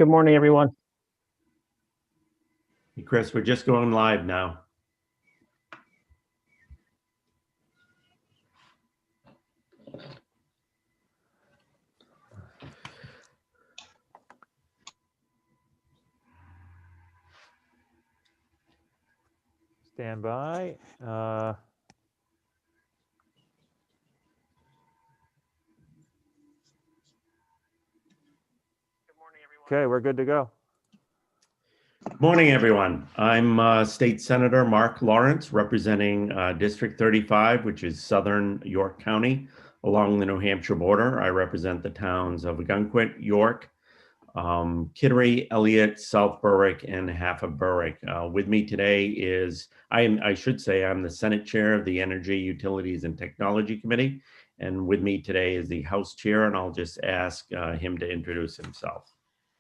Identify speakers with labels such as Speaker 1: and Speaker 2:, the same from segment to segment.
Speaker 1: Good morning, everyone.
Speaker 2: Hey, Chris, we're just going live now.
Speaker 3: Stand by. Okay, we're good to go.
Speaker 2: Good morning, everyone. I'm State Senator Mark Lawrence, representing District 35, which is southern York County along the New Hampshire border. I represent the towns of Ogunquit, York, Kittery, Elliott, South Berwick, and half of Berwick. With me today is, I should say, I'm the Senate Chair of the Energy, Utilities, and Technology Committee. And with me today is the House Chair, and I'll just ask him to introduce himself.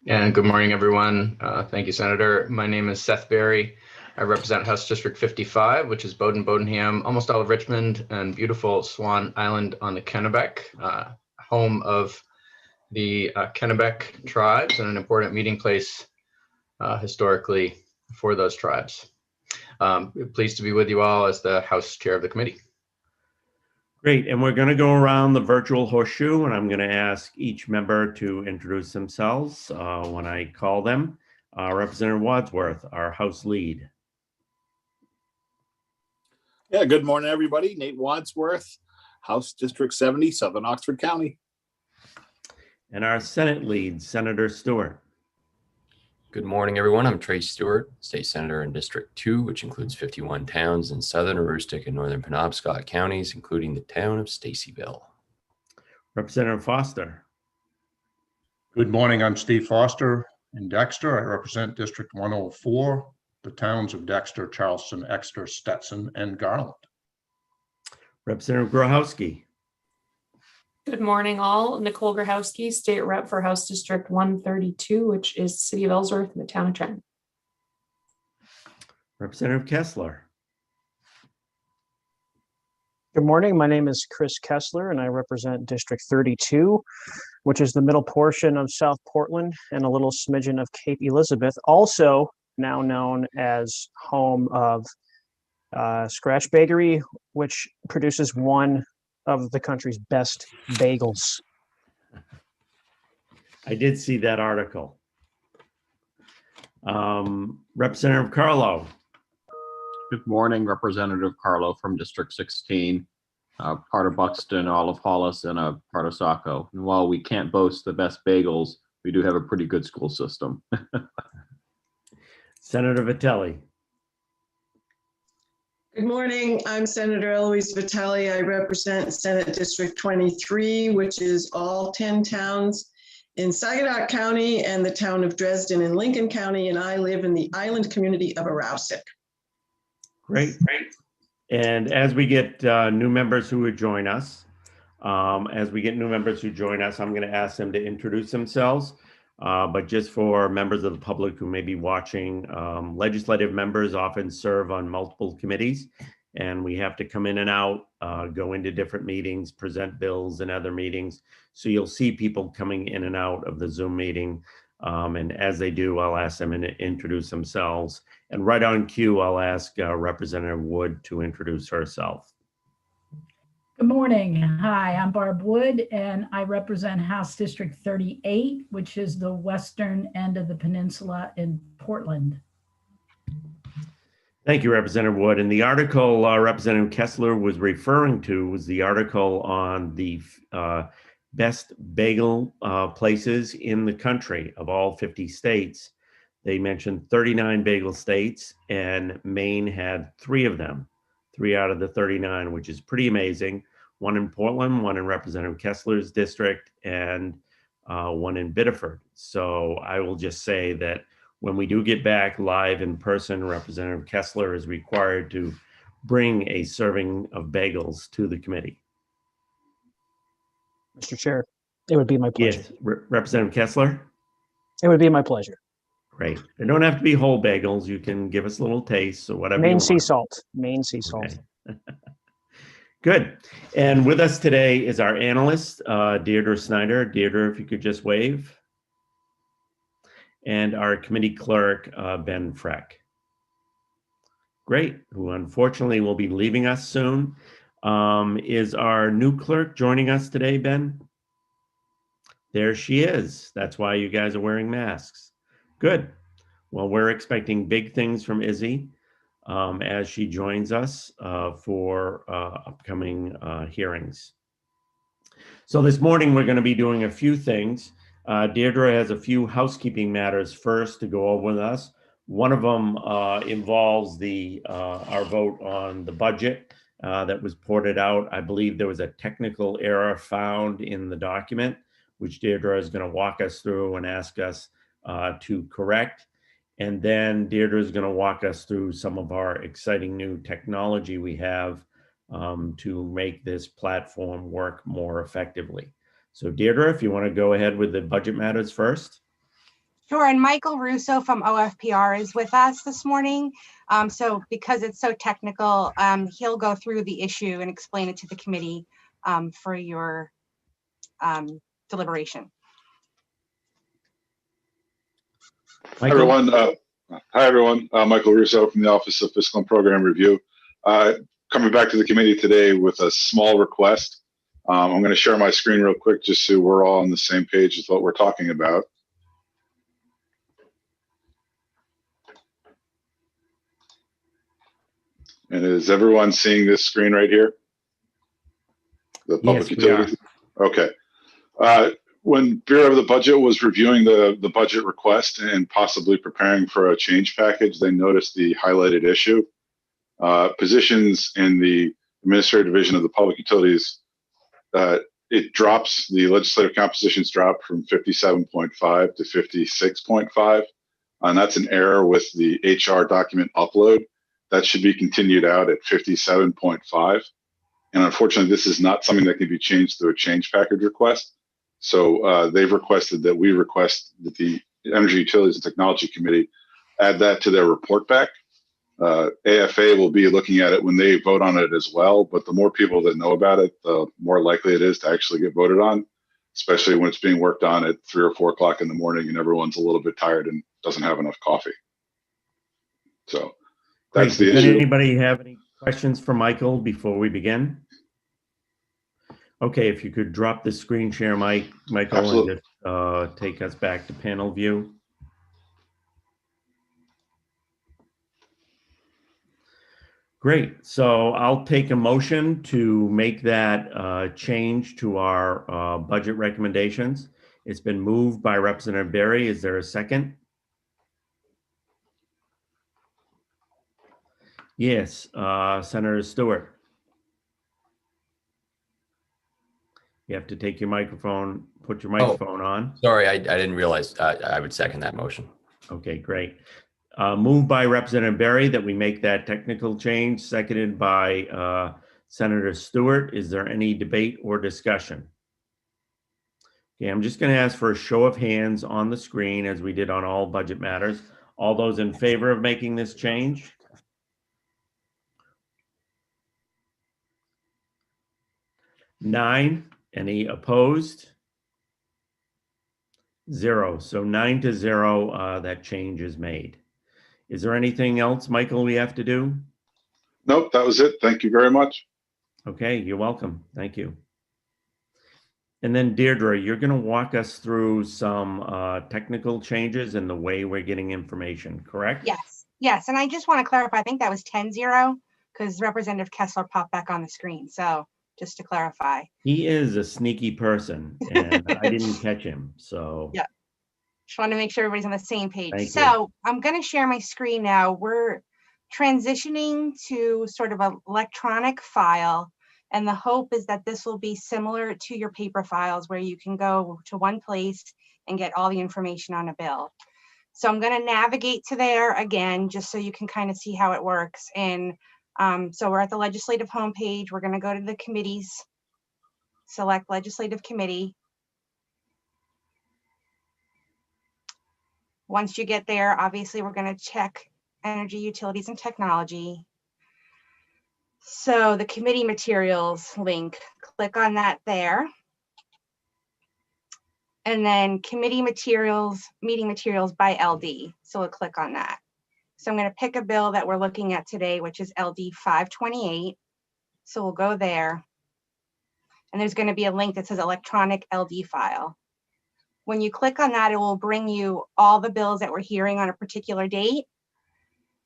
Speaker 4: And good morning, everyone. Thank you, Senator. My name is Seth Berry. I represent House District 55, which is Bowdoin, Bodenham, almost all of Richmond, and beautiful Swan Island on the Kennebec, home of the Kennebec tribes and an important meeting place historically for those tribes. Pleased to be with you all as the House Chair of the committee.
Speaker 2: Great, and we're going to go around the virtual horseshoe, and I'm going to ask each member to introduce themselves when I call them. Representative Wadsworth, our House lead.
Speaker 5: Yeah, good morning, everybody. Nate Wadsworth, House District 70, Southern Oxford County.
Speaker 2: And our Senate lead, Senator Stewart.
Speaker 6: Good morning, everyone. I'm Trey Stewart, State Senator in District 2, which includes 51 towns in southern Aroostook and northern Penobscot counties, including the town of Stacyville.
Speaker 2: Representative Foster.
Speaker 7: Good morning. I'm Steve Foster in Dexter. I represent District 104, the towns of Dexter, Charleston, Exeter, Stetson, and Garland.
Speaker 2: Representative Grohowski.
Speaker 8: Good morning, all. Nicole Grahowski, State Rep for House District 132, which is the City of Ellsworth and the Town of Trenton.
Speaker 2: Representative Kessler.
Speaker 1: Good morning. My name is Chris Kessler, and I represent District 32, which is the middle portion of South Portland and a little smidgen of Cape Elizabeth, also now known as home of Scratch Bakery, which produces one of the country's best bagels.
Speaker 2: I did see that article. Representative Carlo.
Speaker 9: Good morning, Representative Carlo from District 16, part of Buxton, all of Hollis, and a part of Saco. And while we can't boast the best bagels, we do have a pretty good school system.
Speaker 2: Senator Vitelli.
Speaker 10: Good morning. I'm Senator Eloise Vitelli. I represent Senate District 23, which is all 10 towns in Saginaw County and the town of Dresden in Lincoln County, and I live in the island community of Aroustic.
Speaker 2: Great. And as we get new members who would join us, I'm going to ask them to introduce themselves. But just for members of the public who may be watching, legislative members often serve on multiple committees, and we have to come in and out, go into different meetings, present bills and other meetings. So you'll see people coming in and out of the Zoom meeting. And as they do, I'll ask them to introduce themselves. And right on cue, I'll ask Representative Wood to introduce herself.
Speaker 11: Good morning. Hi, I'm Barb Wood, and I represent House District 38, which is the western end of the peninsula in Portland.
Speaker 2: Thank you, Representative Wood. And the article Representative Kessler was referring to was the article on the best bagel places in the country of all 50 states. They mentioned 39 bagel states, and Maine had 3 of them, 3 out of the 39, which is pretty amazing. 1 in Portland, 1 in Representative Kessler's district, and 1 in Biddeford. So I will just say that when we do get back live in person, Representative Kessler is required to bring a serving of bagels to the committee.
Speaker 1: Mr. Chair, it would be my pleasure.
Speaker 2: Yes, Representative Kessler?
Speaker 1: It would be my pleasure.
Speaker 2: Great. They don't have to be whole bagels. You can give us a little taste or whatever.
Speaker 1: Maine sea salt. Maine sea salt.
Speaker 2: Okay. Good. And with us today is our analyst, Deirdre Snyder. Deirdre, if you could just wave. and our committee clerk, Ben Freck. Great, who unfortunately will be leaving us soon. Is our new clerk joining us today, Ben? There she is. That's why you guys are wearing masks. Good. Well, we're expecting big things from Izzy as she joins us for upcoming hearings. So this morning, we're going to be doing a few things. Deirdre has a few housekeeping matters first to go over with us. One of them involves our vote on the budget that was ported out. I believe there was a technical error found in the document, which Deirdre is going to walk us through and ask us to correct. And then Deirdre is going to walk us through some of our exciting new technology we have to make this platform work more effectively. So Deirdre, if you want to go ahead with the budget matters first.
Speaker 12: Sure, and Michael Russo from OFPR is with us this morning. So because it's so technical, he'll go through the issue and explain it to the committee for your deliberation.
Speaker 2: Michael?
Speaker 13: Hi everyone, Michael Russo from the Office of Fiscal and Program Review. Coming back to the committee today with a small request. I'm going to share my screen real quick just so we're all on the same page with what we're talking about. And is everyone seeing this screen right here? The public utilities? Okay. When Bureau of the Budget was reviewing the budget request and possibly preparing for a change package, they noticed the highlighted issue. Positions in the Administrative Division of the Public Utilities, it drops, the legislative compositions drop from 57.5 to 56.5. And that's an error with the HR document upload. That should be continued out at 57.5. And unfortunately, this is not something that can be changed through a change package request. So they've requested that we request that the Energy Utilities and Technology Committee add that to their report back. AFA will be looking at it when they vote on it as well, but the more people that know about it, the more likely it is to actually get voted on, especially when it's being worked on at 3 or 4 o'clock in the morning and everyone's a little bit tired and doesn't have enough coffee. So that's the issue.
Speaker 2: Does anybody have any questions for Michael before we begin? Okay, if you could drop the screen share, Michael,
Speaker 13: Absolutely.
Speaker 2: And just take us back to panel view. Great. So I'll take a motion to make that change to our budget recommendations. It's been moved by Representative Berry. Is there a second? Yes, Senator Stewart. You have to take your microphone, put your microphone on.
Speaker 6: Sorry, I didn't realize I would second that motion.
Speaker 2: Okay, great. Moved by Representative Berry that we make that technical change, seconded by Senator Stewart. Is there any debate or discussion? Okay, I'm just going to ask for a show of hands on the screen as we did on all budget matters. All those in favor of making this change? Nine. Any opposed? 0. So 9-0, that change is made. Is there anything else, Michael, we have to do?
Speaker 13: Nope, that was it. Thank you very much.
Speaker 2: Okay, you're welcome. Thank you. And then Deirdre, you're going to walk us through some technical changes in the way we're getting information, correct?
Speaker 12: Yes, yes. And I just want to clarify, I think that was 10-0 because Representative Kessler popped back on the screen. So just to clarify.
Speaker 2: He is a sneaky person and I didn't catch him. So
Speaker 12: yeah, just want to make sure everybody's on the same page.
Speaker 2: Thank
Speaker 12: so
Speaker 2: you.
Speaker 12: I'm going to share my screen now. We're transitioning to sort of an electronic file. And the hope is that this will be similar to your paper files where you can go to one place and get all the information on a bill. So I'm going to navigate to there again, just so you can kind of see how it works. And so we're at the legislative homepage. We're going to go to the committees, select legislative committee. Once you get there, obviously, we're going to check energy, utilities, and technology. So the committee materials link, click on that there. and then committee materials, meeting materials by LD. So we'll click on that. So I'm going to pick a bill that we're looking at today, which is LD 528. So we'll go there. And there's going to be a link that says electronic LD file. When you click on that, it will bring you all the bills that we're hearing on a particular date.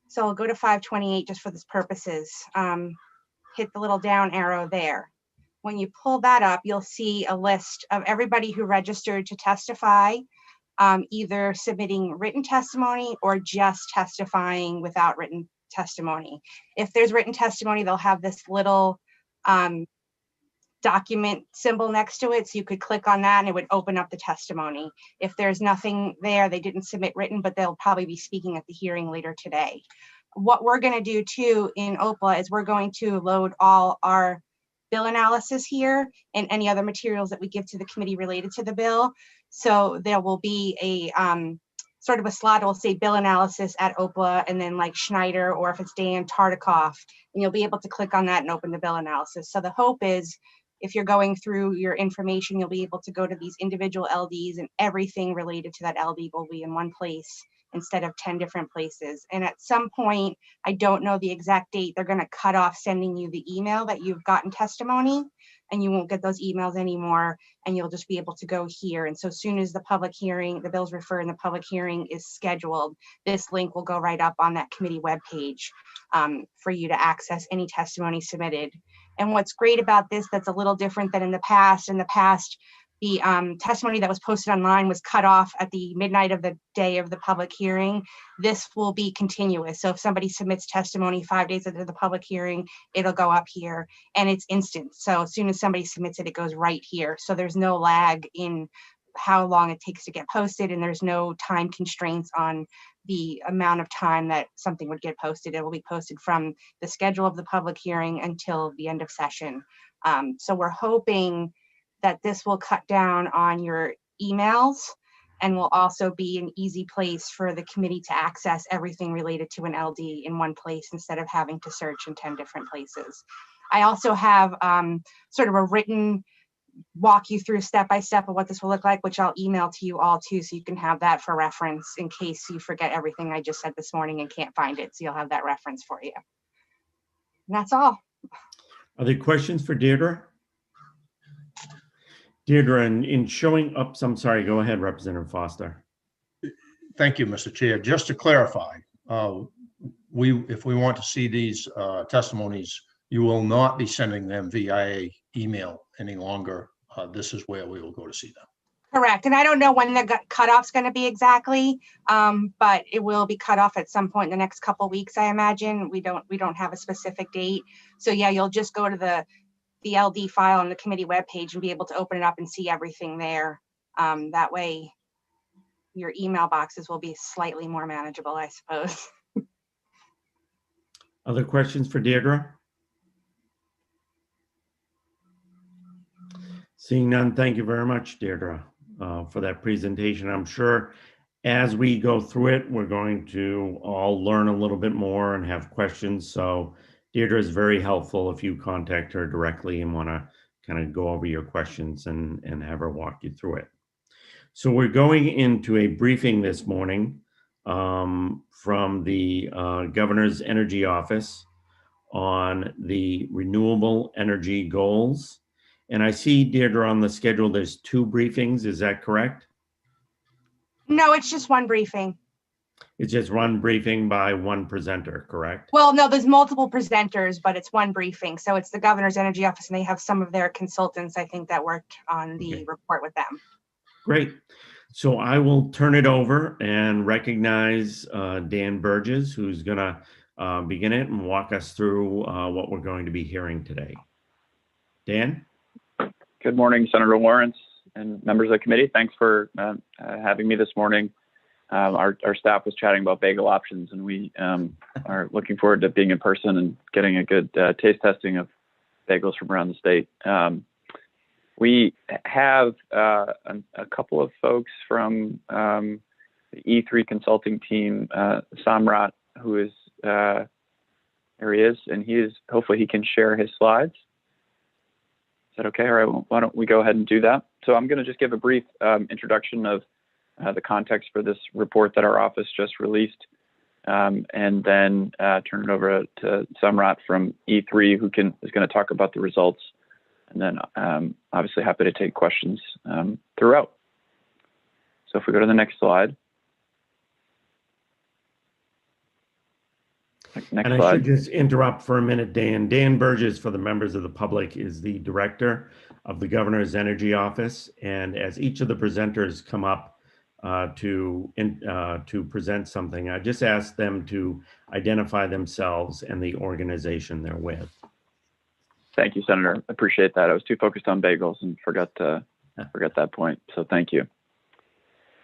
Speaker 12: So I'll go to 528 just for this purposes. Hit the little down arrow there. When you pull that up, you'll see a list of everybody who registered to testify, either submitting written testimony or just testifying without written testimony. If there's written testimony, they'll have this little document symbol next to it. So you could click on that and it would open up the testimony. If there's nothing there, they didn't submit written, but they'll probably be speaking at the hearing later today. What we're going to do too in OPLA is we're going to load all our bill analysis here and any other materials that we give to the committee related to the bill. So there will be a sort of a slot, it will say bill analysis at OPLA and then like Schneider, or if it's Dan Tartikoff, and you'll be able to click on that and open the bill analysis. So the hope is if you're going through your information, you'll be able to go to these individual LDs and everything related to that LD will be in one place instead of 10 different places. And at some point, I don't know the exact date, they're going to cut off sending you the email that you've gotten testimony, and you won't get those emails anymore, and you'll just be able to go here. And so as soon as the public hearing, the bills referred and the public hearing is scheduled, this link will go right up on that committee webpage for you to access any testimony submitted. And what's great about this that's a little different than in the past, the testimony that was posted online was cut off at the midnight of the day of the public hearing. This will be continuous. So if somebody submits testimony 5 days after the public hearing, it'll go up here and it's instant. So as soon as somebody submits it, it goes right here. So there's no lag in how long it takes to get posted, and there's no time constraints on the amount of time that something would get posted. It will be posted from the schedule of the public hearing until the end of session. So we're hoping that this will cut down on your emails and will also be an easy place for the committee to access everything related to an LD in one place instead of having to search in 10 different places. I also have sort of a written walk you through step-by-step of what this will look like, which I'll email to you all too, so you can have that for reference in case you forget everything I just said this morning and can't find it. So you'll have that reference for you. And that's all.
Speaker 2: Are there questions for Deirdre? Deirdre, in showing up, I'm sorry, go ahead, Representative Foster.
Speaker 7: Thank you, Mr. Chair. Just to clarify, if we want to see these testimonies, you will not be sending them via email any longer. This is where we will go to see them.
Speaker 12: Correct. And I don't know when the cutoff's going to be exactly, but it will be cut off at some point in the next couple of weeks, I imagine. We don't have a specific date. So yeah, you'll just go to the LD file on the committee webpage and be able to open it up and see everything there. That way your email boxes will be slightly more manageable, I suppose.
Speaker 2: Other questions for Deirdre? Seeing none, thank you very much, Deirdre, for that presentation. I'm sure as we go through it, we're going to all learn a little bit more and have questions. So Deirdre is very helpful if you contact her directly and want to kind of go over your questions and have her walk you through it. So we're going into a briefing this morning from the Governor's Energy Office on the renewable energy goals. And I see, Deirdre, on the schedule, there's 2 briefings. Is that correct?
Speaker 12: No, it's just one briefing.
Speaker 2: It's just one briefing by one presenter, correct?
Speaker 12: Well, no, there's multiple presenters, but it's one briefing. So it's the Governor's Energy Office, and they have some of their consultants, I think, that worked on the report with them.
Speaker 2: Great. So I will turn it over and recognize Dan Burgess, who's going to begin it and walk us through what we're going to be hearing today. Dan?
Speaker 14: Good morning, Senator Lawrence and members of the committee. Thanks for having me this morning. Our staff was chatting about bagel options, and we are looking forward to being in person and getting a good taste testing of bagels from around the state. We have a couple of folks from the E3 consulting team, Samrat, who is, there he is, and hopefully he can share his slides. that okay? All right, well, why don't we go ahead and do that? So I'm going to just give a brief introduction of the context for this report that our office just released, and then turn it over to Samrat from E3, who is going to talk about the results, and then obviously happy to take questions throughout. So if we go to the next slide. Next
Speaker 2: and
Speaker 14: slide.
Speaker 2: I should just interrupt for a minute, Dan. Dan Burgess, for the members of the public, is the director of the Governor's Energy Office. And as each of the presenters come up to present something, I just ask them to identify themselves and the organization they're with.
Speaker 14: Thank you, Senator. Appreciate that. I was too focused on bagels and forgot that point. So thank you.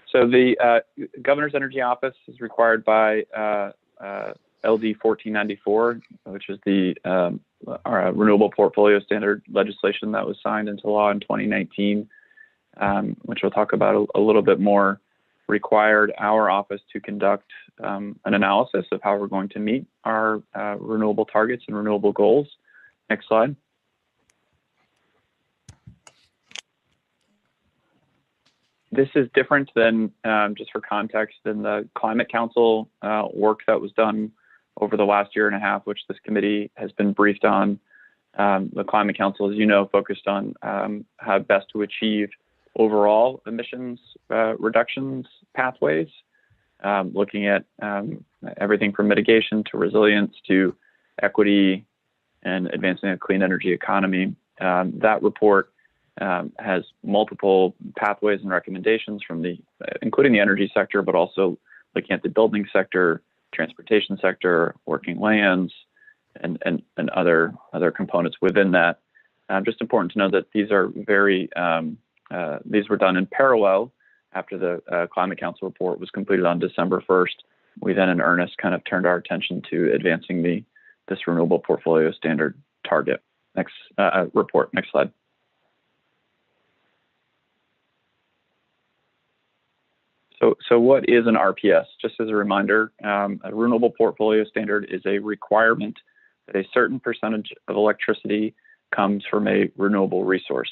Speaker 14: So the Governor's Energy Office is required by LD 1494, which is the our renewable portfolio standard legislation that was signed into law in 2019, which we'll talk about a little bit more, required our office to conduct an analysis of how we're going to meet our renewable targets and renewable goals. Next slide. This is different than, just for context, than the Climate Council work that was done over the last year and a half, which this committee has been briefed on. The Climate Council, as you know, focused on how best to achieve overall emissions reductions pathways, looking at everything from mitigation to resilience to equity and advancing a clean energy economy. That report has multiple pathways and recommendations from including the energy sector, but also looking at the building sector, transportation sector, working lands, and other components within that. Just important to know that these are these were done in parallel after the Climate Council report was completed on December 1st. We then in earnest kind of turned our attention to advancing this renewable portfolio standard target. Next report, next slide. So what is an RPS? Just as a reminder, a renewable portfolio standard is a requirement that a certain percentage of electricity comes from a renewable resource.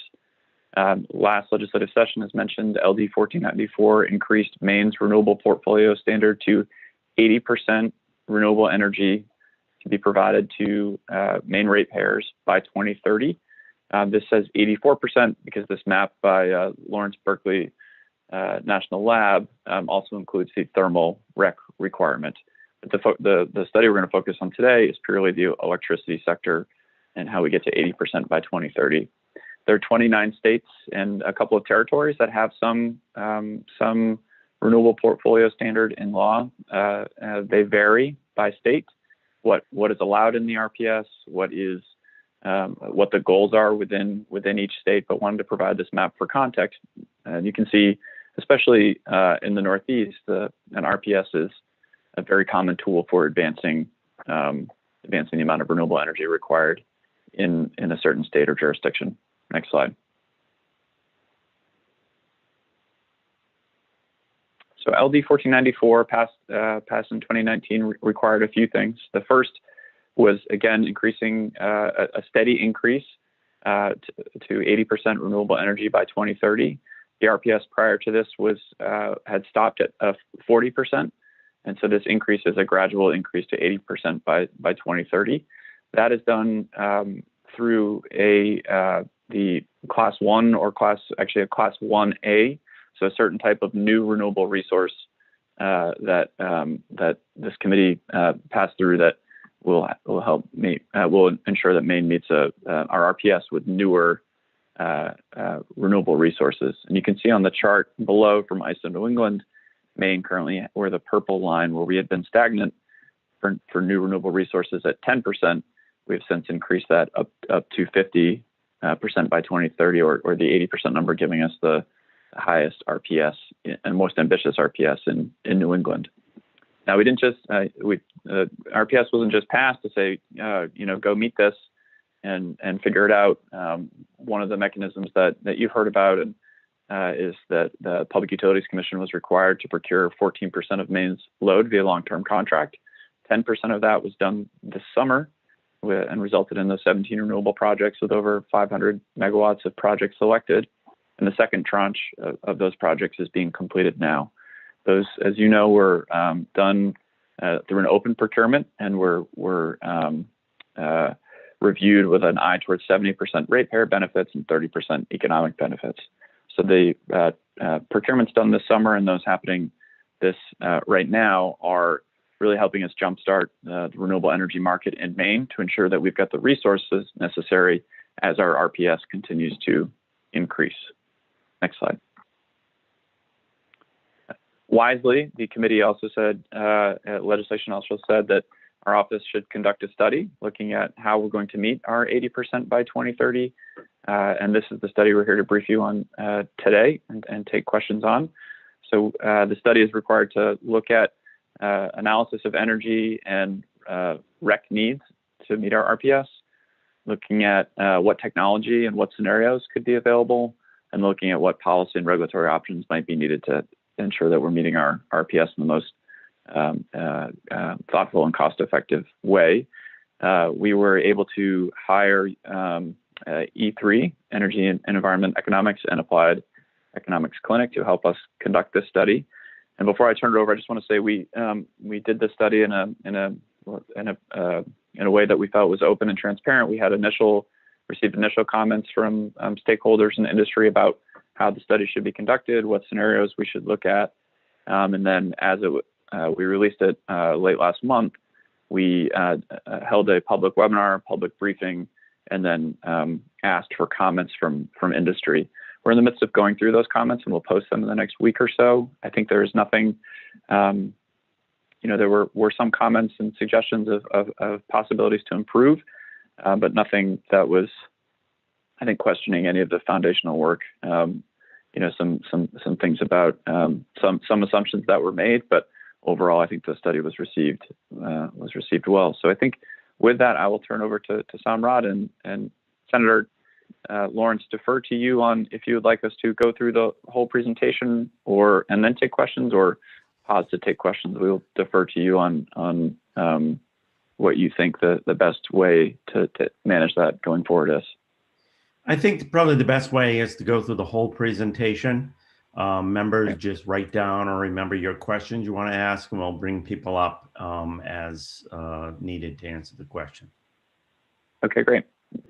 Speaker 14: Last legislative session, as mentioned, LD 1494 increased Maine's renewable portfolio standard to 80% renewable energy to be provided to Maine ratepayers by 2030. This says 84% because this map by Lawrence Berkeley National Lab also includes the thermal rec requirement. But the study we're going to focus on today is purely the electricity sector and how we get to 80% by 2030. There are 29 states and a couple of territories that have some renewable portfolio standard in law. They vary by state. What is allowed in the RPS, what the goals are within each state, but wanted to provide this map for context. And you can see, especially in the Northeast, an RPS is a very common tool for advancing the amount of renewable energy required in a certain state or jurisdiction. Next slide. So LD 1494 passed in 2019, required a few things. The first was, again, increasing a steady increase to 80% renewable energy by 2030. The RPS prior to this had stopped at 40%, and so this increase is a gradual increase to 80% by 2030. That is done through the class 1 or a class 1A, so a certain type of new renewable resource that this committee passed through that will ensure that Maine meets our RPS with newer renewable resources. And you can see on the chart below from ISO New England, Maine currently, we're the purple line where we had been stagnant for new renewable resources at 10%. We've since increased that up to 50% by 2030, or the 80% number, giving us the highest RPS and most ambitious RPS in New England. Now, we didn't just RPS wasn't just passed to say go meet this and figure it out. One of the mechanisms that you've heard about is that the Public Utilities Commission was required to procure 14% of Maine's load via long-term contract. 10% of that was done this summer, and resulted in those 17 renewable projects with over 500 megawatts of projects selected. And the second tranche of those projects is being completed now. Those, as you know, were done through an open procurement and were reviewed with an eye towards 70% ratepayer benefits and 30% economic benefits. So the procurements done this summer and those happening this right now are really helping us jumpstart the renewable energy market in Maine to ensure that we've got the resources necessary as our RPS continues to increase. Next slide. Wisely, the committee also said, legislation also said that our office should conduct a study looking at how we're going to meet our 80% by 2030. And this is the study we're here to brief you on today and take questions on. So the study is required to look at analysis of energy and REC needs to meet our RPS, looking at what technology and what scenarios could be available, and looking at what policy and regulatory options might be needed to ensure that we're meeting our RPS in the most thoughtful and cost-effective way. We were able to hire E3, Energy and Environment Economics and Applied Economics Clinic, to help us conduct this study. And before I turn it over, I just want to say we did this study in a way that we felt was open and transparent. We had received initial comments from stakeholders in the industry about how the study should be conducted, what scenarios we should look at, and then as we released it late last month, we held a public webinar, public briefing, and then asked for comments from industry. We're in the midst of going through those comments, and we'll post them in the next week or so. I think there is nothing, there were some comments and suggestions of possibilities to improve, but nothing that was, I think, questioning any of the foundational work. Some things about some assumptions that were made, but overall, I think the study was received well. So I think with that, I will turn over to Samrad and Senator Lawrence, defer to you on if you would like us to go through the whole presentation and then take questions, or pause to take questions. We will defer to you on what you think the best way to manage that going forward is.
Speaker 2: I think probably the best way is to go through the whole presentation. Members, just write down or remember your questions you want to ask, and we'll bring people up as needed to answer the question.
Speaker 14: Okay, great.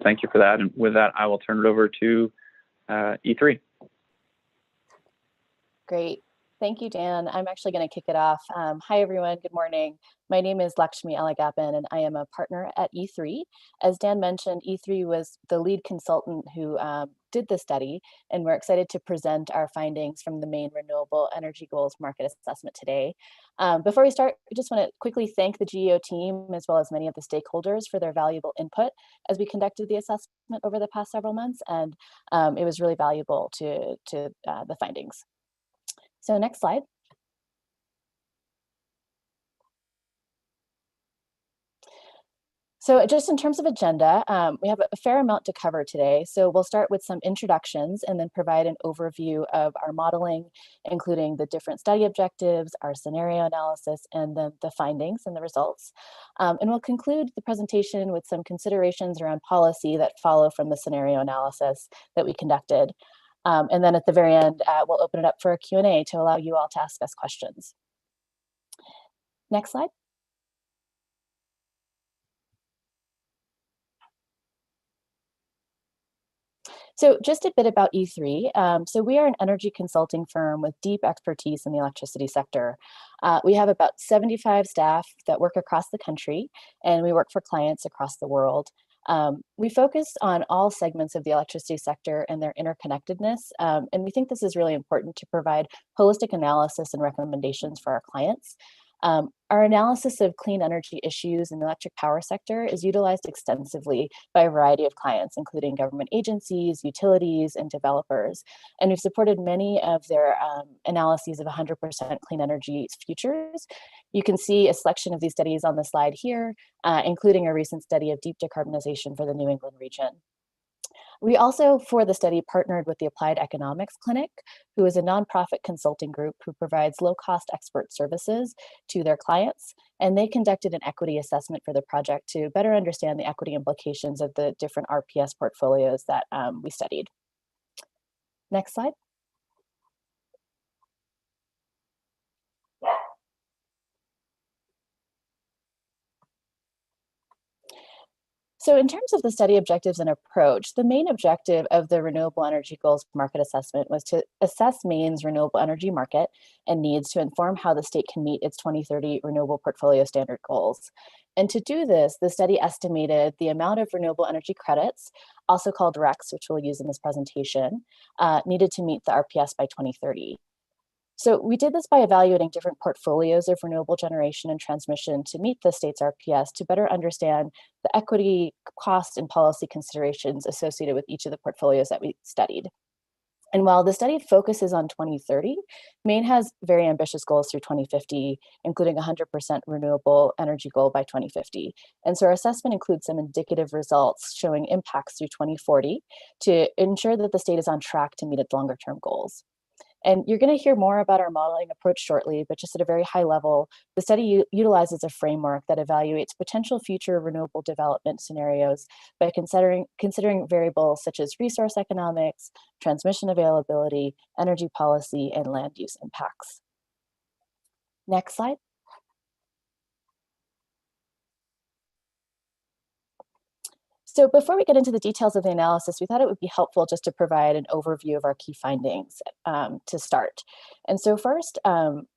Speaker 14: Thank you for that. And with that, I will turn it over to E3.
Speaker 15: Great. Thank you, Dan. I'm actually going to kick it off. Hi, everyone. Good morning. My name is Lakshmi Alagapan, and I am a partner at E3. As Dan mentioned, E3 was the lead consultant who did the study, and we're excited to present our findings from the Maine Renewable Energy Goals Market Assessment today. Before we start, I just want to quickly thank the GEO team, as well as many of the stakeholders, for their valuable input as we conducted the assessment over the past several months, and it was really valuable to the findings. So next slide. So just in terms of agenda, we have a fair amount to cover today. So we'll start with some introductions and then provide an overview of our modeling, including the different study objectives, our scenario analysis, and then the findings and the results. And we'll conclude the presentation with some considerations around policy that follow from the scenario analysis that we conducted. And then at the very end, we'll open it up for a Q&A to allow you all to ask us questions. Next slide. So just a bit about E3. So we are an energy consulting firm with deep expertise in the electricity sector. We have about 75 staff that work across the country, and we work for clients across the world. We focus on all segments of the electricity sector and their interconnectedness, and we think this is really important to provide holistic analysis and recommendations for our clients. Our analysis of clean energy issues in the electric power sector is utilized extensively by a variety of clients, including government agencies, utilities, and developers. And we've supported many of their analyses of 100% clean energy futures. You can see a selection of these studies on the slide here, including a recent study of deep decarbonization for the New England region. We also, for the study, partnered with the Applied Economics Clinic, who is a nonprofit consulting group who provides low-cost expert services to their clients. And they conducted an equity assessment for the project to better understand the equity implications of the different RPS portfolios that we studied. Next slide. So in terms of the study objectives and approach, the main objective of the Renewable Energy Goals Market Assessment was to assess Maine's renewable energy market and needs to inform how the state can meet its 2030 Renewable Portfolio Standard goals. And to do this, the study estimated the amount of renewable energy credits, also called RECs, which we'll use in this presentation, needed to meet the RPS by 2030. So we did this by evaluating different portfolios of renewable generation and transmission to meet the state's RPS to better understand the equity, cost, and policy considerations associated with each of the portfolios that we studied. And while the study focuses on 2030, Maine has very ambitious goals through 2050, including 100% renewable energy goal by 2050. And so our assessment includes some indicative results showing impacts through 2040 to ensure that the state is on track to meet its longer-term goals. And you're going to hear more about our modeling approach shortly, but just at a very high level, the study utilizes a framework that evaluates potential future renewable development scenarios by considering variables such as resource economics, transmission availability, energy policy, and land use impacts. Next slide. So before we get into the details of the analysis, we thought it would be helpful just to provide an overview of our key findings to start. And so first,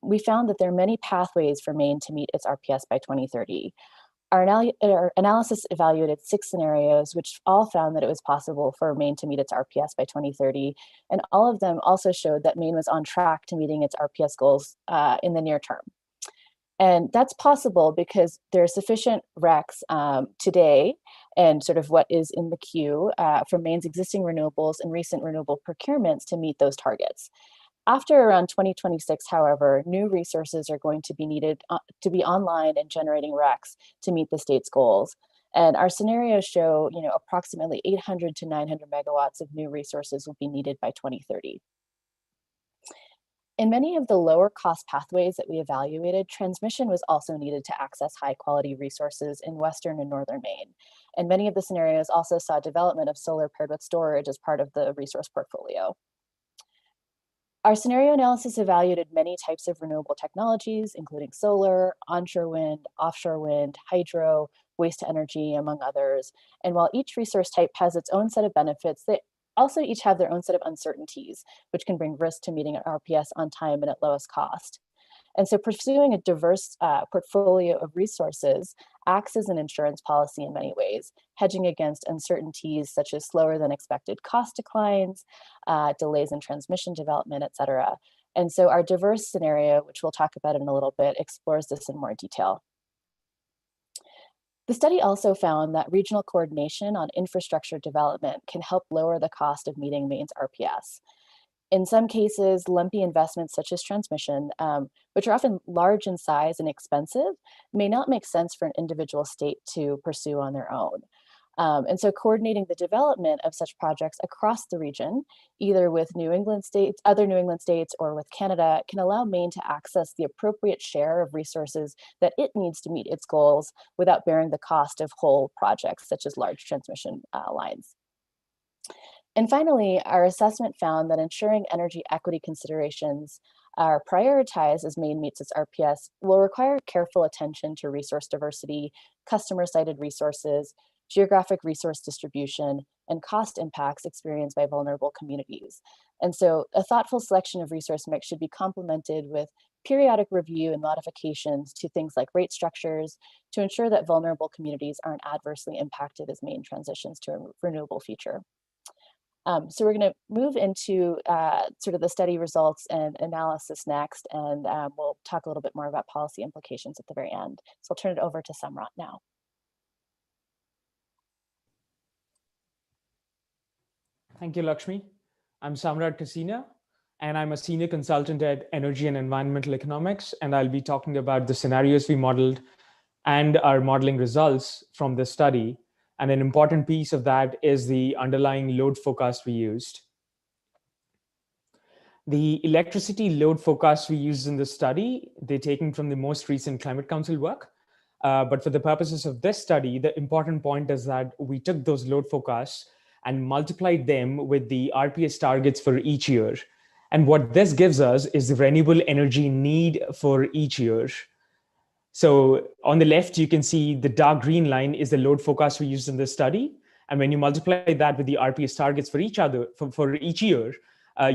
Speaker 15: we found that there are many pathways for Maine to meet its RPS by 2030. Our analysis evaluated 6 scenarios, which all found that it was possible for Maine to meet its RPS by 2030. And all of them also showed that Maine was on track to meeting its RPS goals in the near term. And that's possible because there are sufficient RECs today and sort of what is in the queue from Maine's existing renewables and recent renewable procurements to meet those targets. After around 2026, however, new resources are going to be needed to be online and generating RECs to meet the state's goals. And our scenarios show, approximately 800 to 900 megawatts of new resources will be needed by 2030. In many of the lower cost pathways that we evaluated, transmission was also needed to access high quality resources in Western and Northern Maine. And many of the scenarios also saw development of solar paired with storage as part of the resource portfolio. Our scenario analysis evaluated many types of renewable technologies, including solar, onshore wind, offshore wind, hydro, waste to energy, among others. And while each resource type has its own set of benefits, they also each have their own set of uncertainties, which can bring risk to meeting an RPS on time and at lowest cost. And so pursuing a diverse portfolio of resources acts as an insurance policy in many ways, hedging against uncertainties such as slower than expected cost declines, delays in transmission development, et cetera. And so our diverse scenario, which we'll talk about in a little bit, explores this in more detail. The study also found that regional coordination on infrastructure development can help lower the cost of meeting Maine's RPS. In some cases, lumpy investments such as transmission, which are often large in size and expensive, may not make sense for an individual state to pursue on their own. And so coordinating the development of such projects across the region, either with other New England states or with Canada, can allow Maine to access the appropriate share of resources that it needs to meet its goals without bearing the cost of whole projects such as large transmission lines. And finally, our assessment found that ensuring energy equity considerations are prioritized as Maine meets its RPS will require careful attention to resource diversity, customer-sited resources, geographic resource distribution, and cost impacts experienced by vulnerable communities. And so a thoughtful selection of resource mix should be complemented with periodic review and modifications to things like rate structures to ensure that vulnerable communities aren't adversely impacted as Maine transitions to a renewable future. So we're going to move into sort of the study results and analysis next, and we'll talk a little bit more about policy implications at the very end. So I'll turn it over to Samrat now.
Speaker 16: Thank you, Lakshmi. I'm Samrat Kasina, and I'm a senior consultant at Energy and Environmental Economics, and I'll be talking about the scenarios we modeled and our modeling results from this study, And an important piece of that is the underlying load forecast we used. The electricity load forecasts we used in the study, they're taken from the most recent Climate Council work. But for the purposes of this study, the important point is that we took those load forecasts and multiplied them with the RPS targets for each year. And what this gives us is the renewable energy need for each year. So on the left, you can see the dark green line is the load forecast we used in this study. And when you multiply that with the RPS targets for each year,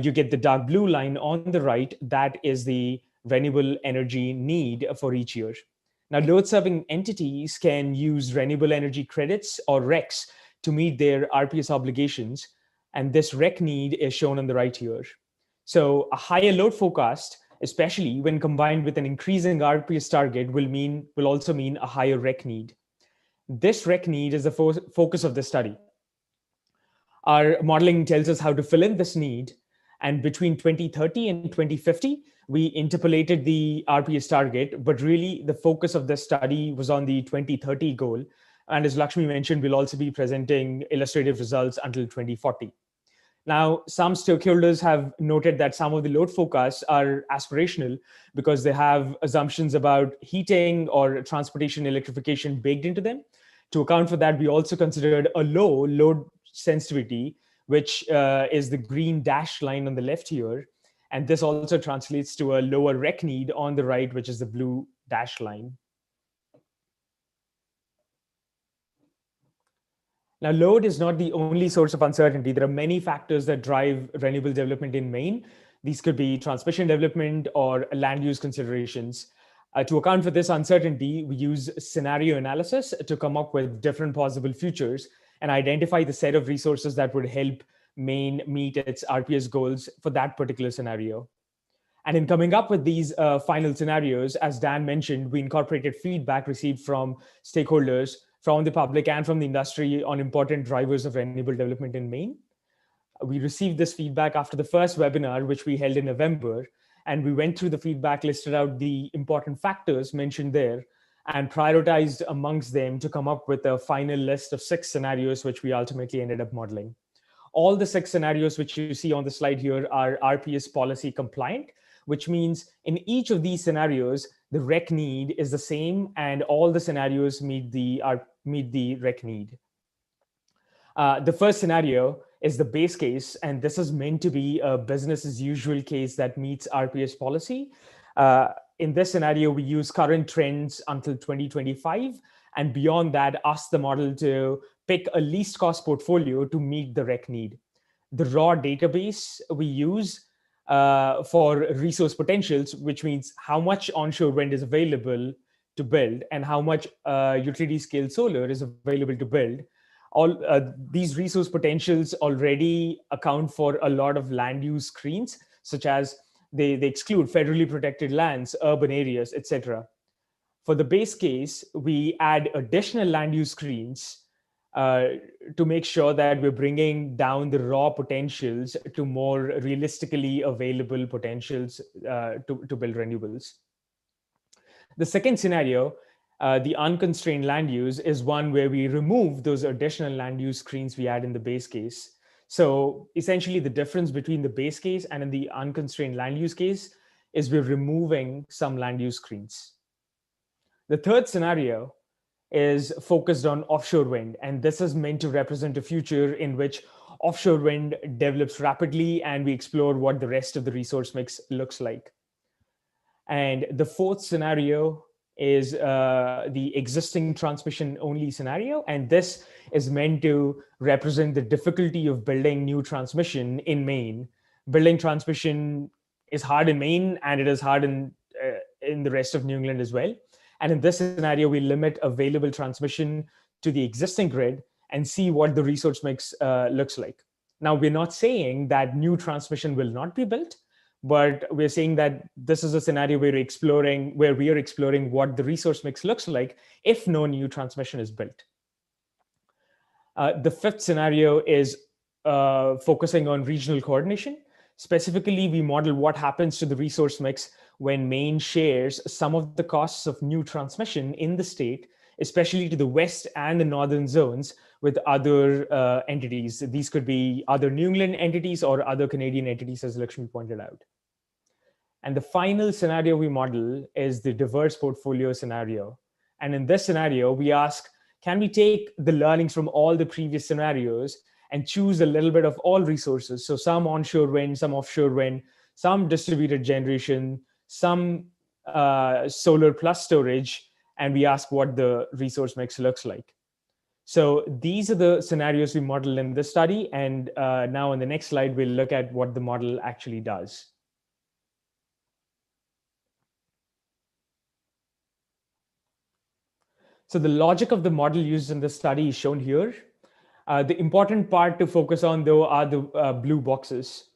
Speaker 16: you get the dark blue line on the right. That is the renewable energy need for each year. Now, load-serving entities can use renewable energy credits or RECs to meet their RPS obligations. And this REC need is shown on the right here. So a higher load forecast, especially when combined with an increasing RPS target, will also mean a higher REC need. This REC need is the focus of the study. Our modeling tells us how to fill in this need. And between 2030 and 2050, we interpolated the RPS target, but really the focus of the study was on the 2030 goal. And as Lakshmi mentioned, we'll also be presenting illustrative results until 2040. Now, some stakeholders have noted that some of the load forecasts are aspirational because they have assumptions about heating or transportation electrification baked into them. To account for that, we also considered a low load sensitivity, which is the green dashed line on the left here. And this also translates to a lower REC need on the right, which is the blue dashed line. Now, load is not the only source of uncertainty. There are many factors that drive renewable development in Maine. These could be transmission development or land use considerations. To account for this uncertainty, we use scenario analysis to come up with different possible futures and identify the set of resources that would help Maine meet its RPS goals for that particular scenario. And in coming up with these final scenarios, as Dan mentioned, we incorporated feedback received from stakeholders, from the public and from the industry on important drivers of renewable development in Maine. We received this feedback after the first webinar, which we held in November, and we went through the feedback, listed out the important factors mentioned there, and prioritized amongst them to come up with a final list of 6 scenarios, which we ultimately ended up modeling. All the 6 scenarios which you see on the slide here are RPS policy compliant, which means in each of these scenarios, the REC need is the same and all the scenarios meet the REC need. The first scenario is the base case, and this is meant to be a business as usual case that meets RPS policy. In this scenario, we use current trends until 2025, and beyond that, ask the model to pick a least cost portfolio to meet the REC need. The raw database we use for resource potentials, which means how much onshore wind is available to build and how much utility scale solar is available to build. All these resource potentials already account for a lot of land use screens, such as they exclude federally protected lands, urban areas, etc. For the base case, we add additional land use screens to make sure that we're bringing down the raw potentials to more realistically available potentials to build renewables. The second scenario, the unconstrained land use, is one where we remove those additional land use screens we add in the base case. So essentially the difference between the base case and in the unconstrained land use case is we're removing some land use screens. The third scenario is focused on offshore wind, and this is meant to represent a future in which offshore wind develops rapidly and we explore what the rest of the resource mix looks like. And the fourth scenario is the existing transmission only scenario, and this is meant to represent the difficulty of building new transmission in Maine. Building transmission is hard in Maine, and it is hard in the rest of New England as well. And in this scenario, we limit available transmission to the existing grid and see what the resource mix looks like. Now, we're not saying that new transmission will not be built, but we're saying that this is a scenario where we are exploring what the resource mix looks like if no new transmission is built. The fifth scenario is focusing on regional coordination. Specifically, we model what happens to the resource mix when Maine shares some of the costs of new transmission in the state especially to the west and the northern zones with other entities. These could be other New England entities or other Canadian entities, as Lakshmi pointed out. And the final scenario we model is the diverse portfolio scenario. And in this scenario, we ask, can we take the learnings from all the previous scenarios and choose a little bit of all resources? So some onshore wind, some offshore wind, some distributed generation, some solar plus storage, and we ask what the resource mix looks like. So these are the scenarios we modeled in this study. And now on the next slide, we'll look at what the model actually does. So the logic of the model used in this study is shown here. The important part to focus on, though, are the blue boxes.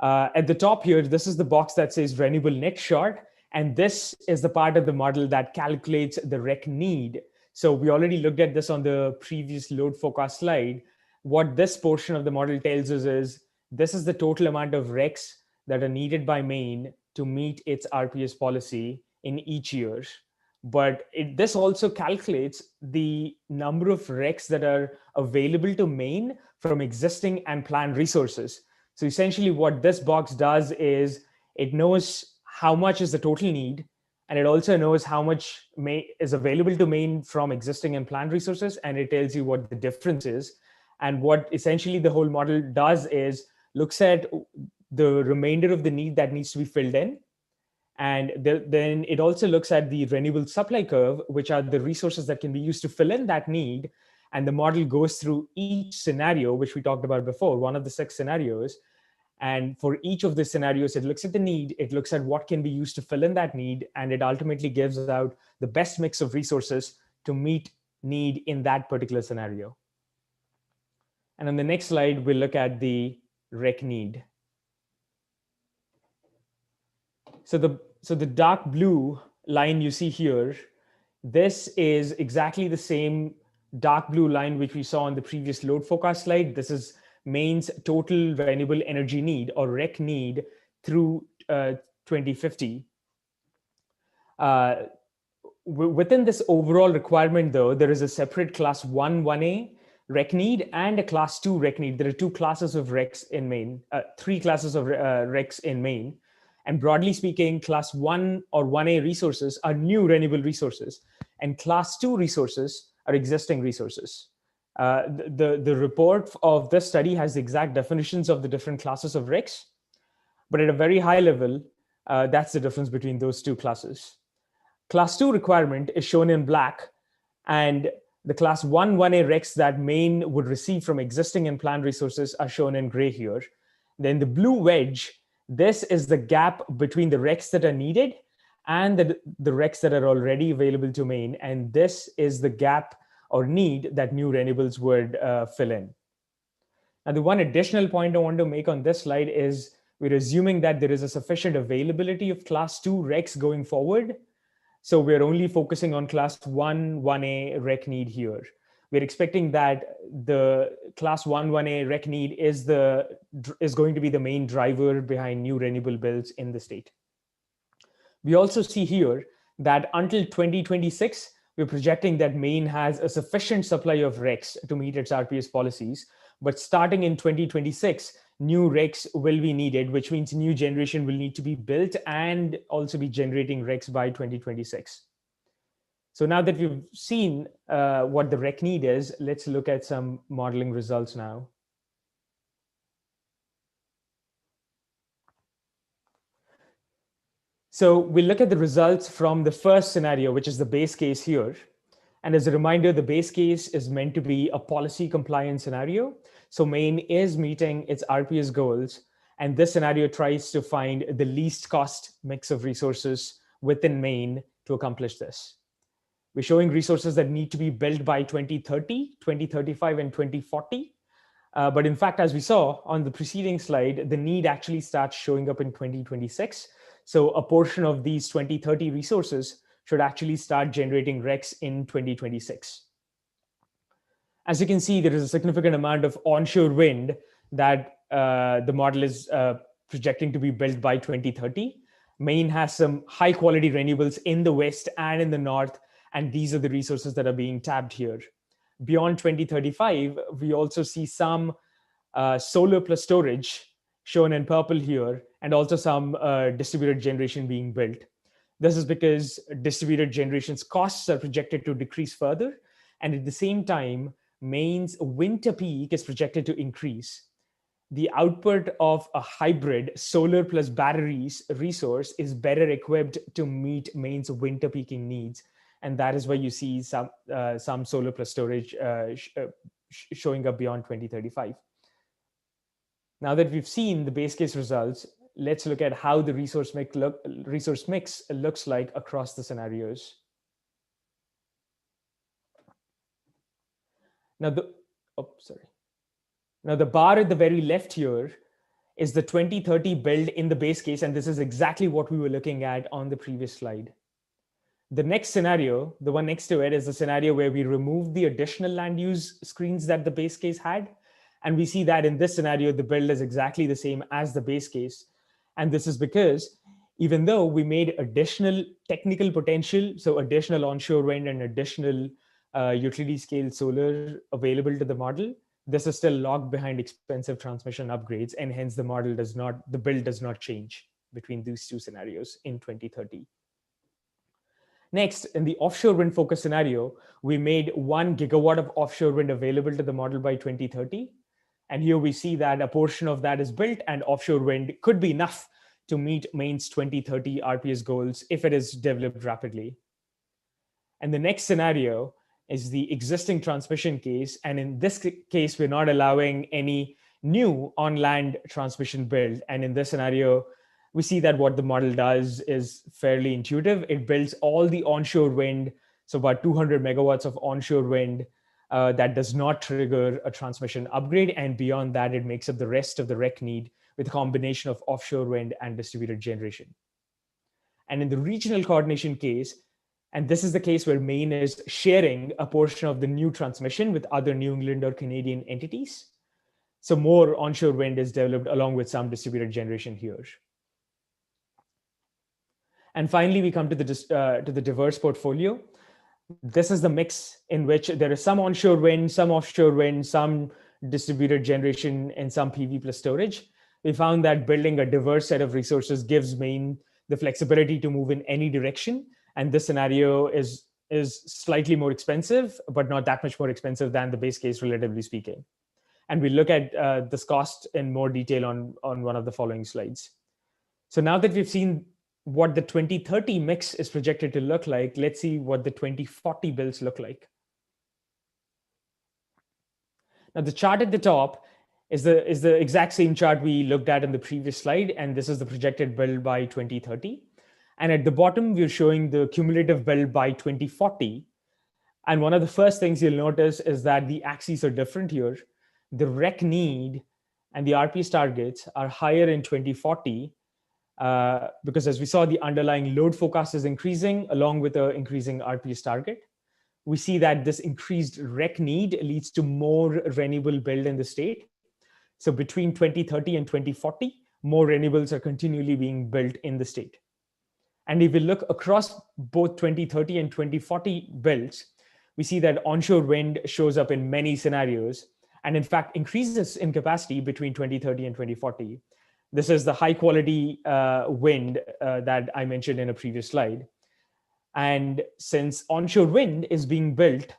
Speaker 16: At the top here, this is the box that says renewable net short, and this is the part of the model that calculates the REC need. So we already looked at this on the previous load forecast slide. What this portion of the model tells us is this is the total amount of RECs that are needed by Maine to meet its RPS policy in each year. But this also calculates the number of RECs that are available to Maine from existing and planned resources. So essentially what this box does is it knows how much is the total need, and it also knows how much is available to Maine from existing and planned resources, and it tells you what the difference is. And what essentially the whole model does is looks at the remainder of the need that needs to be filled in. And then it also looks at the renewable supply curve, which are the resources that can be used to fill in that need. And the model goes through each scenario, which we talked about before, one of the 6 scenarios. And for each of the scenarios, it looks at the need, it looks at what can be used to fill in that need, and it ultimately gives out the best mix of resources to meet need in that particular scenario. And on the next slide, we'll look at the REC need. So the dark blue line you see here, this is exactly the same dark blue line which we saw on the previous load forecast slide. This is Maine's total renewable energy need, or REC need, through 2050. Within this overall requirement, though, there is a separate class 1A REC need and a class 2 REC need. There are 2 classes of RECs in Maine, 3 classes of RECs in Maine. And broadly speaking, class 1 or 1A resources are new renewable resources, and class 2 resources are existing resources. The report of this study has the exact definitions of the different classes of RECs, but at a very high level, that's the difference between those 2 classes. Class 2 requirement is shown in black, and the class 1A RECs that Maine would receive from existing and planned resources are shown in gray here. Then the blue wedge, this is the gap between the RECs that are needed and the RECs that are already available to Maine. And this is the gap or need that new renewables would fill in. Now, the one additional point I want to make on this slide is we're assuming that there is a sufficient availability of class 2 RECs going forward. So we're only focusing on class 1A REC need here. We're expecting that the class 1A REC need is going to be the main driver behind new renewable builds in the state. We also see here that until 2026, we're projecting that Maine has a sufficient supply of RECs to meet its RPS policies. But starting in 2026, new RECs will be needed, which means new generation will need to be built and also be generating RECs by 2026. So now that we've seen what the REC need is, let's look at some modeling results now. So we'll look at the results from the first scenario, which is the base case here. And as a reminder, the base case is meant to be a policy compliant scenario. So Maine is meeting its RPS goals. And this scenario tries to find the least cost mix of resources within Maine to accomplish this. We're showing resources that need to be built by 2030, 2035, and 2040. But in fact, as we saw on the preceding slide, the need actually starts showing up in 2026. So a portion of these 2030 resources should actually start generating RECs in 2026. As you can see, there is a significant amount of onshore wind that the model is projecting to be built by 2030. Maine has some high quality renewables in the west and in the north, And these are the resources that are being tapped here. Beyond 2035, we also see some solar plus storage shown in purple here, and also some distributed generation being built. This is because distributed generation's costs are projected to decrease further. And at the same time, Maine's winter peak is projected to increase. The output of a hybrid solar plus batteries resource is better equipped to meet Maine's winter peaking needs. And that is why you see some solar plus storage showing up beyond 2035. Now that we've seen the base case results, let's look at how the resource mix looks like across the scenarios. Now the bar at the very left here is the 2030 build in the base case, and this is exactly what we were looking at on the previous slide. The next scenario, the one next to it, is the scenario where we remove the additional land use screens that the base case had. And we see that in this scenario, the build is exactly the same as the base case. And this is because even though we made additional technical potential, so additional onshore wind and additional utility scale solar available to the model, this is still locked behind expensive transmission upgrades, and hence the build does not change between these two scenarios in 2030. Next, in the offshore wind focus scenario, we made 1 gigawatt of offshore wind available to the model by 2030. And here we see that a portion of that is built, and offshore wind could be enough to meet Maine's 2030 RPS goals if it is developed rapidly. And the next scenario is the existing transmission case. And in this case, we're not allowing any new on-land transmission build. And in this scenario, we see that what the model does is fairly intuitive. It builds all the onshore wind, so about 200 megawatts of onshore wind that does not trigger a transmission upgrade. And beyond that, it makes up the rest of the REC need with a combination of offshore wind and distributed generation. And in the regional coordination case, and this is the case where Maine is sharing a portion of the new transmission with other New England or Canadian entities. So more onshore wind is developed along with some distributed generation here. And finally, we come to the diverse portfolio. This is the mix in which there is some onshore wind, some offshore wind, some distributed generation, and some PV plus storage. We found that building a diverse set of resources gives Maine the flexibility to move in any direction. And this scenario is slightly more expensive, but not that much more expensive than the base case, relatively speaking. And we look at this cost in more detail on one of the following slides. So now that we've seen what the 2030 mix is projected to look like, let's see what the 2040 builds look like. Now the chart at the top is the exact same chart we looked at in the previous slide, and this is the projected build by 2030. And at the bottom, we're showing the cumulative build by 2040. And one of the first things you'll notice is that the axes are different here. The REC need and the RPS targets are higher in 2040 because, as we saw, the underlying load forecast is increasing along with an increasing RPS target. We see that this increased REC need leads to more renewable build in the state. So between 2030 and 2040, more renewables are continually being built in the state. And if we look across both 2030 and 2040 builds, we see that onshore wind shows up in many scenarios and in fact increases in capacity between 2030 and 2040. This is the high quality wind that I mentioned in a previous slide. And since onshore wind is being built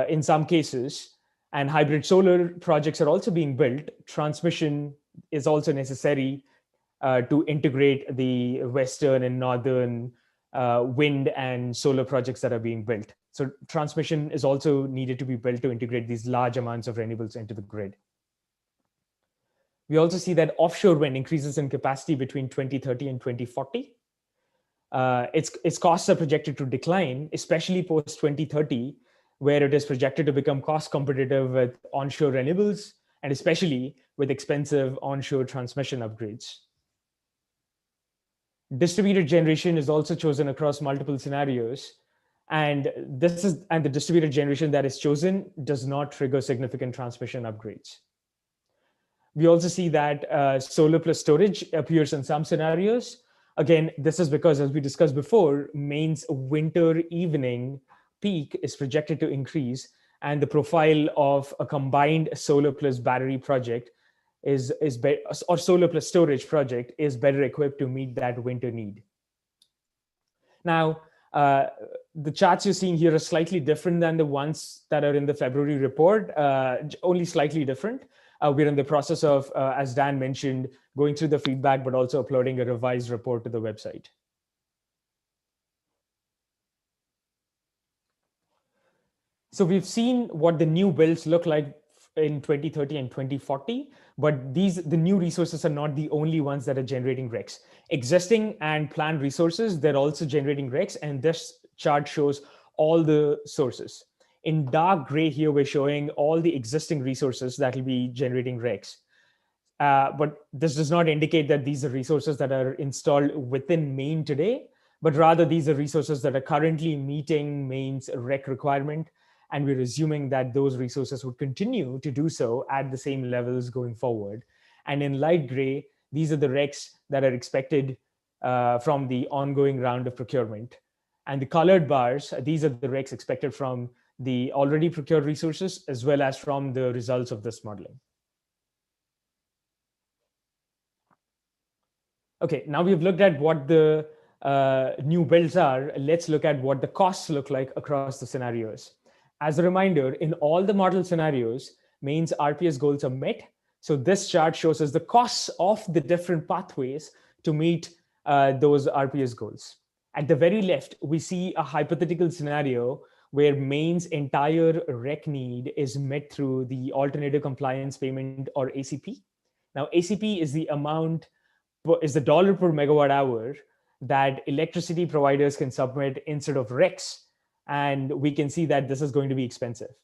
Speaker 16: in some cases, and hybrid solar projects are also being built, transmission is also necessary to integrate the western and northern wind and solar projects that are being built. So transmission is also needed to be built to integrate these large amounts of renewables into the grid. We also see that offshore wind increases in capacity between 2030 and 2040. Its costs are projected to decline, especially post 2030, where it is projected to become cost competitive with onshore renewables, and especially with expensive onshore transmission upgrades. Distributed generation is also chosen across multiple scenarios. And the distributed generation that is chosen does not trigger significant transmission upgrades. We also see that solar plus storage appears in some scenarios, Again, this is because, as we discussed before, Maine's winter evening peak is projected to increase, and the profile of a combined solar plus battery project or solar plus storage project is better equipped to meet that winter need. Now, the charts you're seeing here are slightly different than the ones that are in the February report, only slightly different. We're in the process of, as Dan mentioned, going through the feedback, but also uploading a revised report to the website. So we've seen what the new builds look like in 2030 and 2040, but the new resources are not the only ones that are generating RECs. Existing and planned resources, they're also generating RECs, and this chart shows all the sources. In dark gray here, we're showing all the existing resources that will be generating RECs. But this does not indicate that these are resources that are installed within Maine today, but rather these are resources that are currently meeting Maine's REC requirement. And we're assuming that those resources would continue to do so at the same levels going forward. And in light gray, these are the RECs that are expected from the ongoing round of procurement. And the colored bars, these are the RECs expected from the already procured resources, as well as from the results of this modeling. Okay, now we've looked at what the new builds are. Let's look at what the costs look like across the scenarios. As a reminder, in all the model scenarios, Maine's RPS goals are met. So this chart shows us the costs of the different pathways to meet those RPS goals. At the very left, we see a hypothetical scenario where Maine's entire REC need is met through the alternative compliance payment, or ACP. Now, ACP is the amount, is the dollar per megawatt hour that electricity providers can submit instead of RECs. And we can see that this is going to be expensive.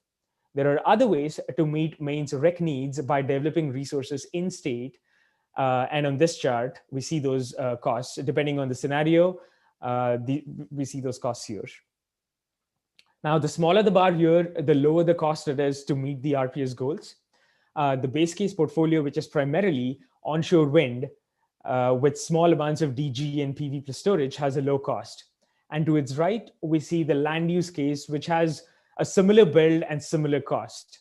Speaker 16: There are other ways to meet Maine's REC needs by developing resources in state. And on this chart, we see those costs. Depending on the scenario, we see those costs here. Now, the smaller the bar here, the lower the cost it is to meet the RPS goals. The base case portfolio, which is primarily onshore wind with small amounts of DG and PV plus storage, has a low cost. And to its right, we see the land use case, which has a similar build and similar cost.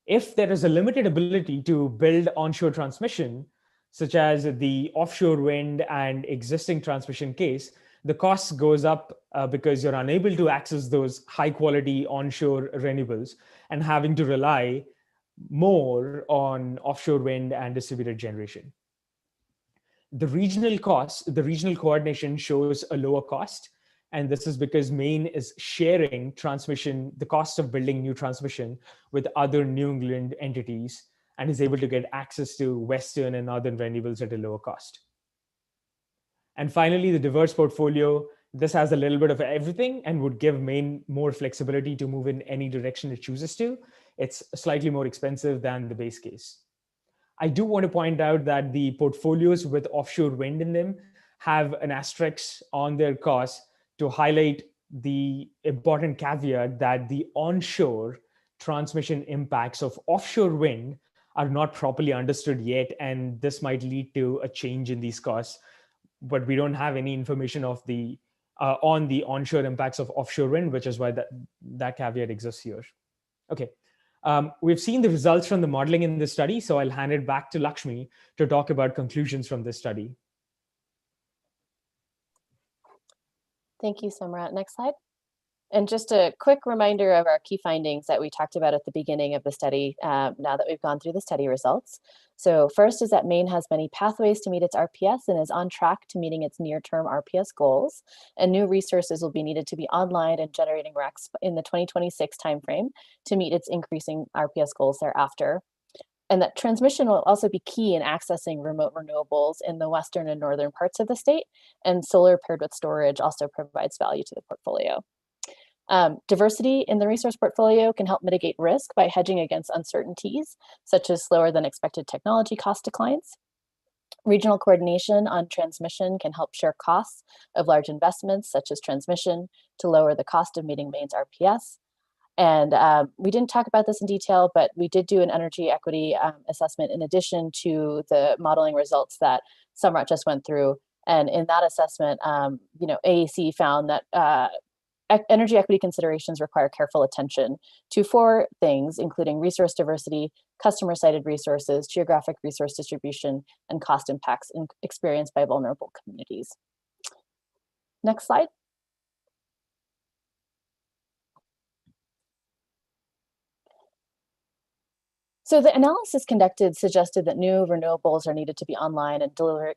Speaker 16: If there is a limited ability to build onshore transmission, such as the offshore wind and existing transmission case, the cost goes up because you're unable to access those high quality onshore renewables and having to rely more on offshore wind and distributed generation. The regional cost, the regional coordination shows a lower cost. And this is because Maine is sharing transmission, the cost of building new transmission with other New England entities, and is able to get access to Western and Northern renewables at a lower cost. And finally, the diverse portfolio, this has a little bit of everything and would give Maine more flexibility to move in any direction it chooses to. It's slightly more expensive than the base case. I do want to point out that the portfolios with offshore wind in them have an asterisk on their costs to highlight the important caveat that the onshore transmission impacts of offshore wind are not properly understood yet, and this might lead to a change in these costs. But we don't have any information of the on the onshore impacts of offshore wind, which is why that caveat exists here. Okay. We've seen the results from the modeling in this study, so I'll hand it back to Lakshmi to talk about conclusions from this study.
Speaker 15: Thank you, Samrat. Next slide. And just a quick reminder of our key findings that we talked about at the beginning of the study, now that we've gone through the study results. So first is that Maine has many pathways to meet its RPS and is on track to meeting its near-term RPS goals. And new resources will be needed to be online and generating RECs in the 2026 timeframe to meet its increasing RPS goals thereafter. And that transmission will also be key in accessing remote renewables in the western and northern parts of the state. And solar paired with storage also provides value to the portfolio. Diversity in the resource portfolio can help mitigate risk by hedging against uncertainties, such as slower than expected technology cost declines. Regional coordination on transmission can help share costs of large investments, such as transmission, to lower the cost of meeting Maine's RPS. And we didn't talk about this in detail, but we did do an energy equity assessment in addition to the modeling results that Samrat just went through And in that assessment, AEC found that energy equity considerations require careful attention to 4 things, including resource diversity, customer-sited resources, geographic resource distribution, and cost impacts experienced by vulnerable communities. Next slide. So the analysis conducted suggested that new renewables are needed to be online and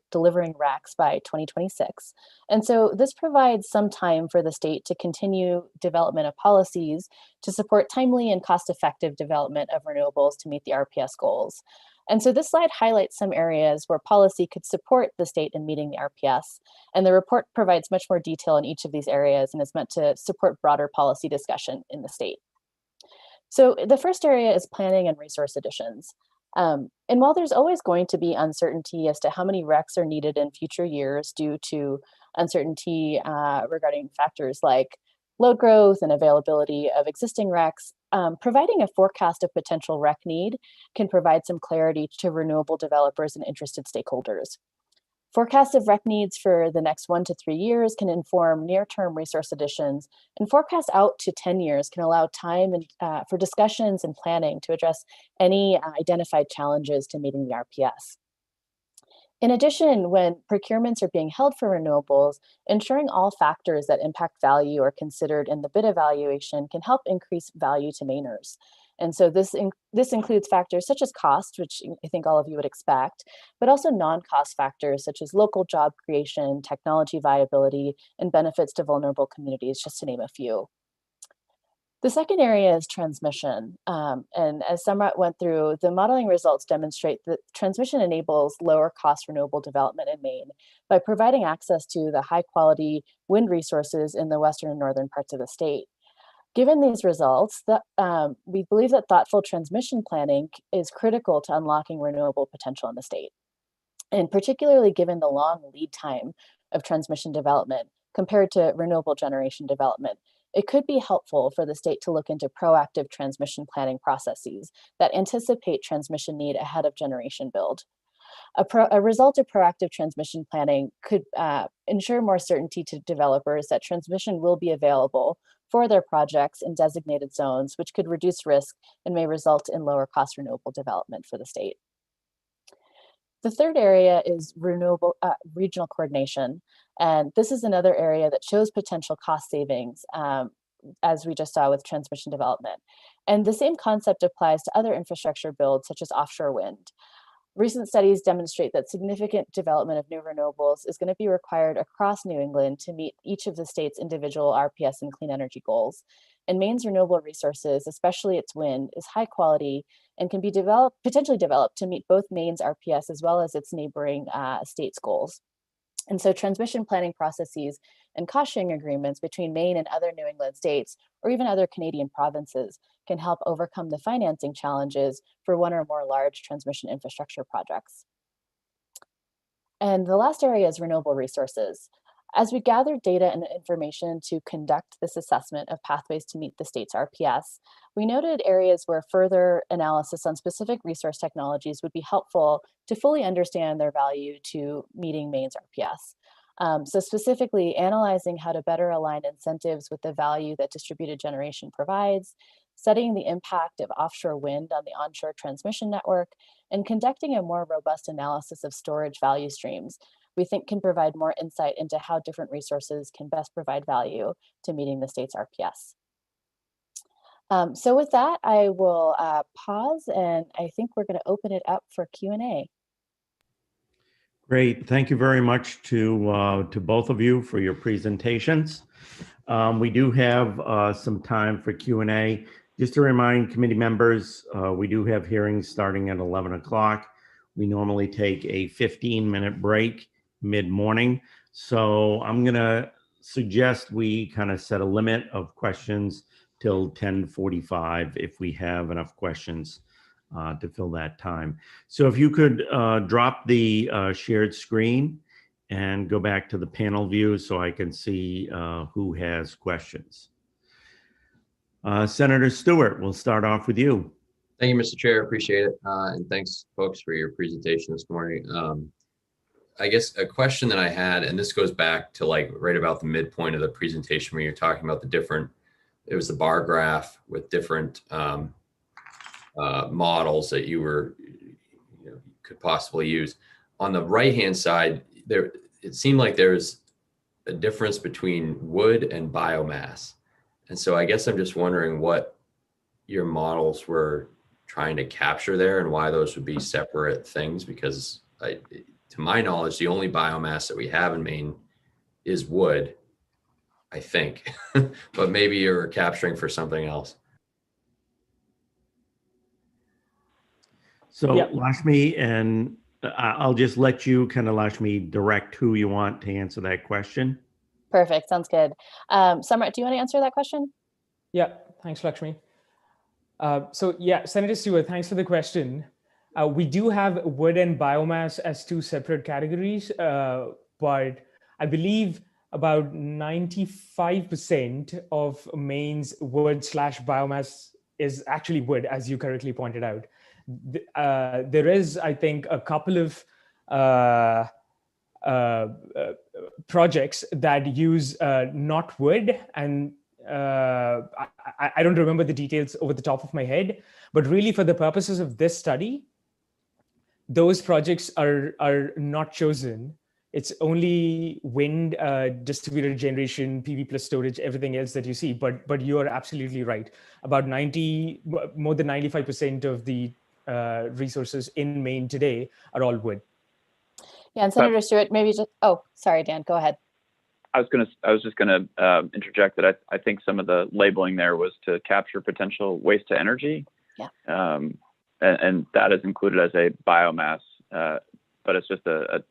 Speaker 15: delivering RACs by 2026. And so this provides some time for the state to continue development of policies to support timely and cost-effective development of renewables to meet the RPS goals. And so this slide highlights some areas where policy could support the state in meeting the RPS. And the report provides much more detail in each of these areas and is meant to support broader policy discussion in the state. So the first area is planning and resource additions. And while there's always going to be uncertainty as to how many RECs are needed in future years due to uncertainty regarding factors like load growth and availability of existing RECs, providing a forecast of potential REC need can provide some clarity to renewable developers and interested stakeholders. Forecasts of REC needs for the next 1 to 3 years can inform near-term resource additions, and forecasts out to 10 years can allow time for discussions and planning to address any identified challenges to meeting the RPS. In addition, when procurements are being held for renewables, ensuring all factors that impact value are considered in the bid evaluation can help increase value to Mainers. And so this includes factors such as cost, which I think all of you would expect, but also non-cost factors such as local job creation, technology viability, and benefits to vulnerable communities, just to name a few. The second area is transmission. And as Samrat went through, the modeling results demonstrate that transmission enables lower cost renewable development in Maine by providing access to the high quality wind resources in the western and northern parts of the state. Given these results, we believe that thoughtful transmission planning is critical to unlocking renewable potential in the state. And particularly given the long lead time of transmission development compared to renewable generation development, it could be helpful for the state to look into proactive transmission planning processes that anticipate transmission need ahead of generation build. A result of proactive transmission planning could ensure more certainty to developers that transmission will be available for their projects in designated zones, which could reduce risk and may result in lower cost renewable development for the state. The third area is renewable regional coordination. And this is another area that shows potential cost savings, as we just saw with transmission development. And the same concept applies to other infrastructure builds, such as offshore wind. Recent studies demonstrate that significant development of new renewables is going to be required across New England to meet each of the state's individual RPS and clean energy goals. And Maine's renewable resources, especially its wind, is high quality and can be potentially developed to meet both Maine's RPS as well as its neighboring states' goals. And so transmission planning processes and cost sharing agreements between Maine and other New England states, or even other Canadian provinces, can help overcome the financing challenges for one or more large transmission infrastructure projects. And the last area is renewable resources. As we gathered data and information to conduct this assessment of pathways to meet the state's RPS, we noted areas where further analysis on specific resource technologies would be helpful to fully understand their value to meeting Maine's RPS. So specifically, analyzing how to better align incentives with the value that distributed generation provides, studying the impact of offshore wind on the onshore transmission network, and conducting a more robust analysis of storage value streams, we think can provide more insight into how different resources can best provide value to meeting the state's RPS. So with that, I will pause, and I think we're going to open it up for Q&A.
Speaker 2: Great. Thank you very much to both of you for your presentations. We do have some time for Q&A. Just to remind committee members, we do have hearings starting at 11 o'clock. We normally take a 15-minute break mid-morning. So I'm going to suggest we kind of set a limit of questions till 10:45 if we have enough questions to fill that time. So if you could drop the shared screen and go back to the panel view so I can see who has questions. Senator Stewart, we'll start off with you.
Speaker 6: Thank you, Mr. Chair. Appreciate it. And thanks, folks, for your presentation this morning. I guess a question that I had, and this goes back to like right about the midpoint of the presentation where you're talking about the different, it was the bar graph with different models that you could possibly use. On the right-hand side, there, it seemed like there's a difference between wood and biomass. And so I guess I'm just wondering what your models were trying to capture there and why those would be separate things, because to my knowledge, the only biomass that we have in Maine is wood, I think, but maybe you're capturing for something else.
Speaker 2: So
Speaker 16: Yeah.
Speaker 2: Lashmi, and I'll just let you kind of, Lashmi, direct who you want to answer that question.
Speaker 15: Perfect. Sounds good. Samrat, do you want to answer that question?
Speaker 16: Yeah, thanks, Lakshmi. So yeah, Senator Stewart, thanks for the question. We do have wood and biomass as two separate categories, but I believe about 95% of Maine's wood/biomass is actually wood, as you correctly pointed out. There is, I think, a couple of projects that use not wood, and I don't remember the details over the top of my head, but really for the purposes of this study, those projects are not chosen. It's only wind, distributed generation, PV plus storage, everything else that you see. But you are absolutely right. About more than 95% of the resources in Maine today are all wood.
Speaker 15: Yeah, and Senator Stewart, maybe just, oh, sorry, Dan, go ahead.
Speaker 14: I was just gonna interject that I think some of the labeling there was to capture potential waste to energy.
Speaker 15: Yeah.
Speaker 14: And that is included as a biomass, but it's just a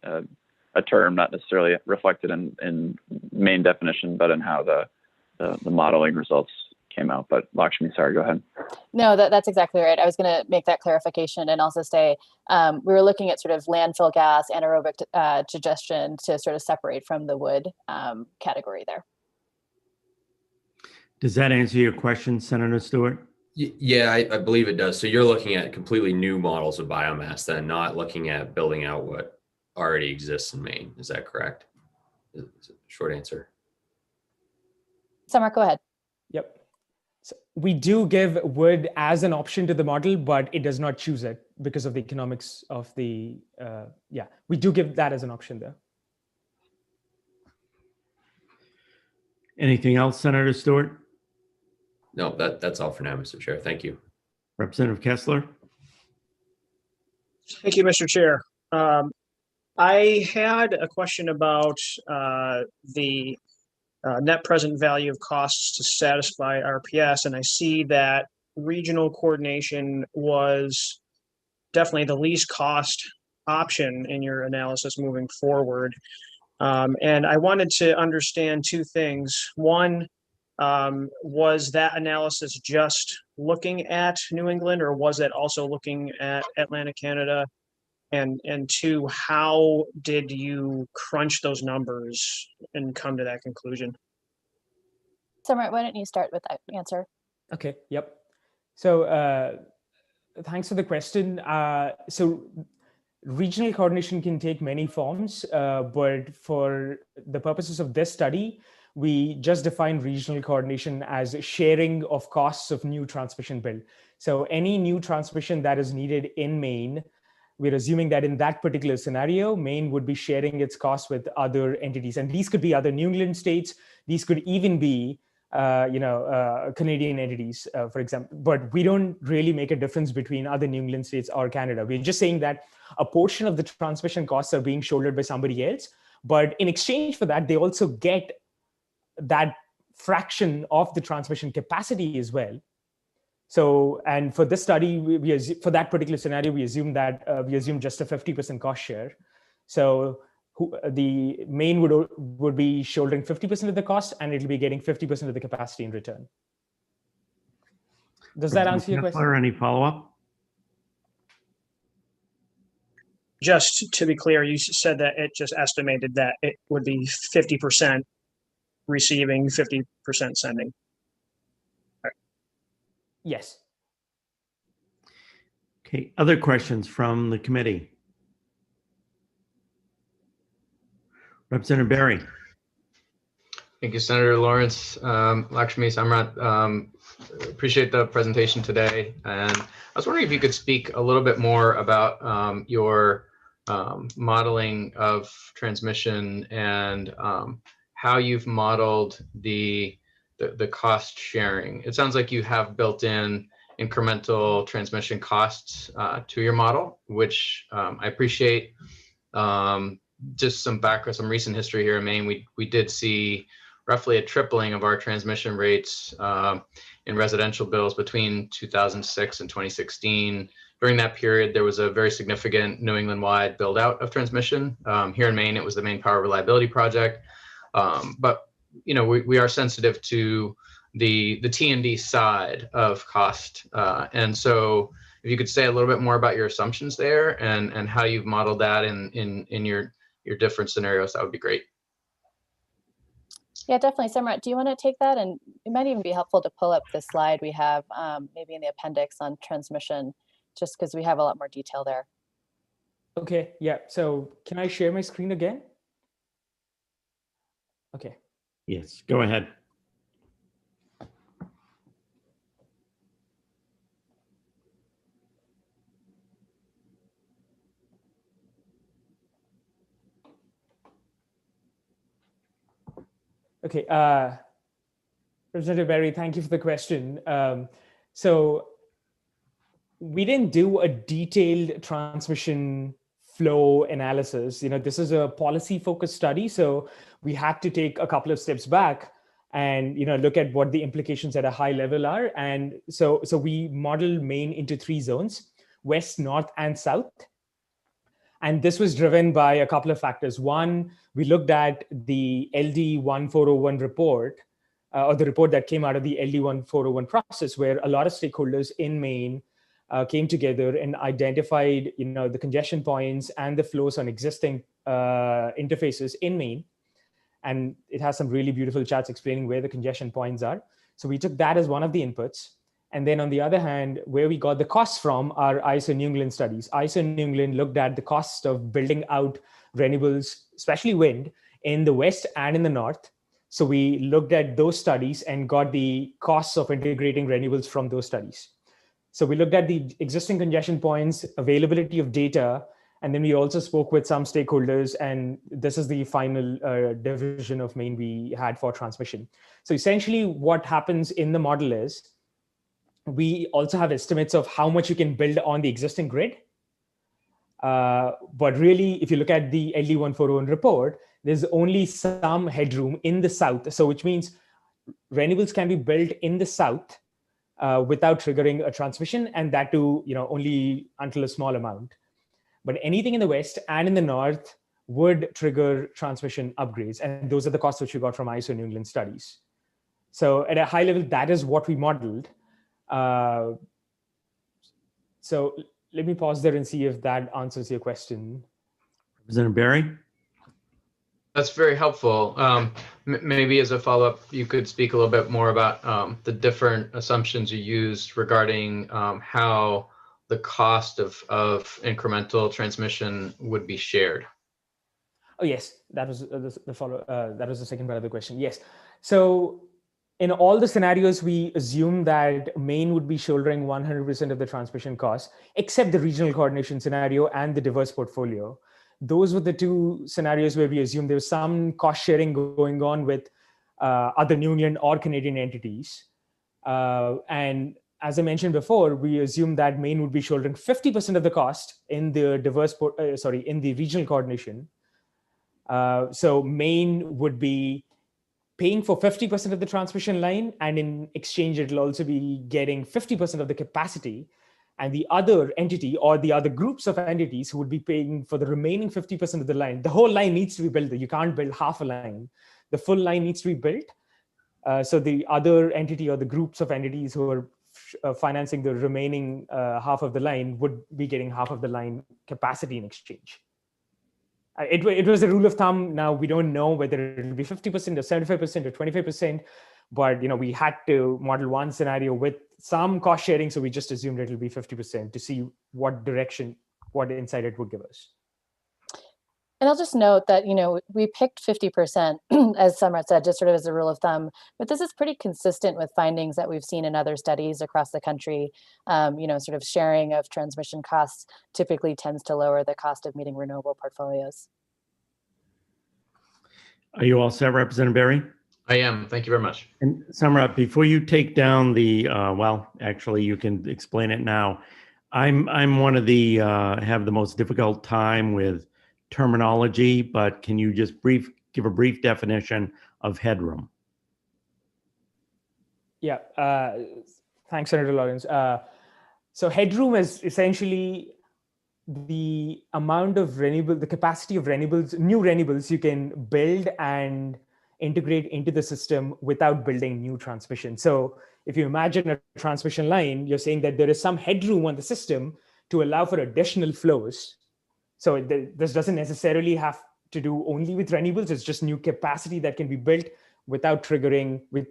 Speaker 14: term not necessarily reflected in main definition, but in how the modeling results came out. But Lakshmi, sorry, go ahead.
Speaker 15: No, that's exactly right. I was going to make that clarification and also say we were looking at sort of landfill gas, anaerobic digestion to sort of separate from the wood category there.
Speaker 2: Does that answer your question, Senator Stewart?
Speaker 6: Yeah, I believe it does. So you're looking at completely new models of biomass, then not looking at building out what already exists in Maine. Is that correct? Short answer.
Speaker 15: Samrat, go ahead.
Speaker 16: Yep. So we do give wood as an option to the model, but it does not choose it because of the economics of the, yeah, we do give that as an option there.
Speaker 2: Anything else, Senator Stewart?
Speaker 6: No, that's all for now, Mr. Chair. Thank you.
Speaker 2: Representative Kessler?
Speaker 1: Thank you, Mr. Chair. I had a question about the net present value of costs to satisfy RPS, and I see that regional coordination was definitely the least cost option in your analysis moving forward. And I wanted to understand two things. One, was that analysis just looking at New England, or was it also looking at Atlantic Canada? And two, how did you crunch those numbers and come to that conclusion?
Speaker 15: Samrat, why don't you start with that answer?
Speaker 16: Okay, yep. So thanks for the question. So regional coordination can take many forms, but for the purposes of this study, we just define regional coordination as sharing of costs of new transmission build. So any new transmission that is needed in Maine, we're assuming that in that particular scenario, Maine would be sharing its costs with other entities. And these could be other New England states. These could even be Canadian entities, for example. But we don't really make a difference between other New England states or Canada. We're just saying that a portion of the transmission costs are being shouldered by somebody else. But in exchange for that, they also get that fraction of the transmission capacity as well. So, and for this study, for that particular scenario, we assume that we assume just a 50% cost share. So the Maine would be shouldering 50% of the cost, and it'll be getting 50% of the capacity in return. Does that answer your question?
Speaker 2: Any follow-up?
Speaker 1: Just to be clear, you said that it just estimated that it would be 50% receiving, 50% sending.
Speaker 16: Yes.
Speaker 2: Okay, other questions from the committee? Representative Barry.
Speaker 4: Thank you, Senator Lawrence. Lakshmi Samrat, appreciate the presentation today. And I was wondering if you could speak a little bit more about your modeling of transmission and how you've modeled the cost sharing. It sounds like you have built in incremental transmission costs to your model, which I appreciate. Just some background, some recent history here in Maine, we did see roughly a tripling of our transmission rates in residential bills between 2006 and 2016. During that period, there was a very significant New England-wide build-out of transmission. Here in Maine, it was the Maine Power Reliability Project. But you know, we are sensitive to the T&D side of cost, and so if you could say a little bit more about your assumptions there and how you've modeled that in your different scenarios, that would be great.
Speaker 15: Yeah, definitely. Samrat, do you want to take that? And it might even be helpful to pull up the slide we have maybe in the appendix on transmission, just because we have a lot more detail there.
Speaker 16: Okay, yeah. So can I share my screen again? Okay.
Speaker 2: Yes, go ahead.
Speaker 16: Okay, Representative Berry, thank you for the question. So we didn't do a detailed transmission flow analysis. You know, this is a policy-focused study, so we had to take a couple of steps back and look at what the implications at a high level are. And so we modeled Maine into 3 zones: west, north, and south. And this was driven by a couple of factors. One, we looked at the LD 1401 report, or the report that came out of the LD 1401 process, where a lot of stakeholders in Maine came together and identified, the congestion points and the flows on existing interfaces in Maine. And it has some really beautiful charts explaining where the congestion points are. So we took that as one of the inputs. And then on the other hand, where we got the costs from are ISO New England studies. ISO New England looked at the cost of building out renewables, especially wind, in the west and in the north. So we looked at those studies and got the costs of integrating renewables from those studies. So we looked at the existing congestion points, availability of data, and then we also spoke with some stakeholders, and this is the final division of Maine we had for transmission. So essentially what happens in the model is, we also have estimates of how much you can build on the existing grid. But really, if you look at the LD 1401 report, there's only some headroom in the south. So which means renewables can be built in the south without triggering a transmission, and that too, only until a small amount. But anything in the west and in the north would trigger transmission upgrades. And those are the costs which we got from ISO New England studies. So at a high level, that is what we modeled. So let me pause there and see if that answers your question.
Speaker 2: Representative Barry?
Speaker 4: That's very helpful. Maybe as a follow-up, you could speak a little bit more about the different assumptions you used regarding how the cost of incremental transmission would be shared.
Speaker 16: Oh yes, that was the follow. That was the second part of the question. Yes, so in all the scenarios, we assume that Maine would be shouldering 100% of the transmission costs, except the regional coordination scenario and the diverse portfolio. Those were the 2 scenarios where we assumed there was some cost sharing going on with other New England or Canadian entities. And as I mentioned before, we assumed that Maine would be shouldering 50% of the cost in the in the regional coordination. So Maine would be paying for 50% of the transmission line, and in exchange, it'll also be getting 50% of the capacity. And the other entity or the other groups of entities who would be paying for the remaining 50% of the line. The whole line needs to be built. You can't build half a line. The full line needs to be built. So the other entity or the groups of entities who are financing the remaining half of the line would be getting half of the line capacity in exchange. It was a rule of thumb. Now we don't know whether it'll be 50% or 75% or 25%, but we had to model one scenario with some cost sharing, so we just assumed it'll be 50% to see what direction, what insight it would give us.
Speaker 15: And I'll just note that, we picked 50%, as Samrat said, just sort of as a rule of thumb, but this is pretty consistent with findings that we've seen in other studies across the country. Sort of sharing of transmission costs typically tends to lower the cost of meeting renewable portfolios.
Speaker 2: Are you all set, Representative Berry?
Speaker 4: I am. Thank you very much.
Speaker 2: And Samrat, before you take down the, well, actually, you can explain it now. I'm one of the have the most difficult time with terminology, but can you just give a brief definition of headroom?
Speaker 16: Yeah, thanks, Senator Lawrence. So headroom is essentially the amount of the capacity of new renewables you can build and integrate into the system without building new transmission. So if you imagine a transmission line, you're saying that there is some headroom on the system to allow for additional flows. So this doesn't necessarily have to do only with renewables. It's just new capacity that can be built without triggering with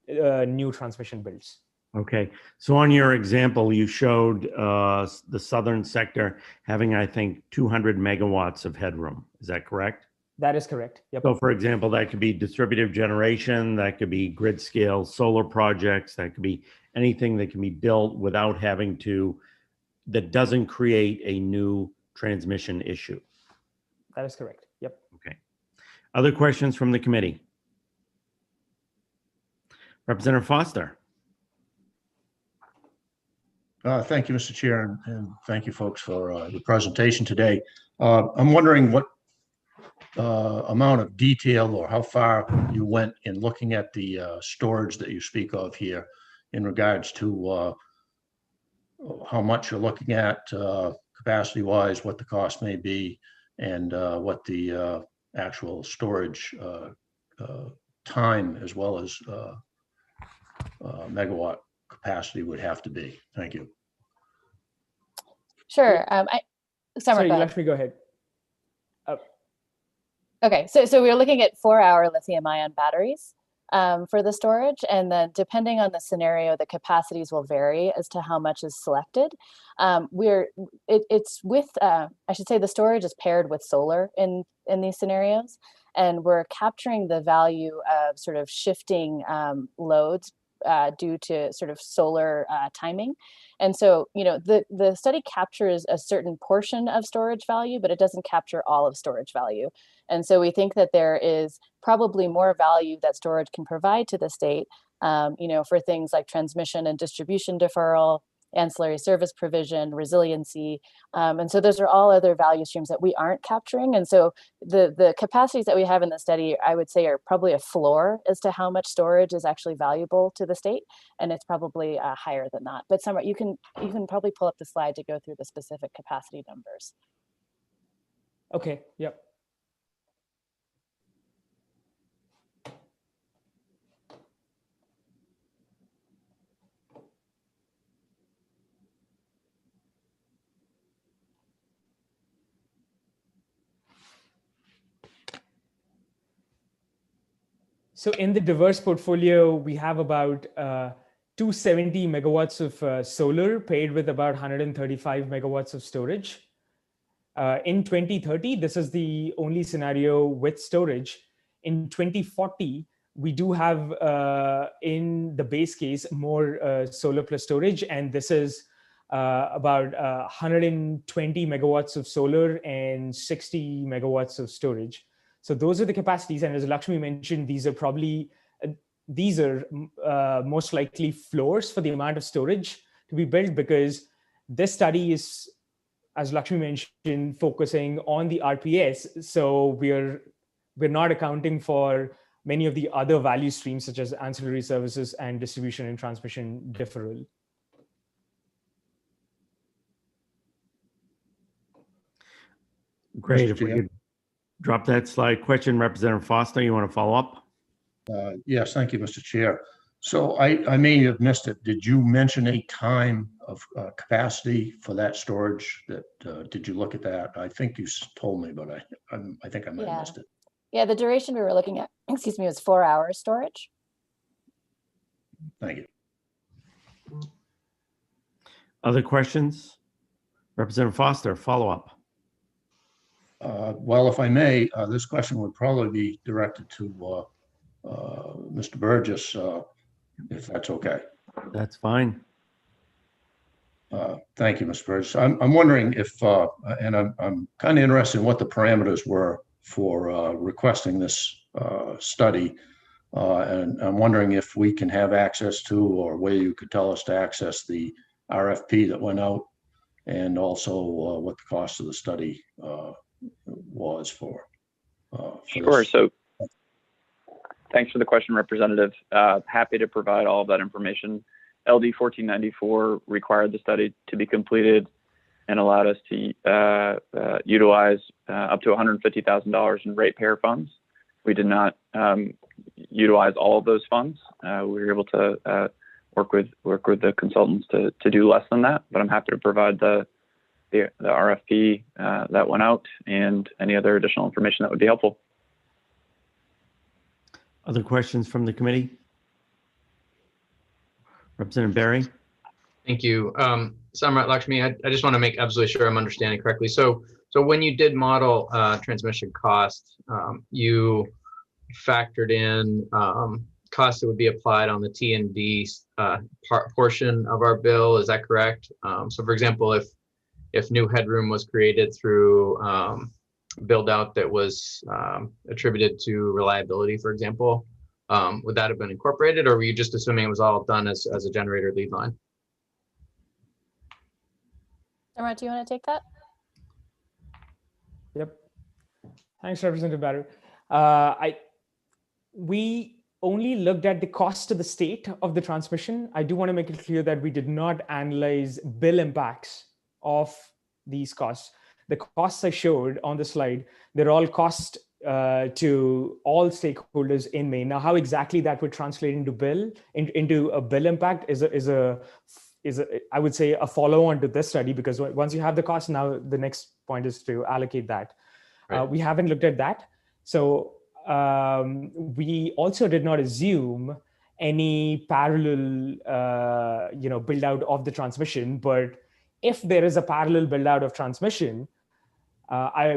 Speaker 16: new transmission builds.
Speaker 2: Okay. So on your example, you showed the southern sector having, I think, 200 megawatts of headroom. Is that correct?
Speaker 16: That is correct. Yep.
Speaker 2: So for example, that could be distributed generation, that could be grid scale solar projects, that could be anything that can be built without having to, that doesn't create a new transmission issue.
Speaker 16: That is correct. Yep.
Speaker 2: Okay. Other questions from the committee? Representative Foster.
Speaker 7: Thank you, Mr. Chair, and thank you, folks, for the presentation today. I'm wondering what amount of detail or how far you went in looking at the storage that you speak of here in regards to how much you're looking at capacity-wise, what the cost may be, and what the actual storage time as well as megawatt capacity would have to be. Thank you.
Speaker 15: Sure.
Speaker 16: Sorry, Lakshmi, go ahead.
Speaker 15: Okay, so we were looking at 4-hour lithium-ion batteries for the storage, and then depending on the scenario, the capacities will vary as to how much is selected. It's with, I should say, the storage is paired with solar in these scenarios, and we're capturing the value of sort of shifting loads due to sort of solar timing. And so, the study captures a certain portion of storage value, but it doesn't capture all of storage value. And so we think that there is probably more value that storage can provide to the state, for things like transmission and distribution deferral, ancillary service provision, resiliency. And so those are all other value streams that we aren't capturing. And so the capacities that we have in the study, I would say, are probably a floor as to how much storage is actually valuable to the state. And it's probably higher than that. But Samrat, you can probably pull up the slide to go through the specific capacity numbers.
Speaker 16: Okay, yep. So in the diverse portfolio, we have about 270 megawatts of solar paired with about 135 megawatts of storage. In 2030, this is the only scenario with storage. In 2040, we do have in the base case more solar plus storage, and this is about 120 megawatts of solar and 60 megawatts of storage. So those are the capacities, and as Lakshmi mentioned, these are most likely floors for the amount of storage to be built, because this study is, as Lakshmi mentioned, focusing on the RPS. So we're not accounting for many of the other value streams such as ancillary services and distribution and transmission deferral.
Speaker 2: Great. If we could drop that slide. Question, Representative Foster, you want to follow up?
Speaker 7: Yes, thank you, Mr. Chair. So I may have missed it. Did you mention a time of capacity for that storage? Did you look at that? I think you told me, but I think I might have missed it.
Speaker 15: Yeah, the duration we were looking at, was 4 hours storage.
Speaker 7: Thank you.
Speaker 2: Other questions? Representative Foster, follow up.
Speaker 7: Well, if I may, this question would probably be directed to Mr. Burgess, if that's okay.
Speaker 2: That's fine.
Speaker 7: Thank you, Mr. Burgess. I'm wondering if, and I'm kind of interested in what the parameters were for requesting this study. And I'm wondering if we can have access to, or where you could tell us to access the RFP that went out, and also what the cost of the study was for
Speaker 14: Sure.
Speaker 7: this.
Speaker 14: So thanks for the question, Representative. Happy to provide all of that information. LD 1494 required the study to be completed and allowed us to utilize up to $150,000 in ratepayer funds. We did not utilize all of those funds. We were able to work with the consultants to do less than that, but I'm happy to provide the RFP that went out and any other additional information that would be helpful.
Speaker 2: Other questions from the committee? Representative Barry?
Speaker 4: Thank you. Samrat Lakshmi, I just want to make absolutely sure I'm understanding correctly. So when you did model transmission costs, you factored in costs that would be applied on the T&D portion of our bill. Is that correct? So for example, if new headroom was created through build out that was attributed to reliability, for example, would that have been incorporated, or were you just assuming it was all done as a generator lead line?
Speaker 15: Samrat, do you want to take that?
Speaker 16: Yep. Thanks, Representative Barry. We only looked at the cost to the state of the transmission. I do want to make it clear that we did not analyze bill impacts of these costs. The costs I showed on the slide, they're all cost to all stakeholders in Maine. Now, how exactly that would translate into a bill impact is I would say a follow-on to this study, because once you have the cost, now the next point is to allocate that. Right. We haven't looked at that. So we also did not assume any parallel build out of the transmission, but if there is a parallel build out of transmission, I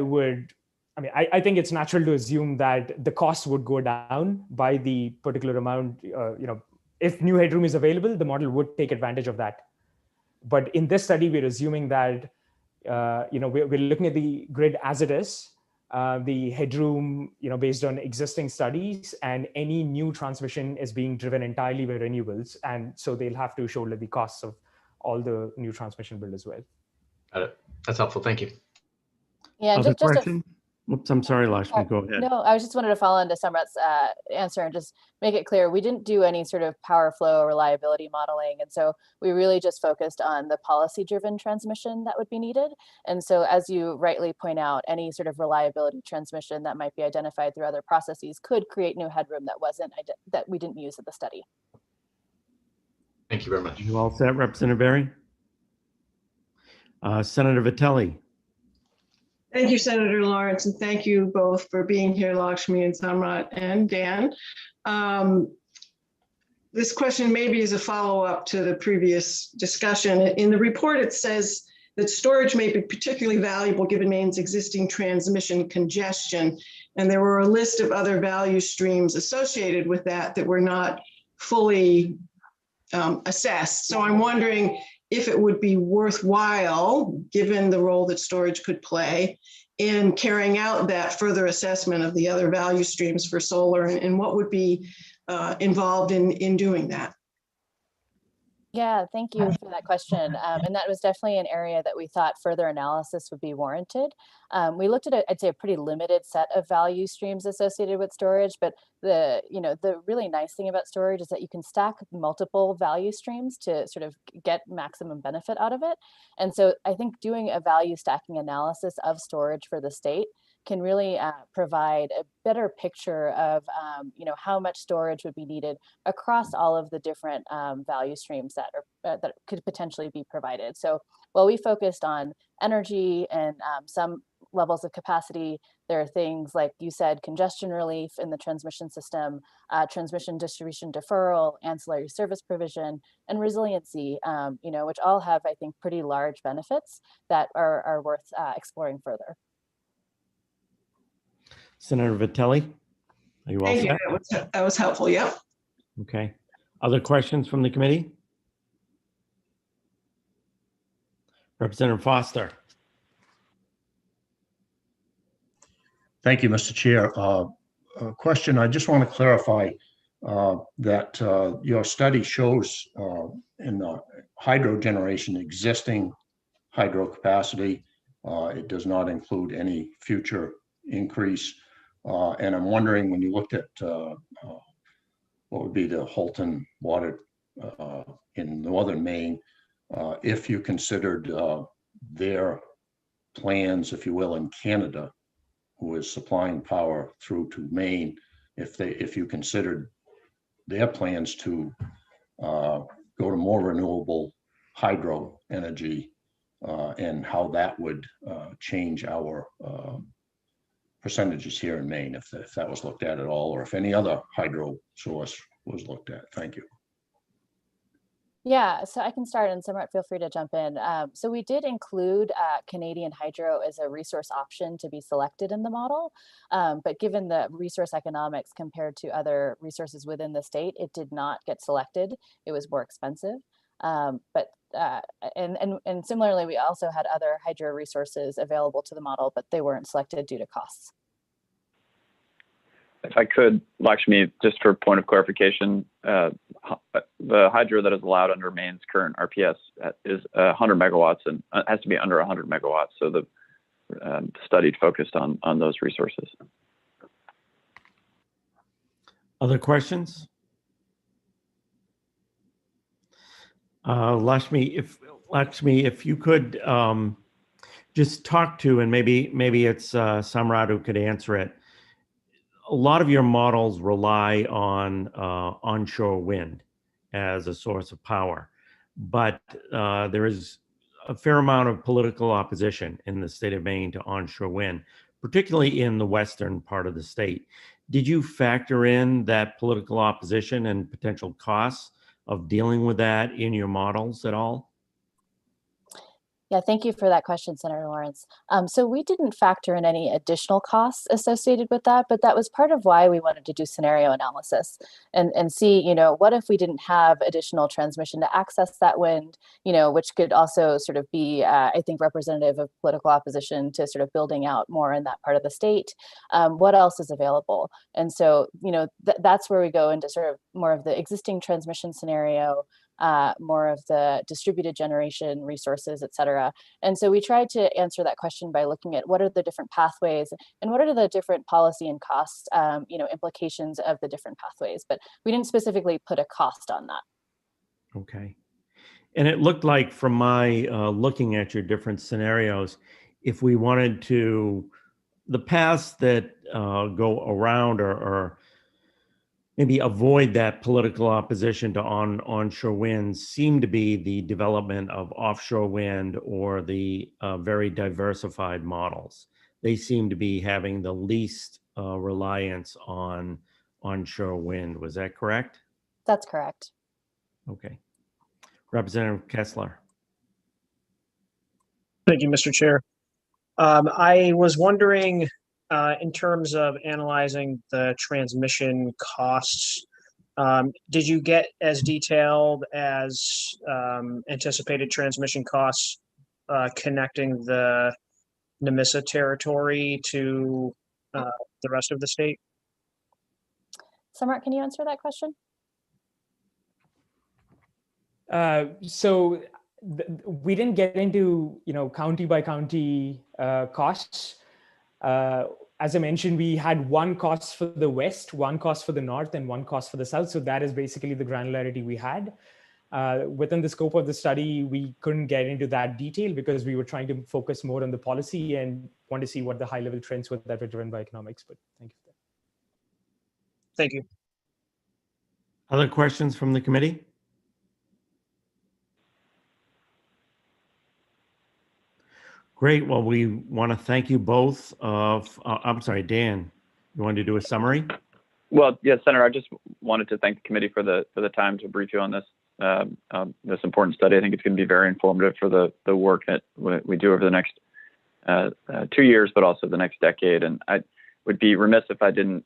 Speaker 16: think it's natural to assume that the cost would go down by the particular amount. If new headroom is available, the model would take advantage of that. But in this study, we're assuming that we're looking at the grid as it is, the headroom, based on existing studies, and any new transmission is being driven entirely by renewables, and so they'll have to shoulder the costs of all the new transmission build as well.
Speaker 4: Got it. That's helpful. Thank you.
Speaker 15: Yeah,
Speaker 2: Other question? Oops, I'm sorry, Lakshmi, go ahead.
Speaker 15: No, I was just wanted to follow into Samrat's answer and just make it clear. We didn't do any sort of power flow or reliability modeling. And so we really just focused on the policy-driven transmission that would be needed. And so as you rightly point out, any sort of reliability transmission that might be identified through other processes could create new headroom that we didn't use in the study.
Speaker 4: Thank you very much.
Speaker 2: You all set, Representative Barry? Senator Vitelli.
Speaker 10: Thank you, Senator Lawrence, and thank you both for being here, Lakshmi and Samrat and Dan. This question maybe is a follow-up to the previous discussion. In the report, it says that storage may be particularly valuable given Maine's existing transmission congestion, and there were a list of other value streams associated with that were not fully assessed. So I'm wondering if it would be worthwhile, given the role that storage could play in carrying out that further assessment of the other value streams for solar, and what would be involved in doing that.
Speaker 15: Yeah, thank you for that question. And that was definitely an area that we thought further analysis would be warranted. We looked at, I'd say, a pretty limited set of value streams associated with storage, but the really nice thing about storage is that you can stack multiple value streams to sort of get maximum benefit out of it. And so I think doing a value stacking analysis of storage for the state can really provide a better picture of how much storage would be needed across all of the different value streams that could potentially be provided. So while we focused on energy and some levels of capacity, there are things like you said, congestion relief in the transmission system, transmission distribution deferral, ancillary service provision, and resiliency, which all have, I think, pretty large benefits that are worth exploring further.
Speaker 2: Senator Vitale, are you all
Speaker 10: Thank you.
Speaker 2: set?
Speaker 10: That was helpful. Yep.
Speaker 2: Okay. Other questions from the committee? Representative Foster.
Speaker 7: Thank you, Mr. Chair. A question, I just want to clarify that your study shows in the hydro generation existing hydro capacity. It does not include any future increase. And I'm wondering, when you looked at what would be the Holton water in northern Maine, if you considered their plans, if you will, in Canada, who is supplying power through to Maine, if you considered their plans to go to more renewable hydro energy, and how that would change our percentages here in Maine, if that was looked at all, or if any other hydro source was looked at. Thank you.
Speaker 15: Yeah, so I can start, and Samrat, feel free to jump in. So we did include Canadian hydro as a resource option to be selected in the model, but given the resource economics compared to other resources within the state, it did not get selected. It was more expensive. And similarly, we also had other hydro resources available to the model, but they weren't selected due to costs.
Speaker 14: If I could, Lakshmi, just for point of clarification, the hydro that is allowed under Maine's current RPS is 100 megawatts and has to be under 100 megawatts. So the study focused on those resources.
Speaker 2: Other questions? Lakshmi, if you could just talk to, and maybe it's Samrat who could answer it. A lot of your models rely on onshore wind as a source of power, but there is a fair amount of political opposition in the state of Maine to onshore wind, particularly in the western part of the state. Did you factor in that political opposition and potential costs of dealing with that in your models at all?
Speaker 15: Yeah, thank you for that question, Senator Lawrence. So we didn't factor in any additional costs associated with that, but that was part of why we wanted to do scenario analysis and see, what if we didn't have additional transmission to access that wind, which could also sort of be, I think, representative of political opposition to sort of building out more in that part of the state. What else is available? And so, that's where we go into sort of more of the existing transmission scenario, more of the distributed generation resources, et cetera. And so we tried to answer that question by looking at what are the different pathways and what are the different policy and cost implications of the different pathways, but we didn't specifically put a cost on that.
Speaker 2: Okay. And it looked like, from my looking at your different scenarios, if we wanted to, the paths that go around or maybe avoid that political opposition to onshore wind seem to be the development of offshore wind or the very diversified models. They seem to be having the least reliance on onshore wind. Was that correct?
Speaker 15: That's correct.
Speaker 2: Okay. Representative Kessler.
Speaker 1: Thank you, Mr. Chair. I was wondering, in terms of analyzing the transmission costs, did you get as detailed as anticipated transmission costs connecting the Nemissa territory to the rest of the state?
Speaker 15: Samrat, can you answer that question?
Speaker 16: So we didn't get into county by county costs. As I mentioned, we had one cost for the west, one cost for the north, and one cost for the south. So that is basically the granularity we had. Within the scope of the study, we couldn't get into that detail because we were trying to focus more on the policy and want to see what the high-level trends were that were driven by economics. But thank you for that.
Speaker 1: Thank you.
Speaker 2: Other questions from the committee? Great. Well, we want to thank you both. I'm sorry, Dan, you want to do a summary?
Speaker 14: Well, yes, Senator, I just wanted to thank the committee for the time to brief you on this this important study. I think it's going to be very informative for the work that we do over the next 2 years, but also the next decade. And I would be remiss if I didn't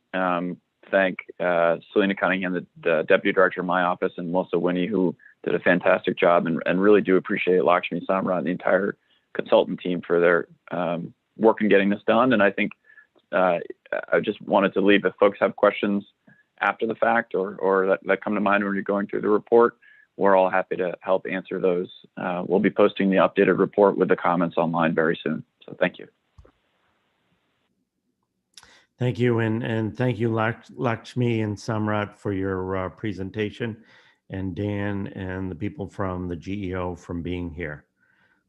Speaker 14: thank Selena Cunningham, the Deputy Director of my office, and Melissa Winnie, who did a fantastic job, and really do appreciate Lakshmi Samrat and the entire consultant team for their work in getting this done. And I think I just wanted to leave, if folks have questions after the fact or that come to mind when you're going through the report, we're all happy to help answer those. We'll be posting the updated report with the comments online very soon. So thank you.
Speaker 2: Thank you, and thank you, Lakshmi and Samrat, for your presentation, and Dan and the people from the GEO from being here.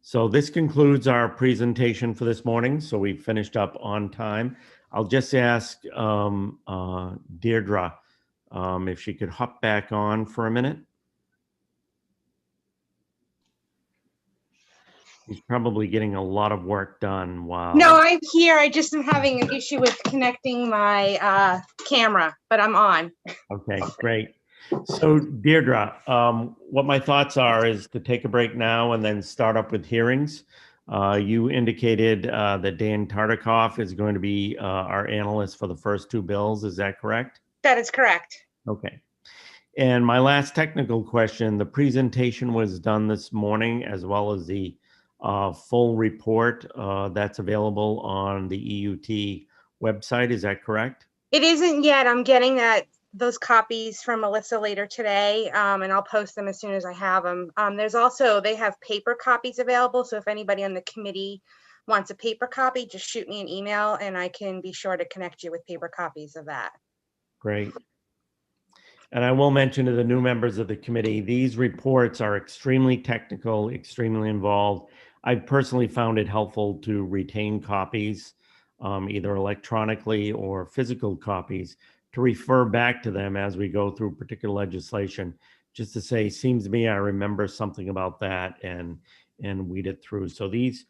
Speaker 2: So this concludes our presentation for this morning. So we finished up on time. I'll just ask Deirdre if she could hop back on for a minute. She's probably getting a lot of work done while...
Speaker 12: No, I'm here. I just am having an issue with connecting my camera, but I'm on.
Speaker 2: Okay, great. So Deirdre, what my thoughts are is to take a break now and then start up with hearings. You indicated that Dan Tartikoff is going to be our analyst for the first two bills. Is that correct?
Speaker 12: That is correct.
Speaker 2: Okay. And my last technical question, the presentation was done this morning as well as the full report that's available on the EUT website. Is that correct?
Speaker 12: It isn't yet. I'm getting those copies from Melissa later today, and I'll post them as soon as I have them. There's also, they have paper copies available. So if anybody on the committee wants a paper copy, just shoot me an email and I can be sure to connect you with paper copies of that.
Speaker 2: Great. And I will mention to the new members of the committee, these reports are extremely technical, extremely involved. I've personally found it helpful to retain copies, either electronically or physical copies, to refer back to them as we go through particular legislation, just to say, seems to me I remember something about that, and weed it through. So these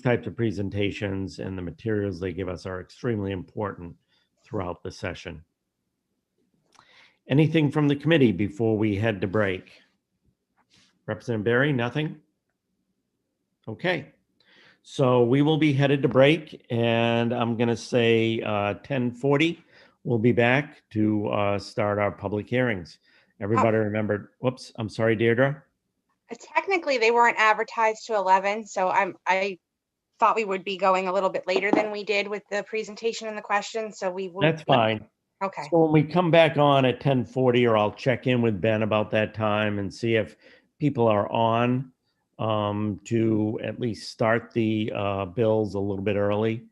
Speaker 2: types of presentations and the materials they give us are extremely important throughout the session. Anything from the committee before we head to break? Representative Berry, nothing? Okay. So we will be headed to break, and I'm going to say 10:40. We'll be back to start our public hearings. Everybody remember, whoops, I'm sorry, Deirdre.
Speaker 12: Technically, they weren't advertised to 11, so I thought we would be going a little bit later than we did with the presentation and the questions. So we will.
Speaker 2: That's fine.
Speaker 12: Okay.
Speaker 2: So when we come back on at 10:40, or I'll check in with Ben about that time and see if people are on to at least start the bills a little bit early.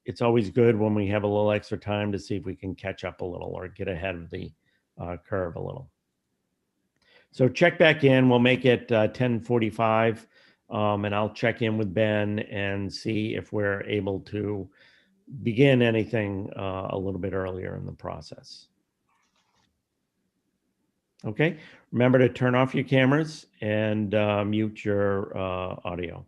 Speaker 2: It's always good when we have a little extra time to see if we can catch up a little or get ahead of the curve a little. So check back in. We'll make it 10:45, and I'll check in with Ben and see if we're able to begin anything a little bit earlier in the process. Okay, remember to turn off your cameras and mute your audio.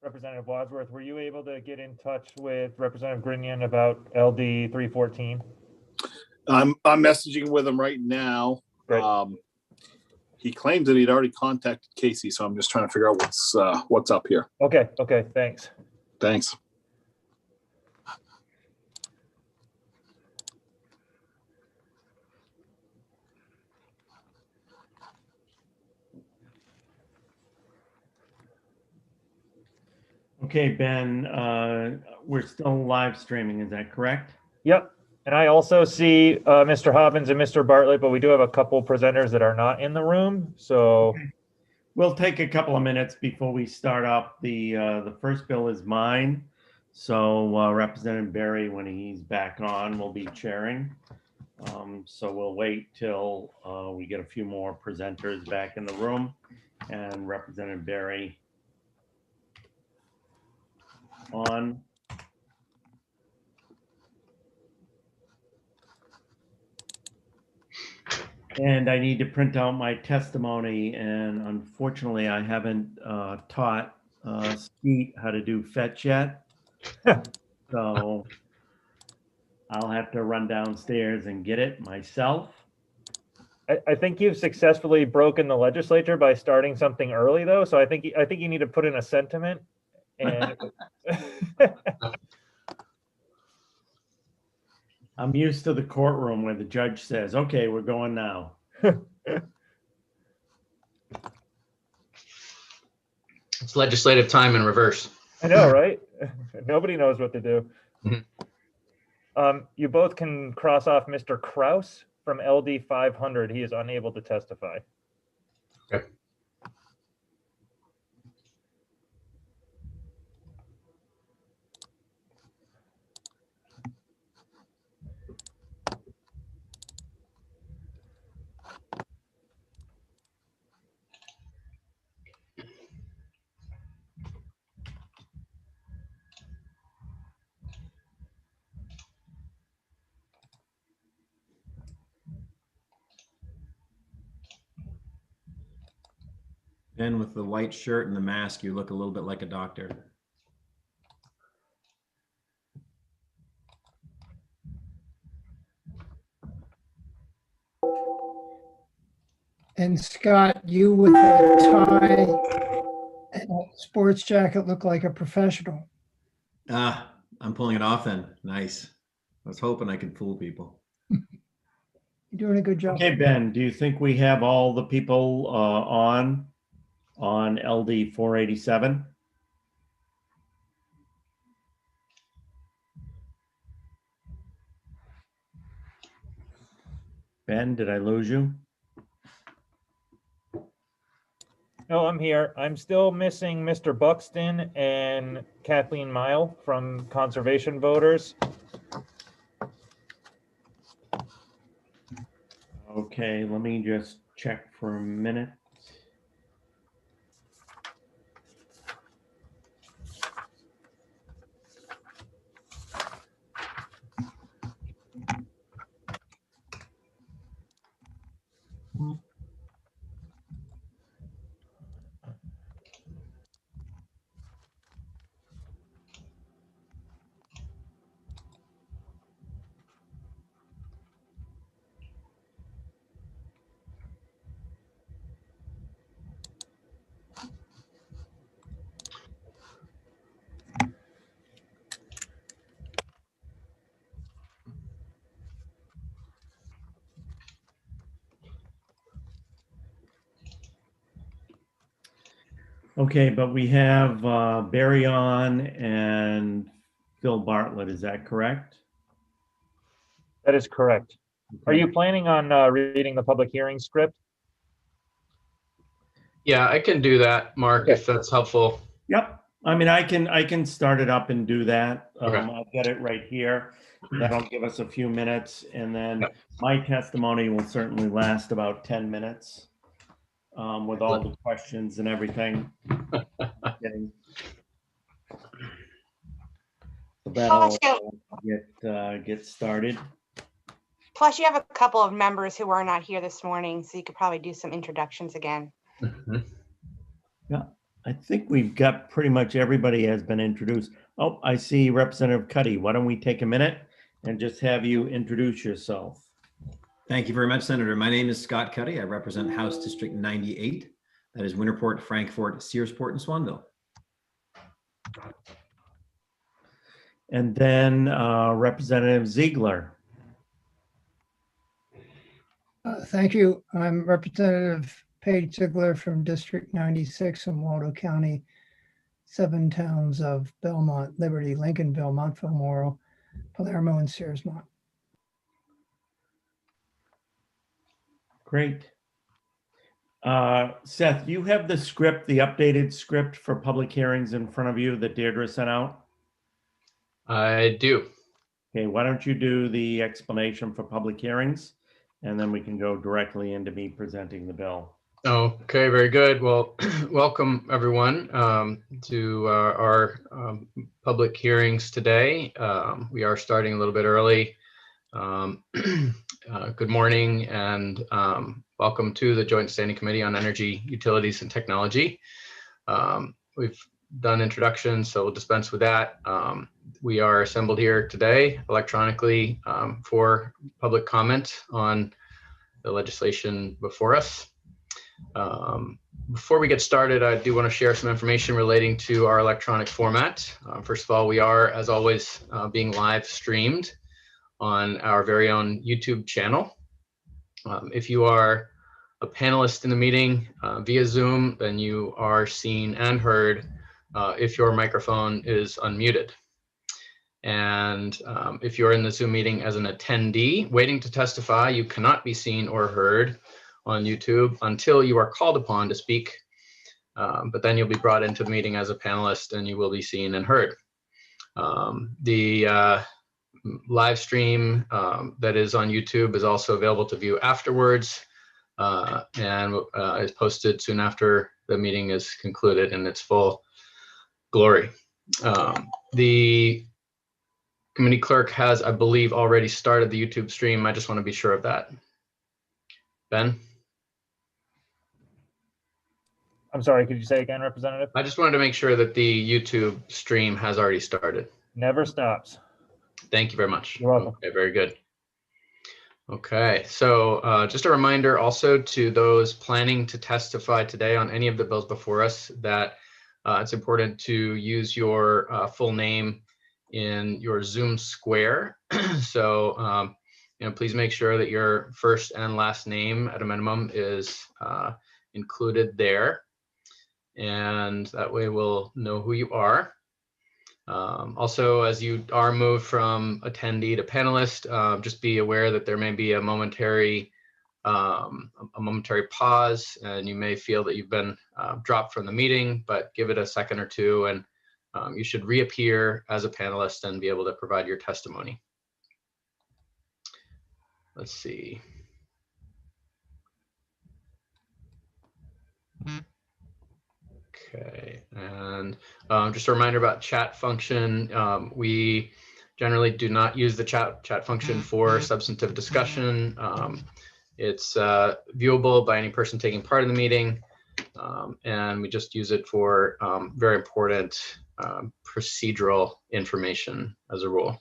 Speaker 3: Representative Wadsworth, were you able to get in touch with Representative Grinion about LD 314?
Speaker 5: I'm messaging with him right now.
Speaker 3: Great.
Speaker 5: He claims that he'd already contacted Casey, so I'm just trying to figure out what's up here.
Speaker 3: Okay, thanks.
Speaker 5: Thanks.
Speaker 2: Okay, Ben, we're still live streaming, is that correct?
Speaker 3: Yep. And I also see Mr. Hobbins and Mr. Bartlett, but we do have a couple presenters that are not in the room. So
Speaker 2: we'll take a couple of minutes before we start up. The first bill is mine. So Representative Berry, when he's back on, will be chairing. So we'll wait till we get a few more presenters back in the room, and Representative Berry on. And I need to print out my testimony, and unfortunately I haven't taught Skeet how to do fetch yet. So I'll have to run downstairs and get it myself.
Speaker 3: I think you've successfully broken the legislature by starting something early, though. So I think you need to put in a sentiment. And
Speaker 2: I'm used to the courtroom where the judge says, "Okay, we're going now."
Speaker 4: It's legislative time in reverse.
Speaker 3: I know, right? Nobody knows what to do. You both can cross off Mr. Kraus from LD 500. He is unable to testify.
Speaker 4: Okay.
Speaker 17: And with the white shirt and the mask, you look a little bit like a doctor.
Speaker 18: And Scott, you with a tie and a sports jacket look like a professional.
Speaker 17: Ah, I'm pulling it off then. Nice. I was hoping I could fool people.
Speaker 18: You're doing a good job.
Speaker 2: Okay, Ben, do you think we have all the people on LD 487? Ben, did I lose you?
Speaker 3: No, I'm here. I'm still missing Mr. Buxton and Kathleen Mile from Conservation Voters.
Speaker 2: Okay, let me just check for a minute. Okay, but we have Barry on and Phil Bartlett, is that correct?
Speaker 3: That is correct.
Speaker 2: Okay.
Speaker 3: Are you planning on reading the public hearing script?
Speaker 4: Yeah, I can do that, Mark,
Speaker 3: Okay.
Speaker 4: if that's helpful.
Speaker 2: Yep. I mean, I can start it up and do that.
Speaker 4: Okay.
Speaker 2: I'll get it right here. That'll give us a few minutes, and then my testimony will certainly last about 10 minutes with all the questions and everything. So that'll get started.
Speaker 12: Plus, you have a couple of members who are not here this morning, so you could probably do some introductions again.
Speaker 2: Yeah, I think we've got pretty much everybody has been introduced. Oh, I see Representative Cuddy. Why don't we take a minute and just have you introduce yourself?
Speaker 17: Thank you very much, Senator. My name is Scott Cuddy. I represent House District 98. That is Winterport, Frankfort, Searsport, and Swanville.
Speaker 2: And then Representative Ziegler.
Speaker 18: Thank you. I'm Representative Paige Ziegler from District 96 in Waldo County, 7 towns of Belmont, Liberty, Lincolnville, Montville, Morrow, Palermo, and Searsmont.
Speaker 2: Great. Seth, you have the script, the updated script for public hearings in front of you that Deirdre sent out?
Speaker 4: I do.
Speaker 2: Okay, why don't you do the explanation for public hearings, and then we can go directly into me presenting the bill.
Speaker 4: Okay, very good. Well, welcome everyone to our public hearings today. We are starting a little bit early. Good morning and welcome to the Joint Standing Committee on Energy, Utilities, and Technology. We've done introductions, so we'll dispense with that. We are assembled here today electronically for public comment on the legislation before us. Before we get started, I do want to share some information relating to our electronic format. First of all, we are, as always, being live streamed on our very own YouTube channel. If you are a panelist in the meeting via Zoom, then you are seen and heard if your microphone is unmuted. And if you're in the Zoom meeting as an attendee waiting to testify, you cannot be seen or heard on YouTube until you are called upon to speak, but then you'll be brought into the meeting as a panelist and you will be seen and heard. The live stream that is on YouTube is also available to view afterwards and is posted soon after the meeting is concluded in its full glory. The committee clerk has, I believe, already started the YouTube stream. I just want to be sure of that. Ben?
Speaker 3: I'm sorry, could you say again, Representative?
Speaker 4: I just wanted to make sure that the YouTube stream has already started.
Speaker 3: Never stops.
Speaker 4: Thank you very much.
Speaker 3: You're welcome.
Speaker 4: Okay, very good. Okay, so just a reminder also to those planning to testify today on any of the bills before us that it's important to use your full name in your Zoom square. So, please make sure that your first and last name at a minimum is included there. And that way we'll know who you are. Also, as you are moved from attendee to panelist, just be aware that there may be a momentary pause, and you may feel that you've been dropped from the meeting, but give it a second or two, and you should reappear as a panelist and be able to provide your testimony. Let's see. Okay, and just a reminder about chat function. We generally do not use the chat function for substantive discussion. It's viewable by any person taking part in the meeting, and we just use it for very important procedural information as a rule.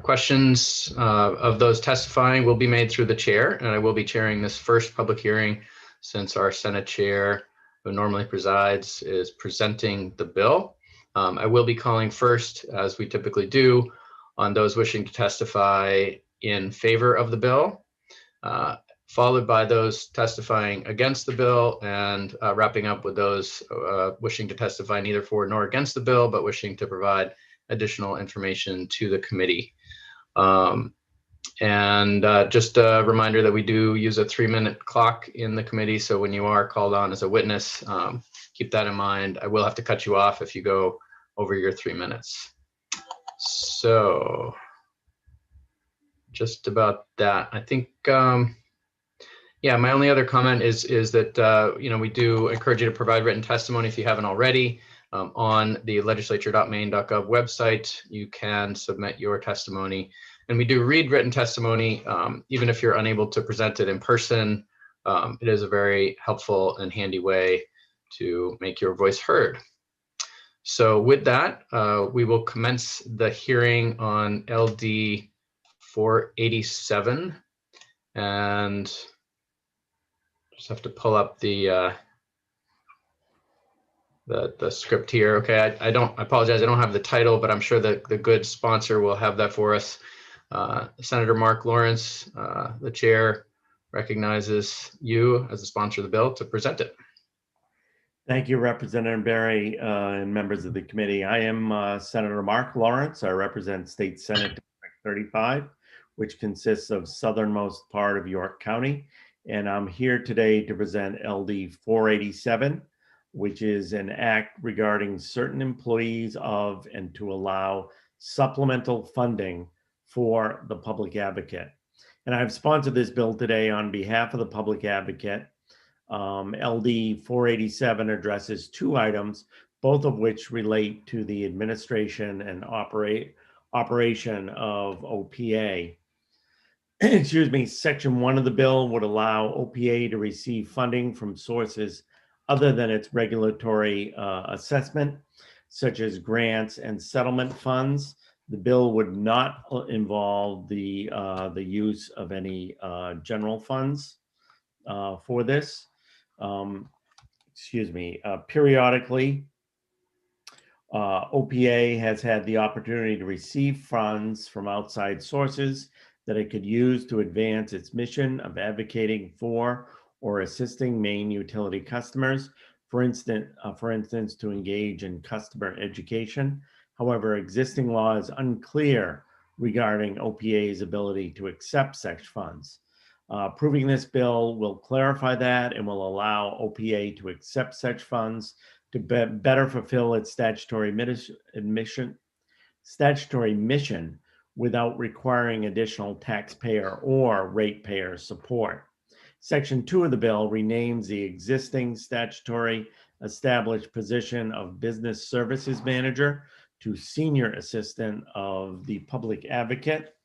Speaker 4: Questions of those testifying will be made through the chair, and I will be chairing this first public hearing since our Senate chair, who normally presides, is presenting the bill. I will be calling first, as we typically do, on those wishing to testify in favor of the bill, followed by those testifying against the bill, and wrapping up with those wishing to testify neither for nor against the bill, but wishing to provide additional information to the committee. Just a reminder that we do use a 3-minute clock in the committee, so when you are called on as a witness, keep that in mind. I will have to cut you off if you go over your 3 minutes. So just about that. I think, yeah, my only other comment is that, we do encourage you to provide written testimony if you haven't already. On the legislature.maine.gov website, you can submit your testimony. And we do read written testimony, even if you're unable to present it in person it is a very helpful and handy way to make your voice heard. So with that, we will commence the hearing on LD 487, and just have to pull up the script here. Okay, I apologize, I don't have the title, but I'm sure that the good sponsor will have that for us. Senator Mark Lawrence, the chair, recognizes you as the sponsor of the bill to present it.
Speaker 2: Thank you, Representative Berry and members of the committee. I am Senator Mark Lawrence. I represent State Senate District 35, which consists of southernmost part of York County. And I'm here today to present LD 487, which is an act regarding certain employees of and to allow supplemental funding for the public advocate. And I've sponsored this bill today on behalf of the public advocate. LD 487 addresses two items, both of which relate to the administration and operation of OPA. Excuse me, Section 1 of the bill would allow OPA to receive funding from sources other than its regulatory assessment, such as grants and settlement funds. The bill would not involve the use of any general funds for this. Periodically, OPA has had the opportunity to receive funds from outside sources that it could use to advance its mission of advocating for or assisting Maine utility customers, for instance, to engage in customer education. However, existing law is unclear regarding OPA's ability to accept such funds. Approving this bill will clarify that and will allow OPA to accept such funds to better fulfill its statutory mission without requiring additional taxpayer or ratepayer support. Section 2 of the bill renames the existing statutory established position of Business Services Manager to Senior Assistant of the Public Advocate.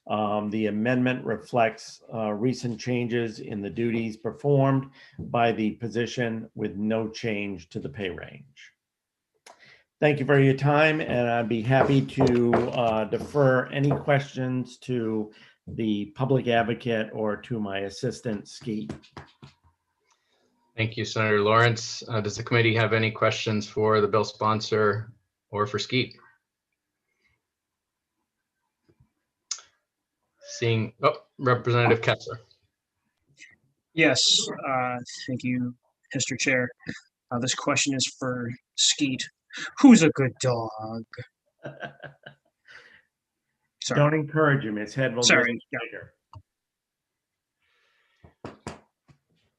Speaker 2: The amendment reflects recent changes in the duties performed by the position with no change to the pay range. Thank you for your time, and I'd be happy to defer any questions to the public advocate or to my assistant, Skeet.
Speaker 4: Thank you, Senator Lawrence. Does the committee have any questions for the bill sponsor or for Skeet? Seeing, Representative Kessler.
Speaker 1: Yes, thank you, Mr. Chair. This question is for Skeet. Who's a good dog?
Speaker 2: Don't encourage him. His head will get bigger.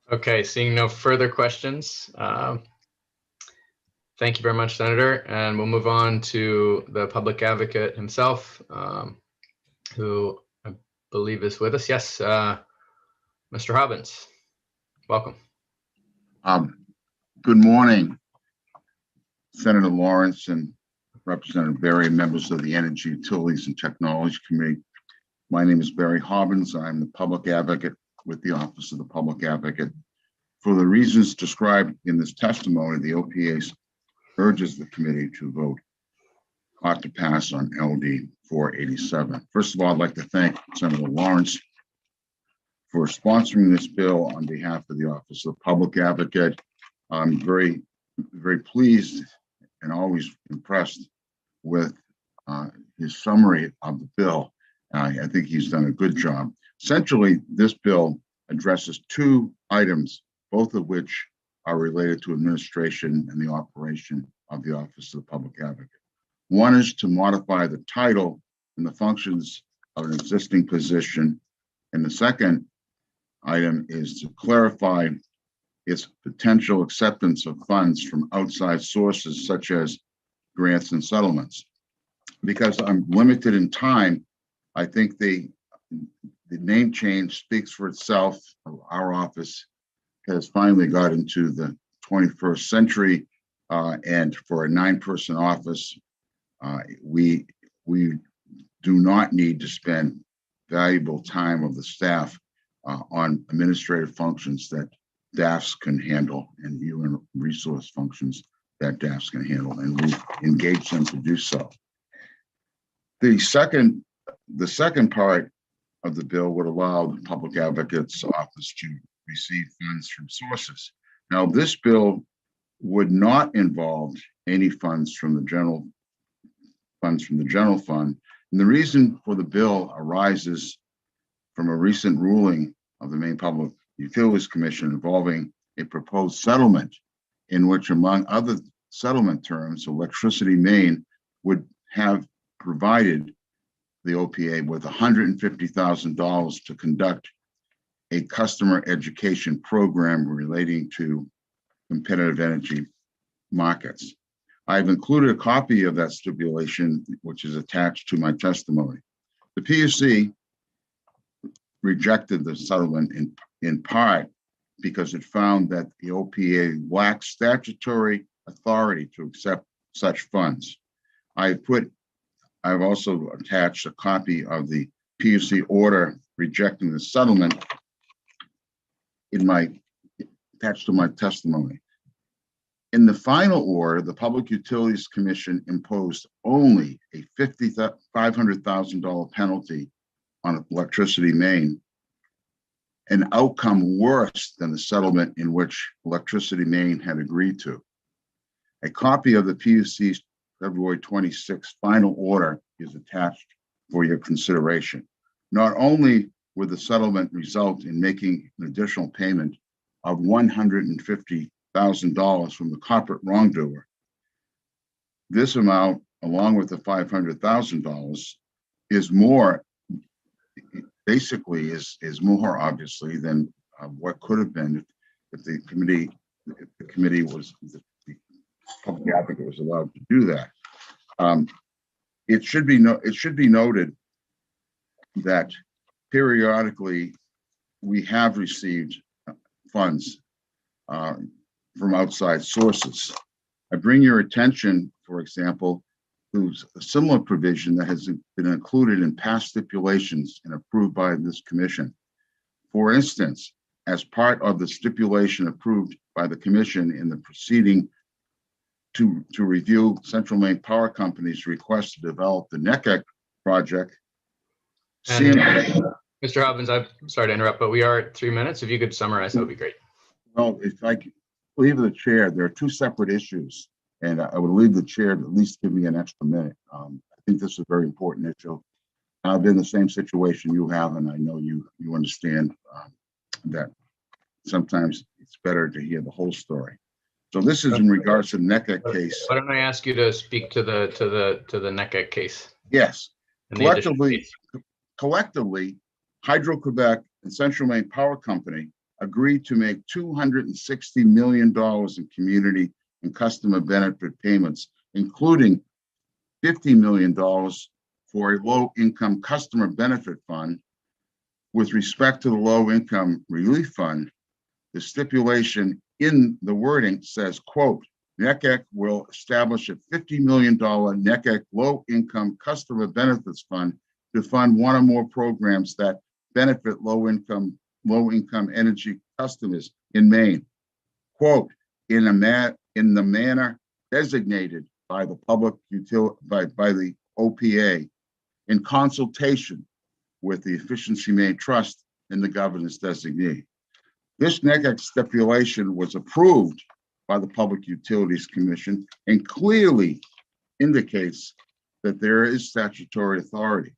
Speaker 4: Okay, seeing no further questions. Thank you very much, Senator. And we'll move on to the public advocate himself, who I believe is with us. Yes, Mr. Hobbins, welcome.
Speaker 19: Good morning, Senator Lawrence and Representative Berry, members of the Energy, Utilities, and Technology Committee. My name is Barry Hobbins. I'm the public advocate with the Office of the Public Advocate. For the reasons described in this testimony, the OPA urges the committee to vote ought to pass on LD 487. First of all, I'd like to thank Senator Lawrence for sponsoring this bill on behalf of the Office of the Public Advocate. I'm very, very pleased and always impressed with his summary of the bill. I think he's done a good job. Essentially, this bill addresses two items, both of which are related to administration and the operation of the Office of the Public Advocate. One is to modify the title and the functions of an existing position. And the second item is to clarify its potential acceptance of funds from outside sources such as grants and settlements. Because I'm limited in time, I think the name change speaks for itself. Our office has finally got into the 21st century, and for a 9-person office, we do not need to spend valuable time of the staff on administrative functions that DAFs can handle and human resource functions that DAFs can handle, and we engage them to do so. The second part of the bill would allow the Public Advocate's Office to receive funds from sources. Now, this bill would not involve any funds from the general fund. And the reason for the bill arises from a recent ruling of the Maine Public Utilities Commission involving a proposed settlement in which, among other settlement terms, Electricity Maine would have provided the OPA with $150,000 to conduct a customer education program relating to competitive energy markets. I've included a copy of that stipulation, which is attached to my testimony. The PUC rejected the settlement in part because it found that the OPA lacks statutory authority to accept such funds. I've also attached a copy of the PUC order rejecting the settlement attached to my testimony. In the final order, the Public Utilities Commission imposed only a $500,000 penalty on Electricity Maine, an outcome worse than the settlement in which Electricity Maine had agreed to. A copy of the PUC's February 26th final order is attached for your consideration. Not only would the settlement result in making an additional payment of $150,000 from the corporate wrongdoer, this amount, along with the $500,000, is more obviously than what could have been if the Public Advocate was allowed to do that. It should be noted that periodically we have received funds from outside sources. I bring your attention, for example, to a similar provision that has been included in past stipulations and approved by this commission. For instance, as part of the stipulation approved by the commission in the proceeding to review Central Maine Power Company's request to develop the NECEC project.
Speaker 4: Mr. Hobbins, I'm sorry to interrupt, but we are at 3 minutes. If you could summarize, that would be great.
Speaker 19: Well, if I could leave the chair, there are two separate issues, and I would leave the chair to at least give me an extra minute. I think this is a very important issue. I've been in the same situation you have, and I know you understand that sometimes it's better to hear the whole story. So this is in regards to the NECEC case.
Speaker 4: Why don't I ask you to speak to the NECEC case?
Speaker 19: Yes. Collectively, Hydro-Quebec and Central Maine Power Company agreed to make $260 million in community and customer benefit payments, including $50 million for a low-income customer benefit fund. With respect to the low-income relief fund, the stipulation in the wording says, quote, NECEC will establish a $50 million NECEC low-income customer benefits fund to fund one or more programs that benefit low-income energy customers in Maine. Quote, in the manner designated by the by the OPA in consultation with the Efficiency Maine Trust and the governor's designee. This NECEC stipulation was approved by the Public Utilities Commission and clearly indicates that there is statutory authority.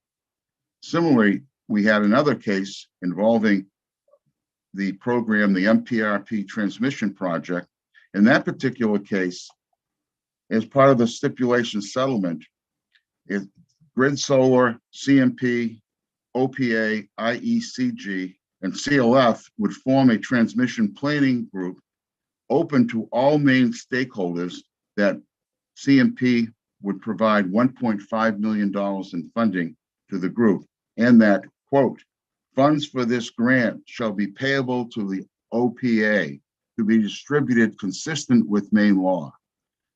Speaker 19: Similarly, we had another case involving the program, the MPRP transmission project. In that particular case, as part of the stipulation settlement, Grid Solar, CMP, OPA, IECG, and CLF would form a transmission planning group open to all Maine stakeholders that CMP would provide $1.5 million in funding to the group, and that, quote, funds for this grant shall be payable to the OPA to be distributed consistent with Maine law.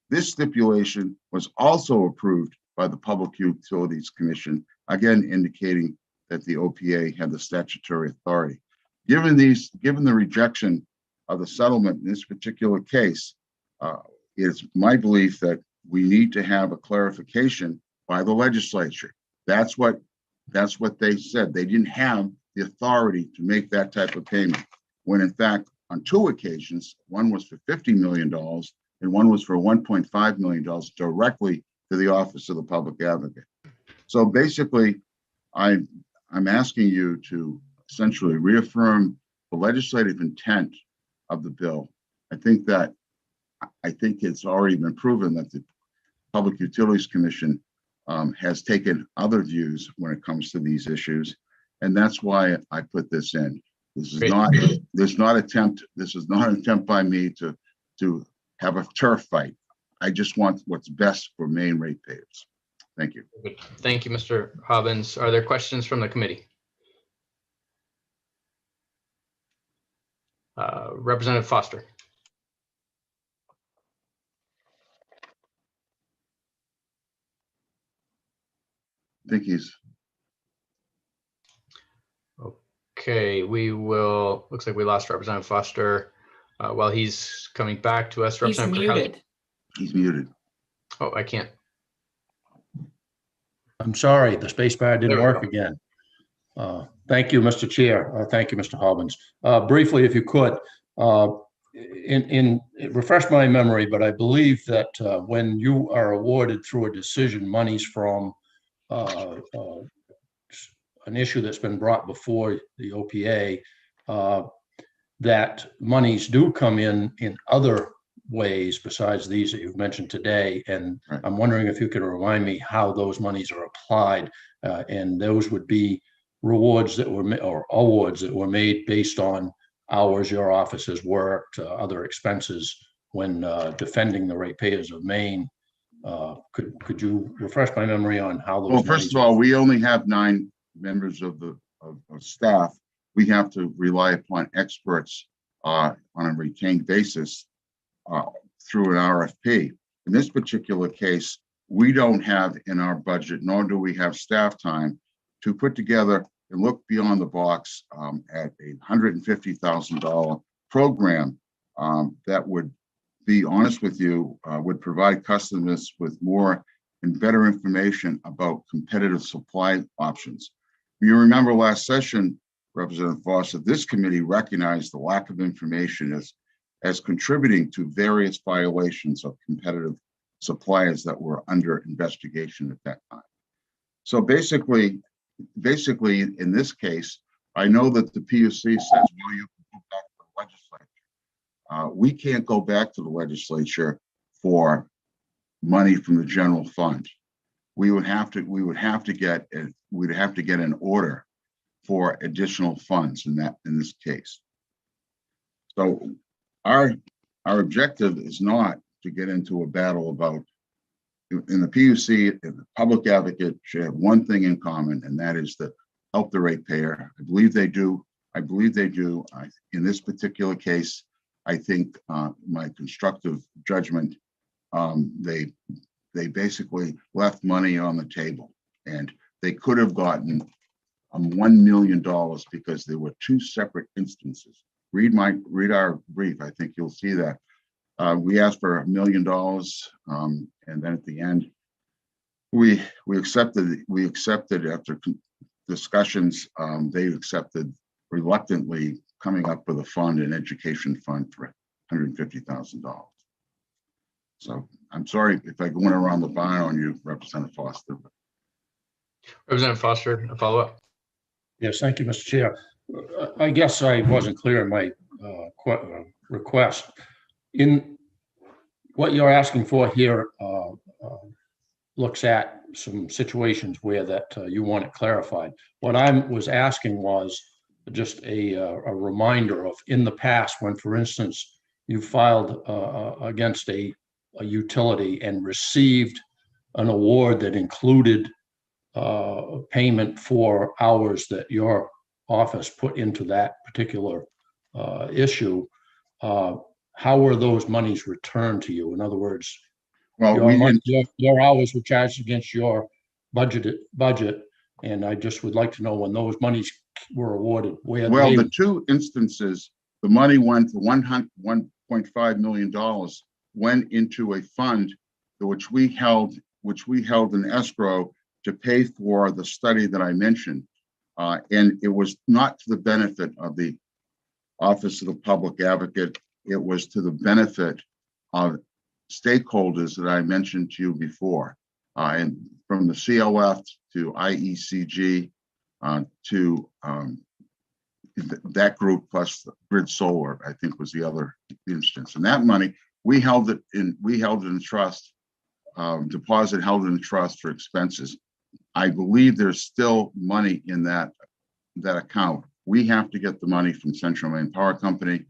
Speaker 19: This stipulation was also approved by the Public Utilities Commission, again indicating that the OPA had the statutory authority. given the rejection of the settlement in this particular case, it's my belief that we need to have a clarification by the legislature. That's what they said. They didn't have the authority to make that type of payment, when in fact, on 2 occasions, one was for $50 million and one was for $1.5 million directly to the Office of the Public Advocate. So basically, I'm asking you to essentially reaffirm the legislative intent of the bill. I think it's already been proven that the Public Utilities Commission has taken other views when it comes to these issues, and that's why I put this in. This is not an attempt by me to have a turf fight. I just want what's best for Maine ratepayers. Thank you.
Speaker 4: Thank you, Mr. Hobbins. Are there questions from the committee? Representative Foster.
Speaker 19: I think he's.
Speaker 4: Okay, looks like we lost Representative Foster. While he's coming back to us,
Speaker 8: He's muted.
Speaker 19: He's muted.
Speaker 4: Oh, I can't.
Speaker 7: I'm sorry, the space bar didn't work
Speaker 4: go.
Speaker 7: again. Thank you, Mr. Chair. Thank you, Mr. Hobbins. Briefly, if you could, refresh my memory, but I believe that when you are awarded through a decision monies from an issue that's been brought before the OPA, that monies do come in other ways besides these that you've mentioned today. And I'm wondering if you could remind me how those monies are applied. And those would be rewards that were or awards that were made based on hours your office has worked, other expenses when defending the ratepayers of Maine. Could you refresh my memory on how those?
Speaker 19: Well, first of all, we only have 9 members of staff. We have to rely upon experts on a retained basis through an RFP. In this particular case, we don't have in our budget, nor do we have staff time to put together and look beyond the box at a $150,000 program that would be honest with you, would provide customers with more and better information about competitive supply options. You remember last session, Representative Foster, this committee recognized the lack of information as contributing to various violations of competitive suppliers that were under investigation at that time. So basically, in this case, I know that the PUC says, well, you can go back to the legislature. We can't go back to the legislature for money from the general fund. We'd have to get an order for additional funds in this case. So our objective is not to get into a battle about, in the PUC and the public advocate should have one thing in common, and that is to help the ratepayer. I believe they do. In this particular case, I think my constructive judgment, they basically left money on the table, and they could have gotten $1 million because there were 2 separate instances. Read our brief. I think you'll see that. We asked for $1 million, and then at the end, we accepted after discussions. They accepted reluctantly coming up with an education fund for $150,000. So I'm sorry if I went around the barn on you, Representative Foster.
Speaker 4: Representative Foster, a follow-up.
Speaker 7: Yes, thank you, Mr. Chair. I guess I wasn't clear in my request. In what you're asking for here looks at some situations where that you want it clarified. What I was asking was just a reminder of in the past when, for instance, you filed against a utility and received an award that included payment for hours that your office put into that particular issue. How were those monies returned to you? In other words, your hours were charged against your budget, and I just would like to know when those monies were awarded? Where
Speaker 19: Well,
Speaker 7: they-
Speaker 19: the two instances, the money went to $1.5 million went into a fund which we held in escrow to pay for the study that I mentioned. And it was not to the benefit of the Office of the Public Advocate. It was to the benefit of stakeholders that I mentioned to you before. And from the COF to IECG to that group plus Grid Solar, I think was the other instance. And that money, we held it in trust, deposit held in trust for expenses. I believe there's still money in that account. We have to get the money from Central Maine Power Company.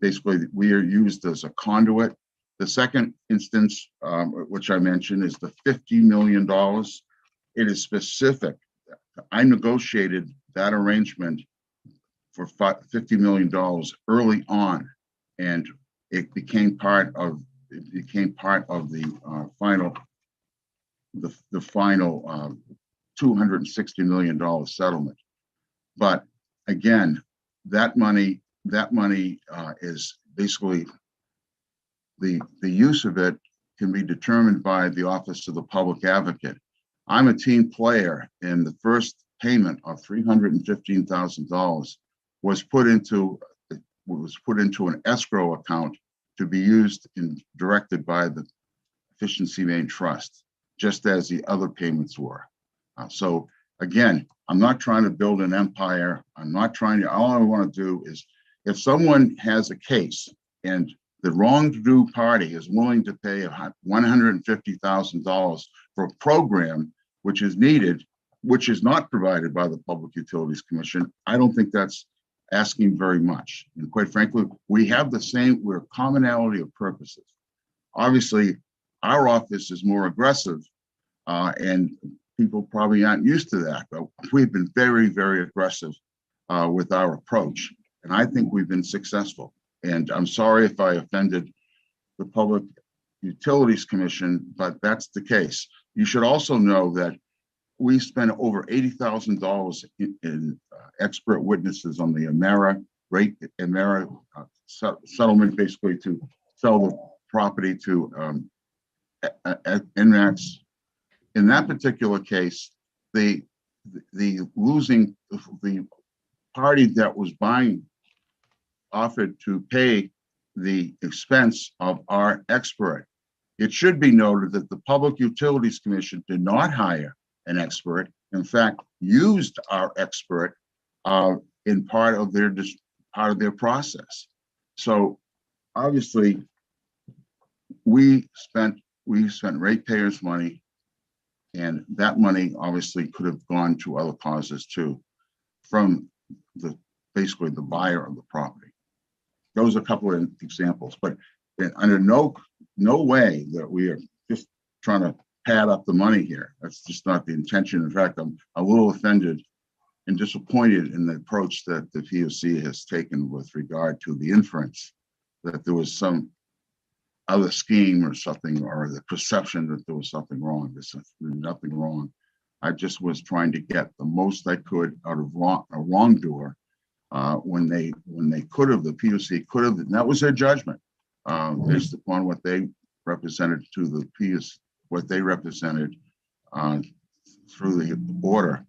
Speaker 19: Basically, we are used as a conduit. The second instance, which I mentioned, is the $50 million. It is specific. I negotiated that arrangement for $50 million early on, and it became part of the final $260 million settlement. But again, that money is basically the use of it can be determined by the Office of the Public Advocate. I'm a team player, and the first payment of $315,000 was put into an escrow account to be used and directed by the Efficiency Maine Trust, just as the other payments were. So again, I'm not trying to build an empire. I'm not trying to, all I want to do is, if someone has a case and the wrongdo party is willing to pay $150,000 for a program which is needed, which is not provided by the Public Utilities Commission, I don't think that's asking very much. And quite frankly, we're a commonality of purposes. Obviously, our office is more aggressive, and people probably aren't used to that, but we've been very, very aggressive with our approach. And I think we've been successful. And I'm sorry if I offended the Public Utilities Commission, but that's the case. You should also know that we spent over $80,000 in expert witnesses on the Emera settlement, basically to sell the property to NMAX. In that particular case, the party that was buying offered to pay the expense of our expert. It should be noted that the Public Utilities Commission did not hire an expert. In fact, used our expert in part of their process. So obviously, we spent ratepayers' money, and that money obviously could have gone to other causes too, from basically the buyer of the property. Those are a couple of examples, but under no way that we are just trying to pad up the money here. That's just not the intention. In fact, I'm a little offended and disappointed in the approach that the PUC has taken with regard to the inference that there was some other scheme or something, or the perception that there was something wrong. There's nothing wrong. I just was trying to get the most I could out of a wrongdoer when they could have, the PUC could have, and that was their judgment based upon what they represented to the PUC, what they represented through the order.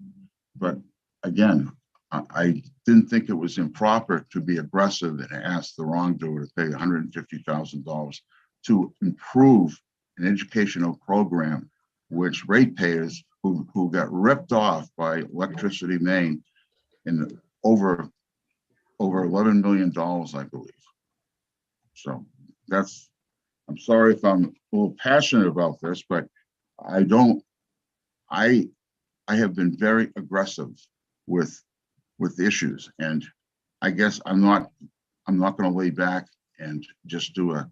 Speaker 19: But again, I didn't think it was improper to be aggressive and ask the wrongdoer to pay $150,000 to improve an educational program, which ratepayers who got ripped off by Electricity Maine in over $11 million, I believe. So I'm sorry if I'm a little passionate about this, but I have been very aggressive with issues, and I guess I'm not going to lay back and just do a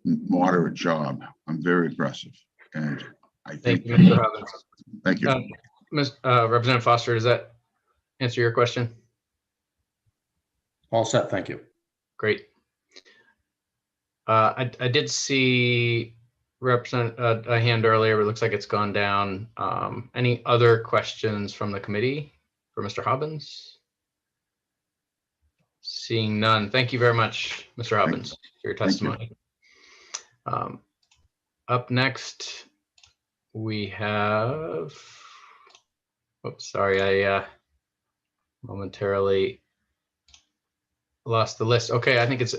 Speaker 19: moderate job. I'm very aggressive, and I think.
Speaker 4: Thank you, Mr. Robbins.
Speaker 19: Thank you.
Speaker 4: Representative Foster, does that answer your question?
Speaker 7: All set, thank you.
Speaker 4: Great. I did see a hand earlier, but it looks like it's gone down. Any other questions from the committee for Mr. Hobbins? Seeing none. Thank you very much, Mr. Robbins, for your testimony. Up next, we have, oops, sorry, I momentarily lost the list. Okay, I think it's,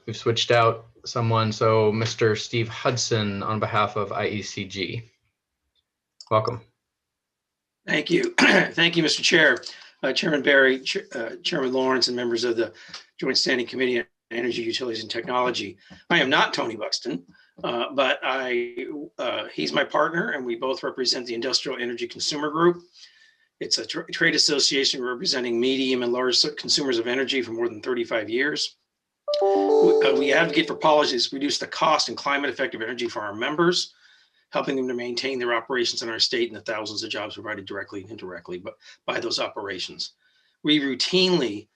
Speaker 4: we've switched out someone. So Mr. Steve Hudson on behalf of IECG. Welcome.
Speaker 20: Thank you. Thank you, Mr. Chair. Chairman Barry, Chairman Lawrence, and members of the Joint Standing Committee on Energy, Utilities, and Technology. I am not Tony Buxton, but he's my partner, and we both represent the Industrial Energy Consumer Group. It's a trade association representing medium and large consumers of energy for more than 35 years. We advocate for policies to reduce the cost and climate effective energy for our members, helping them to maintain their operations in our state and the thousands of jobs provided directly and indirectly by those operations. We routinely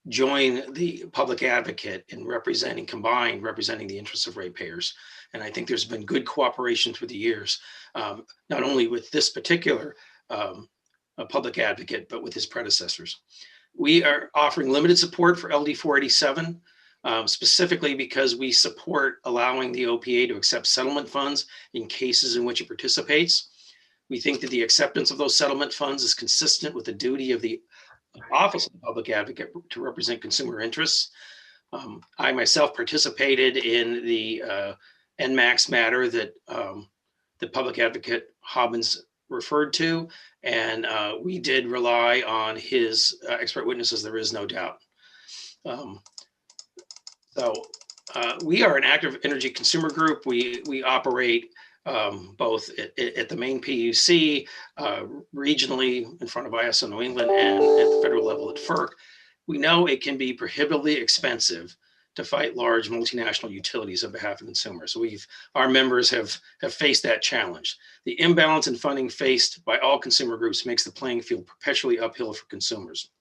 Speaker 20: join the public advocate in representing the interests of ratepayers. And I think there's been good cooperation through the years, not only with this particular public advocate, but with his predecessors. We are offering limited support for LD 487, specifically because we support allowing the OPA to accept settlement funds in cases in which it participates. We think that the acceptance of those settlement funds is consistent with the duty of the Office of the Public Advocate to represent consumer interests. I myself participated in the NMAX matter that the Public Advocate Hobbins referred to, and we did rely on his expert witnesses, there is no doubt. We are an active energy consumer group. We operate both at the main PUC, regionally in front of ISO New England, and at the federal level at FERC. We know it can be prohibitively expensive to fight large multinational utilities on behalf of consumers. So our members have faced that challenge. The imbalance in funding faced by all consumer groups makes the playing field perpetually uphill for consumers.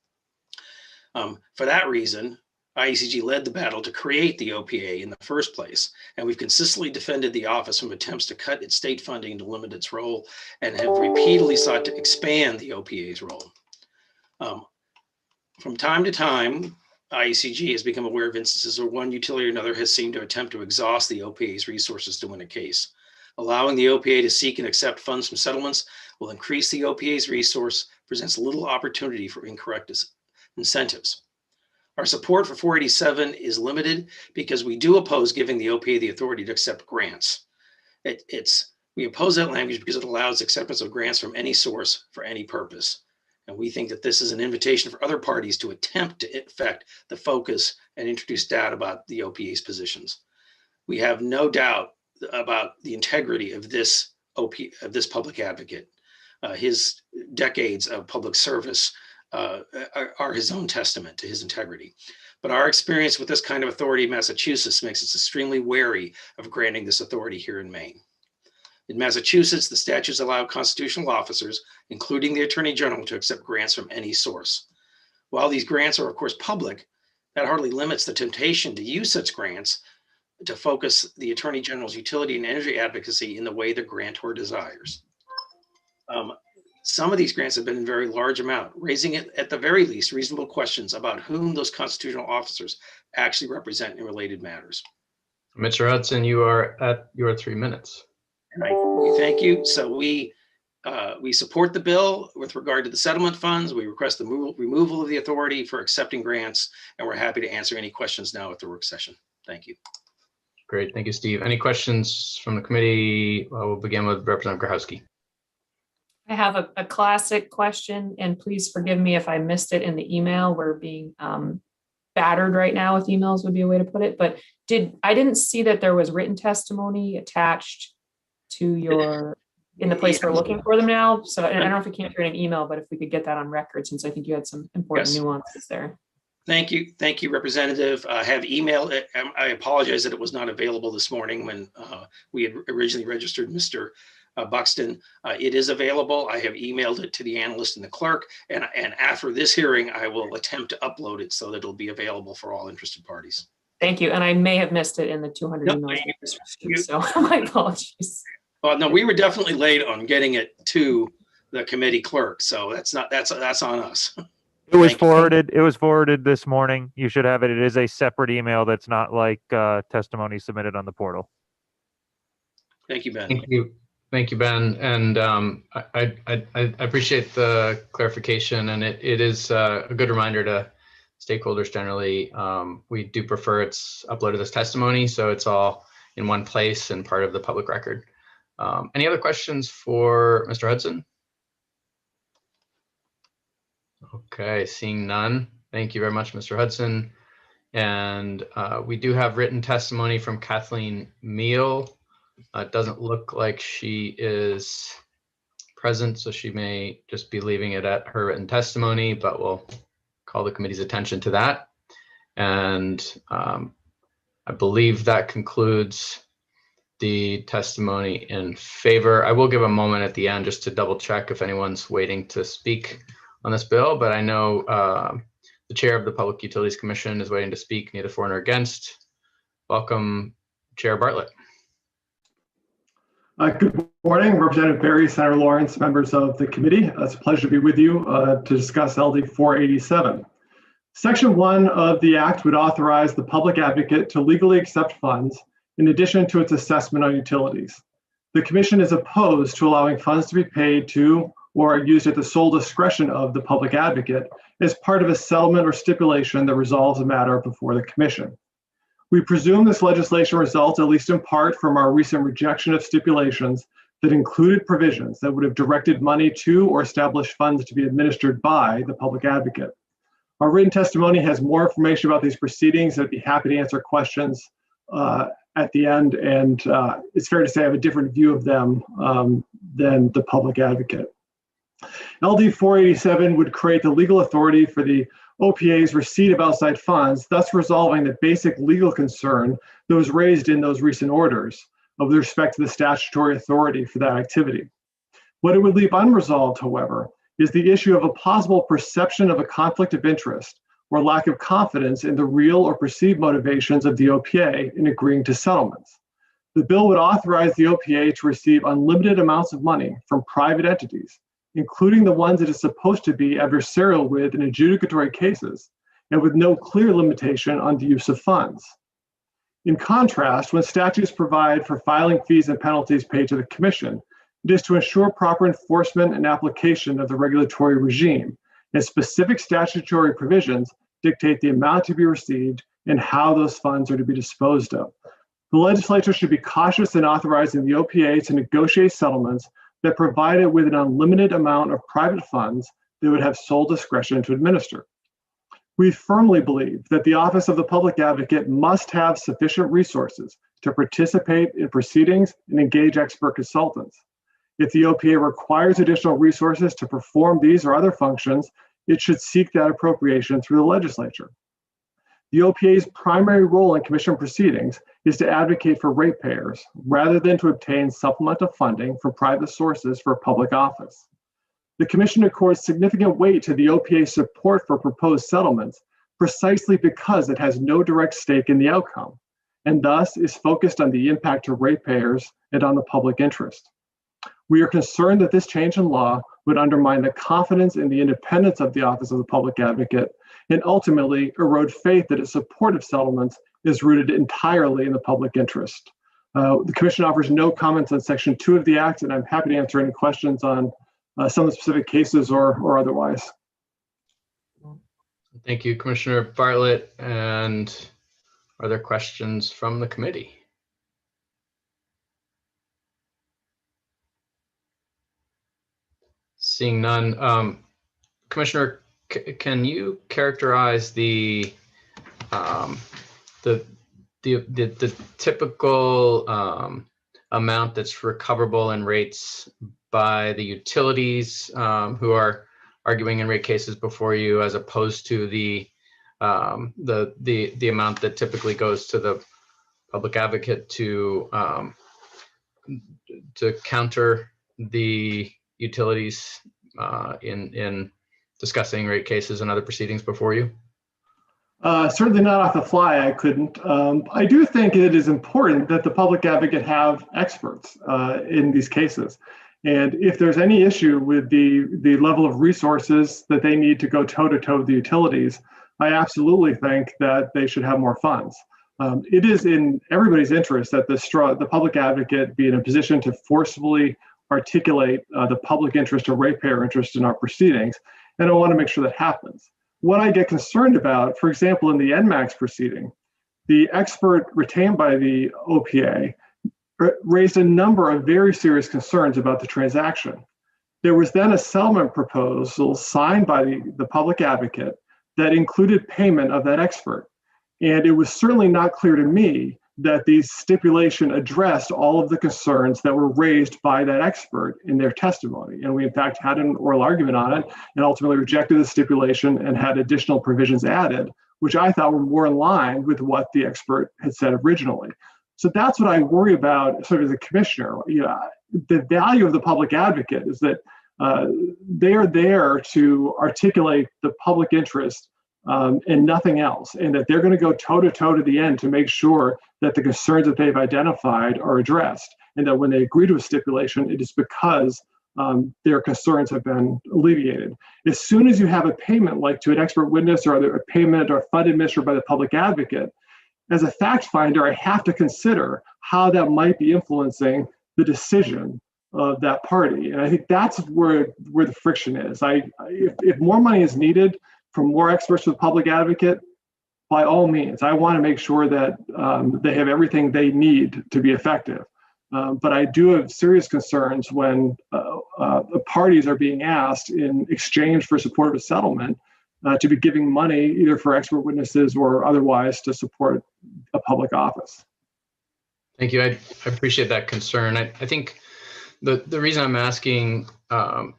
Speaker 20: For that reason, IECG led the battle to create the OPA in the first place, and we've consistently defended the office from attempts to cut its state funding to limit its role, and have repeatedly sought to expand the OPA's role. From time to time, IECG has become aware of instances where one utility or another has seemed to attempt to exhaust the OPA's resources to win a case. Allowing the OPA to seek and accept funds from settlements will increase the OPA's resource, presents little opportunity for incorrect incentives. Our support for 487 is limited because we do oppose giving the OPA the authority to accept grants. We oppose that language because it allows acceptance of grants from any source for any purpose. And we think that this is an invitation for other parties to attempt to affect the focus and introduce data about the OPA's positions. We have no doubt about the integrity of this public advocate. His decades of public service are his own testament to his integrity. But our experience with this kind of authority in Massachusetts makes us extremely wary of granting this authority here in Maine. In Massachusetts, the statutes allow constitutional officers, including the Attorney General, to accept grants from any source. While these grants are of course public, that hardly limits the temptation to use such grants to focus the Attorney General's utility and energy advocacy in the way the grantor desires. Some of these grants have been in very large amount, raising it at the very least reasonable questions about whom those constitutional officers actually represent in related matters.
Speaker 4: Mr. Hudson, you are at your 3 minutes.
Speaker 20: We thank you. So we support the bill with regard to the settlement funds. We request the removal of the authority for accepting grants, and we're happy to answer any questions now at the work session. Thank you.
Speaker 4: Great, thank you, Steve. Any questions from the committee? We'll begin with Representative Grahowski.
Speaker 8: I have a classic question, and please forgive me if I missed it in the email. We're being battered right now with emails would be a way to put it, but I didn't see that there was written testimony attached to in the place we're looking for them now. So I don't know if we can't turn an email, but if we could get that on record, since I think you had some important nuances there.
Speaker 20: Thank you, Representative. I have emailed it. I apologize that it was not available this morning when we had originally registered Mr. Buxton. It is available. I have emailed it to the analyst and the clerk, and after this hearing, I will attempt to upload it so that it'll be available for all interested parties.
Speaker 8: Thank you. And I may have missed it in the 200 emails, so my apologies.
Speaker 20: Well, no, we were definitely late on getting it to the committee clerk, so that's on us.
Speaker 3: It was forwarded. It was forwarded this morning. You should have it. It is a separate email that's not like testimony submitted on the portal.
Speaker 20: Thank you, Ben.
Speaker 4: Thank you, Ben. And I appreciate the clarification. And it is a good reminder to stakeholders generally. We do prefer it's uploaded as testimony, so it's all in one place and part of the public record. Any other questions for Mr. Hudson? Okay, seeing none. Thank you very much, Mr. Hudson. And we do have written testimony from Kathleen Meal. It doesn't look like she is present, so she may just be leaving it at her written testimony, but we'll call the committee's attention to that. And I believe that concludes the testimony in favor. I will give a moment at the end just to double check if anyone's waiting to speak on this bill, but I know the chair of the Public Utilities Commission is waiting to speak, neither for nor against. Welcome, Chair Bartlett.
Speaker 21: Good morning, Representative Berry, Senator Lawrence, members of the committee. It's a pleasure to be with you to discuss LD 487. Section 1 of the Act would authorize the public advocate to legally accept funds in addition to its assessment on utilities. The Commission is opposed to allowing funds to be paid to or used at the sole discretion of the public advocate as part of a settlement or stipulation that resolves a matter before the Commission. We presume this legislation results, at least in part, from our recent rejection of stipulations that included provisions that would have directed money to or established funds to be administered by the public advocate. Our written testimony has more information about these proceedings. I'd be happy to answer questions at the end, and it's fair to say I have a different view of them than the public advocate. LD 487 would create the legal authority for the OPA's receipt of outside funds, thus resolving the basic legal concern that was raised in those recent orders with respect to the statutory authority for that activity. What it would leave unresolved, however, is the issue of a possible perception of a conflict of interest or lack of confidence in the real or perceived motivations of the OPA in agreeing to settlements. The bill would authorize the OPA to receive unlimited amounts of money from private entities, including the ones it is supposed to be adversarial with in adjudicatory cases, and with no clear limitation on the use of funds. In contrast, when statutes provide for filing fees and penalties paid to the Commission, it is to ensure proper enforcement and application of the regulatory regime, and specific statutory provisions dictate the amount to be received and how those funds are to be disposed of. The legislature should be cautious in authorizing the OPA to negotiate settlements that provide it with an unlimited amount of private funds that would have sole discretion to administer. We firmly believe that the Office of the Public Advocate must have sufficient resources to participate in proceedings and engage expert consultants. If the OPA requires additional resources to perform these or other functions, it should seek that appropriation through the legislature. The OPA's primary role in Commission proceedings is to advocate for ratepayers rather than to obtain supplemental funding from private sources for public office. The Commission accords significant weight to the OPA's support for proposed settlements precisely because it has no direct stake in the outcome, and thus is focused on the impact to ratepayers and on the public interest. We are concerned that this change in law would undermine the confidence in the independence of the Office of the Public Advocate and ultimately erode faith that its support of settlements is rooted entirely in the public interest. The Commission offers no comments on Section 2 of the Act, and I'm happy to answer any questions on some of the specific cases or otherwise.
Speaker 4: Thank you, Commissioner Bartlett. And are there questions from the committee? Seeing none, Commissioner, can you characterize the typical amount that's recoverable in rates by the utilities who are arguing in rate cases before you, as opposed to the amount that typically goes to the public advocate to counter the utilities in discussing rate cases and other proceedings before you?
Speaker 21: Certainly not off the fly, I couldn't. I do think it is important that the public advocate have experts in these cases. And if there's any issue with the level of resources that they need to go toe-to-toe with the utilities, I absolutely think that they should have more funds. It is in everybody's interest that the public advocate be in a position to forcefully articulate the public interest or ratepayer interest in our proceedings, and I want to make sure that happens. What I get concerned about, for example, in the NMAX proceeding, the expert retained by the OPA raised a number of very serious concerns about the transaction. There was then a settlement proposal signed by the public advocate that included payment of that expert. And it was certainly not clear to me that the stipulation addressed all of the concerns that were raised by that expert in their testimony. And we, in fact, had an oral argument on it and ultimately rejected the stipulation and had additional provisions added, which I thought were more in line with what the expert had said originally. So that's what I worry about sort of as a commissioner. The value of the public advocate is that they are there to articulate the public interest and nothing else, and that they're going to go toe-to-toe to the end to make sure that the concerns that they've identified are addressed, and that when they agree to a stipulation, it is because their concerns have been alleviated. As soon as you have a payment, like to an expert witness or a payment or fund administered by the public advocate, as a fact finder, I have to consider how that might be influencing the decision of that party. And I think that's where the friction is. If more money is needed from more experts with public advocate, by all means, I want to make sure that they have everything they need to be effective. But I do have serious concerns when the parties are being asked in exchange for support of a settlement to be giving money either for expert witnesses or otherwise to support a public office.
Speaker 4: Thank you. I appreciate that concern. I think the reason I'm asking,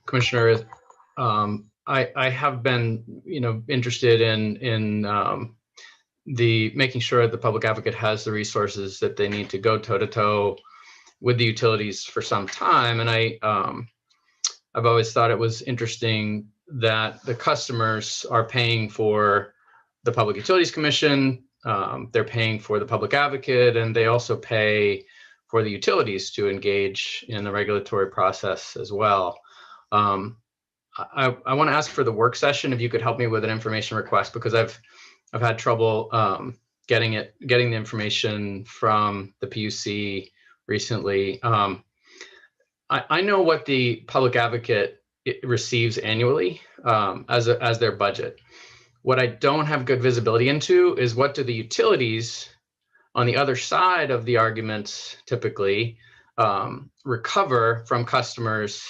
Speaker 4: Commissioner, is I have been, interested in the making sure that the public advocate has the resources that they need to go toe-to-toe with the utilities for some time. And I've always thought it was interesting that the customers are paying for the Public Utilities Commission, they're paying for the public advocate, and they also pay for the utilities to engage in the regulatory process as well. I want to ask for the work session if you could help me with an information request, because I've had trouble getting the information from the PUC recently. I know what the public advocate receives annually as their budget. What I don't have good visibility into is what do the utilities on the other side of the arguments typically recover from customers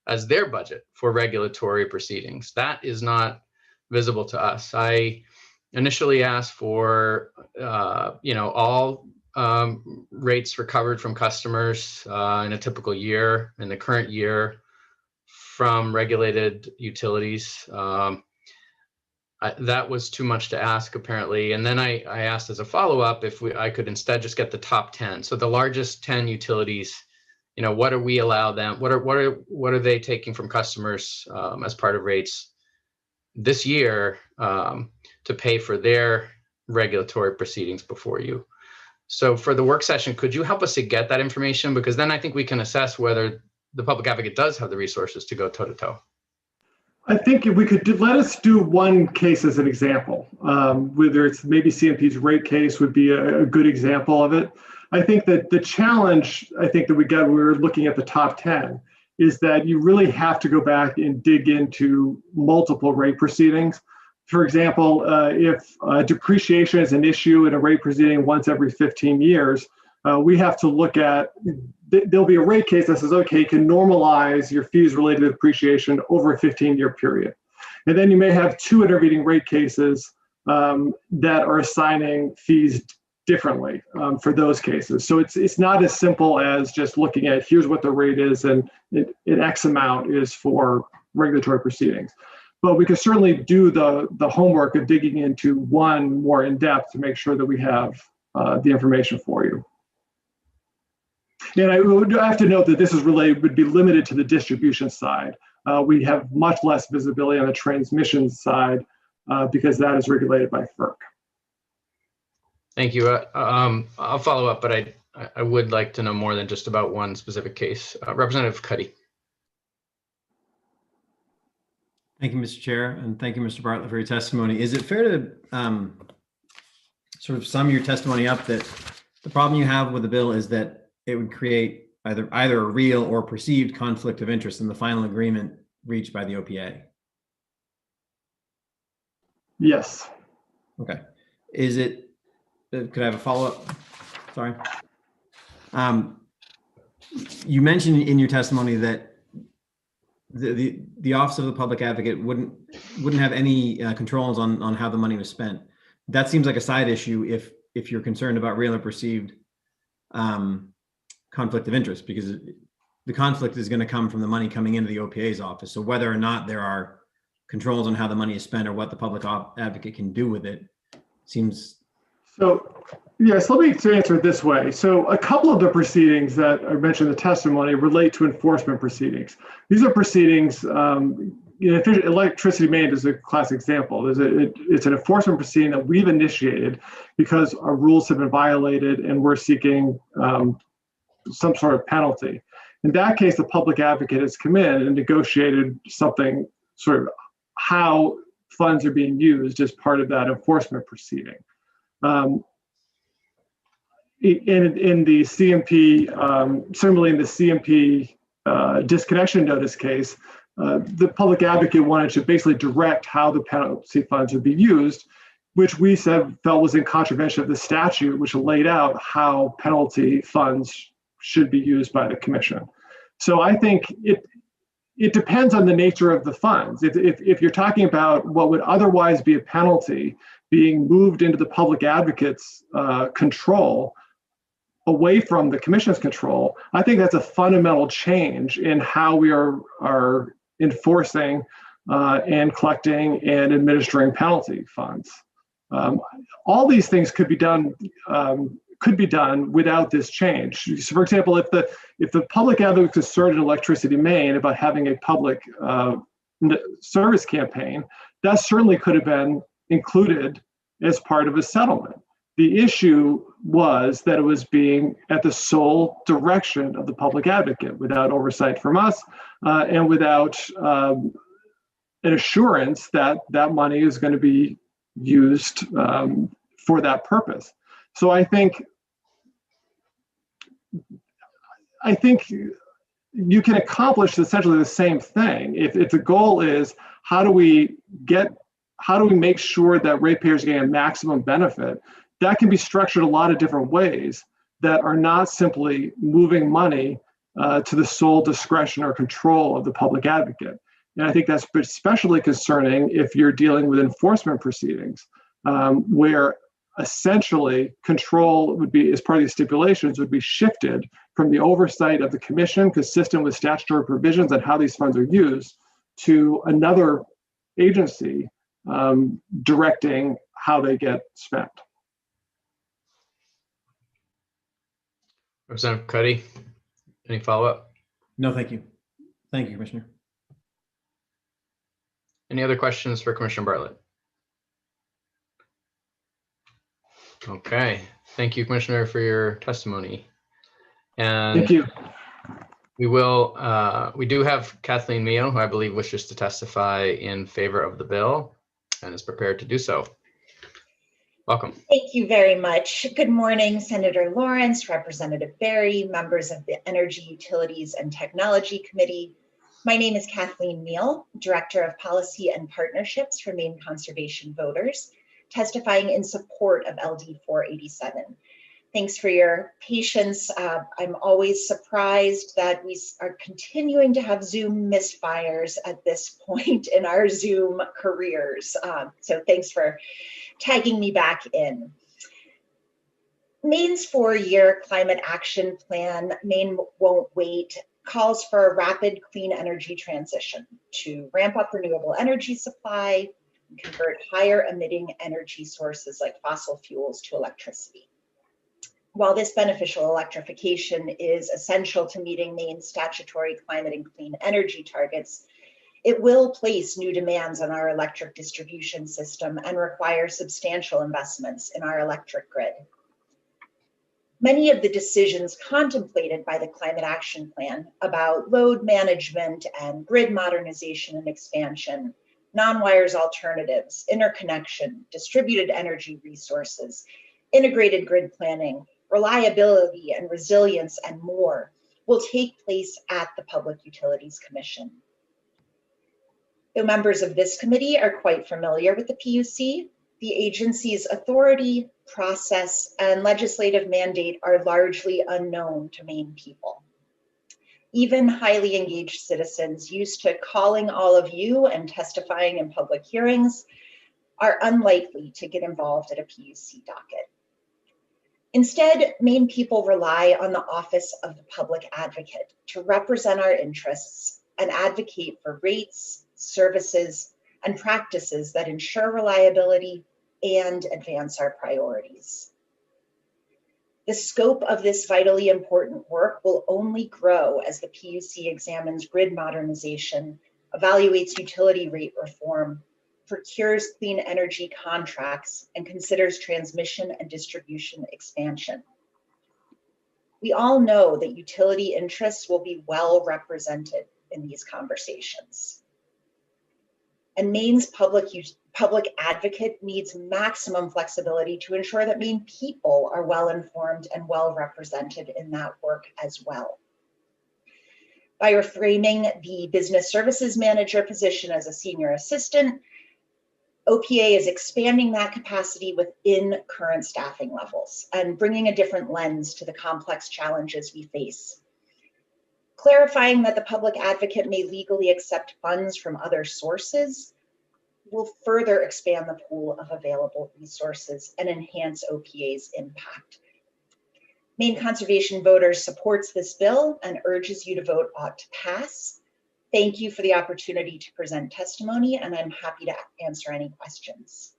Speaker 4: as their budget for regulatory proceedings. That is not visible to us. I initially asked for all rates recovered from customers in a typical year, in the current year, from regulated utilities. That was too much to ask, apparently. And then I asked as a follow-up if I could instead just get the top 10. So the largest 10 utilities, what do we allow them? What are they taking from customers as part of rates this year to pay for their regulatory proceedings before you? So for the work session, could you help us to get that information? Because then I think we can assess whether the public advocate does have the resources to go toe-to-toe.
Speaker 21: I think if we could let us do one case as an example, whether it's maybe CMP's rate case would be a good example of it. I think that the challenge that we got when we were looking at the top 10 is that you really have to go back and dig into multiple rate proceedings. For example, if depreciation is an issue in a rate proceeding once every 15 years, we have to look at, there'll be a rate case that says, okay, you can normalize your fees related to depreciation over a 15-year period. And then you may have two intervening rate cases that are assigning fees differently for those cases. So it's not as simple as just looking at here's what the rate is and an X amount is for regulatory proceedings. But we can certainly do the homework of digging into one more in depth to make sure that we have the information for you. And I would have to note that this would be limited to the distribution side. We have much less visibility on the transmission side because that is regulated by FERC.
Speaker 4: Thank you. I'll follow up, but I would like to know more than just about one specific case. Representative Cuddy.
Speaker 17: Thank you, Mr. Chair, and thank you, Mr. Bartlett, for your testimony. Is it fair to sort of sum your testimony up that the problem you have with the bill is that it would create either a real or perceived conflict of interest in the final agreement reached by the OPA?
Speaker 21: Yes.
Speaker 17: Okay. Is it, could I have a follow-up? Sorry. You mentioned in your testimony that the Office of the Public Advocate wouldn't have any controls on how the money was spent. That seems like a side issue if you're concerned about real or perceived conflict of interest, because the conflict is going to come from the money coming into the OPA's office. So whether or not there are controls on how the money is spent or what the public advocate can do with it seems.
Speaker 21: So yes, let me answer it this way. So a couple of the proceedings that I mentioned in the testimony relate to enforcement proceedings. These are proceedings, electricity main is a classic example. It's an enforcement proceeding that we've initiated because our rules have been violated and we're seeking some sort of penalty. In that case, the public advocate has come in and negotiated something, sort of how funds are being used as part of that enforcement proceeding. In the CMP, similarly in the CMP disconnection notice case, the public advocate wanted to basically direct how the penalty funds would be used, which we said felt was in contravention of the statute, which laid out how penalty funds should be used by the commission. So I think it depends on the nature of the funds. If you're talking about what would otherwise be a penalty being moved into the public advocate's control away from the commission's control, I think that's a fundamental change in how we are enforcing and collecting and administering penalty funds. All these things could be done without this change. So for example, if the public advocate concerted electricity main about having a public service campaign, that certainly could have been included as part of a settlement. The issue was that it was being at the sole direction of the public advocate without oversight from us and without an assurance that that money is going to be used for that purpose. So I think you can accomplish essentially the same thing. If the goal is how do we make sure that ratepayers gain a maximum benefit, that can be structured a lot of different ways that are not simply moving money to the sole discretion or control of the public advocate. And I think that's especially concerning if you're dealing with enforcement proceedings, where essentially control would be, as part of these stipulations, would be shifted from the oversight of the commission, consistent with statutory provisions on how these funds are used, to another agency directing how they get spent.
Speaker 4: Representative Cuddy, any follow-up?
Speaker 17: No, thank you. Thank you, Commissioner.
Speaker 4: Any other questions for Commissioner Bartlett? Okay, thank you, Commissioner, for your testimony. And
Speaker 21: thank you.
Speaker 4: We do have Kathleen Mio, who I believe wishes to testify in favor of the bill and is prepared to do so. Welcome.
Speaker 9: Thank you very much. Good morning, Senator Lawrence, Representative Berry, members of the Energy, Utilities, and Technology Committee. My name is Kathleen Neal, Director of Policy and Partnerships for Maine Conservation Voters, testifying in support of LD 487. Thanks for your patience. I'm always surprised that we are continuing to have Zoom misfires at this point in our Zoom careers. So thanks for tagging me back in. Maine's 4-year climate action plan, Maine Won't Wait, calls for a rapid clean energy transition to ramp up renewable energy supply and convert higher emitting energy sources like fossil fuels to electricity. While this beneficial electrification is essential to meeting Maine's statutory climate and clean energy targets, It will place new demands on our electric distribution system and require substantial investments in our electric grid. Many of the decisions contemplated by the Climate Action Plan about load management and grid modernization and expansion, non-wires alternatives, interconnection, distributed energy resources, integrated grid planning, reliability and resilience, and more will take place at the Public Utilities Commission. The members of this committee are quite familiar with the PUC. The agency's authority, process, and legislative mandate are largely unknown to Maine people. Even highly engaged citizens used to calling all of you and testifying in public hearings are unlikely to get involved at a PUC docket. Instead, Maine people rely on the Office of the Public Advocate to represent our interests and advocate for rates, services, and practices that ensure reliability and advance our priorities. The scope of this vitally important work will only grow as the PUC examines grid modernization, evaluates utility rate reform, procures clean energy contracts, and considers transmission and distribution expansion. We all know that utility interests will be well represented in these conversations. And Maine's public advocate needs maximum flexibility to ensure that Maine people are well informed and well represented in that work as well. By reframing the business services manager position as a senior assistant, OPA is expanding that capacity within current staffing levels and bringing a different lens to the complex challenges we face. Clarifying that the public advocate may legally accept funds from other sources will further expand the pool of available resources and enhance OPA's impact. Maine Conservation Voters supports this bill and urges you to vote ought to pass. Thank you for the opportunity to present testimony, and I'm happy to answer any questions.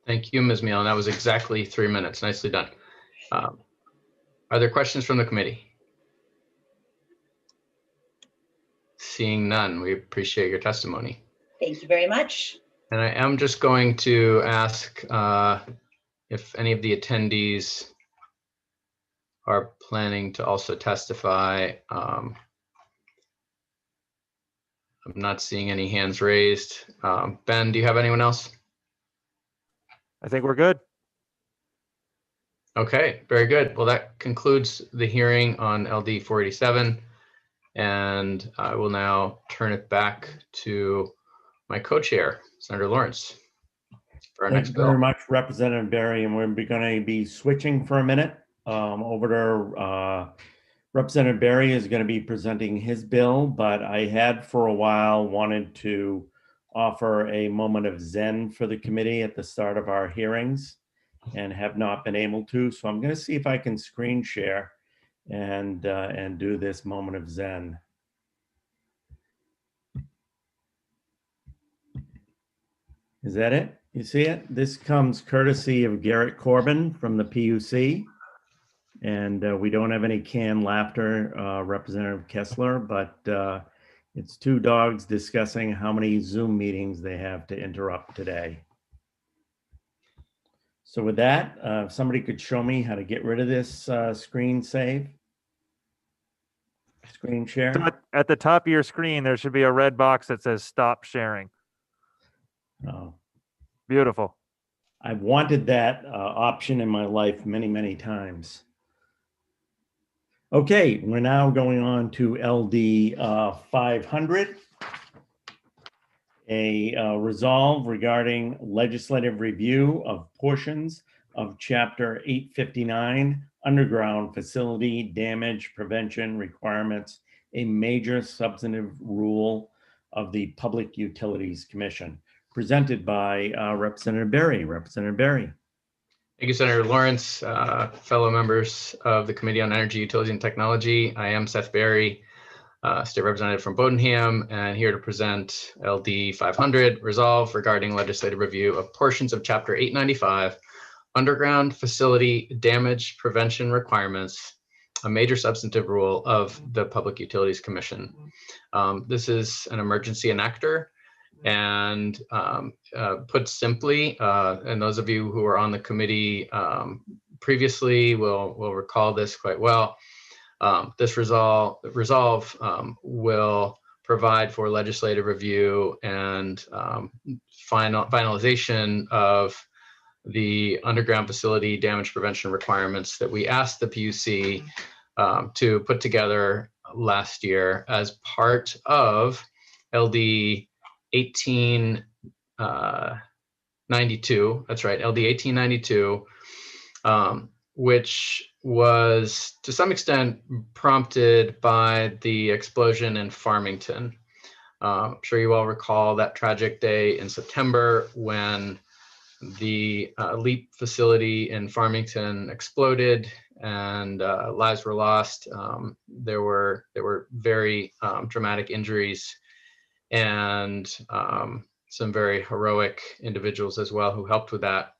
Speaker 4: Thank you, Ms. Meehan. That was exactly 3 minutes. Nicely done. Are there questions from the committee? Seeing none, we appreciate your testimony.
Speaker 9: Thank you very much.
Speaker 4: And I am just going to ask if any of the attendees are planning to also testify. I'm not seeing any hands raised. Ben, do you have anyone else?
Speaker 3: I think we're good.
Speaker 4: Okay, very good. Well, that concludes the hearing on LD 487. And I will now turn it back to my co-chair, Senator Lawrence, for our next bill.
Speaker 2: Thank you very much, Representative Berry. And we're going to be switching for a minute over to Representative Berry is going to be presenting his bill, but I had for a while wanted to offer a moment of Zen for the committee at the start of our hearings and have not been able to. So I'm going to see if I can screen share and do this moment of Zen. Is that it? You see it? This comes courtesy of Garrett Corbin from the PUC. And we don't have any canned laughter, Representative Kessler, but it's two dogs discussing how many Zoom meetings they have to interrupt today. So with that, if somebody could show me how to get rid of this screen share.
Speaker 3: So at the top of your screen, there should be a red box that says stop sharing.
Speaker 2: Oh,
Speaker 3: beautiful.
Speaker 2: I've wanted that option in my life many, many times. Okay, we're now going on to LD 500. A resolve regarding legislative review of portions of Chapter 859 Underground Facility Damage Prevention Requirements, a major substantive rule of the Public Utilities Commission, presented by Representative Berry. Representative Berry.
Speaker 4: Thank you, Senator Lawrence, fellow members of the Committee on Energy, Utilities, and Technology. I am Seth Berry, State Representative from Bodenham, and here to present LD 500, resolve regarding legislative review of portions of Chapter 895, Underground Facility Damage Prevention Requirements, a major substantive rule of the Public Utilities Commission. This is an emergency enactor, and put simply, and those of you who are on the committee previously will recall this quite well. This resolve will provide for legislative review and finalization of the underground facility damage prevention requirements that we asked the PUC to put together last year as part of LD 1892. That's right, LD 1892, which was to some extent prompted by the explosion in Farmington. I'm sure you all recall that tragic day in September when the LEAP facility in Farmington exploded and lives were lost. There were very dramatic injuries and some very heroic individuals as well who helped with that.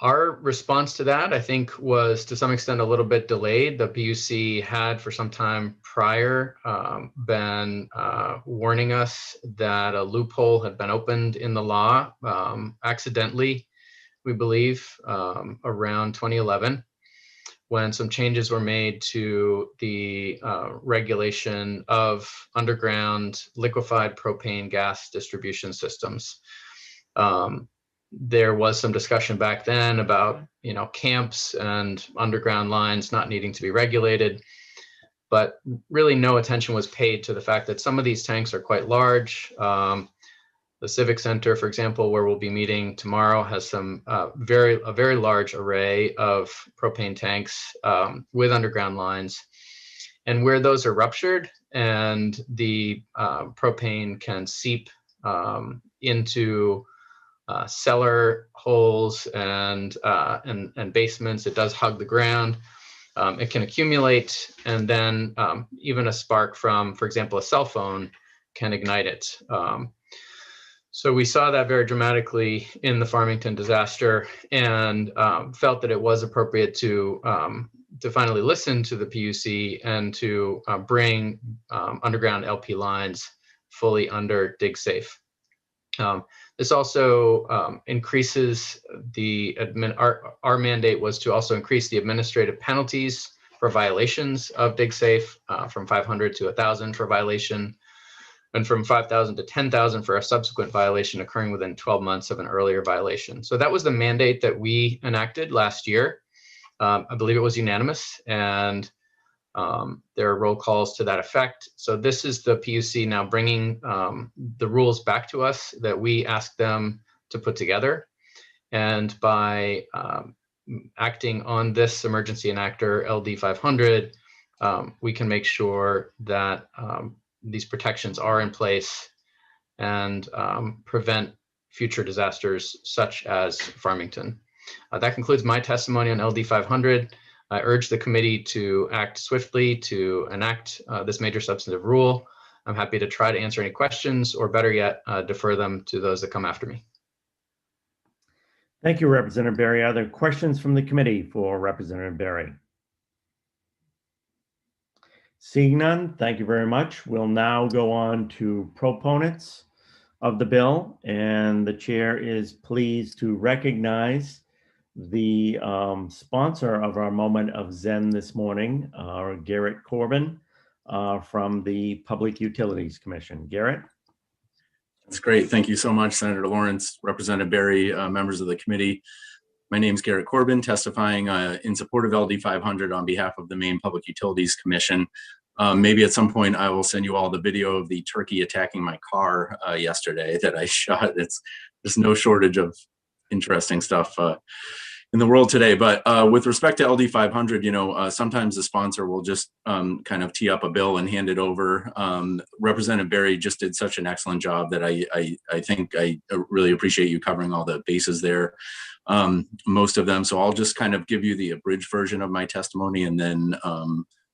Speaker 4: Our response to that, I think, was to some extent a little bit delayed. The PUC had for some time prior been warning us that a loophole had been opened in the law accidentally, we believe, around 2011, when some changes were made to the regulation of underground liquefied propane gas distribution systems. There was some discussion back then about, camps and underground lines not needing to be regulated, but really no attention was paid to the fact that some of these tanks are quite large. The Civic Center, for example, where we'll be meeting tomorrow, has some a very large array of propane tanks with underground lines. And where those are ruptured and the propane can seep into cellar holes and basements, it does hug the ground. It can accumulate, and then even a spark from, for example, a cell phone can ignite it. So we saw that very dramatically in the Farmington disaster, and felt that it was appropriate to finally listen to the PUC and to bring underground LP lines fully under DigSafe. This also increases our mandate was to also increase the administrative penalties for violations of DigSafe from 500 to 1,000 for violation, and from 5,000 to 10,000 for a subsequent violation occurring within 12 months of an earlier violation. So that was the mandate that we enacted last year. I believe it was unanimous, and there are roll calls to that effect. So this is the PUC now bringing the rules back to us that we asked them to put together. And by acting on this emergency enactor, LD 500, we can make sure that these protections are in place and prevent future disasters such as Farmington. That concludes my testimony on LD 500. I urge the committee to act swiftly to enact this major substantive rule. I'm happy to try to answer any questions, or better yet, defer them to those that come after me.
Speaker 2: Thank you, Representative Berry. Are there questions from the committee for Representative Berry? Seeing none, thank you very much. We'll now go on to proponents of the bill, and the chair is pleased to recognize the sponsor of our moment of Zen this morning, Garrett Corbin from the Public Utilities Commission. Garrett?
Speaker 11: That's great. Thank you so much, Senator Lawrence, Representative Berry, members of the committee. My name is Garrett Corbin, testifying in support of LD 500 on behalf of the Maine Public Utilities Commission. Maybe at some point I will send you all the video of the turkey attacking my car yesterday that I shot. There's no shortage of interesting stuff in the world today. But with respect to LD 500, sometimes the sponsor will just kind of tee up a bill and hand it over. Representative Berry just did such an excellent job that I think I really appreciate you covering all the bases there, most of them. So I'll just kind of give you the abridged version of my testimony and then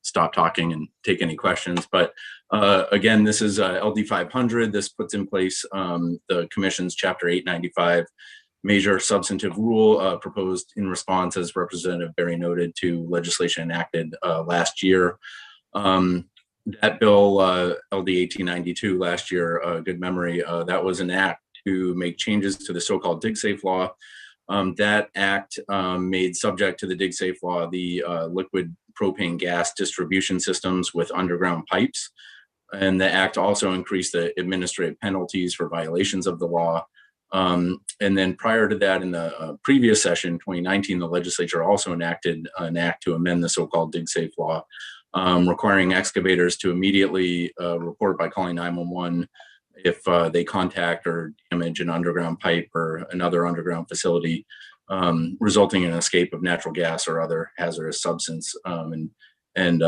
Speaker 11: stop talking and take any questions. But again, this is LD 500. This puts in place the Commission's Chapter 895 major substantive rule proposed in response, as Representative Berry noted, to legislation enacted last year. That bill, LD 1892 last year, good memory, that was an act to make changes to the so-called DigSafe law. That act made subject to the DigSafe law the liquid propane gas distribution systems with underground pipes. And the act also increased the administrative penalties for violations of the law. And then prior to that, in the previous session, 2019, the legislature also enacted an act to amend the so-called DigSafe law, requiring excavators to immediately report by calling 911 if they contact or damage an underground pipe or another underground facility, resulting in escape of natural gas or other hazardous substance, and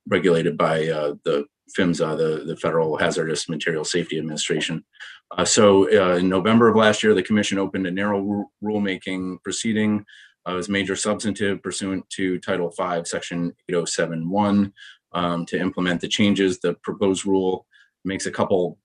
Speaker 11: regulated by the PHMSA, the Federal Hazardous Material Safety Administration. So in November of last year, the Commission opened a narrow rulemaking proceeding. It was major substantive pursuant to Title V, Section 8071, to implement the changes. The proposed rule makes a couple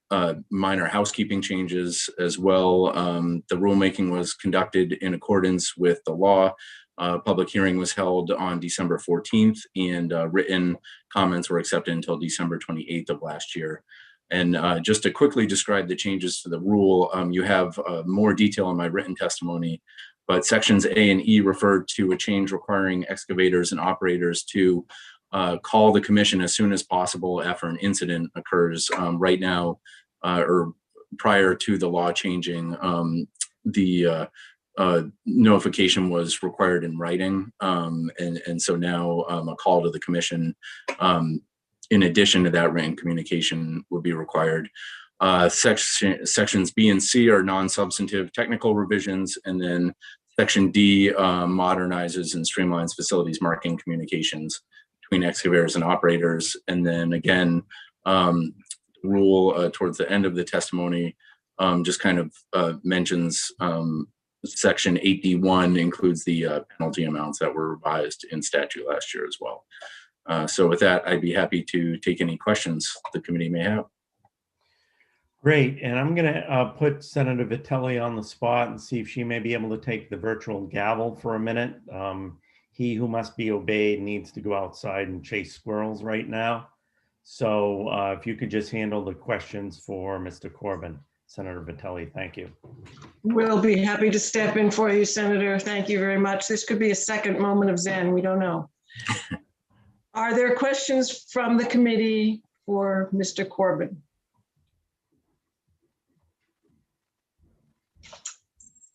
Speaker 11: minor housekeeping changes as well. The rulemaking was conducted in accordance with the law. Public hearing was held on December 14th, and written comments were accepted until December 28th of last year. And just to quickly describe the changes to the rule, you have more detail in my written testimony, but sections A and E referred to a change requiring excavators and operators to call the Commission as soon as possible after an incident occurs. Right now, or prior to the law changing, the notification was required in writing, and so now a call to the Commission, in addition to that written communication, would be required. Sections B and C are non-substantive technical revisions, and then Section D modernizes and streamlines facilities marketing communications between excavators and operators. And then again, rule towards the end of the testimony just kind of mentions Section 8D1 includes the penalty amounts that were revised in statute last year as well. So with that, I'd be happy to take any questions the committee may have.
Speaker 2: Great, and I'm going to put Senator Vitelli on the spot and see if she may be able to take the virtual gavel for a minute. He who must be obeyed needs to go outside and chase squirrels right now. So if you could just handle the questions for Mr. Corbin. Senator Vitelli, thank you.
Speaker 10: We'll be happy to step in for you, Senator. Thank you very much. This could be a second moment of Zen. We don't know. Are there questions from the committee for Mr. Corbin?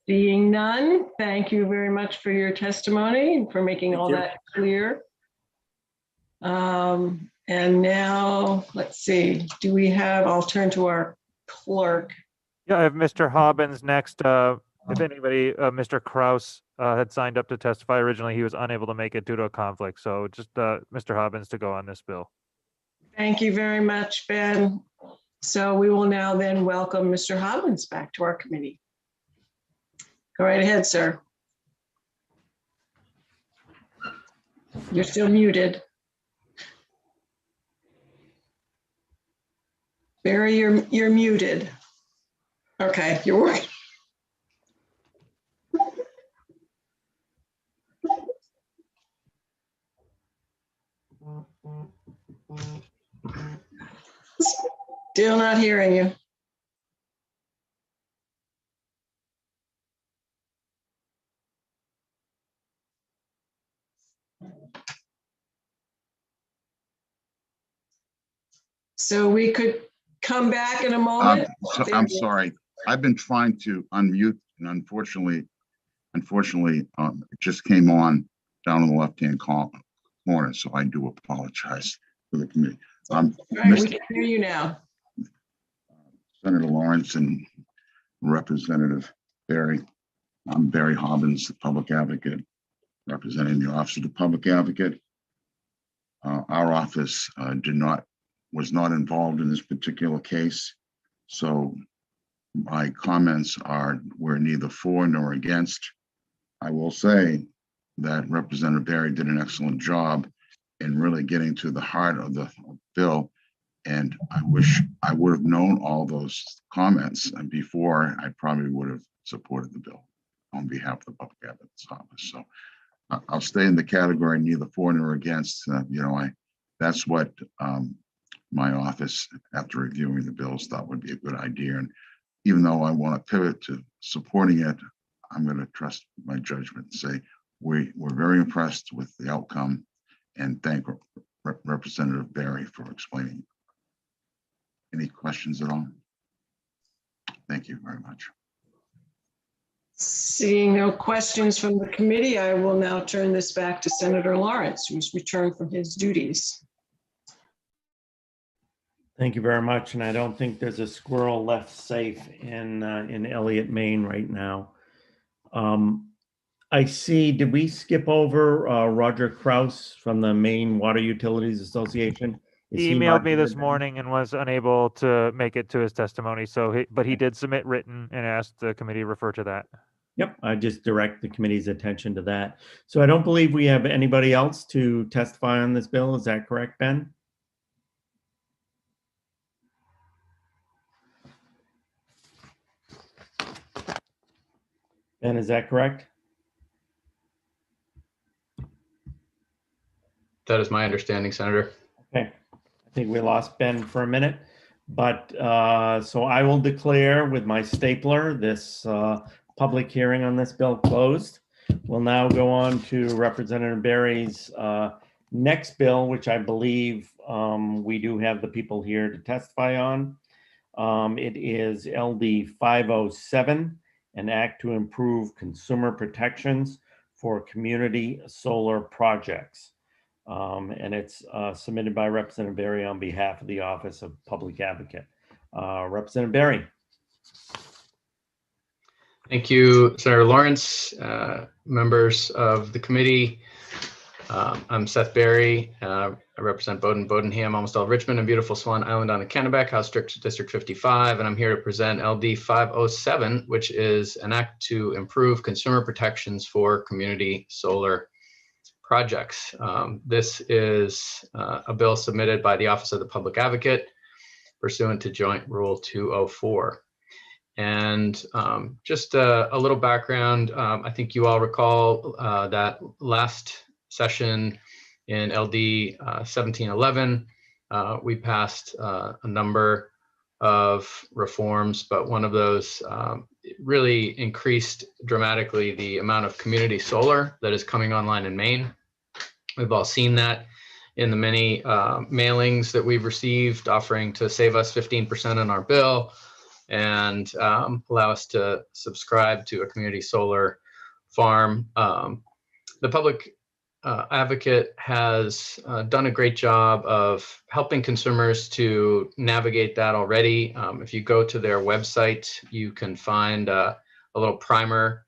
Speaker 10: Seeing none, thank you very much for your testimony and for making all that clear. And now, let's see, do we have, I'll turn to our clerk.
Speaker 3: Yeah, I have Mr. Hobbins next. If anybody, Mr. Kraus had signed up to testify originally, he was unable to make it due to a conflict. So just Mr. Hobbins to go on this bill.
Speaker 10: Thank you very much, Ben. So we will now then welcome Mr. Hobbins back to our committee. Go right ahead, sir. You're still muted. Barry, you're muted. Okay, you're working. Still not hearing you. So we could come back in a moment.
Speaker 19: I'm sorry. I've been trying to unmute, and unfortunately, it just came on down in the left-hand corner. So I do apologize for the committee.
Speaker 10: Right, we can hear you now.
Speaker 19: Senator Lawrence and Representative Berry. I'm Barry Hobbins, the public advocate, representing the Office of the Public Advocate. Our office was not involved in this particular case, so my comments were neither for nor against. I will say that Representative Berry did an excellent job in really getting to the heart of the bill And I wish I would have known all those comments before. I probably would have supported the bill on behalf of the Public Advocate's Office. So I'll stay in the category neither for nor against. That's what my office, after reviewing the bills, thought would be a good idea. And even though I want to pivot to supporting it, I'm going to trust my judgment and say we're very impressed with the outcome, and thank Representative Barry for explaining. Any questions at all? Thank you very much.
Speaker 10: Seeing no questions from the committee, I will now turn this back to Senator Lawrence, who's returned from his duties.
Speaker 2: Thank you very much. And I don't think there's a squirrel left safe in Elliott, Maine right now. I see, did we skip over Roger Kraus from the Maine Water Utilities Association?
Speaker 3: He emailed me this morning and was unable to make it to his testimony. But he did submit written and asked the committee to refer to that.
Speaker 2: Yep, I just direct the committee's attention to that. So I don't believe we have anybody else to testify on this bill. Is that correct, Ben? Ben, is that correct?
Speaker 4: That is my understanding, Senator.
Speaker 2: Okay, I think we lost Ben for a minute, but so I will declare with my stapler this public hearing on this bill closed. We'll now go on to Representative Barry's next bill, which I believe we do have the people here to testify on. It is LD 507, an act to improve consumer protections for community solar projects. And it's submitted by Representative Barry on behalf of the Office of Public Advocate. Representative Barry.
Speaker 4: Thank you, Senator Lawrence, members of the committee. I'm Seth Barry. I represent Bodenham, almost all Richmond, and beautiful Swan Island on the Kennebec, House District 55, and I'm here to present LD 507, which is an act to improve consumer protections for community solar projects. This is a bill submitted by the Office of the Public Advocate pursuant to Joint Rule 204. And just a little background, I think you all recall that last session in LD 1711, we passed a number of reforms, but one of those really increased dramatically the amount of community solar that is coming online in Maine. We've all seen that in the many mailings that we've received offering to save us 15% on our bill and allow us to subscribe to a community solar farm. The Public Advocate has done a great job of helping consumers to navigate that already. If you go to their website, you can find a little primer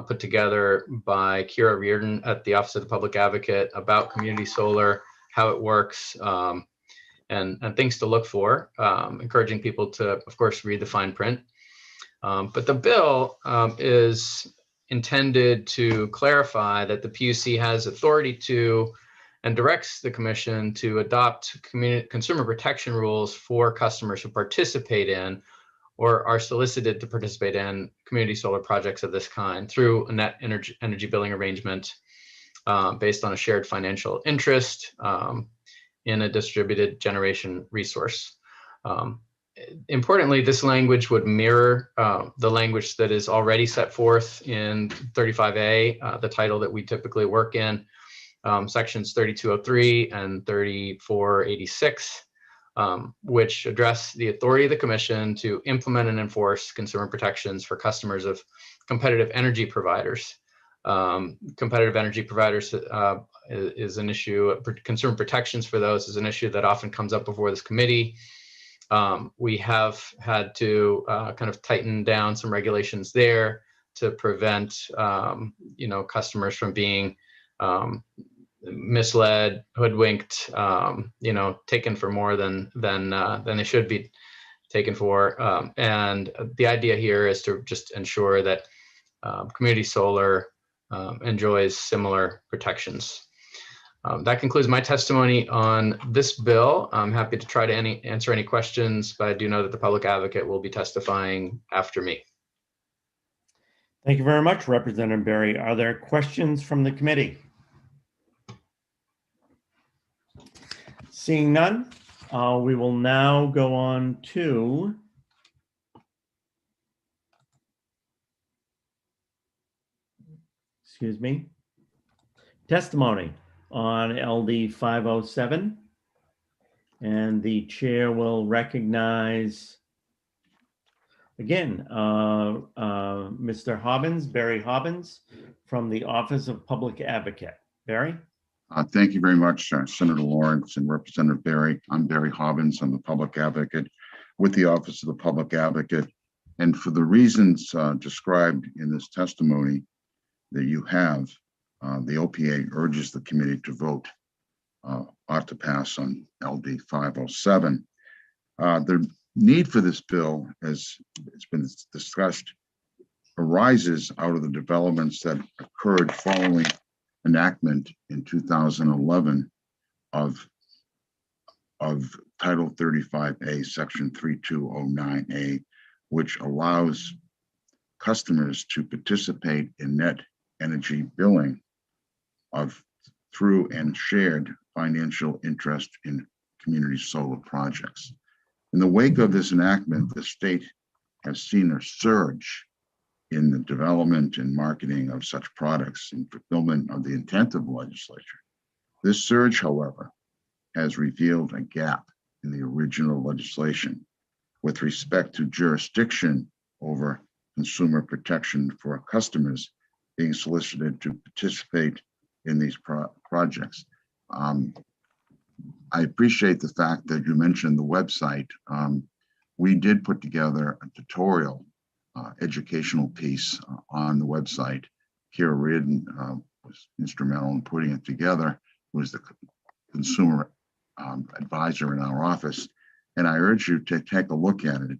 Speaker 4: put together by Kira Reardon at the Office of the Public Advocate about community solar, how it works, and things to look for, encouraging people to, of course, read the fine print. But the bill is intended to clarify that the PUC has authority to and directs the Commission to adopt consumer protection rules for customers who participate in or are solicited to participate in community solar projects of this kind through a net energy billing arrangement based on a shared financial interest in a distributed generation resource. Importantly, this language would mirror the language that is already set forth in 35A, the title that we typically work in, sections 3203 and 3486, which address the authority of the Commission to implement and enforce consumer protections for customers of competitive energy providers. Competitive energy providers is an issue. Consumer protections for those is an issue that often comes up before this committee. We have had to kind of tighten down some regulations there to prevent, customers from being misled, hoodwinked, taken for more than they should be taken for. And the idea here is to just ensure that community solar enjoys similar protections. That concludes my testimony on this bill. I'm happy to try to answer any questions, but I do know that the public advocate will be testifying after me.
Speaker 2: Thank you very much, Representative Berry. Are there questions from the committee? Seeing none, we will now go on to testimony on LD 507. And the chair will recognize again, Mr. Hobbins, Barry Hobbins, from the Office of Public Advocate. Barry?
Speaker 19: Thank you very much, Senator Lawrence and Representative Berry. I'm Barry Hobbins. I'm the Public Advocate with the Office of the Public Advocate. And for the reasons described in this testimony that you have, the OPA urges the committee to vote ought to pass on LD 507. The need for this bill, as it's been discussed, arises out of the developments that occurred following enactment in 2011 of Title 35A, Section 3209A, which allows customers to participate in net energy billing through and shared financial interest in community solar projects. In the wake of this enactment, the state has seen a surge in the development and marketing of such products in fulfillment of the intent of the legislature. This surge, however, has revealed a gap in the original legislation with respect to jurisdiction over consumer protection for customers being solicited to participate in these projects. I appreciate the fact that you mentioned the website. We did put together a tutorial educational piece on the website. Kira Reardon was instrumental in putting it together, was the consumer advisor in our office. And I urge you to take a look at it.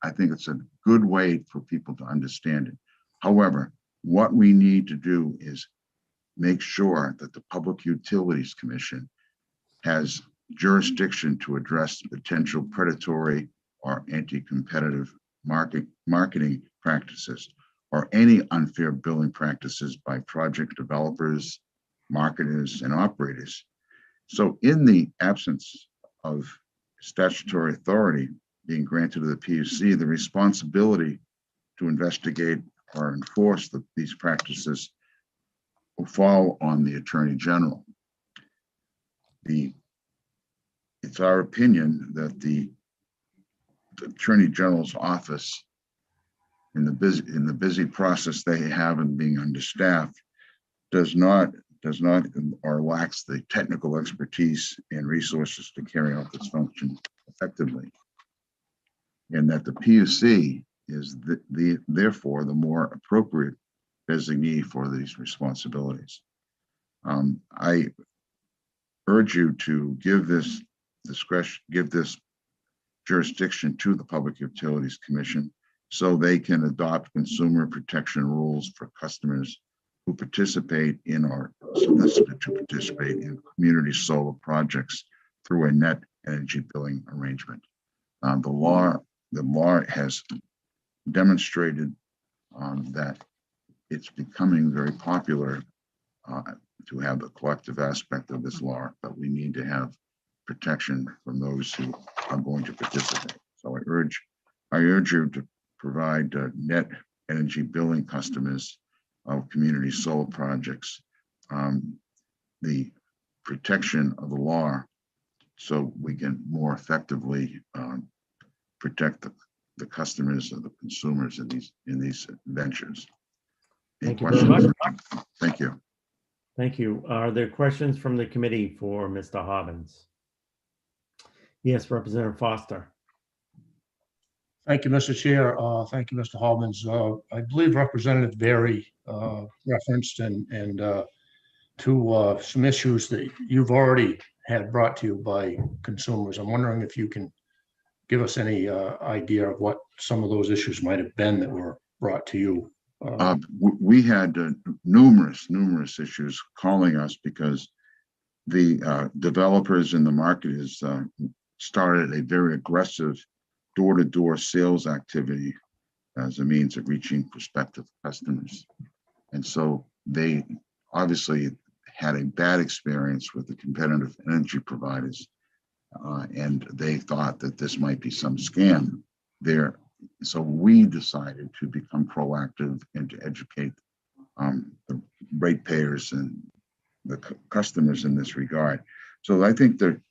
Speaker 19: I think it's a good way for people to understand it. However, what we need to do is make sure that the Public Utilities Commission has jurisdiction to address potential predatory or anti-competitive marketing practices or any unfair billing practices by project developers, marketers, and operators. So in the absence of statutory authority being granted to the PUC, the responsibility to investigate or enforce these practices will fall on the Attorney General. It's our opinion that the Attorney General's office, in the busy process they have in being understaffed, does not or lacks the technical expertise and resources to carry out this function effectively, and that the PUC is therefore the more appropriate designee for these responsibilities. I urge you to give this discretion, give this jurisdiction to the Public Utilities Commission so they can adopt consumer protection rules for customers who participate in or solicited to participate in community solar projects through a net energy billing arrangement. The law has demonstrated that it's becoming very popular to have the collective aspect of this law, but we need to have protection from those who are going to participate. So I urge you to provide net energy billing customers of community solar projects the protection of the law so we can more effectively protect the customers or the consumers in these ventures.
Speaker 2: Thank you very much.
Speaker 19: Thank you.
Speaker 2: Thank you. Are there questions from the committee for Mr. Hobbins? Yes, Representative Foster.
Speaker 7: Thank you, Mr. Chair. Thank you, Mr. Hobbins. I believe Representative Berry referenced and to some issues that you've already had brought to you by consumers. I'm wondering if you can give us any idea of what some of those issues might have been that were brought to you
Speaker 19: We had numerous issues calling us because the developers in the market has started a very aggressive door-to-door sales activity as a means of reaching prospective customers. And so they obviously had a bad experience with the competitive energy providers, and they thought that this might be some scam there. So we decided to become proactive and to educate the ratepayers and the customers in this regard. So I think the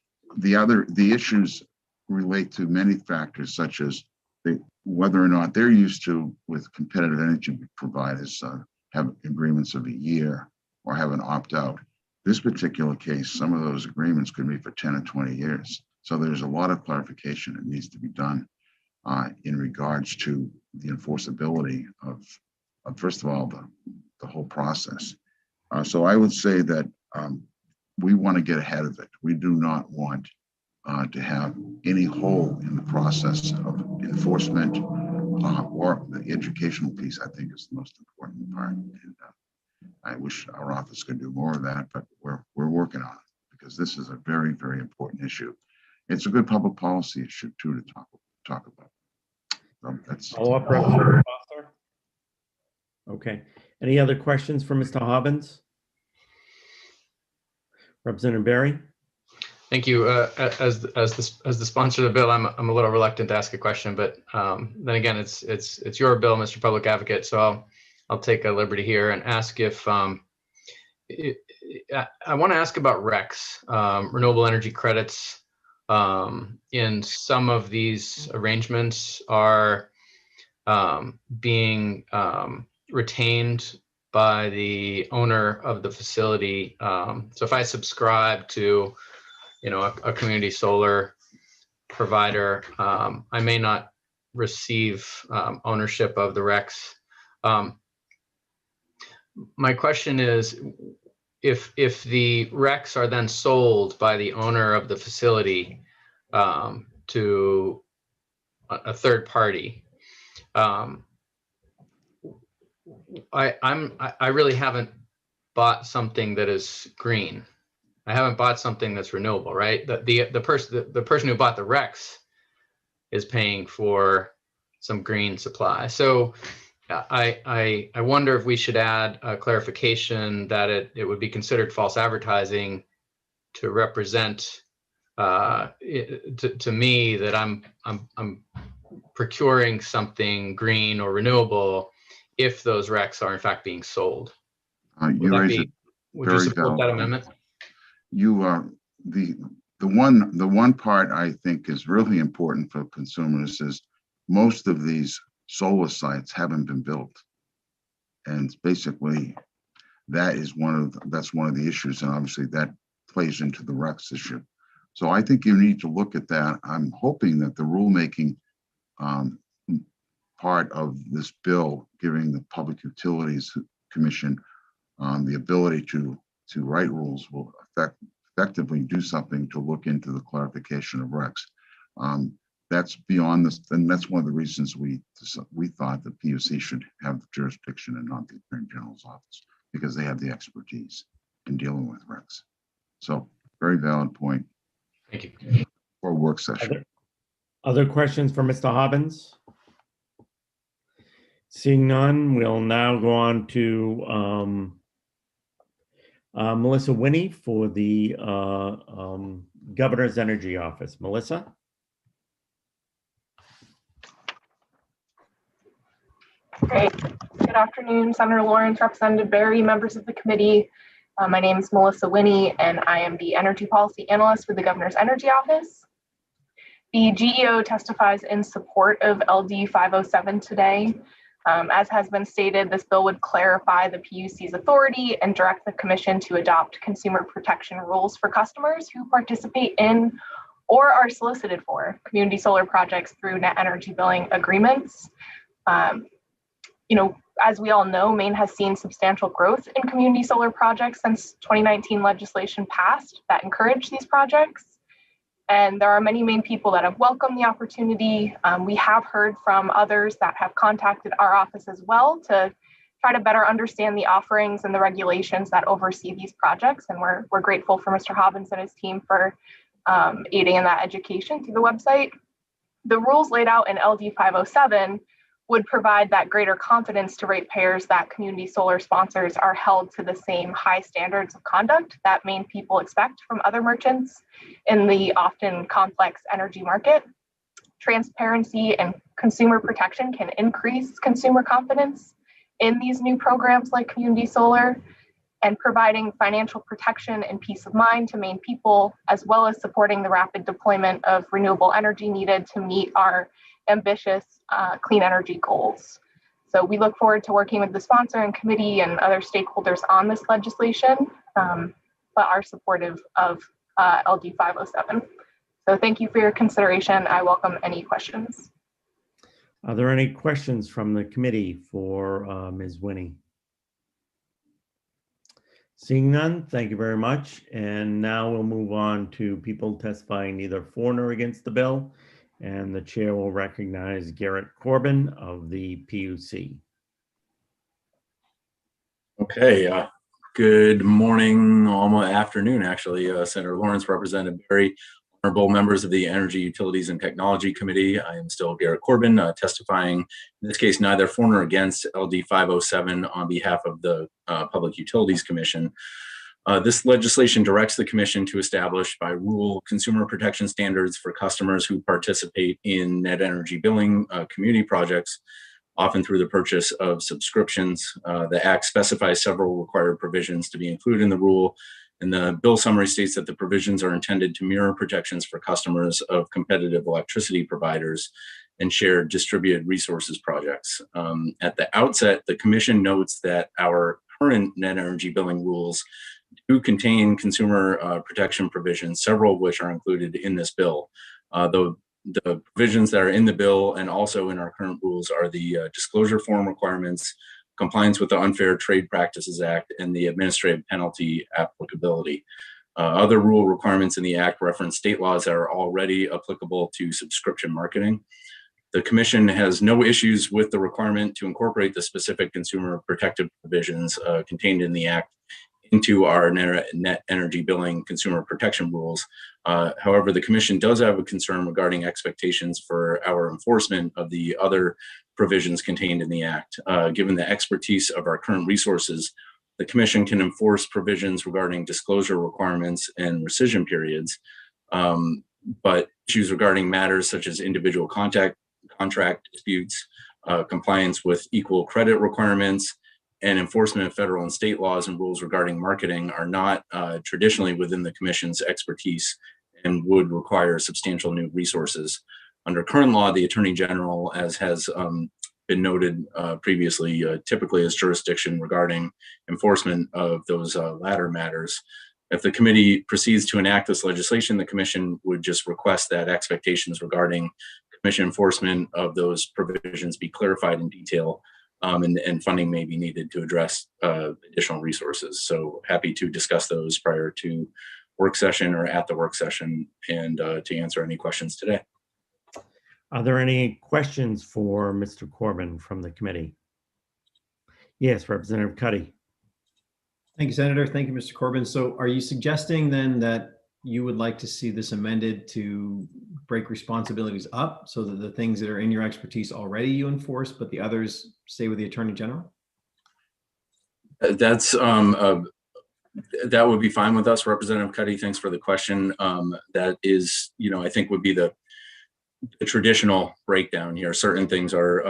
Speaker 19: issues relate to many factors, such as whether or not they're used to, with competitive energy providers, have agreements of a year or have an opt-out. This particular case, some of those agreements could be for 10 or 20 years. So there's a lot of clarification that needs to be done in regards to the enforceability of first of all, the whole process. So I would say that we want to get ahead of it. We do not want to have any hole in the process of enforcement or the educational piece. I think is the most important part. And I wish our office could do more of that, but we're working on it because this is a very, very important issue. It's a good public policy issue too to talk about. So that's
Speaker 2: Follow-up, Representative Foster. Okay. Any other questions for Mr. Hobbins? Representative Barry.
Speaker 4: Thank you. As the sponsor of the bill, I'm a little reluctant to ask a question, but then again, it's your bill, Mr. Public Advocate. So I'll take a liberty here and ask if I want to ask about RECs, renewable energy credits. In some of these arrangements are being retained by the owner of the facility. So if I subscribe to, a community solar provider, I may not receive ownership of the RECs. My question is, if the RECs are then sold by the owner of the facility to a third party, I really haven't bought something that is green. I haven't bought something that's renewable, right? The person who bought the RECs is paying for some green supply. So I wonder if we should add a clarification that it would be considered false advertising to represent to me that I'm procuring something green or renewable if those RECs are in fact being sold. Would you support that amendment?
Speaker 19: You are the one part I think is really important for consumers is most of these solar sites haven't been built, and basically that's one of the issues, and obviously that plays into the RECs issue. So I think you need to look at that. I'm hoping that the rulemaking part of this bill, giving the Public Utilities Commission the ability to write rules, will effectively do something to look into the clarification of RECs. That's beyond this, and that's one of the reasons we thought the PUC should have jurisdiction and not the Attorney General's office, because they have the expertise in dealing with RECs. So very valid point.
Speaker 4: Thank you.
Speaker 19: For a work session.
Speaker 2: Other questions for Mr. Hobbins? Seeing none, we'll now go on to Melissa Winnie for the Governor's Energy Office. Melissa?
Speaker 13: Great. Good afternoon, Senator Lawrence, Representative Barry, members of the committee. My name is Melissa Winnie, and I am the Energy Policy Analyst with the Governor's Energy Office. The GEO testifies in support of LD 507 today. As has been stated, this bill would clarify the PUC's authority and direct the Commission to adopt consumer protection rules for customers who participate in or are solicited for community solar projects through net energy billing agreements. As we all know, Maine has seen substantial growth in community solar projects since 2019 legislation passed that encouraged these projects. And there are many Maine people that have welcomed the opportunity. We have heard from others that have contacted our office as well to try to better understand the offerings and the regulations that oversee these projects. And we're grateful for Mr. Hobbins and his team for aiding in that education through the website. The rules laid out in LD 507 would provide that greater confidence to ratepayers that community solar sponsors are held to the same high standards of conduct that Maine people expect from other merchants in the often complex energy market. Transparency and consumer protection can increase consumer confidence in these new programs like community solar, and providing financial protection and peace of mind to Maine people, as well as supporting the rapid deployment of renewable energy needed to meet our ambitious clean energy goals. So we look forward to working with the sponsor and committee and other stakeholders on this legislation, but are supportive of LD 507. So thank you for your consideration. I welcome any questions.
Speaker 2: Are there any questions from the committee for Ms. Winnie? Seeing none, thank you very much. And now we'll move on to people testifying neither for nor against the bill. And the chair will recognize Garrett Corbin of the PUC.
Speaker 11: Okay, good morning, almost afternoon, actually. Senator Lawrence, Representative Berry, honorable members of the Energy, Utilities, and Technology Committee. I am still Garrett Corbin, testifying, in this case, neither for nor against LD 507 on behalf of the Public Utilities Commission. This legislation directs the Commission to establish by rule consumer protection standards for customers who participate in net energy billing community projects, often through the purchase of subscriptions. The Act specifies several required provisions to be included in the rule, and the bill summary states that the provisions are intended to mirror protections for customers of competitive electricity providers and shared distributed resources projects. At the outset, the Commission notes that our current net energy billing rules do contain consumer protection provisions, several of which are included in this bill. Though the provisions that are in the bill and also in our current rules are the disclosure form requirements, compliance with the Unfair Trade Practices Act, and the administrative penalty applicability. Other rule requirements in the Act reference state laws that are already applicable to subscription marketing. The Commission has no issues with the requirement to incorporate the specific consumer protective provisions contained in the Act into our net energy billing consumer protection rules. However, the Commission does have a concern regarding expectations for our enforcement of the other provisions contained in the Act. Given the expertise of our current resources, the Commission can enforce provisions regarding disclosure requirements and rescission periods, but issues regarding matters such as individual contract disputes, compliance with equal credit requirements, and enforcement of federal and state laws and rules regarding marketing are not traditionally within the Commission's expertise and would require substantial new resources. Under current law, the Attorney General, as has been noted previously, typically has jurisdiction regarding enforcement of those latter matters. If the committee proceeds to enact this legislation, the Commission would just request that expectations regarding Commission enforcement of those provisions be clarified in detail, and funding may be needed to address additional resources. So happy to discuss those prior to work session or at the work session, and to answer any questions today.
Speaker 2: Are there any questions for Mr. Corbin from the committee? Yes, Representative Cuddy.
Speaker 17: Thank you, Senator. Thank you, Mr. Corbin. So are you suggesting then that you would like to see this amended to break responsibilities up so that the things that are in your expertise already you enforce, but the others stay with the Attorney General?
Speaker 11: That's that would be fine with us, Representative Cuddy. Thanks for the question. That is, I think would be the traditional breakdown here. Certain things are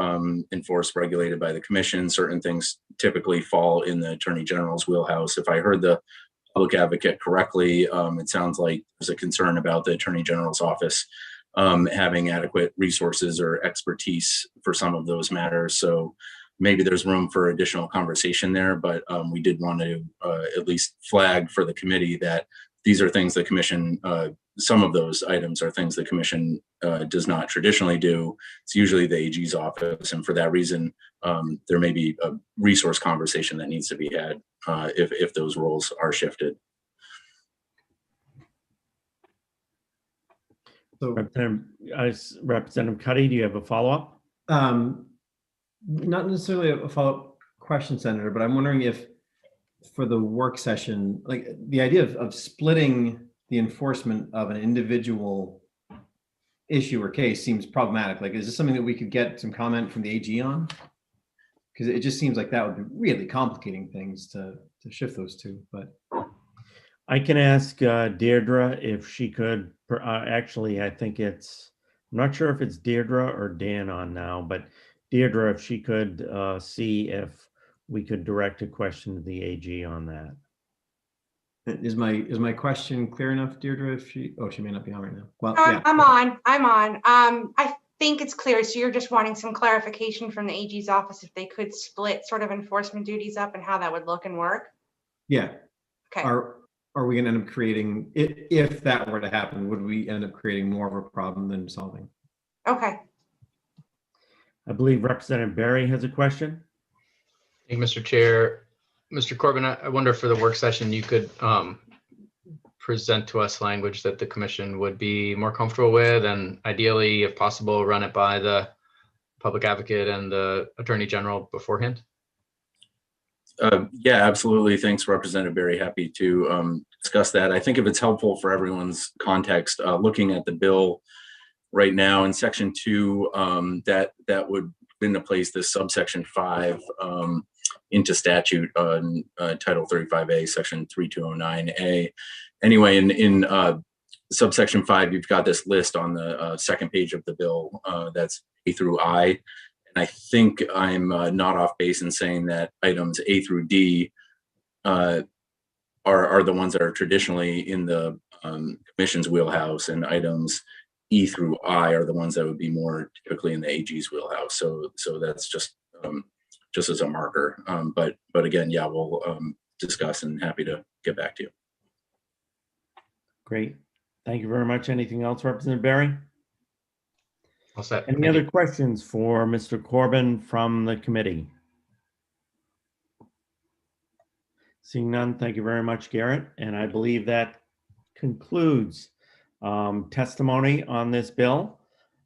Speaker 11: enforced, regulated by the Commission. Certain things typically fall in the Attorney General's wheelhouse. If I heard the public advocate correctly, it sounds like there's a concern about the Attorney General's office having adequate resources or expertise for some of those matters. So maybe there's room for additional conversation there, but we did want to at least flag for the committee that these are things the Commission, some of those items are things the Commission does not traditionally do. It's usually the AG's office, and for that reason, there may be a resource conversation that needs to be had if those roles are shifted.
Speaker 2: So, Representative Cuddy, do you have a follow-up?
Speaker 17: Not necessarily a follow-up question, Senator, but I'm wondering if for the work session, like the idea of splitting the enforcement of an individual issue or case seems problematic. Like, is this something that we could get some comment from the AG on? Because it just seems like that would be really complicating things to shift those two. But
Speaker 2: I can ask Deirdre if she could. Actually, I think I'm not sure if it's Deirdre or Dan on now, but Deirdre, if she could see if we could direct a question to the AG on that.
Speaker 17: Is my question clear enough, Deirdre? If she may not be on right now. Well,
Speaker 12: No,
Speaker 17: yeah.
Speaker 12: I'm on. I think it's clear. So you're just wanting some clarification from the AG's office if they could split sort of enforcement duties up and how that would look and work.
Speaker 17: Yeah.
Speaker 12: Okay.
Speaker 17: Are we going to end up creating, if that were to happen, would we end up creating more of a problem than solving?
Speaker 12: Okay.
Speaker 2: I believe Representative Barry has a question.
Speaker 4: Thank you, Mr. Chair. Mr. Corbin, I wonder if for the work session you could present to us language that the commission would be more comfortable with, and ideally, if possible, run it by the public advocate and the attorney general beforehand.
Speaker 11: Yeah, absolutely. Thanks, Representative Barry. Happy to discuss that. I think if it's helpful for everyone's context, looking at the bill right now in Section 2, that would put into place this subsection 5 into statute on Title 35A, Section 3209A. Anyway, in subsection 5, you've got this list on the second page of the bill that's A through I. And I think I'm not off base in saying that items A through D are the ones that are traditionally in the commission's wheelhouse, and items E through I are the ones that would be more typically in the AG's wheelhouse. So that's just as a marker. But again, yeah, we'll discuss and happy to get back to you.
Speaker 2: Great. Thank you very much. Anything else, Representative Barry?
Speaker 4: All set.
Speaker 2: Any other questions for Mr. Corbin from the committee? Seeing none, thank you very much, Garrett. And I believe that concludes testimony on this bill.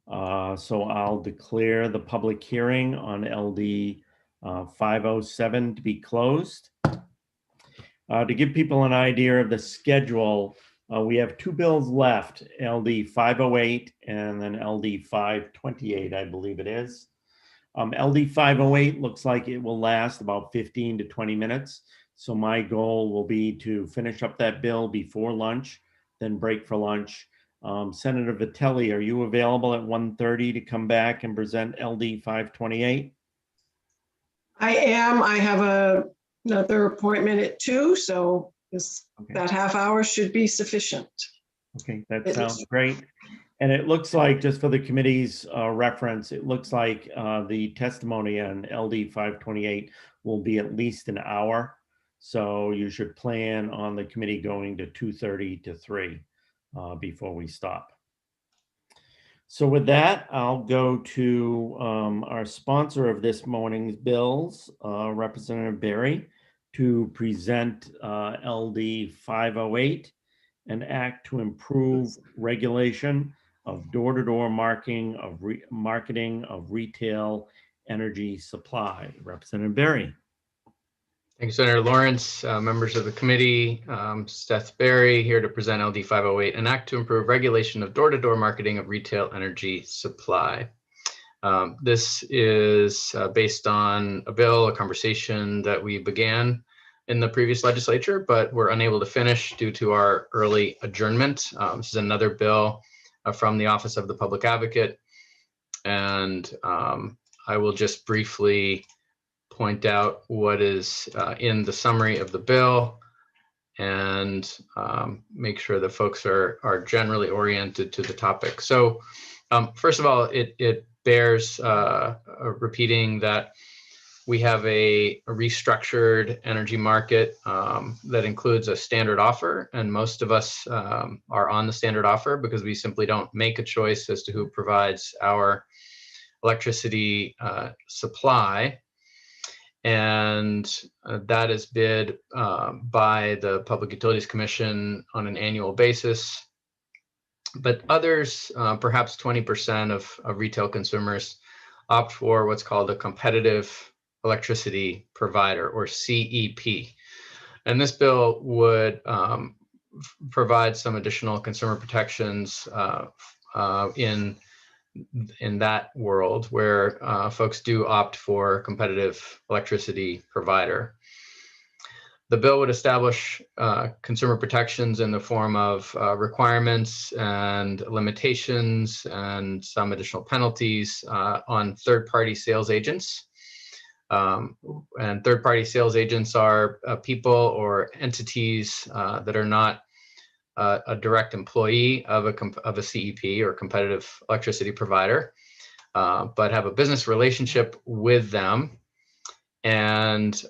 Speaker 2: So I'll declare the public hearing on LD 507 to be closed. To give people an idea of the schedule, we have two bills left, LD 508 and then LD 528, I believe it is. LD 508 looks like it will last about 15 to 20 minutes. So my goal will be to finish up that bill before lunch, then break for lunch. Senator Vitelli, are you available at 1:30 to come back and present LD 528?
Speaker 10: I am. I have another appointment at 2, so that half hour should be sufficient.
Speaker 2: Okay, that sounds great. And it looks like, just for the committee's reference, it looks like the testimony on LD 528 will be at least an hour. So you should plan on the committee going to 2:30 to 3 before we stop. So with that, I'll go to our sponsor of this morning's bills, Representative Barry, to present LD 508, an act to improve regulation of door-to-door marketing of retail energy supply. Representative Barry.
Speaker 4: Thank you, Senator Lawrence, members of the committee. Seth Berry here to present LD 508, an act to improve regulation of door-to-door marketing of retail energy supply. This is based on a bill, a conversation that we began in the previous legislature, but were unable to finish due to our early adjournment. This is another bill from the Office of the Public Advocate. And I will just briefly point out what is in the summary of the bill and make sure that folks are generally oriented to the topic. So first of all, it bears repeating that we have a restructured energy market that includes a standard offer, and most of us are on the standard offer because we simply don't make a choice as to who provides our electricity supply. And that is bid by the Public Utilities Commission on an annual basis. But others, perhaps 20% of retail consumers, opt for what's called a competitive electricity provider, or CEP. And this bill would provide some additional consumer protections in that world where folks do opt for a competitive electricity provider. The bill would establish consumer protections in the form of requirements and limitations and some additional penalties on third-party sales agents. And third-party sales agents are people or entities that are not a direct employee of a CEP or competitive electricity provider, but have a business relationship with them. And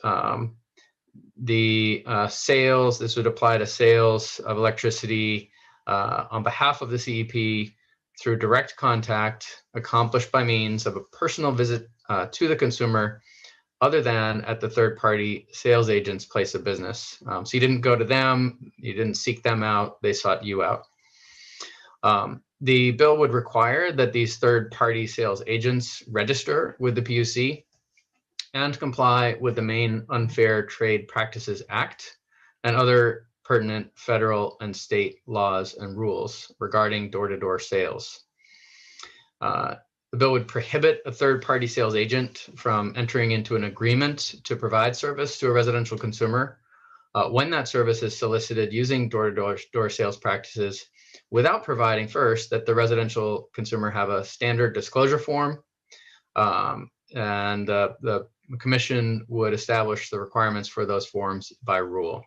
Speaker 4: the sales, this would apply to sales of electricity on behalf of the CEP through direct contact accomplished by means of a personal visit to the consumer other than at the third-party sales agent's place of business. So you didn't go to them, you didn't seek them out, they sought you out. The bill would require that these third-party sales agents register with the PUC and comply with the Maine Unfair Trade Practices Act and other pertinent federal and state laws and rules regarding door-to-door sales. The bill would prohibit a third-party sales agent from entering into an agreement to provide service to a residential consumer when that service is solicited using door-to-door sales practices without providing first that the residential consumer have a standard disclosure form, and the commission would establish the requirements for those forms by rule.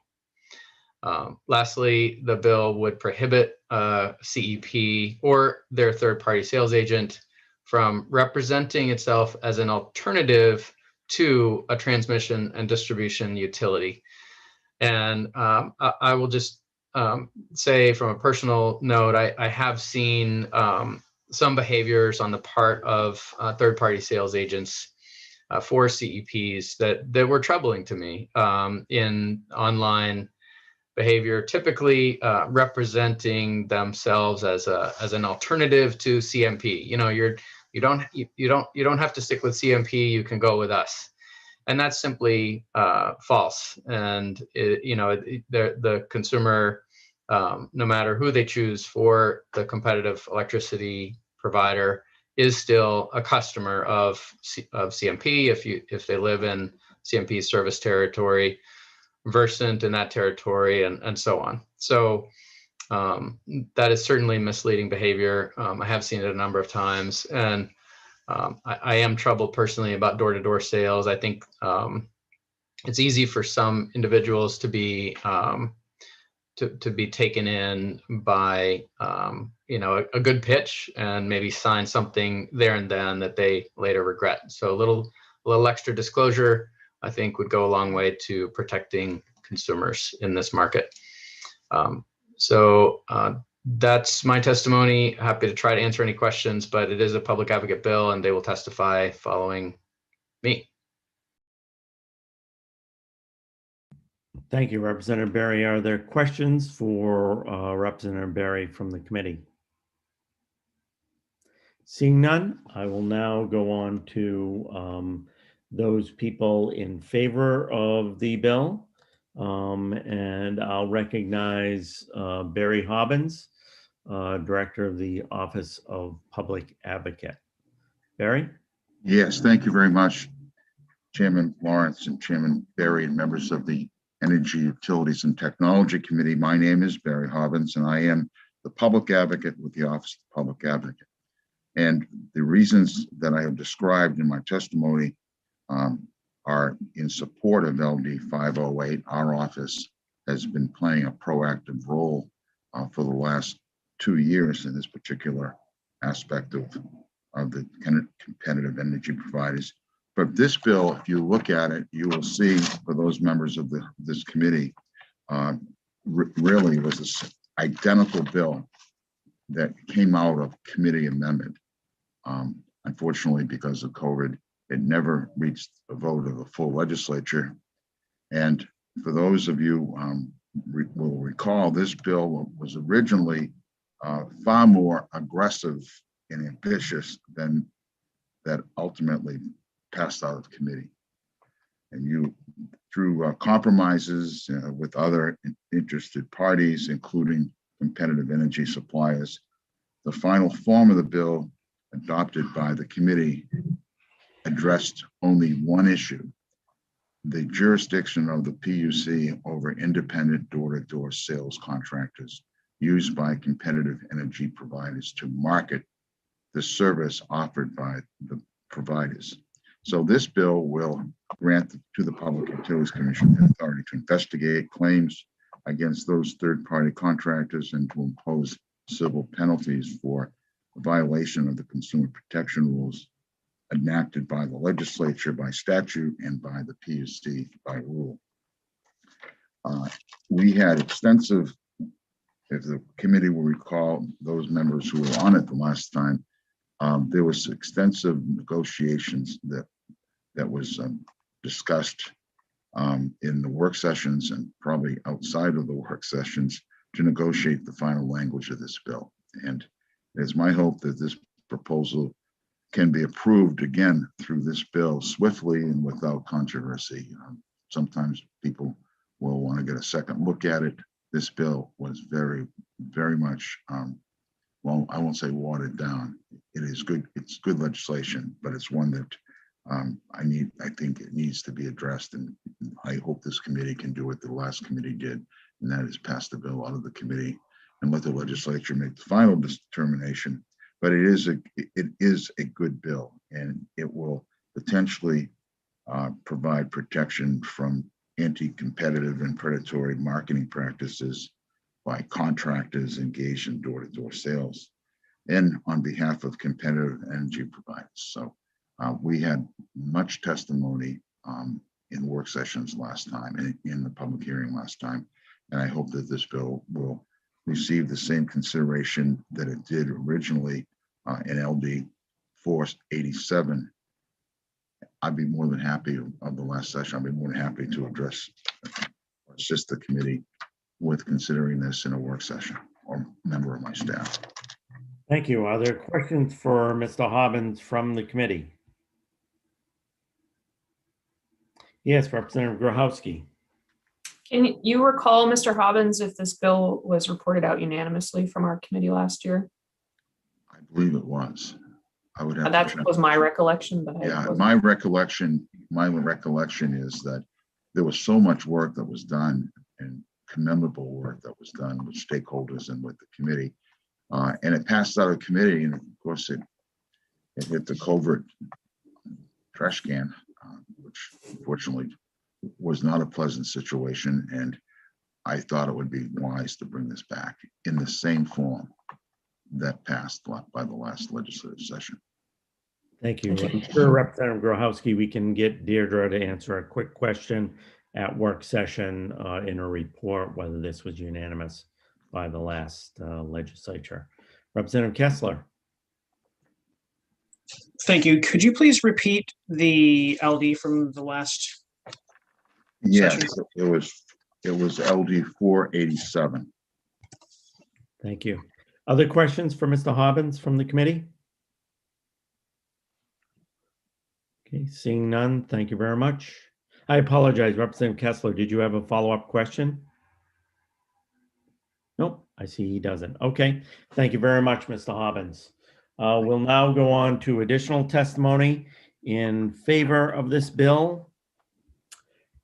Speaker 4: Lastly, the bill would prohibit CEP or their third-party sales agent from representing itself as an alternative to a transmission and distribution utility. And I will just say from a personal note, I have seen some behaviors on the part of third-party sales agents for CEPs that were troubling to me in online behavior, typically representing themselves as an alternative to CMP. You know, you don't have to stick with CMP. You can go with us, and that's simply false. And the consumer, no matter who they choose for the competitive electricity provider, is still a customer of CMP if they live in CMP service territory, versant in that territory, and so on. So that is certainly misleading behavior. I have seen it a number of times, and I am troubled personally about door-to-door sales. I think it's easy for some individuals to be taken in by a good pitch and maybe sign something there and then that they later regret. So a little extra disclosure, I think, would go a long way to protecting consumers in this market. So that's my testimony. Happy to try to answer any questions, but it is a public advocate bill and they will testify following me.
Speaker 2: Thank you, Representative Berry. Are there questions for Representative Berry from the committee? Seeing none, I will now go on to those people in favor of the bill. And I'll recognize Barry Hobbins, Director of the Office of Public Advocate. Barry?
Speaker 19: Yes, thank you very much, Chairman Lawrence and Chairman Berry and members of the Energy, Utilities, and Technology Committee. My name is Barry Hobbins, and I am the Public Advocate with the Office of Public Advocate. And the reasons that I have described in my testimony are in support of LD 508. Our office has been playing a proactive role for the last 2 years in this particular aspect of the competitive energy providers. But this bill, if you look at it, you will see, for those members of this committee, really was this identical bill that came out of committee amendment. Unfortunately, because of COVID, it never reached a vote of the full legislature. And for those of you will recall, this bill was originally far more aggressive and ambitious than that ultimately passed out of committee. And you, through compromises with other interested parties, including competitive energy suppliers, the final form of the bill adopted by the committee addressed only one issue: the jurisdiction of the PUC over independent door-to-door sales contractors used by competitive energy providers to market the service offered by the providers. So this bill will grant to the Public Utilities Commission the authority to investigate claims against those third-party contractors and to impose civil penalties for violation of the consumer protection rules enacted by the legislature by statute and by the PUC by rule. We had extensive, if the committee will recall, those members who were on it the last time, there was extensive negotiations that was discussed in the work sessions and probably outside of the work sessions to negotiate the final language of this bill. And it's my hope that this proposal can be approved again through this bill swiftly and without controversy. Sometimes people will want to get a second look at it. This bill was very, very much, well, I won't say watered down. It is good. It's good legislation, but it's one that I think it needs to be addressed. And I hope this committee can do what the last committee did, and that is pass the bill out of the committee and let the legislature make the final determination. But it is a good bill, and it will potentially provide protection from anti-competitive and predatory marketing practices by contractors engaged in door-to-door sales and on behalf of competitive energy providers. So we had much testimony in work sessions last time and in the public hearing last time, and I hope that this bill will receive the same consideration that it did originally in LD 487. I'd be more than happy of the last session. I'd be more than happy to assist the committee with considering this in a work session or member of my staff.
Speaker 2: Thank you. Are there questions for Mr. Hobbins from the committee? Yes, Representative Grochowski.
Speaker 8: Can you recall, Mr. Hobbins, if this bill was reported out unanimously from our committee last year?
Speaker 19: I believe it was. I would have
Speaker 8: that was my recollection, but
Speaker 19: yeah, my recollection is that there was so much work that was done and commendable work that was done with stakeholders and with the committee, and it passed out of committee, and of course it hit the covert trash can, which unfortunately was not a pleasant situation. And I thought it would be wise to bring this back in the same form that passed by the last legislative session.
Speaker 2: Thank you. I'm sure Representative Grochowski, we can get Deirdre to answer a quick question at work session in a report, whether this was unanimous by the last legislature. Representative Kessler.
Speaker 1: Thank you. Could you please repeat the LD from the last
Speaker 19: Yes,
Speaker 1: session?
Speaker 19: it was LD 487.
Speaker 2: Thank you. Other questions for Mr. Hobbins from the committee? Okay, seeing none, thank you very much. I apologize, Representative Kessler, did you have a follow-up question? Nope, I see he doesn't. Okay, thank you very much, Mr. Hobbins. We'll now go on to additional testimony in favor of this bill.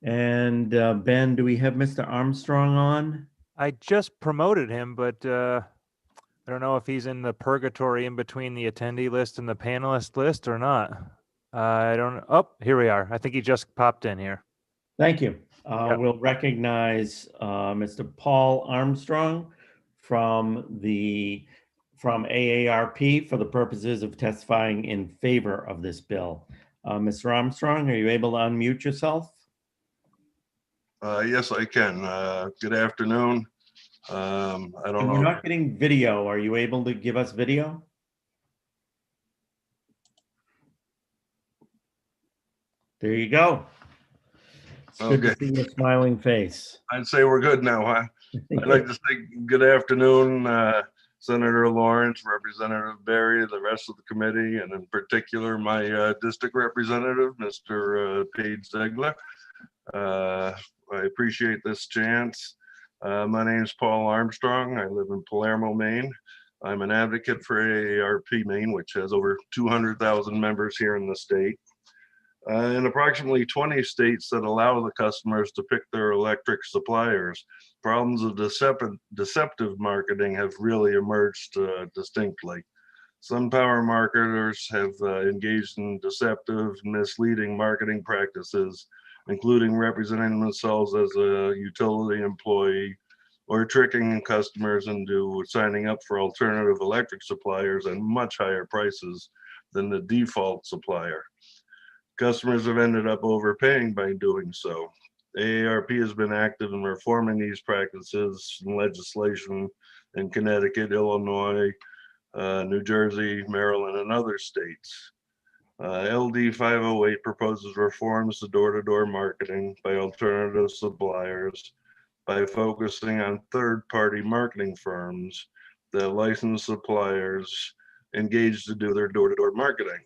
Speaker 2: And Ben, do we have Mr. Armstrong on?
Speaker 3: I just promoted him, but I don't know if he's in the purgatory in between the attendee list and the panelist list or not. I don't know. Oh, here we are. I think he just popped in here.
Speaker 2: Thank you. We'll recognize Mr. Paul Armstrong from AARP for the purposes of testifying in favor of this bill. Mr. Armstrong, are you able to unmute yourself?
Speaker 6: Yes, I can. Good afternoon. I don't know.
Speaker 2: We're not getting video. Are you able to give us video? There you go. It's good to see your smiling face.
Speaker 6: I'd say we're good now, huh? I'd like to say good afternoon Senator Lawrence, Representative Berry, the rest of the committee, and in particular, my district representative, Mr. Page Ziegler. I appreciate this chance. My name is Paul Armstrong. I live in Palermo, Maine. I'm an advocate for AARP Maine, which has over 200,000 members here in the state. In approximately 20 states that allow the customers to pick their electric suppliers, problems of deceptive marketing have really emerged distinctly. Some power marketers have engaged in deceptive, misleading marketing practices, including representing themselves as a utility employee or tricking customers into signing up for alternative electric suppliers at much higher prices than the default supplier. Customers have ended up overpaying by doing so. AARP has been active in reforming these practices in legislation in Connecticut, Illinois, New Jersey, Maryland, and other states. LD 508 proposes reforms to door-to-door marketing by alternative suppliers by focusing on third-party marketing firms that license suppliers engaged to do their door-to-door marketing.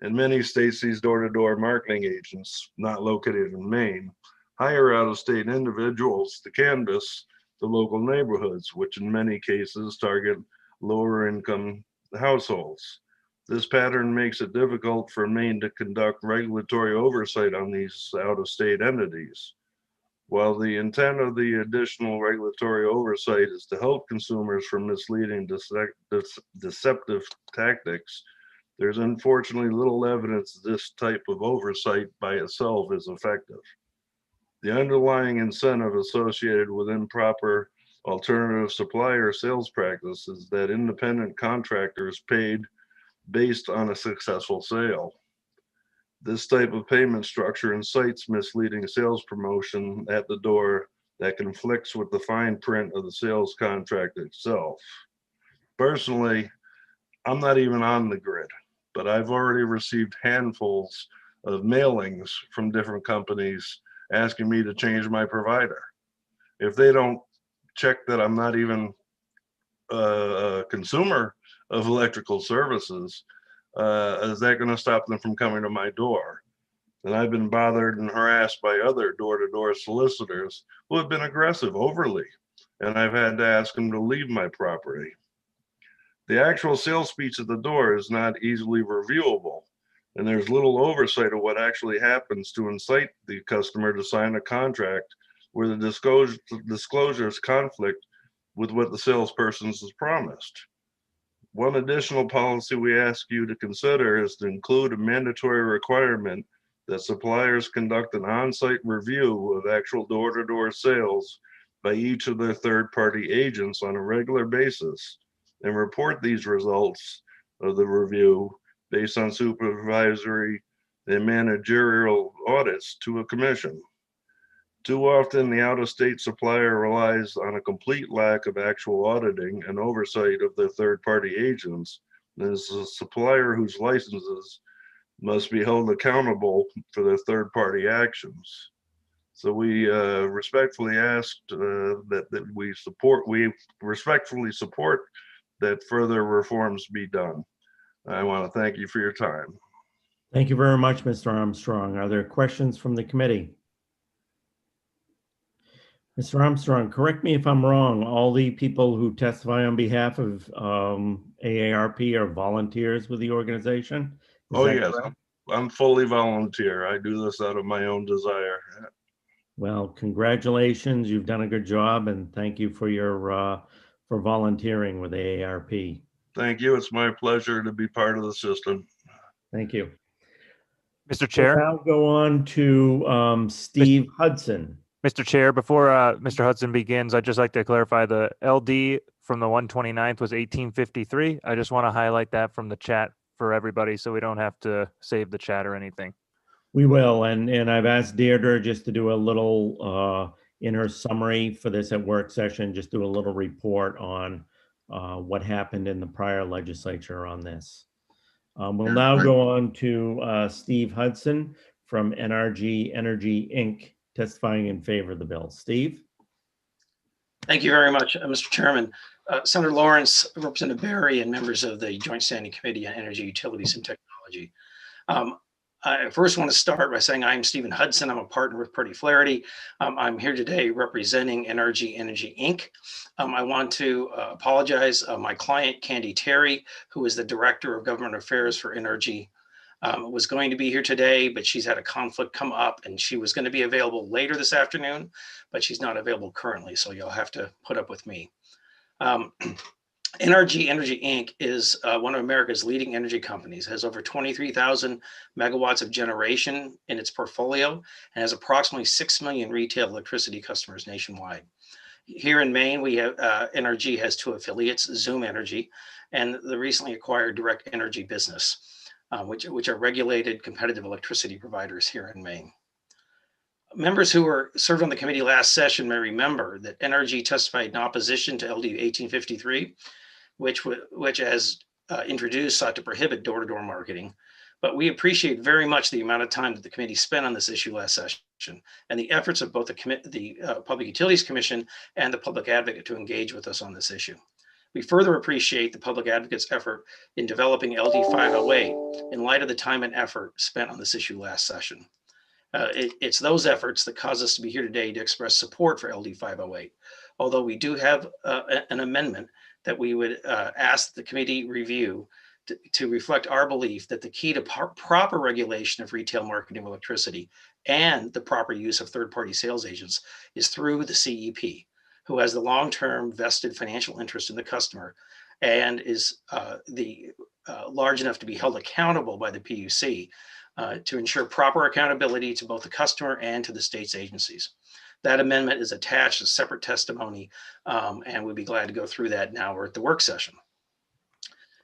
Speaker 6: In many states, these door-to-door marketing agents, not located in Maine, hire out-of-state individuals to canvass the local neighborhoods, which in many cases target lower-income households. This pattern makes it difficult for Maine to conduct regulatory oversight on these out-of-state entities. While the intent of the additional regulatory oversight is to help consumers from misleading deceptive tactics, there's unfortunately little evidence this type of oversight by itself is effective. The underlying incentive associated with improper alternative supplier sales practices that independent contractors paid based on a successful sale. This type of payment structure incites misleading sales promotion at the door that conflicts with the fine print of the sales contract itself. Personally, I'm not even on the grid, but I've already received handfuls of mailings from different companies asking me to change my provider. If they don't check that I'm not even a consumer of electrical services, is that going to stop them from coming to my door? And I've been bothered and harassed by other door-to-door solicitors who have been aggressive overly, and I've had to ask them to leave my property. The actual sales speech at the door is not easily reviewable, and there's little oversight of what actually happens to incite the customer to sign a contract where the disclosures conflict with what the salesperson has promised. One additional policy we ask you to consider is to include a mandatory requirement that suppliers conduct an on-site review of actual door-to-door sales by each of their third-party agents on a regular basis and report these results of the review based on supervisory and managerial audits to a commission. Too often, the out-of-state supplier relies on a complete lack of actual auditing and oversight of their third-party agents. And it's a supplier whose licenses must be held accountable for their third-party actions. So we respectfully asked that we respectfully support that further reforms be done. I want to thank you for your time.
Speaker 2: Thank you very much, Mr. Armstrong. Are there questions from the committee? Mr. Armstrong, correct me if I'm wrong, all the people who testify on behalf of AARP are volunteers with the organization?
Speaker 6: Oh, yes, I'm fully volunteer. I do this out of my own desire.
Speaker 2: Well, congratulations. You've done a good job, and thank you for your for volunteering with AARP.
Speaker 6: Thank you. It's my pleasure to be part of the system.
Speaker 2: Thank you.
Speaker 3: Mr. Chair.
Speaker 2: We'll now go on to Steve Hudson.
Speaker 3: Mr. Chair, before Mr. Hudson begins, I'd just like to clarify the LD from the 129th was 1853. I just want to highlight that from the chat for everybody so we don't have to save the chat or anything.
Speaker 2: We will, and I've asked Deirdre just to do a little in her summary for this at work session, just do a little report on what happened in the prior legislature on this. We'll now go on to Steve Hudson from NRG Energy, Inc., testifying in favor of the bill. Steve?
Speaker 20: Thank you very much, Mr. Chairman. Senator Lawrence, Representative Berry, and members of the Joint Standing Committee on Energy, Utilities, and Technology. I first want to start by saying I'm Stephen Hudson. I'm a partner with Purdy Flaherty. I'm here today representing NRG Energy Inc. I want to apologize. My client, Candy Terry, who is the Director of Government Affairs for NRG, was going to be here today, but she's had a conflict come up and she was going to be available later this afternoon, but she's not available currently, so you'll have to put up with me. NRG Energy Inc. is one of America's leading energy companies, has over 23,000 megawatts of generation in its portfolio, and has approximately 6 million retail electricity customers nationwide. Here in Maine, we have NRG has 2 affiliates, Zoom Energy, and the recently acquired Direct Energy Business, which are regulated competitive electricity providers here in Maine. Members who were served on the committee last session may remember that NRG testified in opposition to LD 1853, which as introduced sought to prohibit door-to-door marketing. But we appreciate very much the amount of time that the committee spent on this issue last session and the efforts of both the Public Utilities Commission and the Public Advocate to engage with us on this issue. We further appreciate the Public Advocate's effort in developing LD 508 in light of the time and effort spent on this issue last session. It's those efforts that cause us to be here today to express support for LD 508, although we do have an amendment that we would ask the committee review to reflect our belief that the key to proper regulation of retail marketing of electricity and the proper use of third-party sales agents is through the CEP, who has the long-term vested financial interest in the customer and is large enough to be held accountable by the PUC to ensure proper accountability to both the customer and to the state's agencies. That amendment is attached as separate testimony, and we'd be glad to go through that now or at the work session.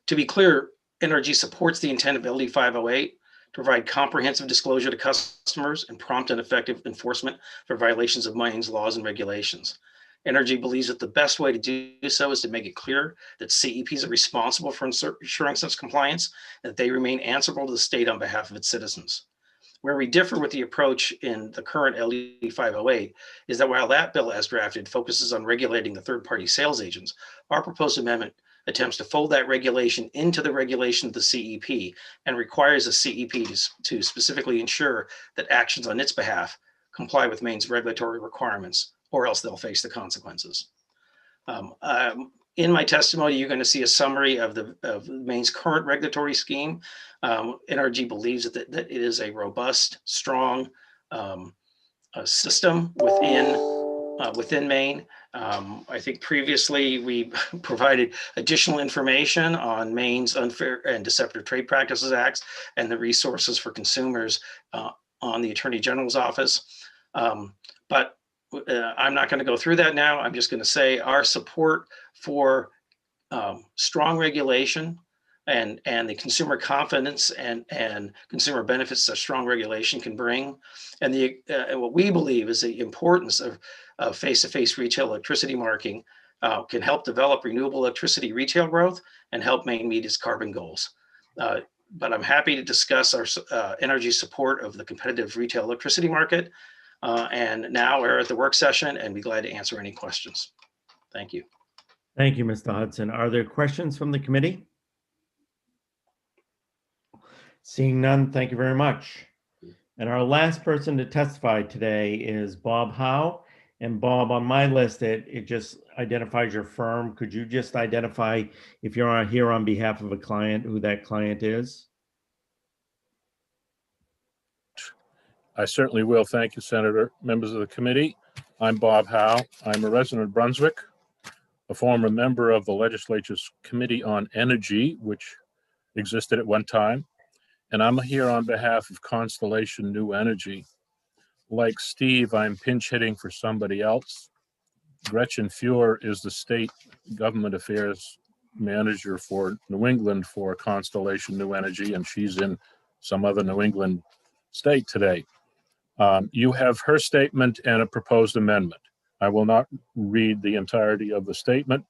Speaker 20: To be clear, NRG supports the intent of LD 508 to provide comprehensive disclosure to customers and prompt and effective enforcement for violations of Maine's laws and regulations. NRG believes that the best way to do so is to make it clear that CEPs are responsible for ensuring such compliance and that they remain answerable to the state on behalf of its citizens. Where we differ with the approach in the current LD 508 is that while that bill as drafted focuses on regulating the third-party sales agents, our proposed amendment attempts to fold that regulation into the regulation of the CEP and requires the CEP to specifically ensure that actions on its behalf comply with Maine's regulatory requirements, or else they'll face the consequences. In my testimony, you're going to see a summary of Maine's current regulatory scheme. NRG believes that it is a robust, strong system within Maine. I think previously we provided additional information on Maine's Unfair and Deceptive Trade Practices Acts and the resources for consumers on the Attorney General's office. But I'm not going to go through that now. I'm just going to say our support for strong regulation and the consumer confidence and consumer benefits that strong regulation can bring, and what we believe is the importance of face-to-face retail electricity marketing can help develop renewable electricity retail growth and help Maine meet its carbon goals. But I'm happy to discuss our NRG support of the competitive retail electricity market. And now we're at the work session and be glad to answer any questions. Thank you.
Speaker 2: Thank you, Mr. Hudson. Are there questions from the committee? Seeing none, thank you very much. And our last person to testify today is Bob Howe. And Bob, on my list, it just identifies your firm. Could you just identify, if you're here on behalf of a client, who that client is?
Speaker 15: I certainly will. Thank you, Senator. Members of the committee, I'm Bob Howe. I'm a resident of Brunswick, a former member of the legislature's Committee on Energy, which existed at one time. And I'm here on behalf of Constellation New Energy. Like Steve, I'm pinch hitting for somebody else. Gretchen Fuhr is the state government affairs manager for New England for Constellation New Energy, and she's in some other New England state today. You have her statement and a proposed amendment. I will not read the entirety of the statement.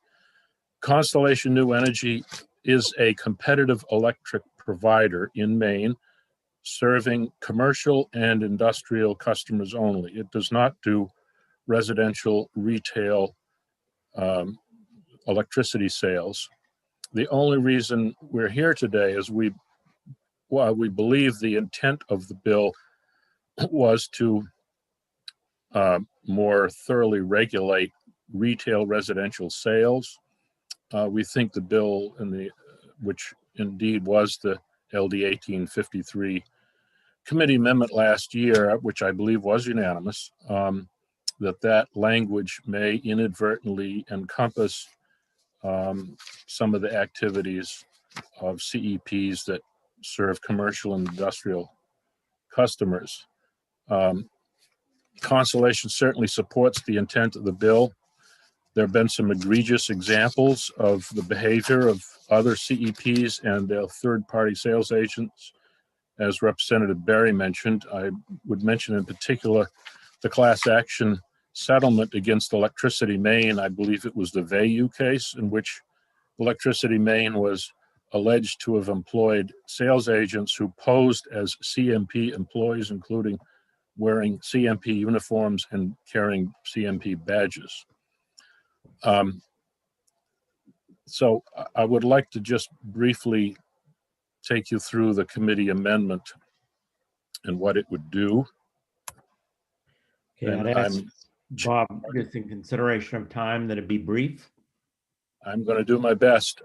Speaker 15: Constellation New Energy is a competitive electric provider in Maine, serving commercial and industrial customers only. It does not do residential, retail, electricity sales. The only reason we're here today is we believe the intent of the bill was to more thoroughly regulate retail residential sales. We think the bill which indeed was the LD 1853 committee amendment last year, which I believe was unanimous, that language may inadvertently encompass some of the activities of CEPs that serve commercial and industrial customers. Constellation certainly supports the intent of the bill. There have been some egregious examples of the behavior of other CEPs and their third-party sales agents. As Representative Berry mentioned, I would mention in particular the class action settlement against Electricity Maine. I believe it was the Vayu case, in which Electricity Maine was alleged to have employed sales agents who posed as CMP employees, including wearing CMP uniforms and carrying CMP badges. So I would like to just briefly take you through the committee amendment and what it would do.
Speaker 2: Okay, I'd ask Bob, just in consideration of time, that it be brief.
Speaker 15: I'm going to do my best.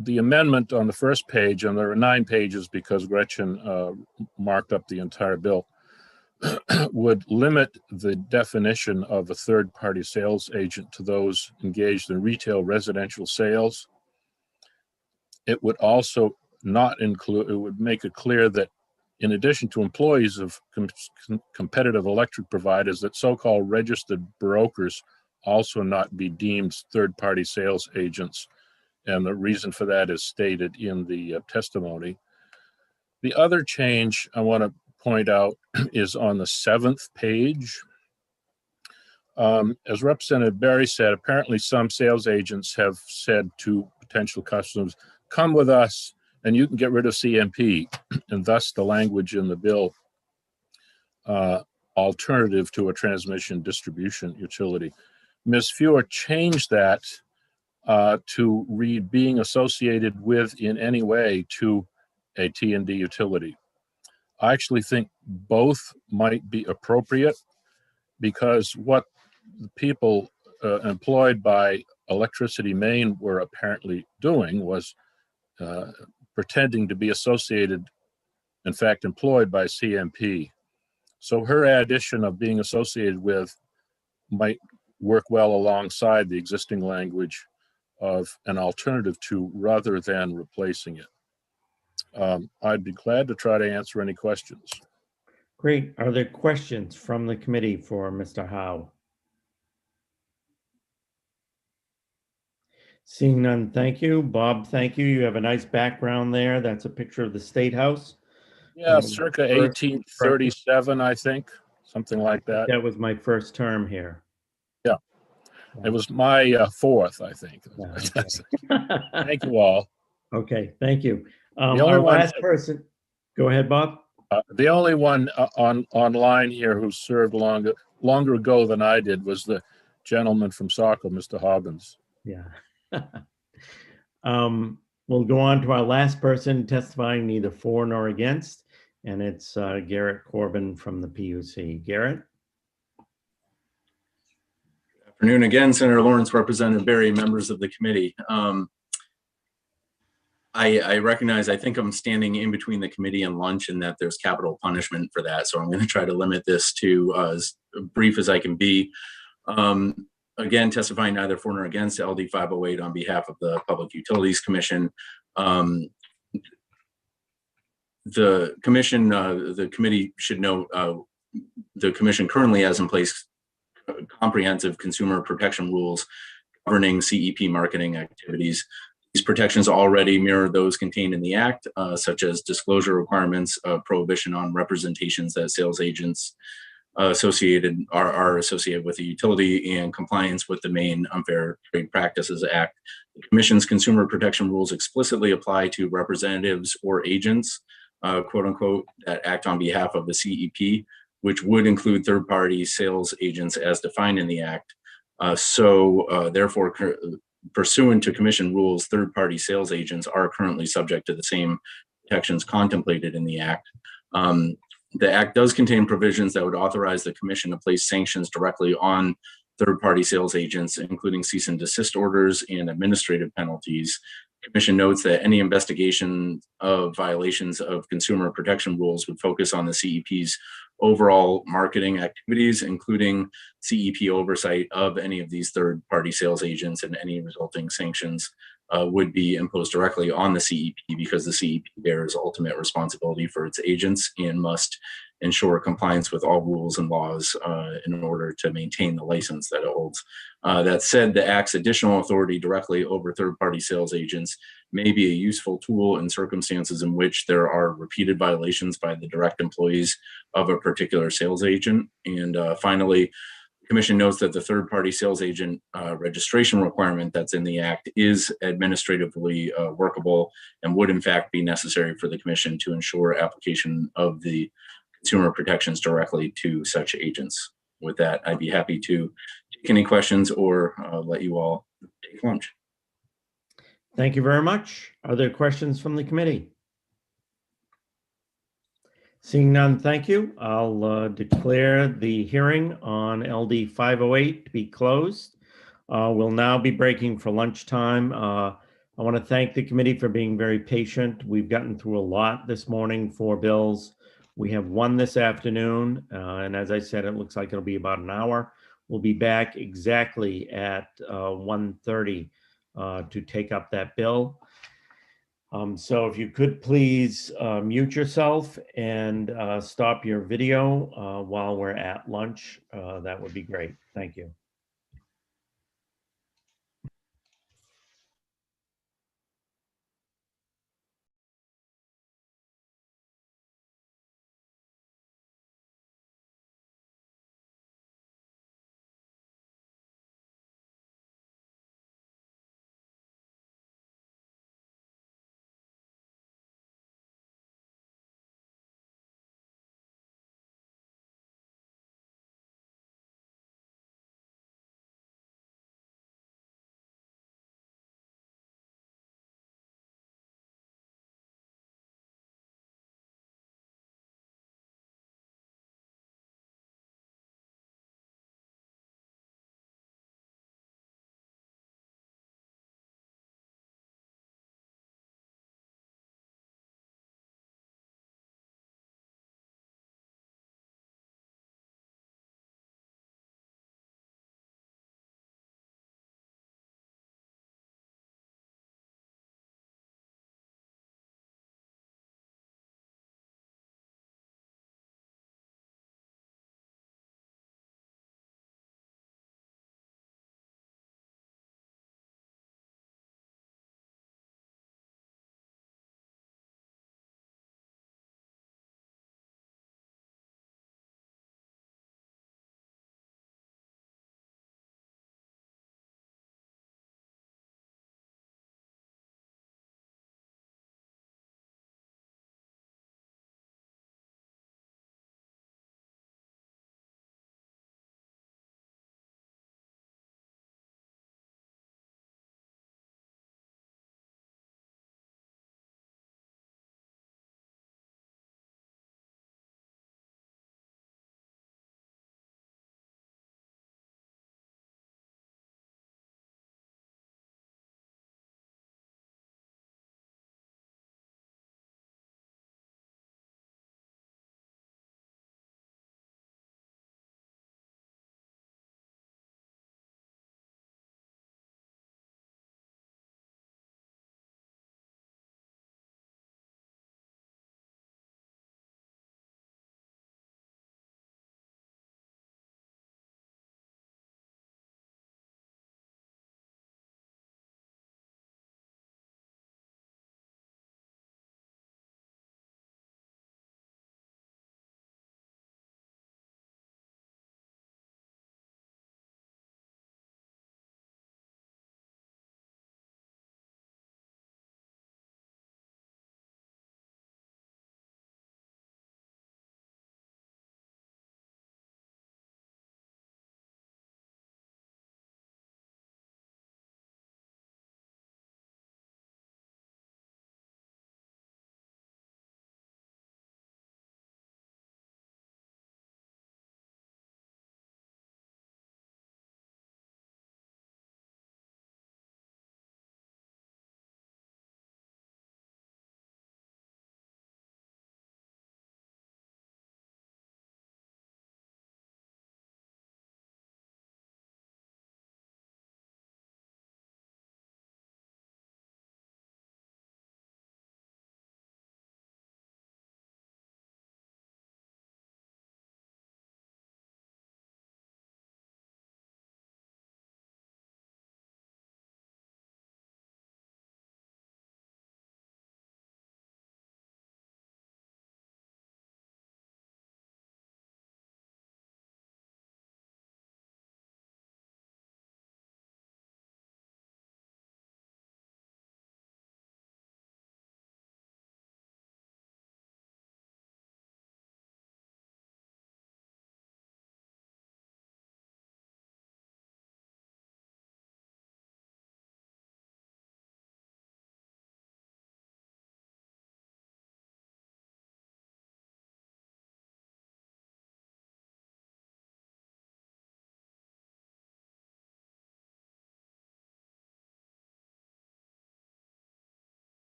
Speaker 15: The amendment on the first page, and there are 9 pages because Gretchen marked up the entire bill, would limit the definition of a third-party sales agent to those engaged in retail residential sales. It would also not include, it would make it clear that in addition to employees of competitive electric providers, that so-called registered brokers also not be deemed third-party sales agents. And the reason for that is stated in the testimony. The other change I want to point out is on the 7th page. As Representative Berry said, apparently some sales agents have said to potential customers, come with us and you can get rid of CMP, and thus the language in the bill, alternative to a transmission distribution utility. Ms. Feuer changed that to read being associated with in any way to a T&D utility. I actually think both might be appropriate, because what the people employed by Electricity Maine were apparently doing was pretending to be associated, in fact, employed by CMP. So her addition of being associated with might work well alongside the existing language of an alternative to, rather than replacing it. I'd be glad to try to answer any questions.
Speaker 2: Great. Are there questions from the committee for Mr. Howe? Seeing none, thank you. Bob, thank you. You have a nice background there. That's a picture of the State House.
Speaker 15: Yeah, circa 1837, I think, something like that.
Speaker 2: That was my first term here.
Speaker 15: Yeah, it was my fourth, I think. Thank you all.
Speaker 2: Okay, thank you.
Speaker 15: The only
Speaker 2: Our
Speaker 15: one-
Speaker 2: last person, go ahead, Bob.
Speaker 15: The only one online here who served longer ago than I did was the gentleman from Saco, Mr. Hobbins.
Speaker 2: Yeah. We'll go on to our last person testifying neither for nor against, and it's Garrett Corbin from the PUC. Garrett?
Speaker 11: Good afternoon again, Senator Lawrence, Representative Berry, members of the committee. I recognize, I think I'm standing in between the committee and lunch, and that there's capital punishment for that. So I'm going to try to limit this to as brief as I can be. Again, testifying neither for nor against LD 508 on behalf of the Public Utilities Commission. The commission, the committee should note, the commission currently has in place comprehensive consumer protection rules governing CEP marketing activities. These protections already mirror those contained in the Act, such as disclosure requirements, prohibition on representations that sales agents are associated with the utility, and compliance with the Maine Unfair Trade Practices Act. The Commission's consumer protection rules explicitly apply to representatives or agents, quote unquote, that act on behalf of the CEP, which would include third-party sales agents as defined in the Act. Therefore, pursuant to commission rules, third-party sales agents are currently subject to the same protections contemplated in the Act. The Act does contain provisions that would authorize the commission to place sanctions directly on third-party sales agents, including cease and desist orders and administrative penalties. The commission notes that any investigation of violations of consumer protection rules would focus on the CEP's overall marketing activities, including CEP oversight of any of these third-party sales agents, and any resulting sanctions would be imposed directly on the CEP, because the CEP bears ultimate responsibility for its agents and must ensure compliance with all rules and laws in order to maintain the license that it holds. That said, the Act's additional authority directly over third-party sales agents may be a useful tool in circumstances in which there are repeated violations by the direct employees of a particular sales agent. And finally, the Commission notes that the third-party sales agent registration requirement that's in the Act is administratively workable and would in fact be necessary for the Commission to ensure application of the consumer protections directly to such agents. With that, I'd be happy to take any questions or let you all take lunch.
Speaker 2: Thank you very much. Are there questions from the committee? Seeing none, thank you. I'll declare the hearing on LD 508 to be closed. We'll now be breaking for lunchtime. I want to thank the committee for being very patient. We've gotten through a lot this morning for bills. We have one this afternoon, and as I said, it looks like it'll be about an hour. We'll be back exactly at 1:30 to take up that bill. So if you could please mute yourself and stop your video while we're at lunch, that would be great. Thank you.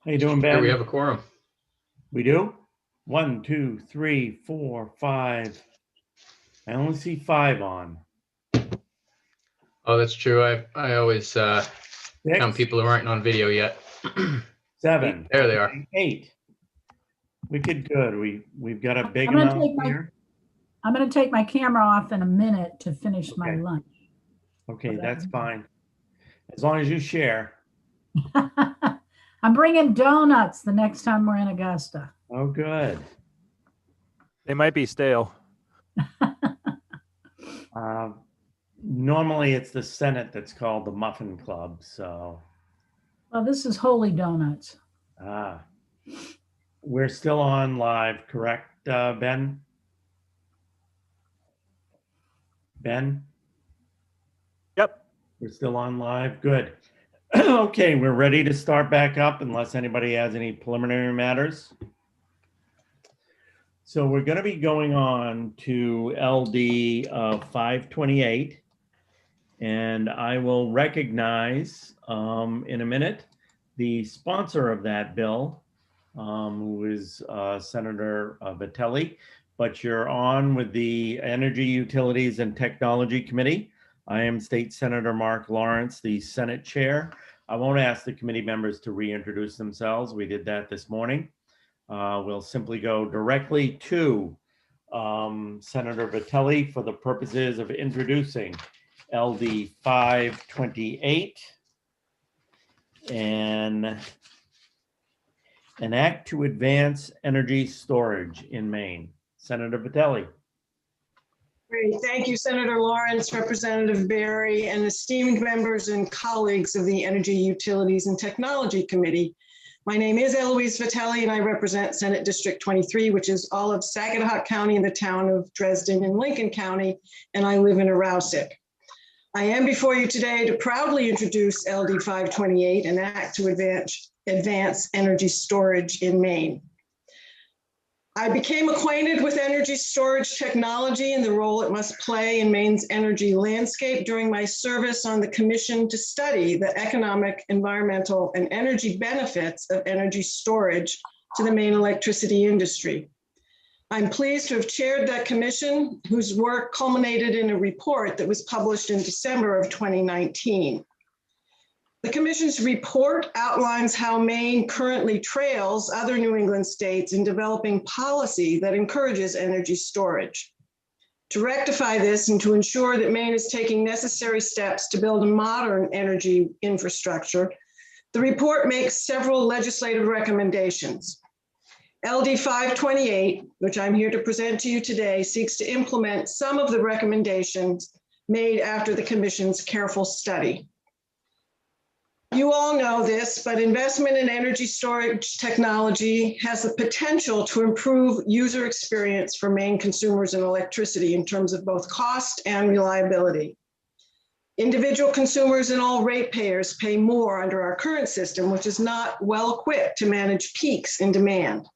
Speaker 2: How you doing, Ben?
Speaker 4: Here we have a quorum.
Speaker 2: We do? 1, 2, 3, 4, 5. I only see 5 on.
Speaker 4: Oh, that's true. I always count people who aren't on video yet.
Speaker 2: 7.
Speaker 4: There they are.
Speaker 2: 8. Wicked good. We've got a big
Speaker 16: I'm gonna
Speaker 2: amount
Speaker 16: take
Speaker 2: here.
Speaker 16: I'm going to take my camera off in a minute to finish my lunch.
Speaker 2: Okay, that's fine. As long as you share.
Speaker 16: I'm bringing donuts the next time we're in Augusta.
Speaker 2: Oh, good.
Speaker 3: They might be stale.
Speaker 2: Normally it's the Senate that's called the Muffin Club, so.
Speaker 16: Well, this is Holy Donuts.
Speaker 2: We're still on live, correct, Ben? Ben?
Speaker 3: Yep.
Speaker 2: We're still on live. Good. Okay, we're ready to start back up unless anybody has any preliminary matters. So we're going to be going on to LD 528, and I will recognize in a minute the sponsor of that bill, who is Senator Vitelli, but you're on with the Energy, Utilities, and Technology Committee. I am State Senator Mark Lawrence, the Senate Chair. I won't ask the committee members to reintroduce themselves. We did that this morning. We'll simply go directly to Senator Vitelli for the purposes of introducing LD 528 and an act to advance energy storage in Maine. Senator Vitelli.
Speaker 10: Great. Thank you, Senator Lawrence, Representative Berry, and esteemed members and colleagues of the Energy, Utilities, and Technology Committee. My name is Eloise Vitelli, and I represent Senate District 23, which is all of Saginaw County and the town of Dresden in Lincoln County, and I live in Arousic. I am before you today to proudly introduce LD 528, an act to advance energy storage in Maine. I became acquainted with energy storage technology and the role it must play in Maine's energy landscape during my service on the commission to study the economic, environmental, and energy benefits of energy storage to the Maine electricity industry. I'm pleased to have chaired that commission, whose work culminated in a report that was published in December of 2019. The commission's report outlines how Maine currently trails other New England states in developing policy that encourages energy storage. To rectify this and to ensure that Maine is taking necessary steps to build a modern energy infrastructure, the report makes several legislative recommendations. LD 528, which I'm here to present to you today, seeks to implement some of the recommendations made after the commission's careful study. You all know this, but investment in energy storage technology has the potential to improve user experience for Maine consumers in electricity in terms of both cost and reliability. Individual consumers and all ratepayers pay more under our current system, which is not well equipped to manage peaks in demand.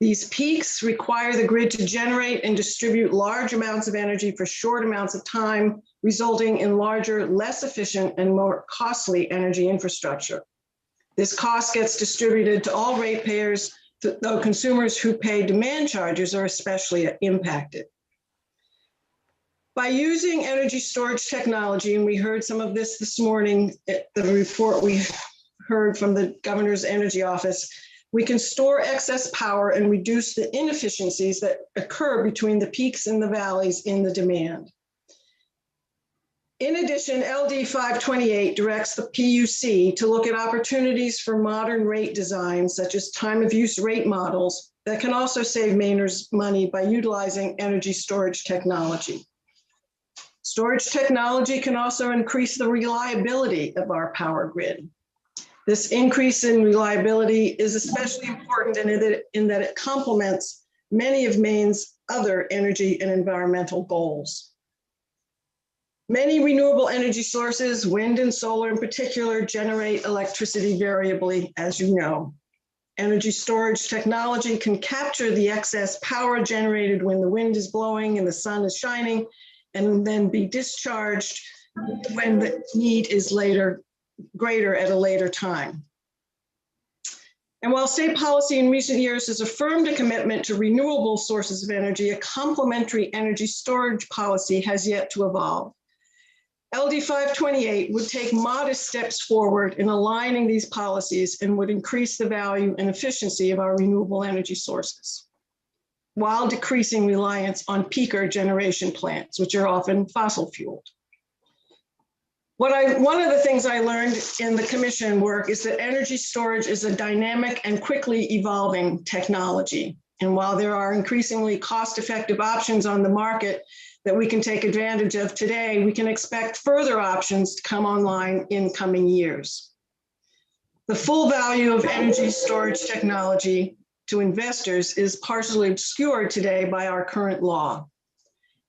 Speaker 10: These peaks require the grid to generate and distribute large amounts of energy for short amounts of time, resulting in larger, less efficient, and more costly energy infrastructure. This cost gets distributed to all ratepayers, though consumers who pay demand charges are especially impacted. By using energy storage technology, and we heard some of this morning at the report we heard from the governor's energy office, we can store excess power and reduce the inefficiencies that occur between the peaks and the valleys in the demand. In addition, LD 528 directs the PUC to look at opportunities for modern rate designs, such as time of use rate models, that can also save Mainers money by utilizing energy storage technology. Storage technology can also increase the reliability of our power grid. This increase in reliability is especially important in that it complements many of Maine's other energy and environmental goals. Many renewable energy sources, wind and solar in particular, generate electricity variably, as you know. Energy storage technology can capture the excess power generated when the wind is blowing and the sun is shining, and then be discharged when the need is greater at a later time. And while state policy in recent years has affirmed a commitment to renewable sources of energy, a complementary energy storage policy has yet to evolve. LD 528 would take modest steps forward in aligning these policies and would increase the value and efficiency of our renewable energy sources, while decreasing reliance on peaker generation plants, which are often fossil fueled. One of the things I learned in the commission work is that energy storage is a dynamic and quickly evolving technology. And while there are increasingly cost-effective options on the market that we can take advantage of today, we can expect further options to come online in coming years. The full value of energy storage technology to investors is partially obscured today by our current law.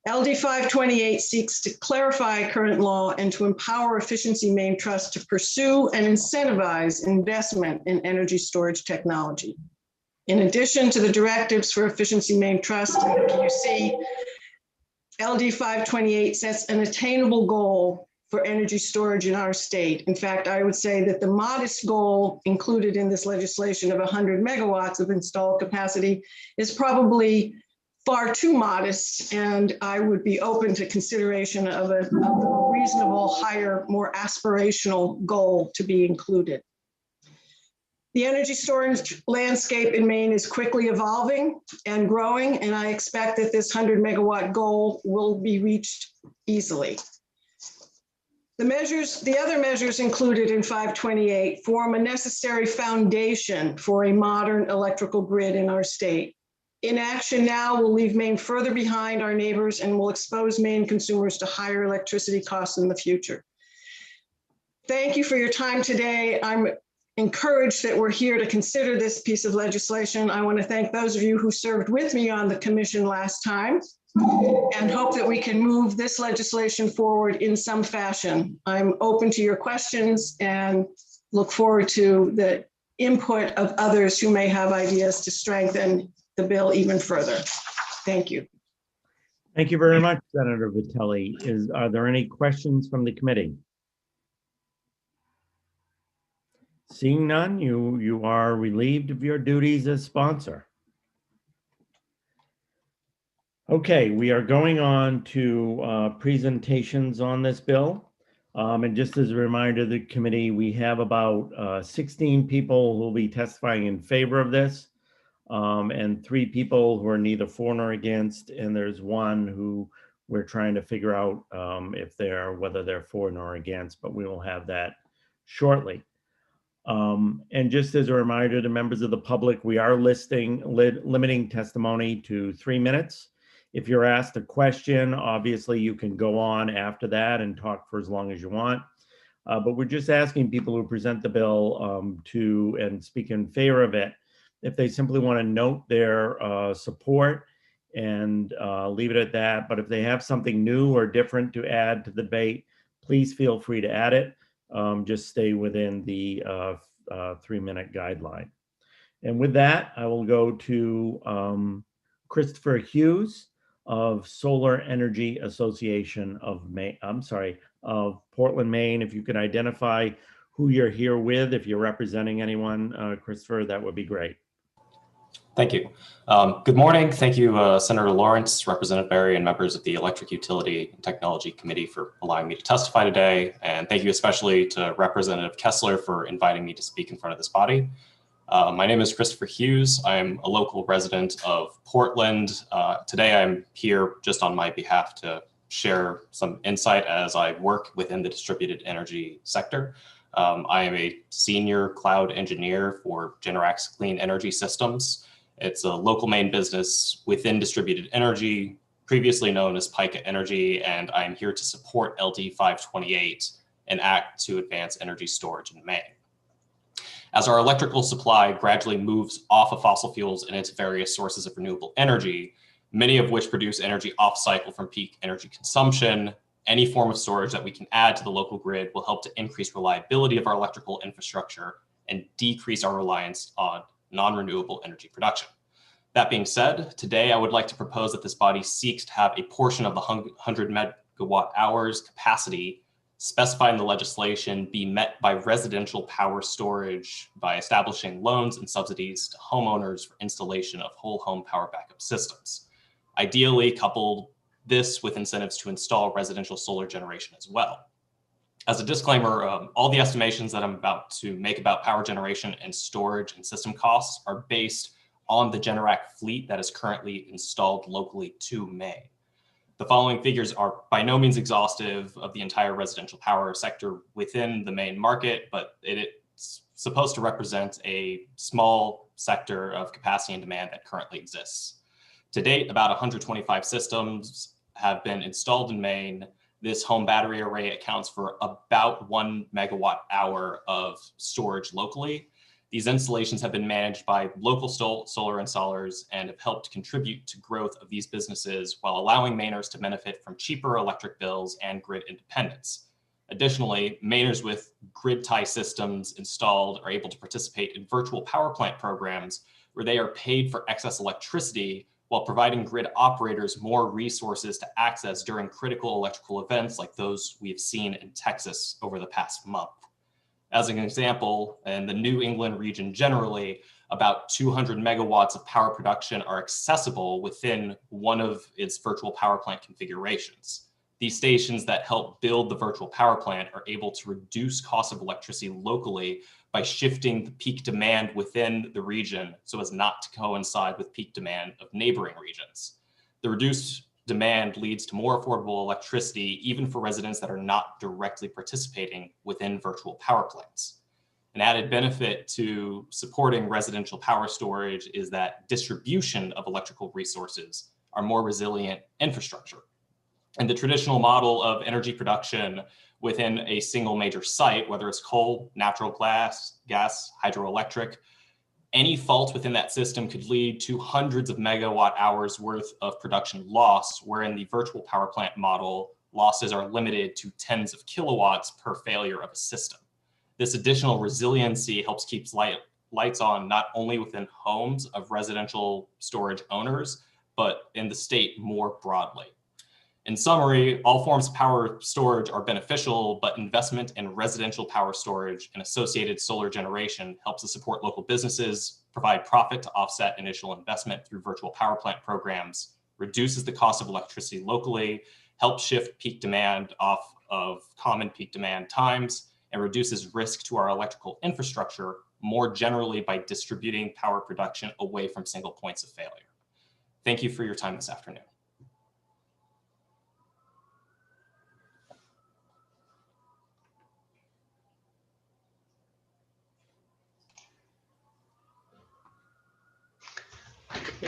Speaker 10: LD 528 seeks to clarify current law and to empower Efficiency Maine Trust to pursue and incentivize investment in energy storage technology. In addition to the directives for Efficiency Maine Trust and the PUC, LD 528 sets an attainable goal for energy storage in our state. In fact, I would say that the modest goal included in this legislation of 100 megawatts of installed capacity is probably far too modest, and I would be open to consideration of a reasonable, higher, more aspirational goal to be included. The energy storage landscape in Maine is quickly evolving and growing, and I expect that this 100 megawatt goal will be reached easily. The other measures included in 528 form a necessary foundation for a modern electrical grid in our state. Inaction now will leave Maine further behind our neighbors and will expose Maine consumers to higher electricity costs in the future. Thank you for your time today. I'm encouraged that we're here to consider this piece of legislation. I want to thank those of you who served with me on the commission last time and hope that we can move this legislation forward in some fashion. I'm open to your questions and look forward to the input of others who may have ideas to strengthen the bill even further. Thank you.
Speaker 2: Thank you very much, Senator Vitelli. Are there any questions from the committee? Seeing none, you are relieved of your duties as sponsor. Okay, we are going on to presentations on this bill. And just as a reminder, the committee, we have about 16 people who will be testifying in favor of this, and 3 people who are neither for nor against, and there's one who we're trying to figure out whether they're for nor against, but we will have that shortly. And just as a reminder to members of the public, we are limiting testimony to 3 minutes. If you're asked a question, obviously you can go on after that and talk for as long as you want. But we're just asking people who present the bill to and speak in favor of it, if they simply want to note their support and leave it at that. But if they have something new or different to add to the debate, please feel free to add it. Just stay within the 3-minute guideline. And with that, I will go to Christopher Hughes of Solar Energy Association of Portland, Maine. If you could identify who you're here with, if you're representing anyone, Christopher, that would be great.
Speaker 14: Thank you. Good morning. Thank you, Senator Lawrence, Representative Berry, and members of the Electric Utility and Technology Committee for allowing me to testify today. And thank you especially to Representative Kessler for inviting me to speak in front of this body. My name is Christopher Hughes. I'm a local resident of Portland. Today I'm here just on my behalf to share some insight as I work within the distributed energy sector. I am a senior cloud engineer for Generac Clean Energy Systems. It's a local Maine business within distributed energy, previously known as Pika Energy, and I'm here to support LD 528, an act to advance energy storage in Maine. As our electrical supply gradually moves off of fossil fuels and into various sources of renewable energy, many of which produce energy off-cycle from peak energy consumption, any form of storage that we can add to the local grid will help to increase reliability of our electrical infrastructure and decrease our reliance on non-renewable energy production. That being said, today I would like to propose that this body seeks to have a portion of the 100 megawatt hours capacity specified in the legislation be met by residential power storage by establishing loans and subsidies to homeowners for installation of whole home power backup systems. Ideally, coupled this with incentives to install residential solar generation as well. As a disclaimer, all the estimations that I'm about to make about power generation and storage and system costs are based on the Generac fleet that is currently installed locally to Maine. The following figures are by no means exhaustive of the entire residential power sector within the Maine market, but it's supposed to represent a small sector of capacity and demand that currently exists. To date, about 125 systems have been installed in Maine. This home battery array accounts for about 1 megawatt hour of storage locally. These installations have been managed by local solar installers and have helped contribute to growth of these businesses while allowing Mainers to benefit from cheaper electric bills and grid independence. Additionally, Mainers with grid tie systems installed are able to participate in virtual power plant programs where they are paid for excess electricity while providing grid operators more resources to access during critical electrical events like those we have seen in Texas over the past month. As an example, in the New England region generally, about 200 megawatts of power production are accessible within one of its virtual power plant configurations. These stations that help build the virtual power plant are able to reduce cost of electricity locally by shifting the peak demand within the region so as not to coincide with peak demand of neighboring regions. The reduced demand leads to more affordable electricity, even for residents that are not directly participating within virtual power plants. An added benefit to supporting residential power storage is that distribution of electrical resources are more resilient infrastructure. And the traditional model of energy production within a single major site, whether it's coal, natural gas, hydroelectric, any fault within that system could lead to hundreds of megawatt hours worth of production loss, where in the virtual power plant model, losses are limited to tens of kilowatts per failure of a system. This additional resiliency helps keep lights on not only within homes of residential storage owners, but in the state more broadly. In summary, all forms of power storage are beneficial, but investment in residential power storage and associated solar generation helps to support local businesses, provide profit to offset initial investment through virtual power plant programs, reduces the cost of electricity locally, helps shift peak demand off of common peak demand times, and reduces risk to our electrical infrastructure more generally by distributing power production away from single points of failure. Thank you for your time this afternoon.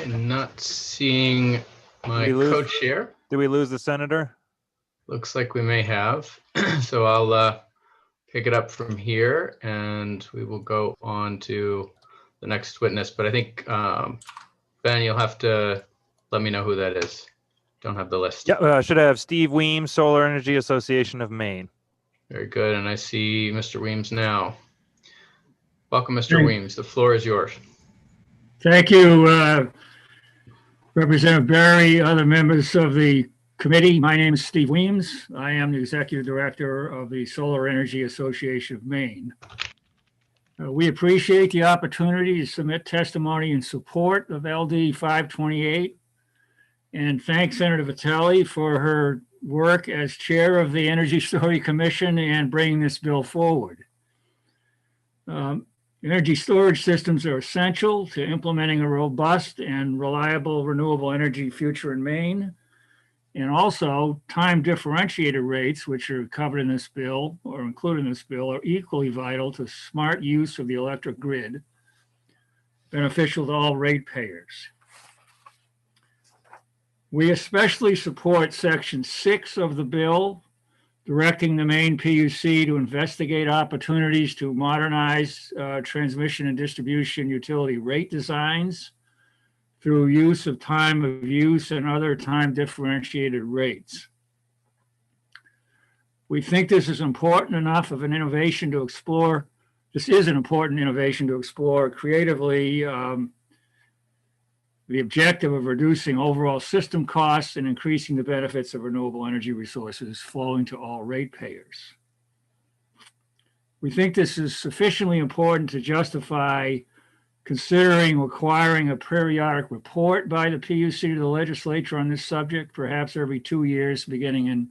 Speaker 4: Not seeing my co-chair.
Speaker 3: Did we lose the senator?
Speaker 4: Looks like we may have. So I'll pick it up from here and we will go on to the next witness. But I think, Ben, you'll have to let me know who that is. Don't have the list.
Speaker 3: Yeah, should have Steve Weems, Solar Energy Association of Maine.
Speaker 4: Very good. And I see Mr. Weems now. Welcome, Mr. Weems. The floor is yours.
Speaker 5: Thank you, Representative Barry, other members of the committee. My name is Steve Weems. I am the Executive Director of the Solar Energy Association of Maine. We appreciate the opportunity to submit testimony in support of LD 528 and thank Senator Vitale for her work as chair of the Energy Storage Commission and bringing this bill forward. Energy storage systems are essential to implementing a robust and reliable renewable energy future in Maine. And also time differentiated rates, which are covered in this bill or included in this bill, are equally vital to smart use of the electric grid, beneficial to all ratepayers. We especially support Section 6 of the bill, directing the Maine PUC to investigate opportunities to modernize transmission and distribution utility rate designs through use of time of use and other time differentiated rates. We think this is important enough of an innovation to explore. This is an important innovation to explore creatively the objective of reducing overall system costs and increasing the benefits of renewable energy resources flowing to all ratepayers. We think this is sufficiently important to justify considering requiring a periodic report by the PUC to the legislature on this subject, perhaps every 2 years, beginning in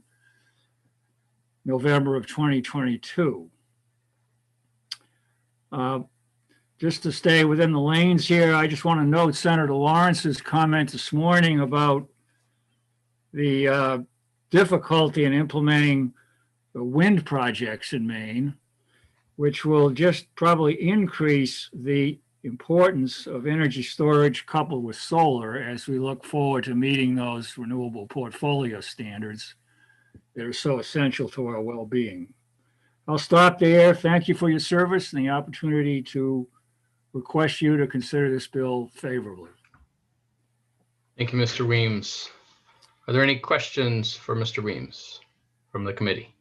Speaker 5: November of 2022. Just to stay within the lanes here, I just want to note Senator Lawrence's comment this morning about the difficulty in implementing the wind projects in Maine, which will just probably increase the importance of energy storage coupled with solar as we look forward to meeting those renewable portfolio standards that are so essential to our well-being. I'll stop there. Thank you for your service and the opportunity to request you to consider this bill favorably.
Speaker 4: Thank you, Mr. Weems. Are there any questions for Mr. Weems from the committee?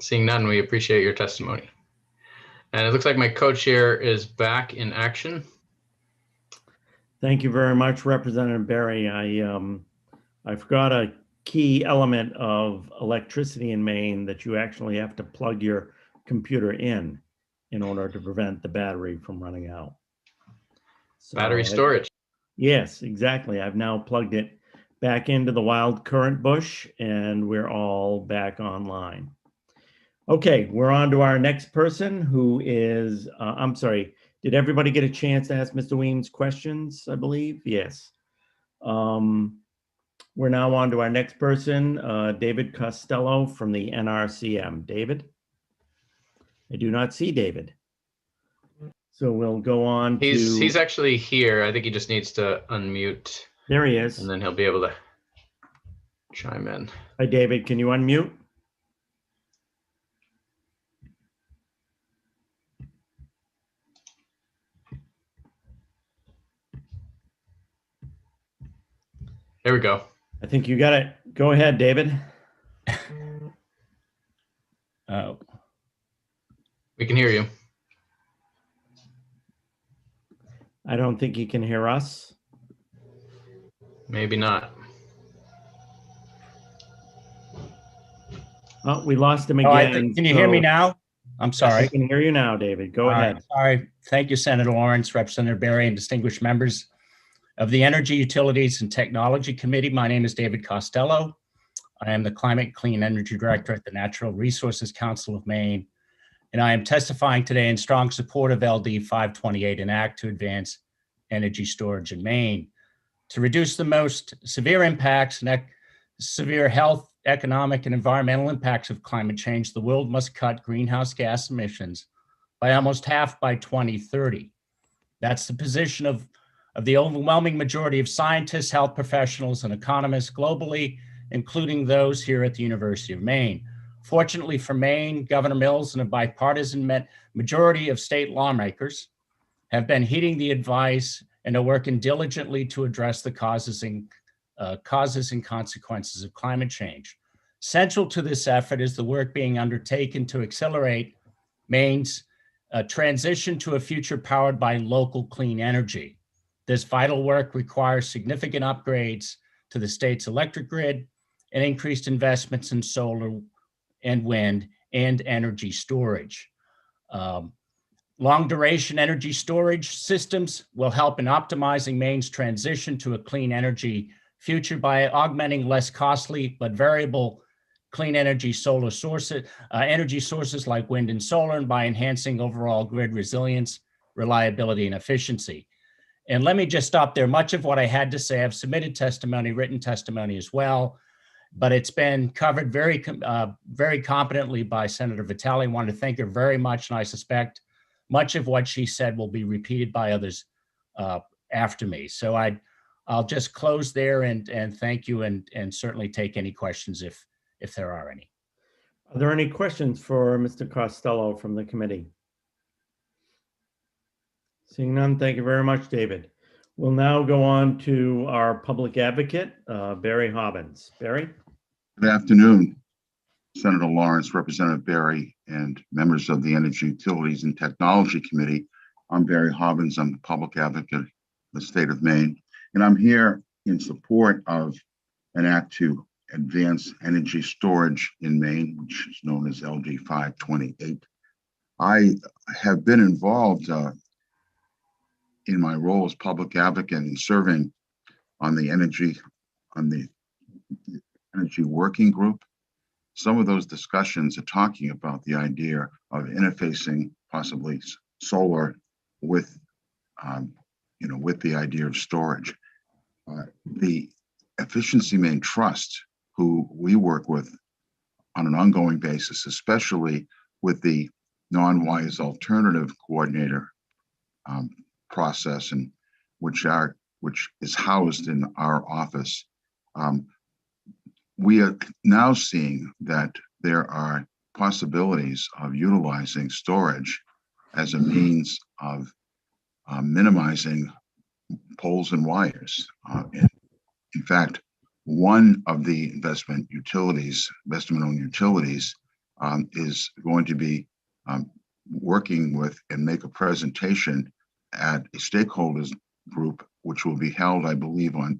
Speaker 4: Seeing none, we appreciate your testimony. And it looks like my co-chair is back in action.
Speaker 2: Thank you very much, Representative Berry. I forgot a key element of electricity in Maine, that you actually have to plug your computer in order to prevent the battery from running out. So
Speaker 4: Battery storage.
Speaker 2: Yes, exactly. I've now plugged it back into the wild current bush and we're all back online. Okay, we're on to our next person who is, I'm sorry, did everybody get a chance to ask Mr. Weems questions, I believe? Yes. We're now on to our next person, David Costello from the NRCM. David? I do not see David. So we'll go on
Speaker 4: He's actually here. I think he just needs to unmute.
Speaker 2: There he is.
Speaker 4: And then he'll be able to chime in.
Speaker 2: Hi, David. Can you unmute?
Speaker 4: There we go.
Speaker 2: I think you got it. Go ahead, David.
Speaker 4: We can hear you.
Speaker 2: I don't think he can hear us.
Speaker 4: Maybe not.
Speaker 2: Oh, we lost him
Speaker 18: Oh,
Speaker 2: again.
Speaker 18: can you hear me now? I'm sorry.
Speaker 2: I can hear you now, David. Go ahead.
Speaker 18: Sorry. Thank you, Senator Lawrence, Representative Berry, and distinguished members of the Energy, Utilities, and Technology Committee. My name is David Costello. I am the Climate Clean Energy Director at the Natural Resources Council of Maine, and I am testifying today in strong support of LD 528, an act to advance energy storage in Maine. To reduce the most severe impacts and severe health, economic, and environmental impacts of climate change, the world must cut greenhouse gas emissions by almost half by 2030. That's the position of the overwhelming majority of scientists, health professionals, and economists globally, including those here at the University of Maine. Fortunately for Maine, Governor Mills and a bipartisan majority of state lawmakers have been heeding the advice and are working diligently to address the causes and consequences of climate change. Central to this effort is the work being undertaken to accelerate Maine's transition to a future powered by local clean energy. This vital work requires significant upgrades to the state's electric grid and increased investments in solar and wind and energy storage. Long duration energy storage systems will help in optimizing Maine's transition to a clean energy future by augmenting less costly but variable clean energy solar sources, energy sources like wind and solar, and by enhancing overall grid resilience, reliability, and efficiency. And let me just stop there. Much of what I had to say, I've submitted testimony, written testimony as well, but it's been covered very competently by Senator Vitale. I want to thank her very much, and I suspect much of what she said will be repeated by others after me. So I'll just close there and thank you, and certainly take any questions if there are any.
Speaker 2: Are there any questions for Mr. Costello from the committee? Seeing none, thank you very much, David. We'll now go on to our public advocate, Barry Hobbins. Barry?
Speaker 19: Good afternoon, Senator Lawrence, Representative Berry, and members of the Energy, Utilities, and Technology Committee. I'm Barry Hobbins. I'm the public advocate of the state of Maine, and I'm here in support of an act to advance energy storage in Maine, which is known as LD 528. I have been involved in my role as public advocate and serving on the energy working group. Some of those discussions are talking about the idea of interfacing possibly solar with, with the idea of storage. The Efficiency Maine Trust, who we work with on an ongoing basis, especially with the non-wise alternative coordinator process, and which is housed in our office. We are now seeing that there are possibilities of utilizing storage as a means of minimizing poles and wires. In fact, one of the investment-owned utilities is going to be working with and make a presentation at a stakeholders group, which will be held, I believe, on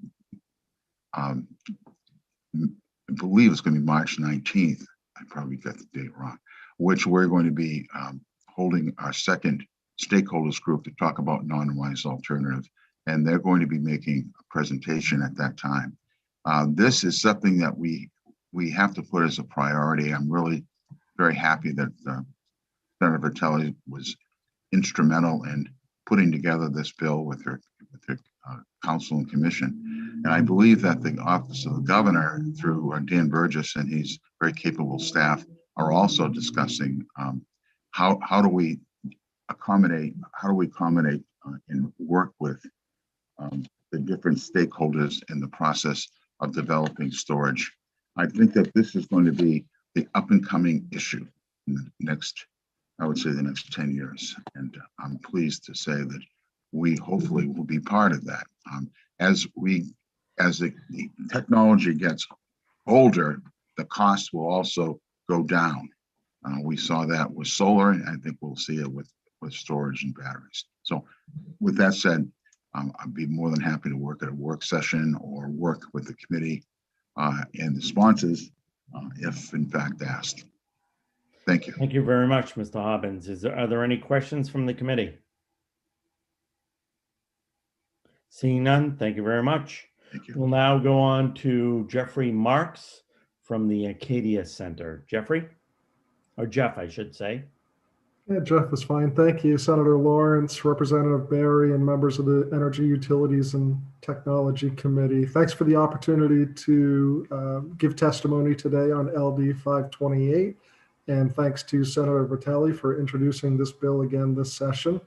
Speaker 19: I believe it's going to be March 19th. I probably got the date wrong, which we're going to be holding our second stakeholders group to talk about non-wise alternative. And they're going to be making a presentation at that time. This is something that we have to put as a priority. I'm really very happy that Senator Vitale was instrumental in putting together this bill with her council and commission. And I believe that the office of the governor, through Dan Burgess and his very capable staff, are also discussing how do we accommodate and work with the different stakeholders in the process of developing storage. I think that this is going to be the up and coming issue in the next, I would say, the next 10 years. And I'm pleased to say that we hopefully will be part of that. As the technology gets older, the cost will also go down. We saw that with solar, and I think we'll see it with storage and batteries. So with that said, I'd be more than happy to work at a work session or work with the committee and the sponsors if in fact asked. Thank you.
Speaker 2: Thank you very much, Mr. Hobbins. Are there any questions from the committee? Seeing none, thank you very much.
Speaker 19: Thank you.
Speaker 2: We'll now go on to Jeffrey Marks from the Acadia Center. Jeffrey, or Jeff, I should say.
Speaker 21: Yeah, Jeff is fine. Thank you, Senator Lawrence, Representative Barry, and members of the Energy, Utilities, and Technology Committee. Thanks for the opportunity to give testimony today on LD 528. And thanks to Senator Vitale for introducing this bill again this session.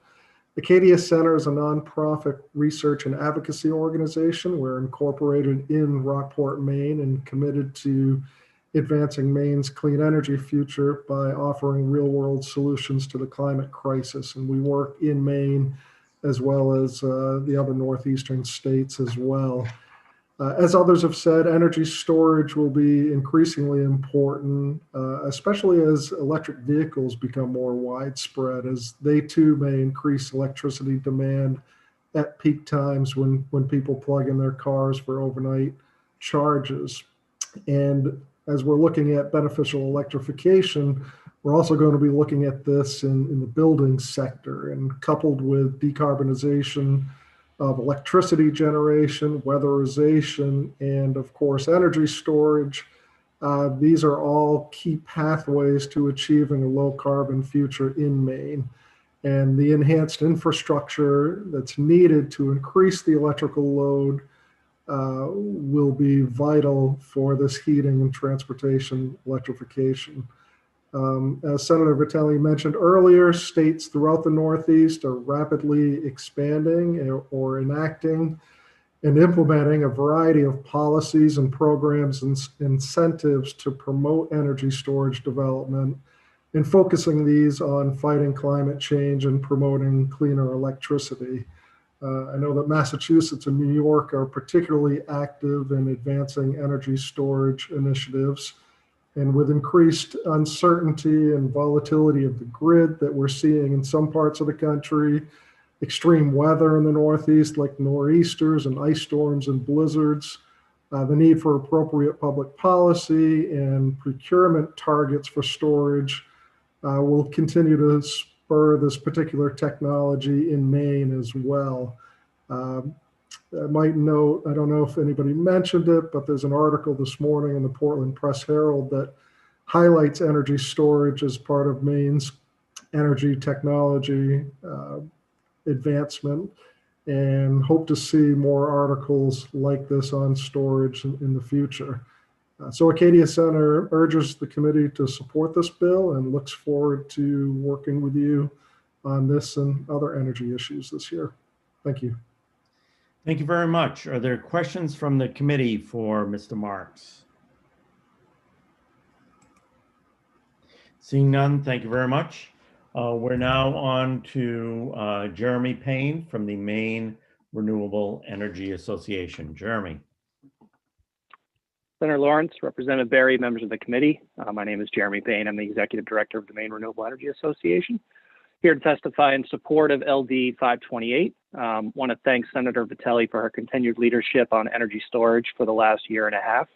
Speaker 21: Acadia Center is a nonprofit research and advocacy organization. We're incorporated in Rockport, Maine, and committed to advancing Maine's clean energy future by offering real-world solutions to the climate crisis. And we work in Maine as well as the other northeastern states as well. As others have said, energy storage will be increasingly important, especially as electric vehicles become more widespread, as they too may increase electricity demand at peak times when people plug in their cars for overnight charges. And as we're looking at beneficial electrification, we're also going to be looking at this in the building sector, and coupled with decarbonization of electricity generation, weatherization, and of course, energy storage. These are all key pathways to achieving a low carbon future in Maine. And the enhanced infrastructure that's needed to increase the electrical load will be vital for this heating and transportation electrification. As Senator Vitale mentioned earlier, states throughout the Northeast are rapidly expanding or enacting and implementing a variety of policies and programs and incentives to promote energy storage development, and focusing these on fighting climate change and promoting cleaner electricity. I know that Massachusetts and New York are particularly active in advancing energy storage initiatives. And with increased uncertainty and volatility of the grid that we're seeing in some parts of the country, extreme weather in the Northeast, like nor'easters and ice storms and blizzards, the need for appropriate public policy and procurement targets for storage will continue to spur this particular technology in Maine as well. I might note, I don't know if anybody mentioned it, but there's an article this morning in the Portland Press Herald that highlights energy storage as part of Maine's energy technology advancement, and hope to see more articles like this on storage in the future. So Acadia Center urges the committee to support this bill and looks forward to working with you on this and other energy issues this year. Thank you.
Speaker 2: Thank you very much. Are there questions from the committee for Mr. Marks? Seeing none, thank you very much. We're now on to Jeremy Payne from the Maine Renewable Energy Association. Jeremy.
Speaker 9: Senator Lawrence, Representative Berry, members of the committee. My name is Jeremy Payne. I'm the Executive Director of the Maine Renewable Energy Association. Here to testify in support of LD 528. Want to thank Senator Vitelli for her continued leadership on energy storage for the last year and a half.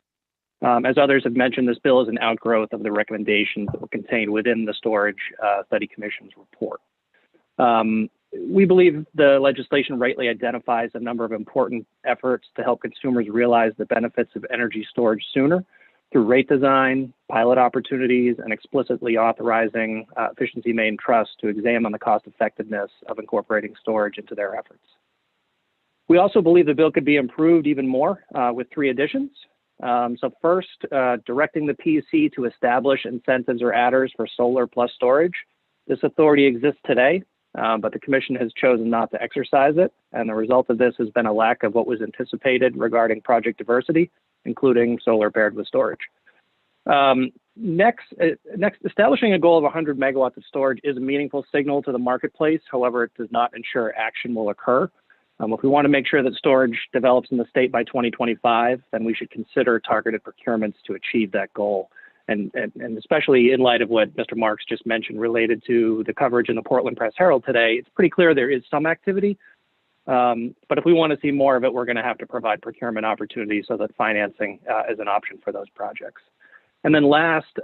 Speaker 9: As others have mentioned, this bill is an outgrowth of the recommendations that were contained within the Storage Study Commission's report. We believe the legislation rightly identifies a number of important efforts to help consumers realize the benefits of energy storage sooner through rate design, pilot opportunities, and explicitly authorizing Efficiency Maine Trust to examine the cost effectiveness of incorporating storage into their efforts. We also believe the bill could be improved even more with 3 additions. So first, directing the PUC to establish incentives or adders for solar plus storage. This authority exists today, but the commission has chosen not to exercise it. And the result of this has been a lack of what was anticipated regarding project diversity, including solar paired with storage. Next, establishing a goal of 100 megawatts of storage is a meaningful signal to the marketplace. However, it does not ensure action will occur. If we want to make sure that storage develops in the state by 2025, then we should consider targeted procurements to achieve that goal. And especially in light of what Mr. Marks just mentioned related to the coverage in the Portland Press Herald today, it's pretty clear there is some activity. But if we want to see more of it, we're going to have to provide procurement opportunities so that financing is an option for those projects. And then last,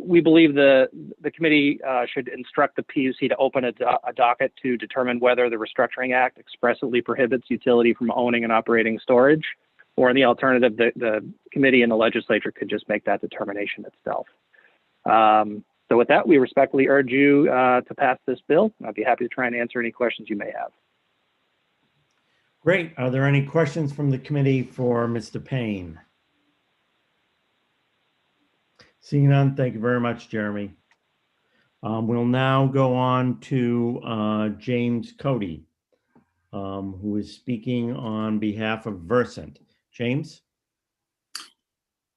Speaker 9: we believe the committee should instruct the PUC to open a docket to determine whether the Restructuring Act expressly prohibits utility from owning and operating storage, or in the alternative, the committee and the legislature could just make that determination itself. So with that, we respectfully urge you to pass this bill. I'd be happy to try and answer any questions you may have.
Speaker 2: Great. Are there any questions from the committee for Mr. Payne? Seeing none, thank you very much, Jeremy. We'll now go on to James Cody, who is speaking on behalf of Versant. James?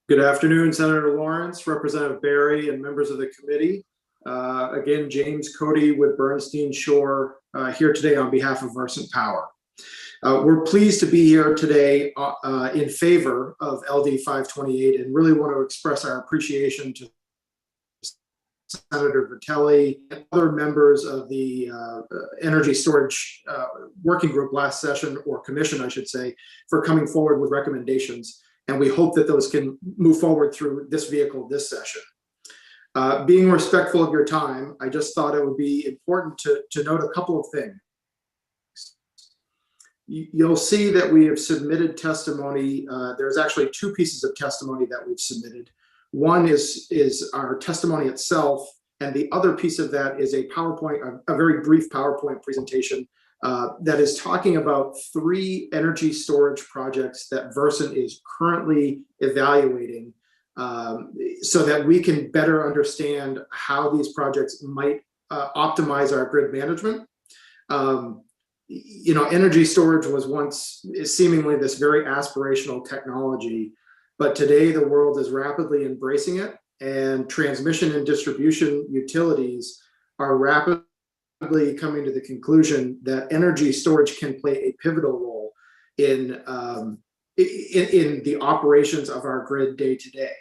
Speaker 22: Good afternoon, Senator Lawrence, Representative Berry, and members of the committee. Again, James Cody with Bernstein Shore here today on behalf of Versant Power. We're pleased to be here today in favor of LD 528 and really want to express our appreciation to Senator Vitelli and other members of the Energy Storage Working Group last session, or commission, I should say, for coming forward with recommendations. And we hope that those can move forward through this vehicle this session. Being respectful of your time, I just thought it would be important to note a couple of things. You'll see that we have submitted testimony. There's actually 2 pieces of testimony that we've submitted. One is our testimony itself, and the other piece of that is a PowerPoint, a very brief PowerPoint presentation that is talking about 3 energy storage projects that Versant is currently evaluating so that we can better understand how these projects might optimize our grid management. You know, energy storage was once seemingly this very aspirational technology, but today the world is rapidly embracing it, and transmission and distribution utilities are rapidly coming to the conclusion that energy storage can play a pivotal role in the operations of our grid day to day.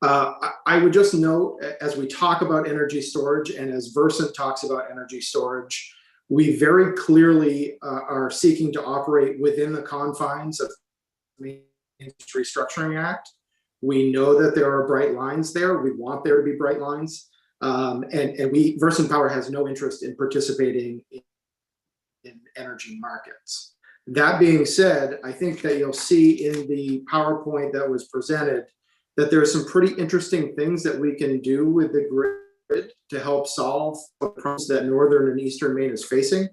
Speaker 22: I would just note, as we talk about energy storage and as Versant talks about energy storage, We very clearly are seeking to operate within the confines of the Restructuring Act. We know that there are bright lines there. We want there to be bright lines. And Versant Power has no interest in participating in energy markets. That being said, I think that you'll see in the PowerPoint that was presented that there are some pretty interesting things that we can do with the grid to help solve the problems that northern and eastern Maine is facing.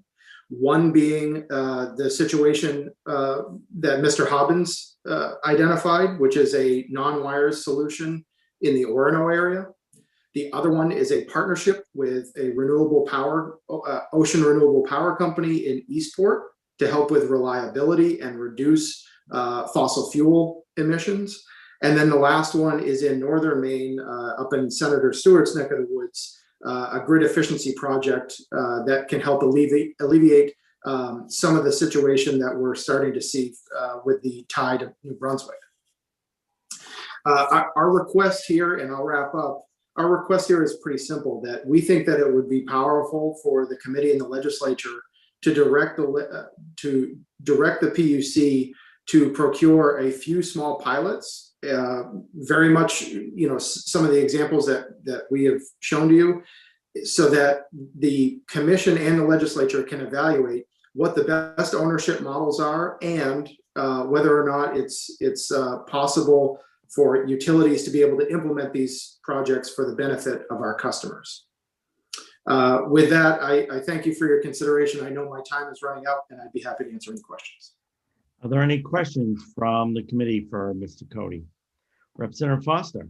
Speaker 22: One being the situation that Mr. Hobbins identified, which is a non-wires solution in the Orono area. The other one is a partnership with a renewable power, Ocean Renewable Power Company in Eastport to help with reliability and reduce fossil fuel emissions. And then the last one is in northern Maine, up in Senator Stewart's neck of the woods, a grid efficiency project that can help alleviate some of the situation that we're starting to see with the tide of New Brunswick. Our request here, and I'll wrap up, our request here is pretty simple, that we think that it would be powerful for the committee and the legislature to direct the PUC to procure a few small pilots, very much, you know, some of the examples that we have shown to you, so that the commission and the legislature can evaluate what the best ownership models are and whether or not it's possible for utilities to be able to implement these projects for the benefit of our customers. With that, I thank you for your consideration. I know my time is running out, and I'd be happy to answer any questions.
Speaker 2: Are there any questions from the committee for Mr. Cody? Representative Foster.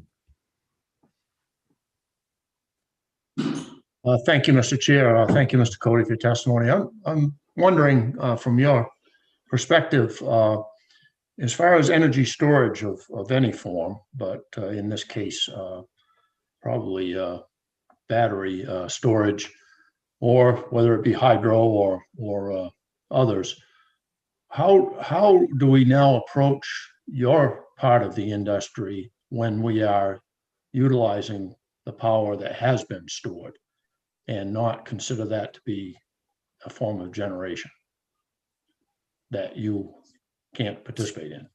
Speaker 7: Thank you, Mr. Chair. Thank you, Mr. Cody, for your testimony. I'm wondering from your perspective, as far as energy storage of any form, but in this case, probably battery storage, or whether it be hydro or others, how do we now approach your part of the industry when we are utilizing the power that has been stored and not consider that to be a form of generation that you can't participate in?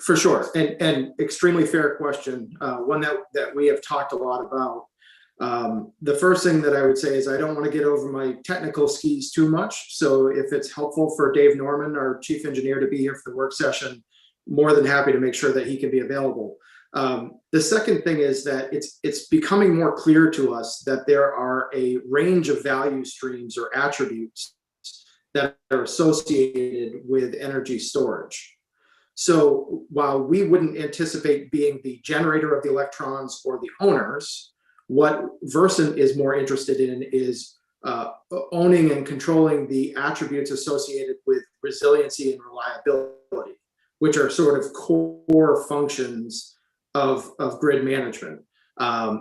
Speaker 22: For sure, and extremely fair question, one that we have talked a lot about. The first thing that I would say is I don't want to get over my technical skis too much. So if it's helpful for Dave Norman, our chief engineer, to be here for the work session, more than happy to make sure that he can be available. The second thing is that it's becoming more clear to us that there are a range of value streams or attributes that are associated with energy storage. So while we wouldn't anticipate being the generator of the electrons or the owners, what Versant is more interested in is owning and controlling the attributes associated with resiliency and reliability, which are sort of core functions of grid management.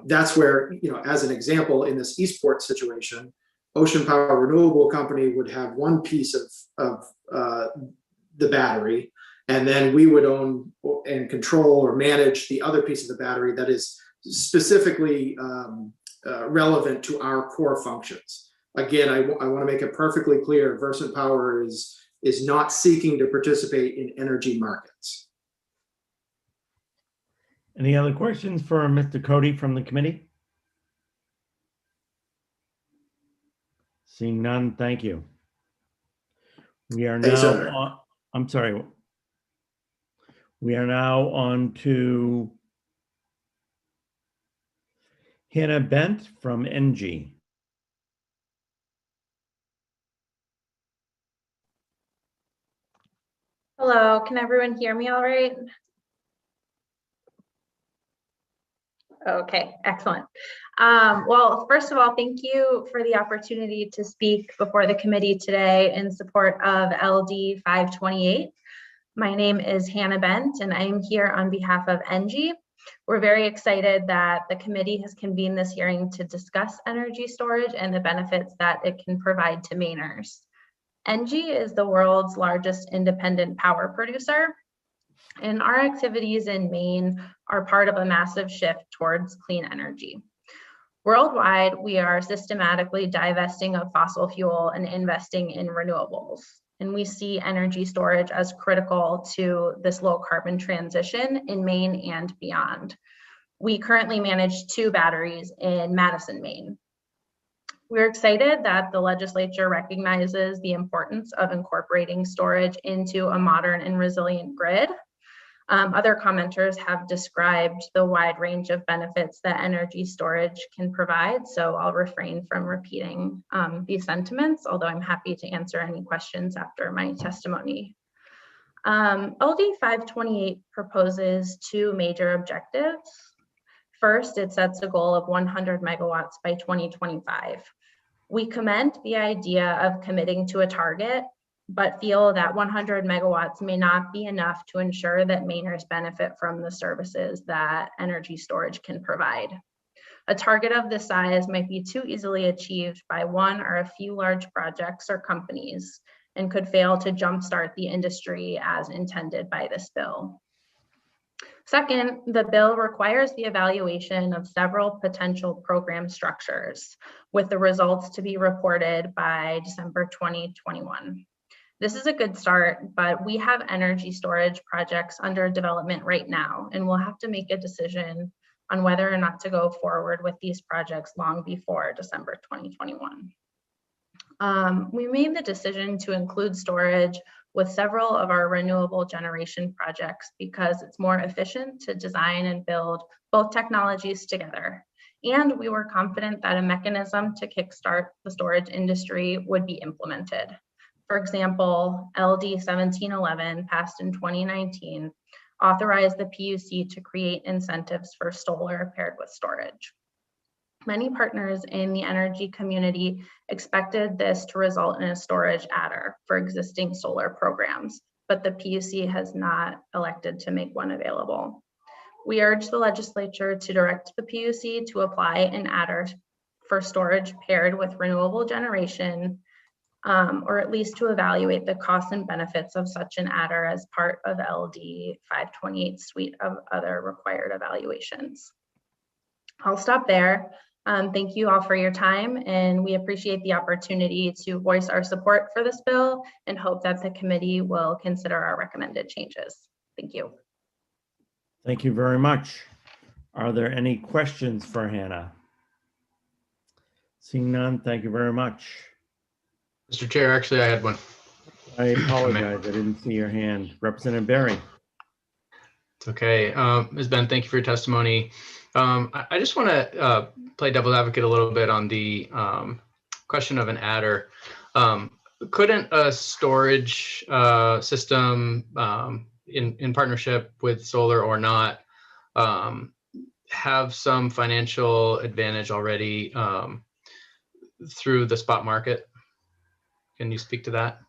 Speaker 22: That's where, you know, as an example, in this Eastport situation, Ocean Power Renewable Company would have one piece of the battery, and then we would own and control or manage the other piece of the battery that is specifically relevant to our core functions. Again, I want to make it perfectly clear, Versant Power is not seeking to participate in energy markets.
Speaker 2: Any other questions for Mr. Cody from the committee? Seeing none, thank you. We are now on, I'm sorry. We are now on to Hannah Bent from NG.
Speaker 13: Hello, can everyone hear me all right? Okay, excellent. Well, first of all, thank you for the opportunity to speak before the committee today in support of LD 528. My name is Hannah Bent, and I am here on behalf of NG. We're very excited that the committee has convened this hearing to discuss energy storage and the benefits that it can provide to Mainers. NG is the world's largest independent power producer, and our activities in Maine are part of a massive shift towards clean energy. Worldwide, we are systematically divesting of fossil fuel and investing in renewables. And we see energy storage as critical to this low carbon transition in Maine and beyond. We currently manage 2 batteries in Madison, Maine. We're excited that the legislature recognizes the importance of incorporating storage into a modern and resilient grid. Other commenters have described the wide range of benefits that energy storage can provide, so I'll refrain from repeating these sentiments, although I'm happy to answer any questions after my testimony. LD 528 proposes 2 major objectives. First, it sets a goal of 100 megawatts by 2025. We commend the idea of committing to a target, but feel that 100 megawatts may not be enough to ensure that Mainers benefit from the services that energy storage can provide. A target of this size might be too easily achieved by one or a few large projects or companies and could fail to jumpstart the industry as intended by this bill. Second, the bill requires the evaluation of several potential program structures with the results to be reported by December 2021. This is a good start, but we have energy storage projects under development right now, and we'll have to make a decision on whether or not to go forward with these projects long before December 2021. We made the decision to include storage with several of our renewable generation projects because it's more efficient to design and build both technologies together. And we were confident that a mechanism to kickstart the storage industry would be implemented. For example, LD 1711 passed in 2019 authorized the PUC to create incentives for solar paired with storage. Many partners in the energy community expected this to result in a storage adder for existing solar programs, but the PUC has not elected to make one available. We urge the legislature to direct the PUC to apply an adder for storage paired with renewable generation, or at least to evaluate the costs and benefits of such an adder as part of LD 528 suite of other required evaluations. I'll stop there. Thank you all for your time, and we appreciate the opportunity to voice our support for this bill and hope that the committee will consider our recommended changes. Thank you.
Speaker 2: Thank you very much. Are there any questions for Hannah? Seeing none, thank you very much.
Speaker 4: Mr. Chair, actually, I had one.
Speaker 2: I apologize, I didn't see your hand. Representative Berry.
Speaker 4: It's okay. Ms. Ben, thank you for your testimony. I just want to play devil's advocate a little bit on the question of an adder. Couldn't a storage system in partnership with solar or not have some financial advantage already through the spot market? Can you speak to that?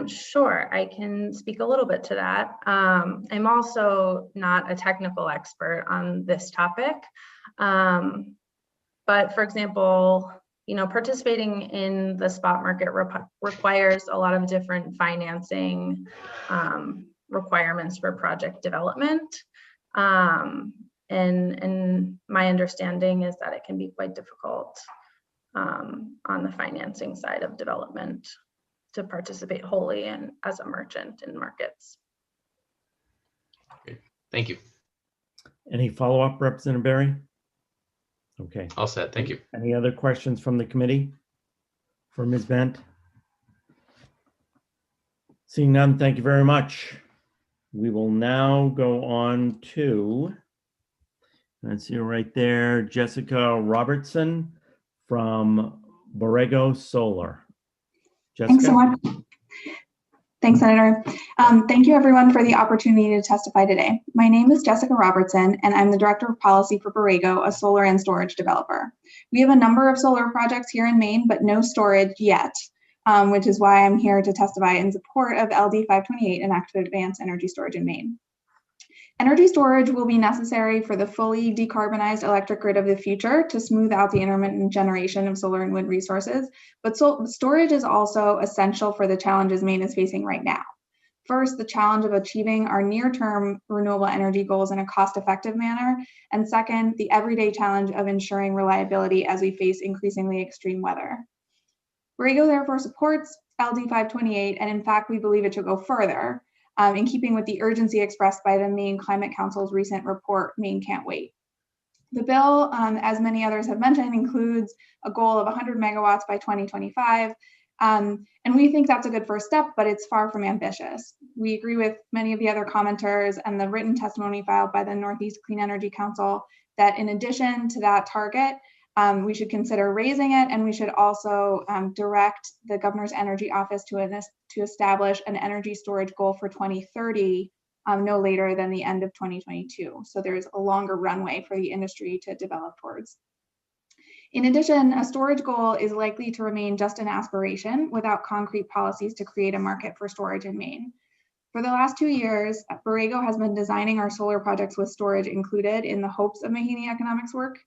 Speaker 13: Sure, I can speak a little bit to that. I'm also not a technical expert on this topic, but for example, participating in the spot market requires a lot of different financing requirements for project development. And my understanding is that it can be quite difficult on the financing side of development to participate wholly and as a merchant in markets.
Speaker 4: Great. Thank you.
Speaker 2: Any follow-up, Representative Berry? Okay.
Speaker 4: All set. Thank you.
Speaker 2: Any other questions from the committee for Ms. Bent? Seeing none, thank you very much. We will now go on to, let's see right there, Jessica Robertson from Borrego Solar. Jessica?
Speaker 12: Thanks so much. Thanks, Senator. Thank you everyone for the opportunity to testify today. My name is Jessica Robertson, and I'm the Director of Policy for Borrego, a solar and storage developer. We have a number of solar projects here in Maine, but no storage yet, which is why I'm here to testify in support of LD 528, an act to advance energy storage in Maine. Energy storage will be necessary for the fully decarbonized electric grid of the future to smooth out the intermittent generation of solar and wind resources, but storage is also essential for the challenges Maine is facing right now. First, the challenge of achieving our near-term renewable energy goals in a cost-effective manner. And second, the everyday challenge of ensuring reliability as we face increasingly extreme weather. Borrego therefore supports LD 528, and in fact, we believe it should go further, in keeping with the urgency expressed by the Maine Climate Council's recent report, Maine Can't Wait. The bill, as many others have mentioned, includes a goal of 100 megawatts by 2025. And we think that's a good first step, but it's far from ambitious. We agree with many of the other commenters and the written testimony filed by the Northeast Clean Energy Council that in addition to that target, we should consider raising it, and we should also direct the Governor's Energy Office to establish an energy storage goal for 2030, no later than the end of 2022. So there's a longer runway for the industry to develop towards. In addition, a storage goal is likely to remain just an aspiration without concrete policies to create a market for storage in Maine. For the last 2 years, Borrego has been designing our solar projects with storage included in the hopes of making the economics work.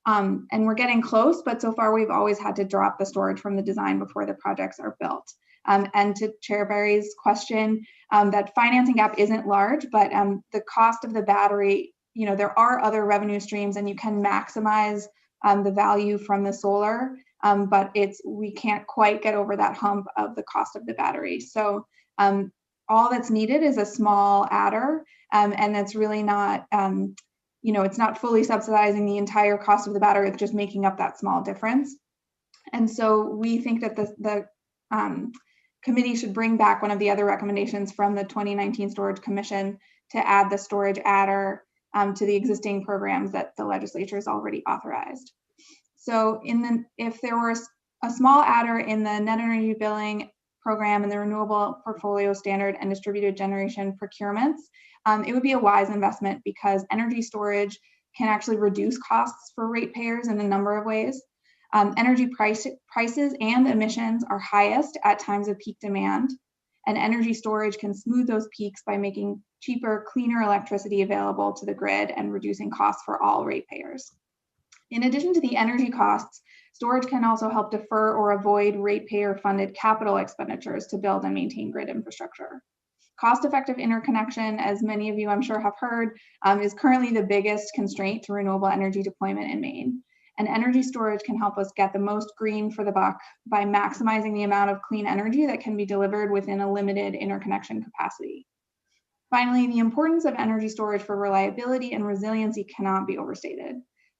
Speaker 12: And we're getting close, but so far we've always had to drop the storage from the design before the projects are built. And to Chair Barry's question, that financing gap isn't large, but the cost of the battery, there are other revenue streams and you can maximize the value from the solar, but we can't quite get over that hump of the cost of the battery. So all that's needed is a small adder, and that's really not, it's not fully subsidizing the entire cost of the battery, it's just making up that small difference. And so we think that the committee should bring back one of the other recommendations from the 2019 Storage Commission to add the storage adder to the existing programs that the legislature has already authorized. So if there were a small adder in the net energy billing program and the renewable portfolio standard and distributed generation procurements, it would be a wise investment because energy storage can actually reduce costs for ratepayers in a number of ways. Energy prices and emissions are highest at times of peak demand, and energy storage can smooth those peaks by making cheaper, cleaner electricity available to the grid and reducing costs for all ratepayers. In addition to the energy costs, storage can also help defer or avoid ratepayer-funded capital expenditures to build and maintain grid infrastructure. Cost-effective interconnection, as many of you I'm sure have heard, is currently the biggest constraint to renewable energy deployment in Maine. And energy storage can help us get the most green for the buck by maximizing the amount of clean energy that can be delivered within a limited interconnection capacity. Finally, the importance of energy storage for reliability and resiliency cannot be overstated.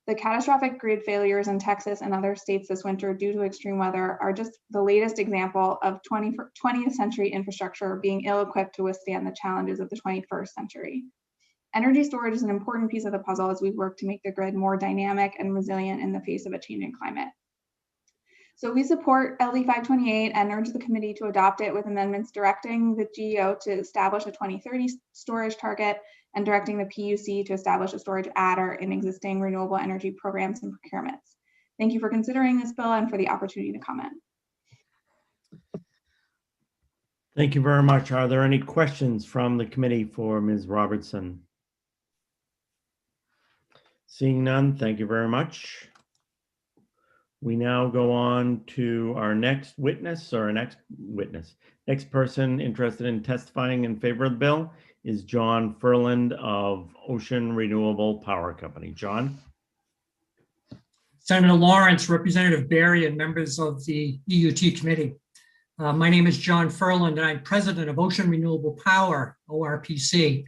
Speaker 12: The catastrophic grid failures in Texas and other states this winter due to extreme weather are just the latest example of 20th century infrastructure being ill-equipped to withstand the challenges of the 21st century. Energy storage is an important piece of the puzzle as we work to make the grid more dynamic and resilient in the face of a changing climate. So we support LD 528 and urge the committee to adopt it with amendments directing the GEO to establish a 2030 storage target and directing the PUC to establish a storage adder in existing renewable energy programs and procurements. Thank you for considering this bill and for the opportunity to comment.
Speaker 2: Thank you very much. Are there any questions from the committee for Ms. Robertson? Seeing none, thank you very much. We now go on to our next witness, or next person interested in testifying in favor of the bill is John Furland of Ocean Renewable Power Company. John.
Speaker 8: Senator Lawrence, Representative Barry, and members of the EUT committee. My name is John Furland, and I'm president of Ocean Renewable Power, ORPC.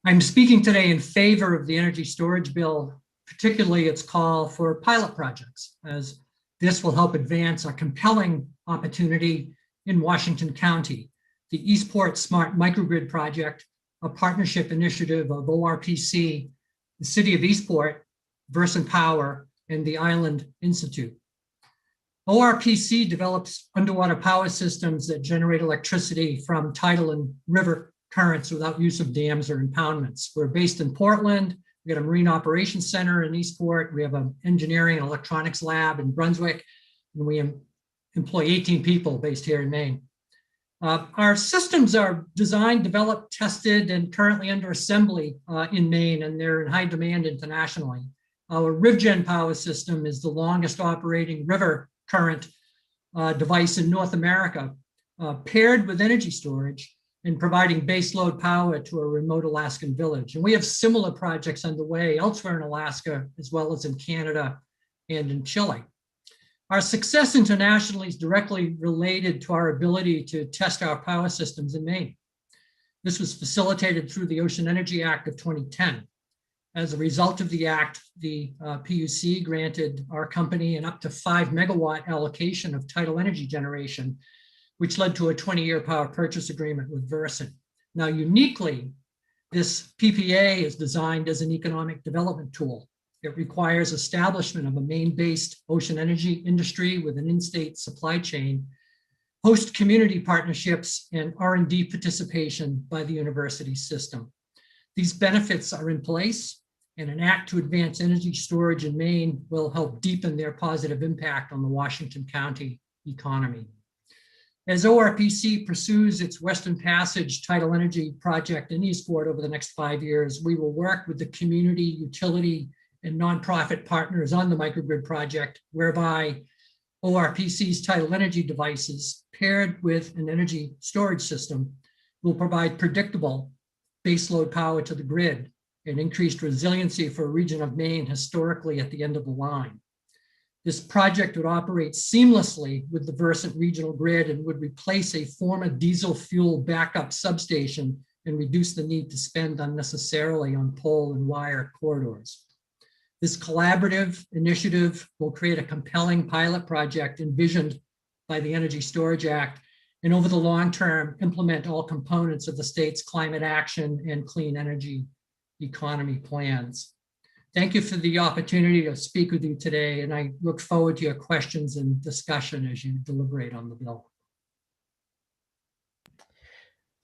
Speaker 8: I'm speaking today in favor of the energy storage bill, particularly its call for pilot projects, as this will help advance a compelling opportunity in Washington County. The Eastport Smart Microgrid Project, a partnership initiative of ORPC, the City of Eastport, Versant Power, and the Island Institute. ORPC develops underwater power systems that generate electricity from tidal and river currents without use of dams or impoundments. We're based in Portland. We got a Marine Operations Center in Eastport. We have an engineering and electronics lab in Brunswick, and we employ 18 people based here in Maine. Our systems are designed, developed, tested, and currently under assembly in Maine, and they're in high demand internationally. Our RivGen power system is the longest operating river current device in North America. Paired with energy storage, in providing baseload power to a remote Alaskan village. And we have similar projects underway elsewhere in Alaska, as well as in Canada and in Chile. Our success internationally is directly related to our ability to test our power systems in Maine. This was facilitated through the Ocean Energy Act of 2010. As a result of the act, the PUC granted our company an up to 5 megawatt allocation of tidal energy generation, which led to a 20-year power purchase agreement with Versant. Now, uniquely, this PPA is designed as an economic development tool. It requires establishment of a Maine-based ocean energy industry with an in-state supply chain, host community partnerships, and R&D participation by the university system. These benefits are in place, and an act to advance energy storage in Maine will help deepen their positive impact on the Washington County economy. As ORPC pursues its Western Passage tidal energy project in Eastport over the next 5 years, we will work with the community, utility, and nonprofit partners on the microgrid project, whereby ORPC's tidal energy devices paired with an energy storage system will provide predictable baseload power to the grid and increased resiliency for a region of Maine historically at the end of the line. This project would operate seamlessly with the Versant regional grid and would replace a former diesel fuel backup substation and reduce the need to spend unnecessarily on pole and wire corridors. This collaborative initiative will create a compelling pilot project envisioned by the Energy Storage Act, and over the long term, implement all components of the state's climate action and clean energy economy plans. Thank you for the opportunity to speak with you today, and I look forward to your questions and discussion as you deliberate on the bill.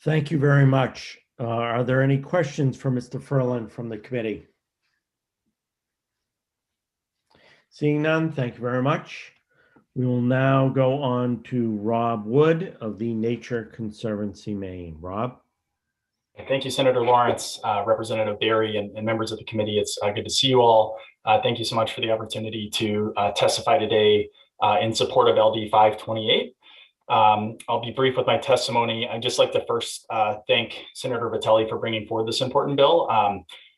Speaker 2: Thank you very much. Are there any questions for Mr. Ferland from the committee? Seeing none, thank you very much. We will now go on to Rob Wood of the Nature Conservancy, Maine. Rob?
Speaker 14: Thank you, Senator Lawrence, Representative Berry, and members of the committee. It's good to see you all. Thank you so much for the opportunity to testify today in support of LD 528. I'll be brief with my testimony. I'd just like to first thank Senator Vitelli for bringing forward this important bill.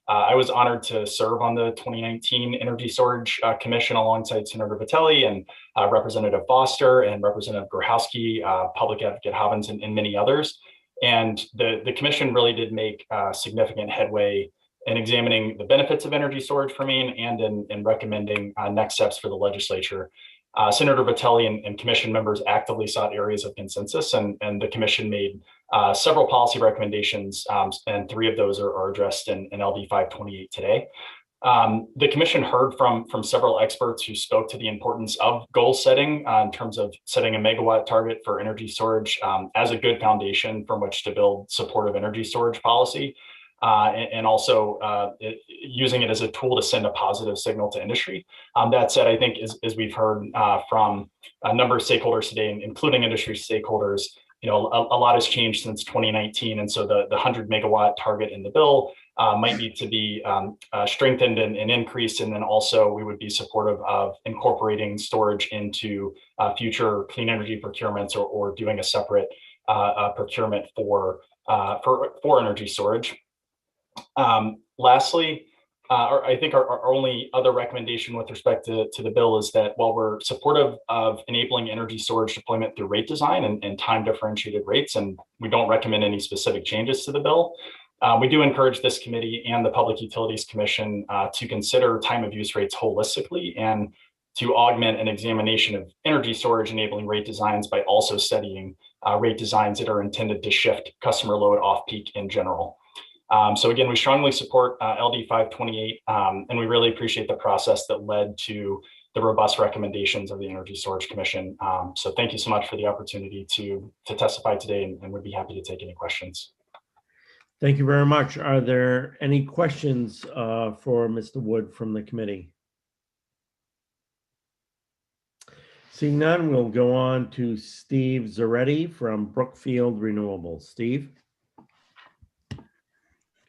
Speaker 14: I was honored to serve on the 2019 Energy Storage Commission alongside Senator Vitelli and Representative Foster and Representative Grochowski, Public Advocate Hobbins, and many others. And the commission really did make significant headway in examining the benefits of energy storage for Maine and in recommending next steps for the legislature. Senator Vitelli and commission members actively sought areas of consensus, and the commission made several policy recommendations, and 3 of those are addressed in LD 528 today. The commission heard from several experts who spoke to the importance of goal setting in terms of setting a megawatt target for energy storage as a good foundation from which to build supportive energy storage policy, and also using it as a tool to send a positive signal to industry. That said, I think as we've heard from a number of stakeholders today, including industry stakeholders, a lot has changed since 2019, and so the 100 megawatt target in the bill might need to be strengthened and increased, and then also we would be supportive of incorporating storage into future clean energy procurements or doing a separate procurement for energy storage. Lastly, I think our only other recommendation with respect to the bill is that while we're supportive of enabling energy storage deployment through rate design and time differentiated rates, and we don't recommend any specific changes to the bill, we do encourage this committee and the Public Utilities Commission to consider time of use rates holistically and to augment an examination of energy storage enabling rate designs by also studying rate designs that are intended to shift customer load off peak in general. So again, we strongly support LD 528, and we really appreciate the process that led to the robust recommendations of the Energy Storage Commission. So thank you so much for the opportunity to testify today, and we'd be happy to take any questions.
Speaker 2: Thank you very much. Are there any questions for Mr. Wood from the committee? Seeing none, we'll go on to Steve Zaretti from Brookfield Renewables. Steve?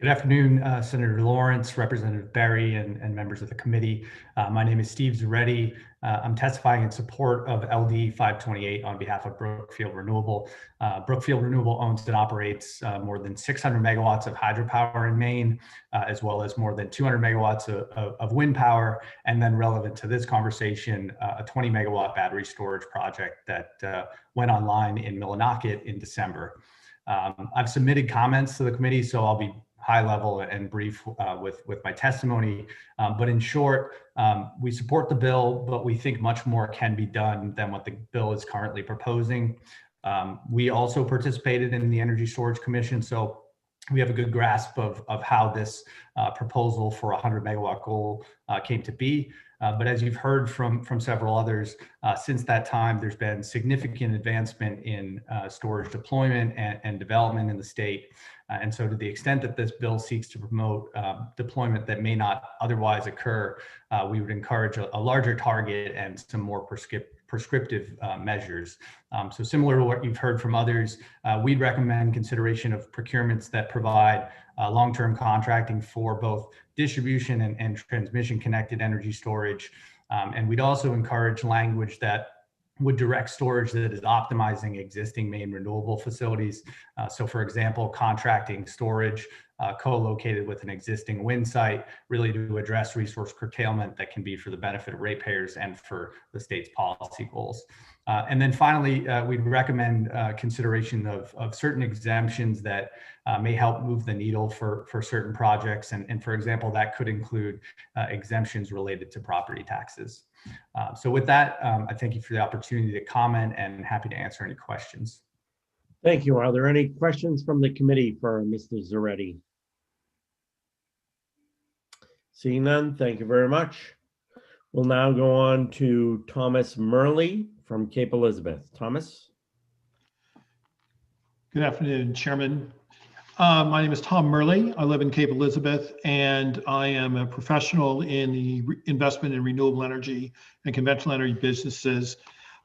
Speaker 1: Good afternoon, Senator Lawrence, Representative Berry, and members of the committee. My name is Steve Zuretti. I'm testifying in support of LD 528 on behalf of Brookfield Renewable. Brookfield Renewable owns and operates more than 600 megawatts of hydropower in Maine, as well as more than 200 megawatts of wind power, and then relevant to this conversation, a 20 megawatt battery storage project that went online in Millinocket in December. I've submitted comments to the committee, so I'll be high level and brief with my testimony. But in short, we support the bill, but we think much more can be done than what the bill is currently proposing. We also participated in the Energy Storage Commission, so we have a good grasp of how this proposal for a 100 megawatt goal came to be. But as you've heard from several others, since that time, there's been significant advancement in storage deployment and development in the state. And so to the extent that this bill seeks to promote deployment that may not otherwise occur, we would encourage a larger target and some more prescriptive measures. So similar to what you've heard from others, we'd recommend consideration of procurements that provide long-term contracting for both distribution and transmission connected energy storage. And we'd also encourage language that would direct storage that is optimizing existing Maine renewable facilities. So for example, contracting storage co-located with an existing wind site, really to address resource curtailment that can be for the benefit of ratepayers and for the state's policy goals. And then finally, we'd recommend consideration of certain exemptions that may help move the needle for certain projects. And for example, that could include exemptions related to property taxes. So with that, I thank you for the opportunity to comment and happy to answer any questions.
Speaker 2: Thank you. Are there any questions from the committee for Mr. Zuretti? Seeing none, thank you very much. We'll now go on to Thomas Murley from Cape Elizabeth. Thomas?
Speaker 17: Good afternoon, Chairman. My name is Tom Murley. I live in Cape Elizabeth, and I am a professional in the investment in renewable energy and conventional energy businesses.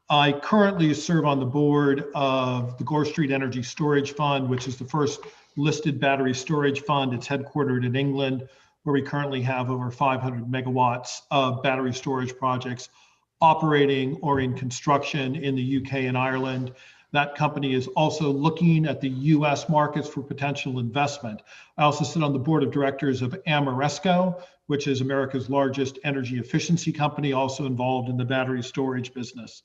Speaker 17: I currently serve on the board of the Gore Street Energy Storage Fund, which is the first listed battery storage fund. It's headquartered in England, where we currently have over 500 megawatts of battery storage projects operating or in construction in the UK and Ireland. That company is also looking at the US markets for potential investment. I also sit on the board of directors of Ameresco, which is America's largest energy efficiency company, also involved in the battery storage business.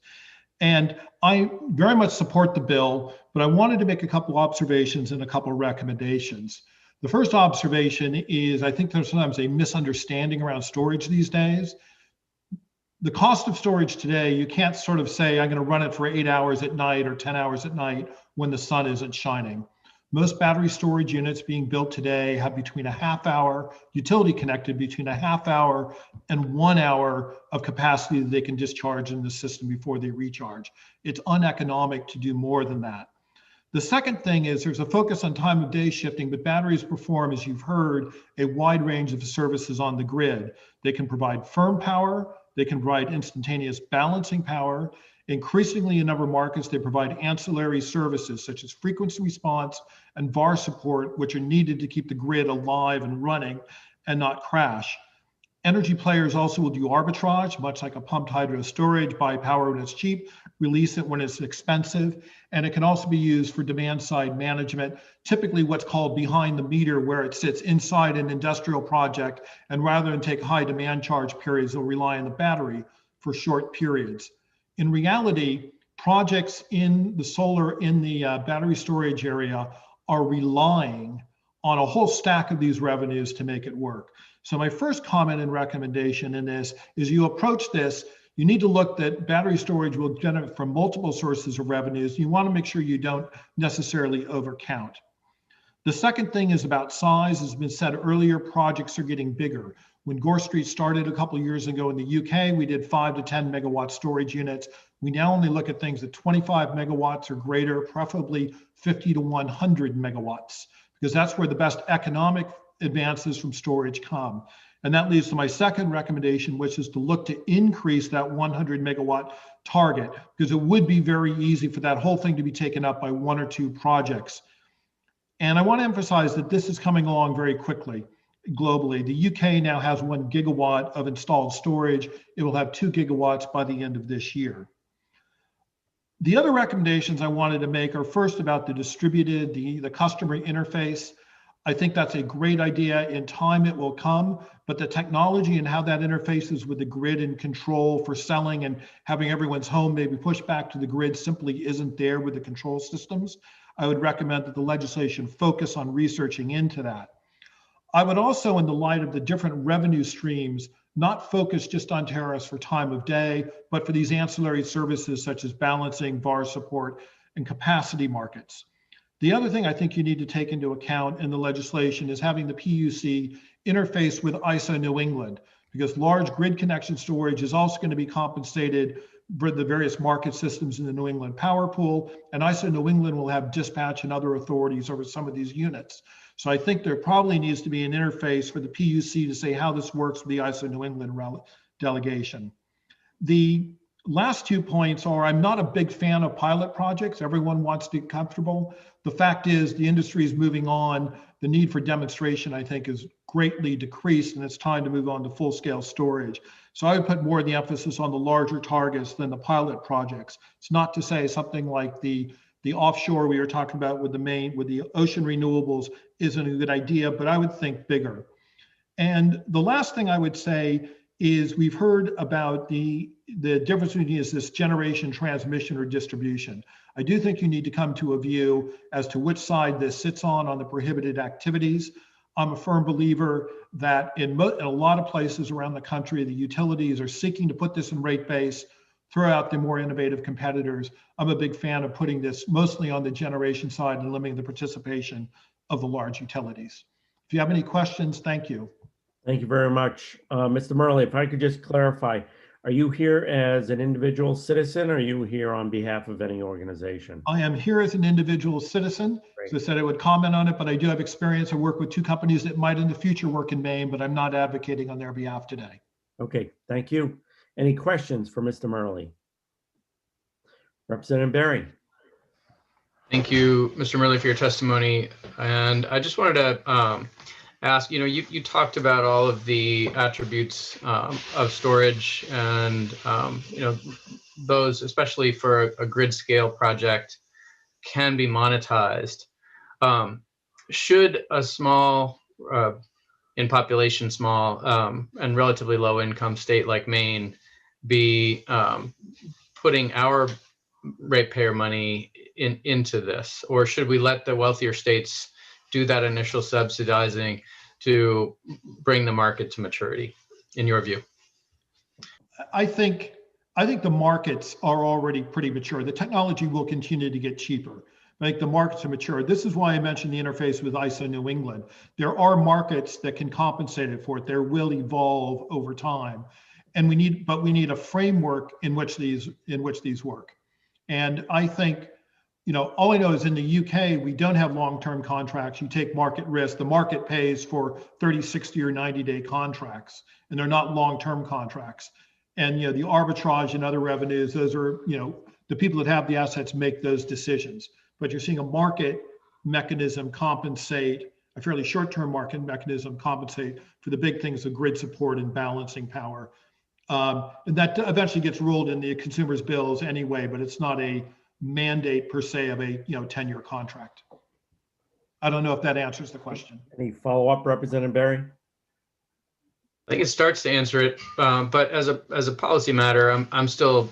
Speaker 17: And I very much support the bill, but I wanted to make a couple observations and a couple recommendations. The first observation is I think there's sometimes a misunderstanding around storage these days. The cost of storage today, you can't sort of say, I'm going to run it for 8 hours at night or 10 hours at night when the sun isn't shining. Most battery storage units being built today have between a half hour, utility connected, between a half hour and 1 hour of capacity that they can discharge in the system before they recharge. It's uneconomic to do more than that. The second thing is there's a focus on time of day shifting, but batteries perform, as you've heard, a wide range of services on the grid. They can provide firm power, they can provide instantaneous balancing power. Increasingly in a number of markets, they provide ancillary services such as frequency response and VAR support, which are needed to keep the grid alive and running and not crash. Energy players also will do arbitrage, much like a pumped hydro storage, buy power when it's cheap, release it when it's expensive. And it can also be used for demand side management, typically what's called behind the meter, where it sits inside an industrial project. And rather than take high demand charge periods, they'll rely on the battery for short periods. In reality, projects in the solar, in the battery storage area are relying on a whole stack of these revenues to make it work. So my first comment and recommendation in this is you approach this, you need to look that battery storage will generate from multiple sources of revenues. You want to make sure you don't necessarily overcount. The second thing is about size. As has been said earlier, projects are getting bigger. When Gore Street started a couple of years ago in the UK, we did 5 to 10 megawatt storage units. We now only look at things at 25 megawatts or greater, preferably 50 to 100 megawatts, because that's where the best economic advances from storage come. And that leads to my second recommendation, which is to look to increase that 100 megawatt target, because it would be very easy for that whole thing to be taken up by 1 or 2 projects. And I want to emphasize that this is coming along very quickly globally. The UK now has 1 gigawatt of installed storage. It will have 2 gigawatts by the end of this year. The other recommendations I wanted to make are first about the distributed, the customer interface. I think that's a great idea. In time, it will come, but the technology and how that interfaces with the grid and control for selling and having everyone's home maybe pushed back to the grid simply isn't there with the control systems. I would recommend that the legislation focus on researching into that. I would also, in the light of the different revenue streams, not focus just on tariffs for time of day, but for these ancillary services such as balancing, VAR support, and capacity markets. The other thing I think you need to take into account in the legislation is having the PUC interface with ISO New England, because large grid connection storage is also going to be compensated for the various market systems in the New England power pool, and ISO New England will have dispatch and other authorities over some of these units. So I think there probably needs to be an interface for the PUC to say how this works with the ISO New England delegation. The last 2 points are, I'm not a big fan of pilot projects. Everyone wants to get comfortable. The fact is the industry is moving on. The need for demonstration, I think, is greatly decreased, and it's time to move on to full-scale storage. So I would put more of the emphasis on the larger targets than the pilot projects. It's not to say something like the offshore we were talking about with the ocean renewables isn't a good idea, but I would think bigger. And the last thing I would say is we've heard about the difference between is this generation, transmission, or distribution. I do think you need to come to a view as to which side this sits on the prohibited activities. I'm a firm believer that in a lot of places around the country, the utilities are seeking to put this in rate base, throw out the more innovative competitors. I'm a big fan of putting this mostly on the generation side and limiting the participation of the large utilities. If you have any questions, thank you.
Speaker 2: Thank you very much. Mr. Murley, if I could just clarify, are you here as an individual citizen or are you here on behalf of any organization?
Speaker 17: I am here as an individual citizen.
Speaker 2: Great.
Speaker 17: As I said, I would comment on it, but I do have experience. I work with 2 companies that might in the future work in Maine, but I'm not advocating on their behalf today.
Speaker 2: Okay, thank you. Any questions for Mr. Murley? Representative Berry.
Speaker 4: Thank you, Mr. Murley, for your testimony. And I just wanted to ask, you talked about all of the attributes of storage and, those, especially for a grid scale project, can be monetized. Should a small, in population small and relatively low income state like Maine be putting our ratepayer money into this, or should we let the wealthier states do that initial subsidizing to bring the market to maturity, in your view?
Speaker 17: I think the markets are already pretty mature. The technology will continue to get cheaper. I think the markets are mature. This is why I mentioned the interface with ISO New England. There are markets that can compensate it for it. There will evolve over time, and we need a framework in which these work. And I think, all I know is in the UK, we don't have long-term contracts. You take market risk. The market pays for 30, 60, or 90-day contracts, and they're not long-term contracts. And, the arbitrage and other revenues, those are, the people that have the assets make those decisions. But you're seeing a market mechanism compensate, a fairly short-term market mechanism compensate for the big things of grid support and balancing power. And that eventually gets ruled in the consumer's bills anyway, but it's not a mandate per se of a 10-year contract. I don't know if that answers the question.
Speaker 2: Any follow-up, Representative Berry?
Speaker 4: I think it starts to answer it, but as a policy matter, I'm still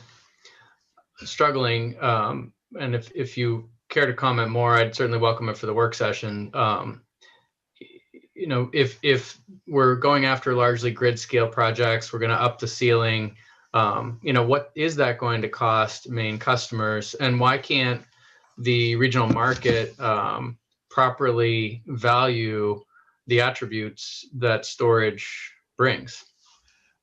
Speaker 4: struggling. And if you care to comment more, I'd certainly welcome it for the work session. If we're going after largely grid scale projects, we're going to up the ceiling. What is that going to cost Maine customers, and why can't the regional market properly value the attributes that storage brings?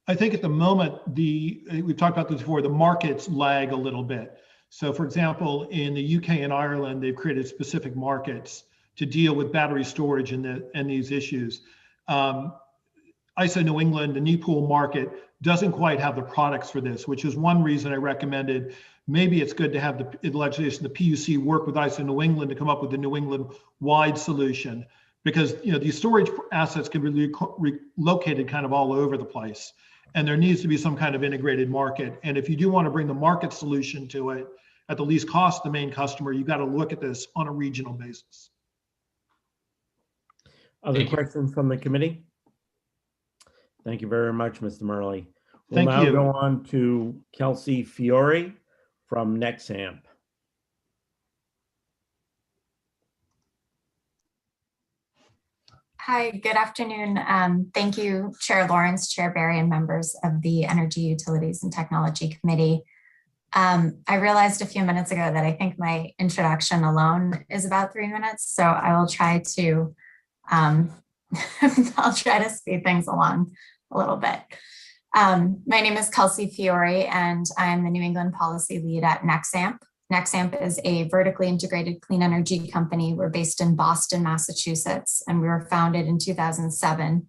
Speaker 17: I think at the moment, we've talked about this before, the markets lag a little bit. So for example, in the UK and Ireland, they've created specific markets to deal with battery storage and these issues. ISO New England, the NEPOOL market, doesn't quite have the products for this, which is one reason I recommended maybe it's good to have the legislation, the PUC work with ISO New England to come up with a New England-wide solution, because these storage assets can be relocated kind of all over the place, and there needs to be some kind of integrated market. And if you do want to bring the market solution to it at the least cost to the main customer, you've got to look at this on a regional basis.
Speaker 2: Other questions from the committee? Thank you very much, Mr. Murley. We'll
Speaker 17: Thank
Speaker 2: now
Speaker 17: you.
Speaker 2: go on to Kelsey Fiore from Nexamp.
Speaker 6: Hi, good afternoon. Thank you, Chair Lawrence, Chair Barry, and members of the Energy, Utilities, and Technology Committee. I realized a few minutes ago that I think my introduction alone is about 3 minutes, so I will try to I'll try to speed things along a little bit. My name is Kelsey Fiore, and I'm the New England Policy Lead at Nexamp. Nexamp is a vertically integrated clean energy company. We're based in Boston, Massachusetts, and we were founded in 2007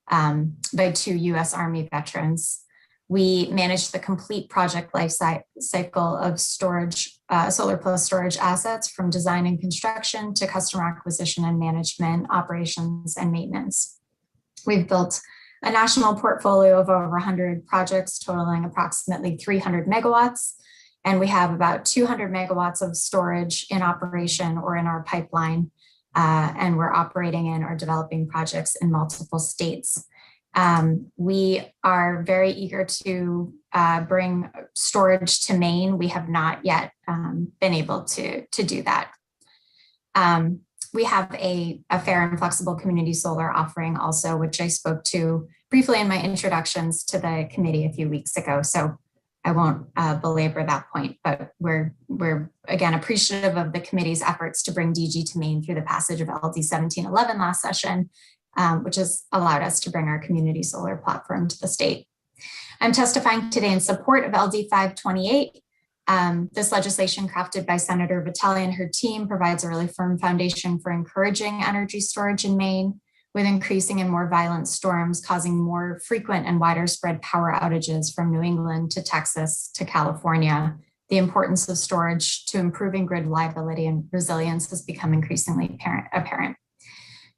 Speaker 6: by 2 U.S. Army veterans. We manage the complete project life cycle of storage, solar plus storage assets, from design and construction to customer acquisition and management, operations and maintenance. We've built a national portfolio of over 100 projects totaling approximately 300 megawatts. And we have about 200 megawatts of storage in operation or in our pipeline. And we're operating in or developing projects in multiple states. We are very eager to bring storage to Maine. We have not yet been able to do that. We have a fair and flexible community solar offering also, which I spoke to briefly in my introductions to the committee a few weeks ago. So I won't belabor that point, but we're again appreciative of the committee's efforts to bring DG to Maine through the passage of LD 1711 last session, which has allowed us to bring our community solar platform to the state. I'm testifying today in support of LD 528. This legislation, crafted by Senator Vitelli and her team, provides a really firm foundation for encouraging energy storage in Maine, with increasing and more violent storms causing more frequent and wider spread power outages from New England to Texas to California. The importance of storage to improving grid reliability and resilience has become increasingly apparent.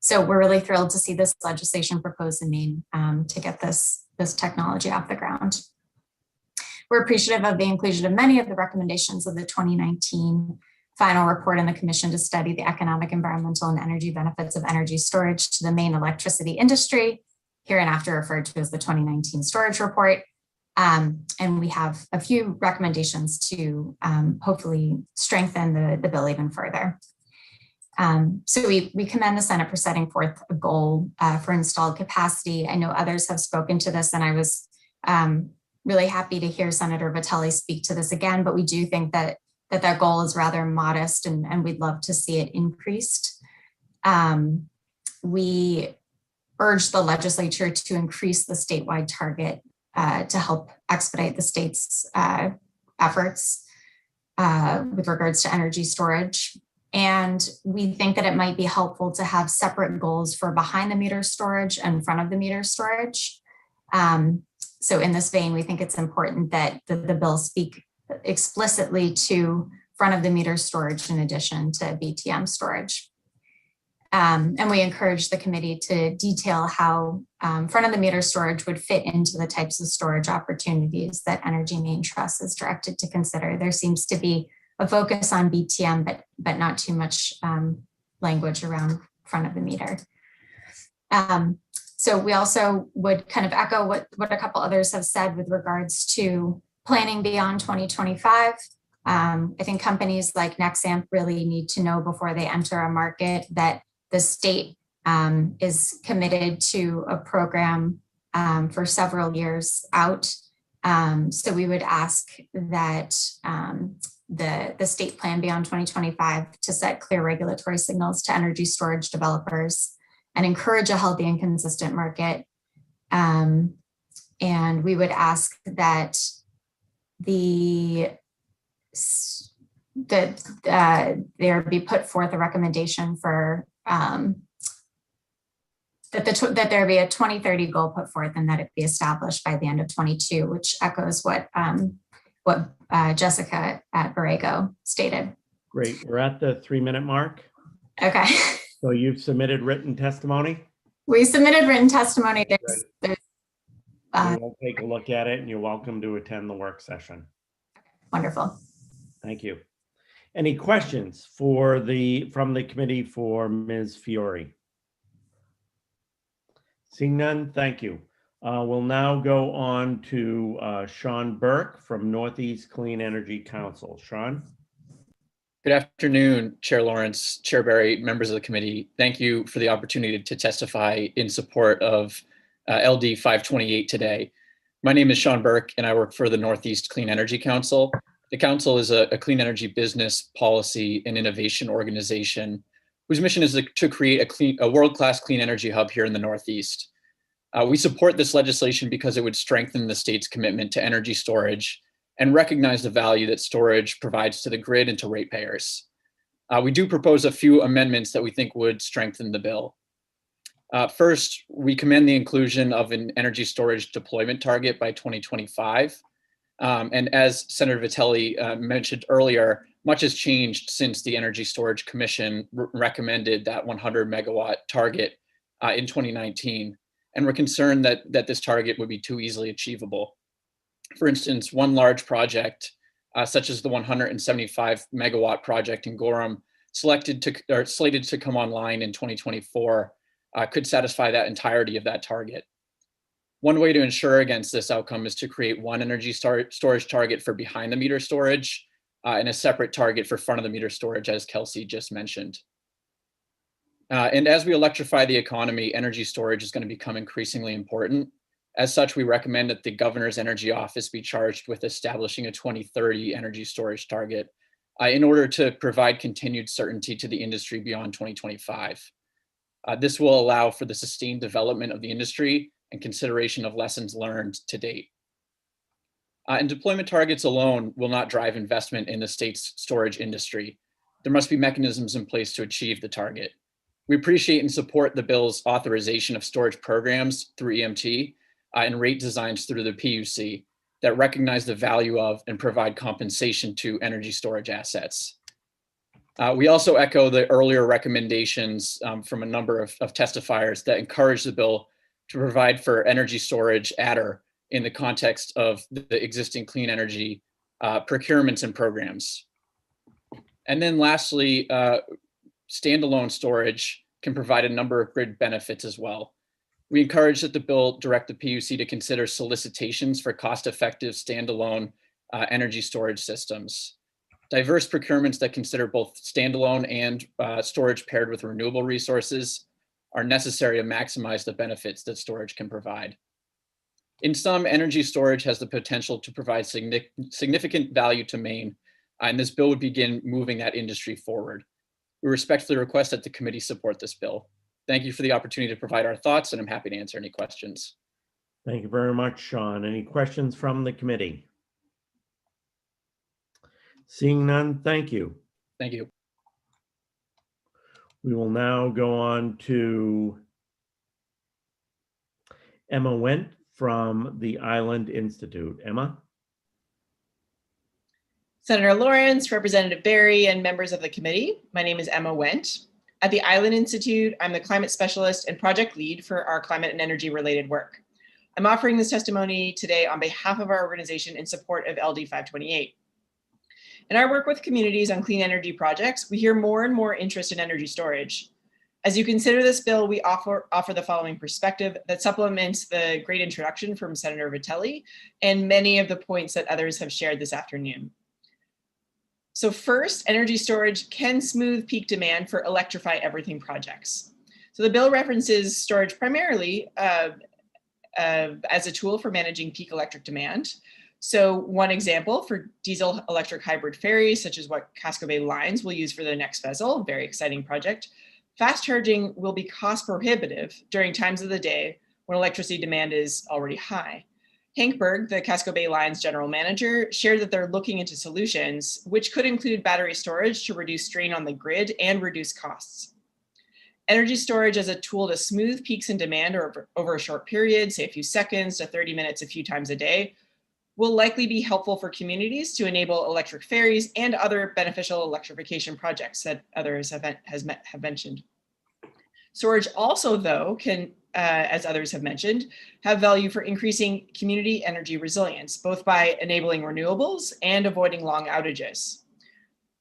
Speaker 6: So we're really thrilled to see this legislation proposed in Maine to get this technology off the ground. We're appreciative of the inclusion of many of the recommendations of the 2019 final report in the commission to study the economic, environmental, and energy benefits of energy storage to the Maine electricity industry, hereinafter referred to as the 2019 storage report. And we have a few recommendations to hopefully strengthen the bill even further. So we commend the Senate for setting forth a goal for installed capacity. I know others have spoken to this, and I was really happy to hear Senator Vitelli speak to this again, but we do think that that goal is rather modest, and we'd love to see it increased. We urge the legislature to increase the statewide target to help expedite the state's efforts with regards to energy storage. And we think that it might be helpful to have separate goals for behind the meter storage and front of the meter storage. So in this vein, we think it's important that the bill speak explicitly to front of the meter storage in addition to BTM storage. And we encourage the committee to detail how front of the meter storage would fit into the types of storage opportunities that Energy Maine Trust is directed to consider. There seems to be a focus on BTM, but not too much language around front of the meter. So we also would kind of echo what a couple others have said with regards to planning beyond 2025. I think companies like Nexamp really need to know before they enter a market that the state is committed to a program for several years out. So we would ask that the state plan beyond 2025 to set clear regulatory signals to energy storage developers and encourage a healthy and consistent market. And we would ask that there be put forth a recommendation for that there be a 2030 goal put forth and that it be established by the end of 22, which echoes what what Jessica at Borrego stated.
Speaker 2: Great. We're at the 3-minute mark.
Speaker 6: Okay.
Speaker 2: So you've submitted written testimony?
Speaker 6: We submitted written testimony.
Speaker 2: We'll take a look at it and you're welcome to attend the work session.
Speaker 6: Wonderful.
Speaker 2: Thank you. Any questions from the committee for Ms. Fiore? Seeing none, thank you. We'll now go on to Sean Burke from Northeast Clean Energy Council. Sean?
Speaker 15: Good afternoon, Chair Lawrence, Chair Barry, members of the committee. Thank you for the opportunity to testify in support of LD 528 today. My name is Sean Burke and I work for the Northeast Clean Energy Council. The council is a clean energy business, policy, and innovation organization whose mission is to create a world-class clean energy hub here in the Northeast. We support this legislation because it would strengthen the state's commitment to energy storage and recognize the value that storage provides to the grid and to ratepayers. We do propose a few amendments that we think would strengthen the bill. First, we commend the inclusion of an energy storage deployment target by 2025. And as Senator Vitelli mentioned earlier, much has changed since the Energy Storage Commission recommended that 100 megawatt target in 2019. And we're concerned that this target would be too easily achievable. For instance, one large project, such as the 175 megawatt project in Gorham, slated to come online in 2024, could satisfy that entirety of that target. One way to ensure against this outcome is to create one energy storage target for behind the meter storage and a separate target for front of the meter storage, as Kelsey just mentioned. And as we electrify the economy, energy storage is going to become increasingly important. As such, we recommend that the Governor's Energy Office be charged with establishing a 2030 energy storage target in order to provide continued certainty to the industry beyond 2025. This will allow for the sustained development of the industry and consideration of lessons learned to date. And deployment targets alone will not drive investment in the state's storage industry. There must be mechanisms in place to achieve the target. We appreciate and support the bill's authorization of storage programs through EMT and rate designs through the PUC that recognize the value of and provide compensation to energy storage assets. We also echo the earlier recommendations from a number of testifiers that encourage the bill to provide for energy storage adder in the context of the existing clean energy procurements and programs. And then lastly, standalone storage can provide a number of grid benefits as well. We encourage that the bill direct the PUC to consider solicitations for cost-effective standalone energy storage systems. Diverse procurements that consider both standalone and storage paired with renewable resources are necessary to maximize the benefits that storage can provide. In sum, energy storage has the potential to provide significant value to Maine, and this bill would begin moving that industry forward. We respectfully request that the committee support this bill. Thank you for the opportunity to provide our thoughts, and I'm happy to answer any questions.
Speaker 2: Thank you very much, Sean. Any questions from the committee? Seeing none, thank you.
Speaker 15: Thank you.
Speaker 2: We will now go on to Emma Wendt from the Island Institute. Emma?
Speaker 20: Senator Lawrence, Representative Barry, and members of the committee. My name is Emma Wendt. At the Island Institute, I'm the climate specialist and project lead for our climate and energy related work. I'm offering this testimony today on behalf of our organization in support of LD 528. In our work with communities on clean energy projects, we hear more and more interest in energy storage. As you consider this bill, we offer the following perspective that supplements the great introduction from Senator Vitelli and many of the points that others have shared this afternoon. So first, energy storage can smooth peak demand for electrify everything projects. So the bill references storage primarily as a tool for managing peak electric demand. So one example for diesel electric hybrid ferries, such as what Casco Bay Lines will use for their next vessel, very exciting project. Fast charging will be cost prohibitive during times of the day when electricity demand is already high. Hank Berg, the Casco Bay Lines general manager, shared that they're looking into solutions, which could include battery storage to reduce strain on the grid and reduce costs. Energy storage as a tool to smooth peaks in demand over a short period, say a few seconds to 30 minutes a few times a day, will likely be helpful for communities to enable electric ferries and other beneficial electrification projects that others have mentioned. Storage also, though, can, as others have mentioned, have value for increasing community energy resilience, both by enabling renewables and avoiding long outages.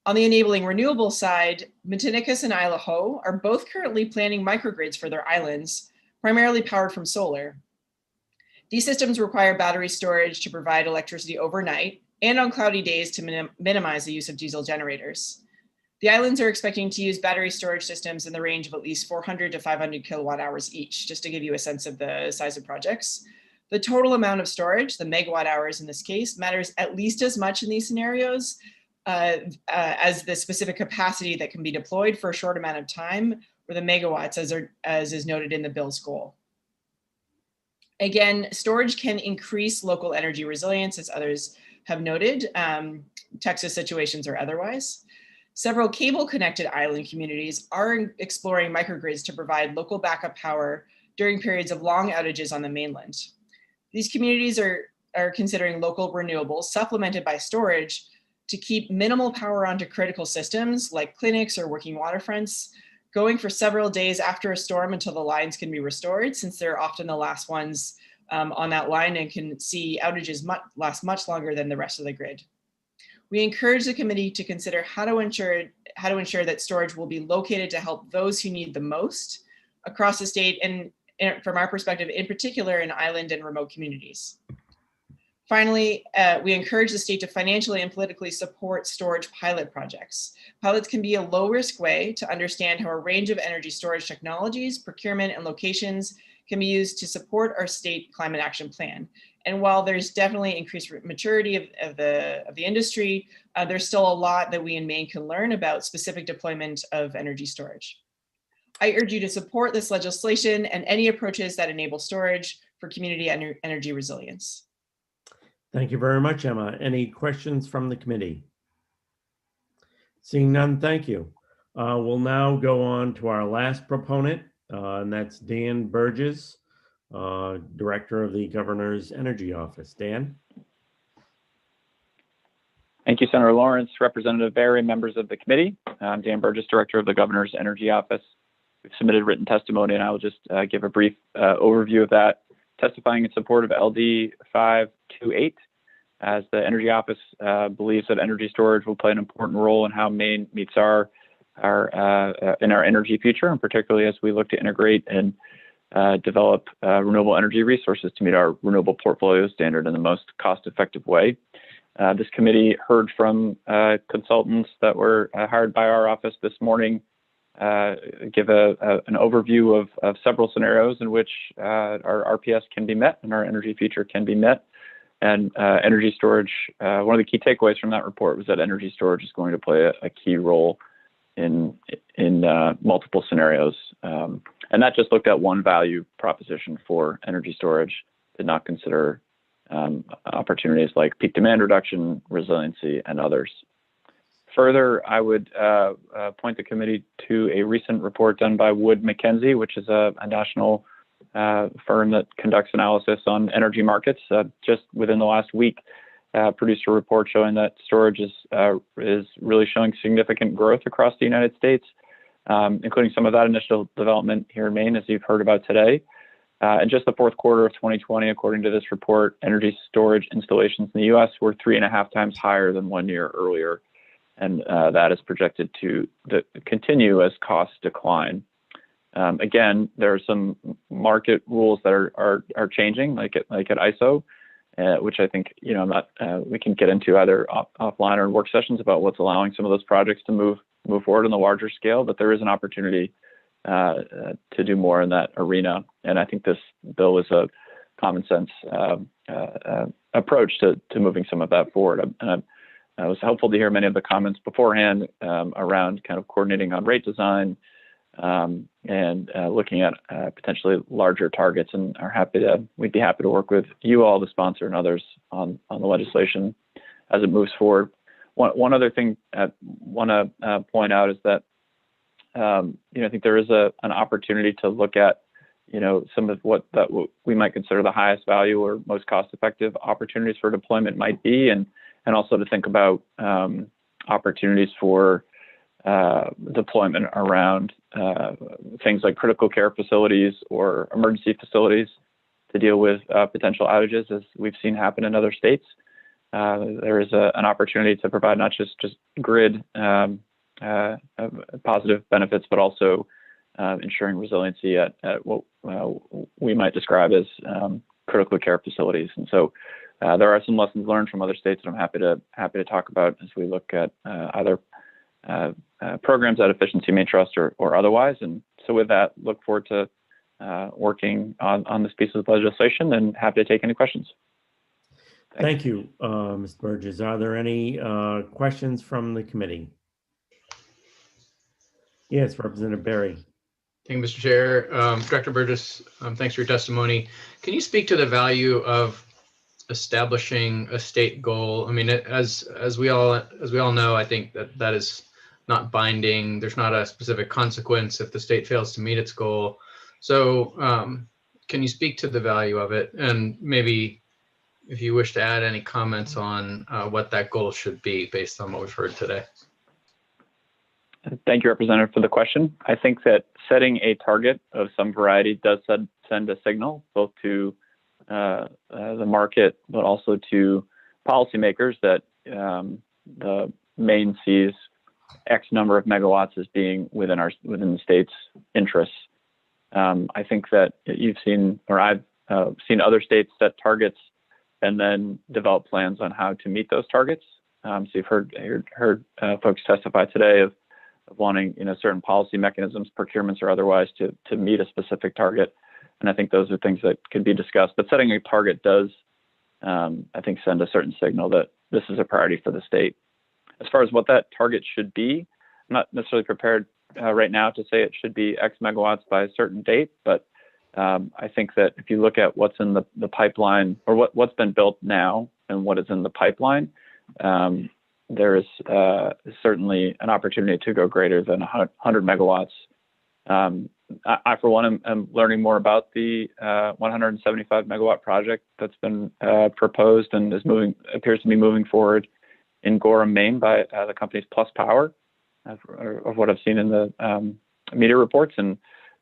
Speaker 20: On the enabling renewable side, Matinicus and Isle Ho are both currently planning microgrids for their islands, primarily powered from solar. These systems require battery storage to provide electricity overnight and on cloudy days to minimize the use of diesel generators. The islands are expecting to use battery storage systems in the range of at least 400 to 500 kilowatt hours each, just to give you a sense of the size of projects. The total amount of storage, the megawatt hours in this case, matters at least as much in these scenarios as the specific capacity that can be deployed for a short amount of time, or the megawatts as is noted in the bill's goal. Again, storage can increase local energy resilience, as others have noted, Texas situations or otherwise. Several cable-connected island communities are exploring microgrids to provide local backup power during periods of long outages on the mainland. These communities are considering local renewables supplemented by storage to keep minimal power onto critical systems like clinics or working waterfronts going for several days after a storm until the lines can be restored, since they're often the last ones on that line and can see outages last much longer than the rest of the grid. We encourage the committee to consider how to ensure that storage will be located to help those who need the most across the state, and from our perspective, in particular in island and remote communities. Finally, we encourage the state to financially and politically support storage pilot projects. Pilots can be a low-risk way to understand how a range of energy storage technologies, procurement, and locations can be used to support our state climate action plan. And while there's definitely increased maturity of the industry, there's still a lot that we in Maine can learn about specific deployment of energy storage. I urge you to support this legislation and any approaches that enable storage for community energy resilience.
Speaker 2: Thank you very much, Emma. Any questions from the committee? Seeing none, thank you. We'll now go on to our last proponent, and that's Dan Burgess, Director of the Governor's Energy Office. Dan?
Speaker 11: Thank you, Senator Lawrence, Representative Barry, members of the committee. I'm Dan Burgess, Director of the Governor's Energy Office. We've submitted written testimony, and I will just give a brief overview of that. Testifying in support of LD 528, as the Energy Office believes that energy storage will play an important role in how Maine meets our energy future, and particularly as we look to integrate and develop renewable energy resources to meet our renewable portfolio standard in the most cost-effective way. This committee heard from consultants that were hired by our office this morning, give an overview of several scenarios in which our RPS can be met and our energy future can be met. And energy storage, one of the key takeaways from that report was that energy storage is going to play a key role in multiple scenarios. And that just looked at one value proposition for energy storage, did not consider opportunities like peak demand reduction, resiliency, and others. Further, I would point the committee to a recent report done by Wood Mackenzie, which is a national firm that conducts analysis on energy markets. Just within the last week, produced a report showing that storage is really showing significant growth across the United States, including some of that initial development here in Maine, as you've heard about today. In just the fourth quarter of 2020, according to this report, energy storage installations in the U.S. were 3.5 times higher than 1 year earlier. And that is projected to continue as costs decline. Again, there are some market rules that are changing, like at ISO, which I think we can get into either offline or in work sessions about what's allowing some of those projects to move forward on the larger scale. But there is an opportunity to do more in that arena, and I think this bill is a common sense approach to moving some of that forward. And it was helpful to hear many of the comments beforehand around kind of coordinating on rate design and looking at potentially larger targets, and we'd be happy to work with you all, the sponsor, and others on the legislation as it moves forward. One other thing I want to point out is that I think there is an opportunity to look at some of what we might consider the highest value or most cost-effective opportunities for deployment might be, and also to think about opportunities for deployment around things like critical care facilities or emergency facilities to deal with potential outages, as we've seen happen in other states. There is an opportunity to provide not just grid positive benefits, but also ensuring resiliency at what we might describe as critical care facilities. And so there are some lessons learned from other states that I'm happy to talk about as we look at either programs that Efficiency Main Trust or otherwise. And so with that, look forward to working on this piece of legislation, and happy to take any questions.
Speaker 2: Thank you, Mr. Burgess. Are there any questions from the committee? Yes, Representative Berry.
Speaker 4: Thank you, Mr. Chair. Director Burgess, thanks for your testimony. Can you speak to the value of establishing a state goal? I mean, as we all know, I think that is not binding. There's not a specific consequence if the state fails to meet its goal. So can you speak to the value of it? And maybe if you wish to add any comments on what that goal should be based on what we've heard today.
Speaker 11: Thank you, Representative, for the question. I think that setting a target of some variety does send a signal both to the market, but also to policymakers that the Maine sees X number of megawatts as being within the state's interests. I think that you've seen, or I've seen other states set targets and then develop plans on how to meet those targets. So you've heard folks testify today of wanting certain policy mechanisms, procurements or otherwise, to meet a specific target. And I think those are things that could be discussed. But setting a target does, I think, send a certain signal that this is a priority for the state. As far as what that target should be, I'm not necessarily prepared right now to say it should be X megawatts by a certain date, but I think that if you look at what's in the pipeline, or what's been built now and what is in the pipeline, there is certainly an opportunity to go greater than 100 megawatts. I, for one, am learning more about the 175 megawatt project that's been proposed and appears to be moving forward in Gorham, Maine, by the company's Plus Power, of what I've seen in the media reports.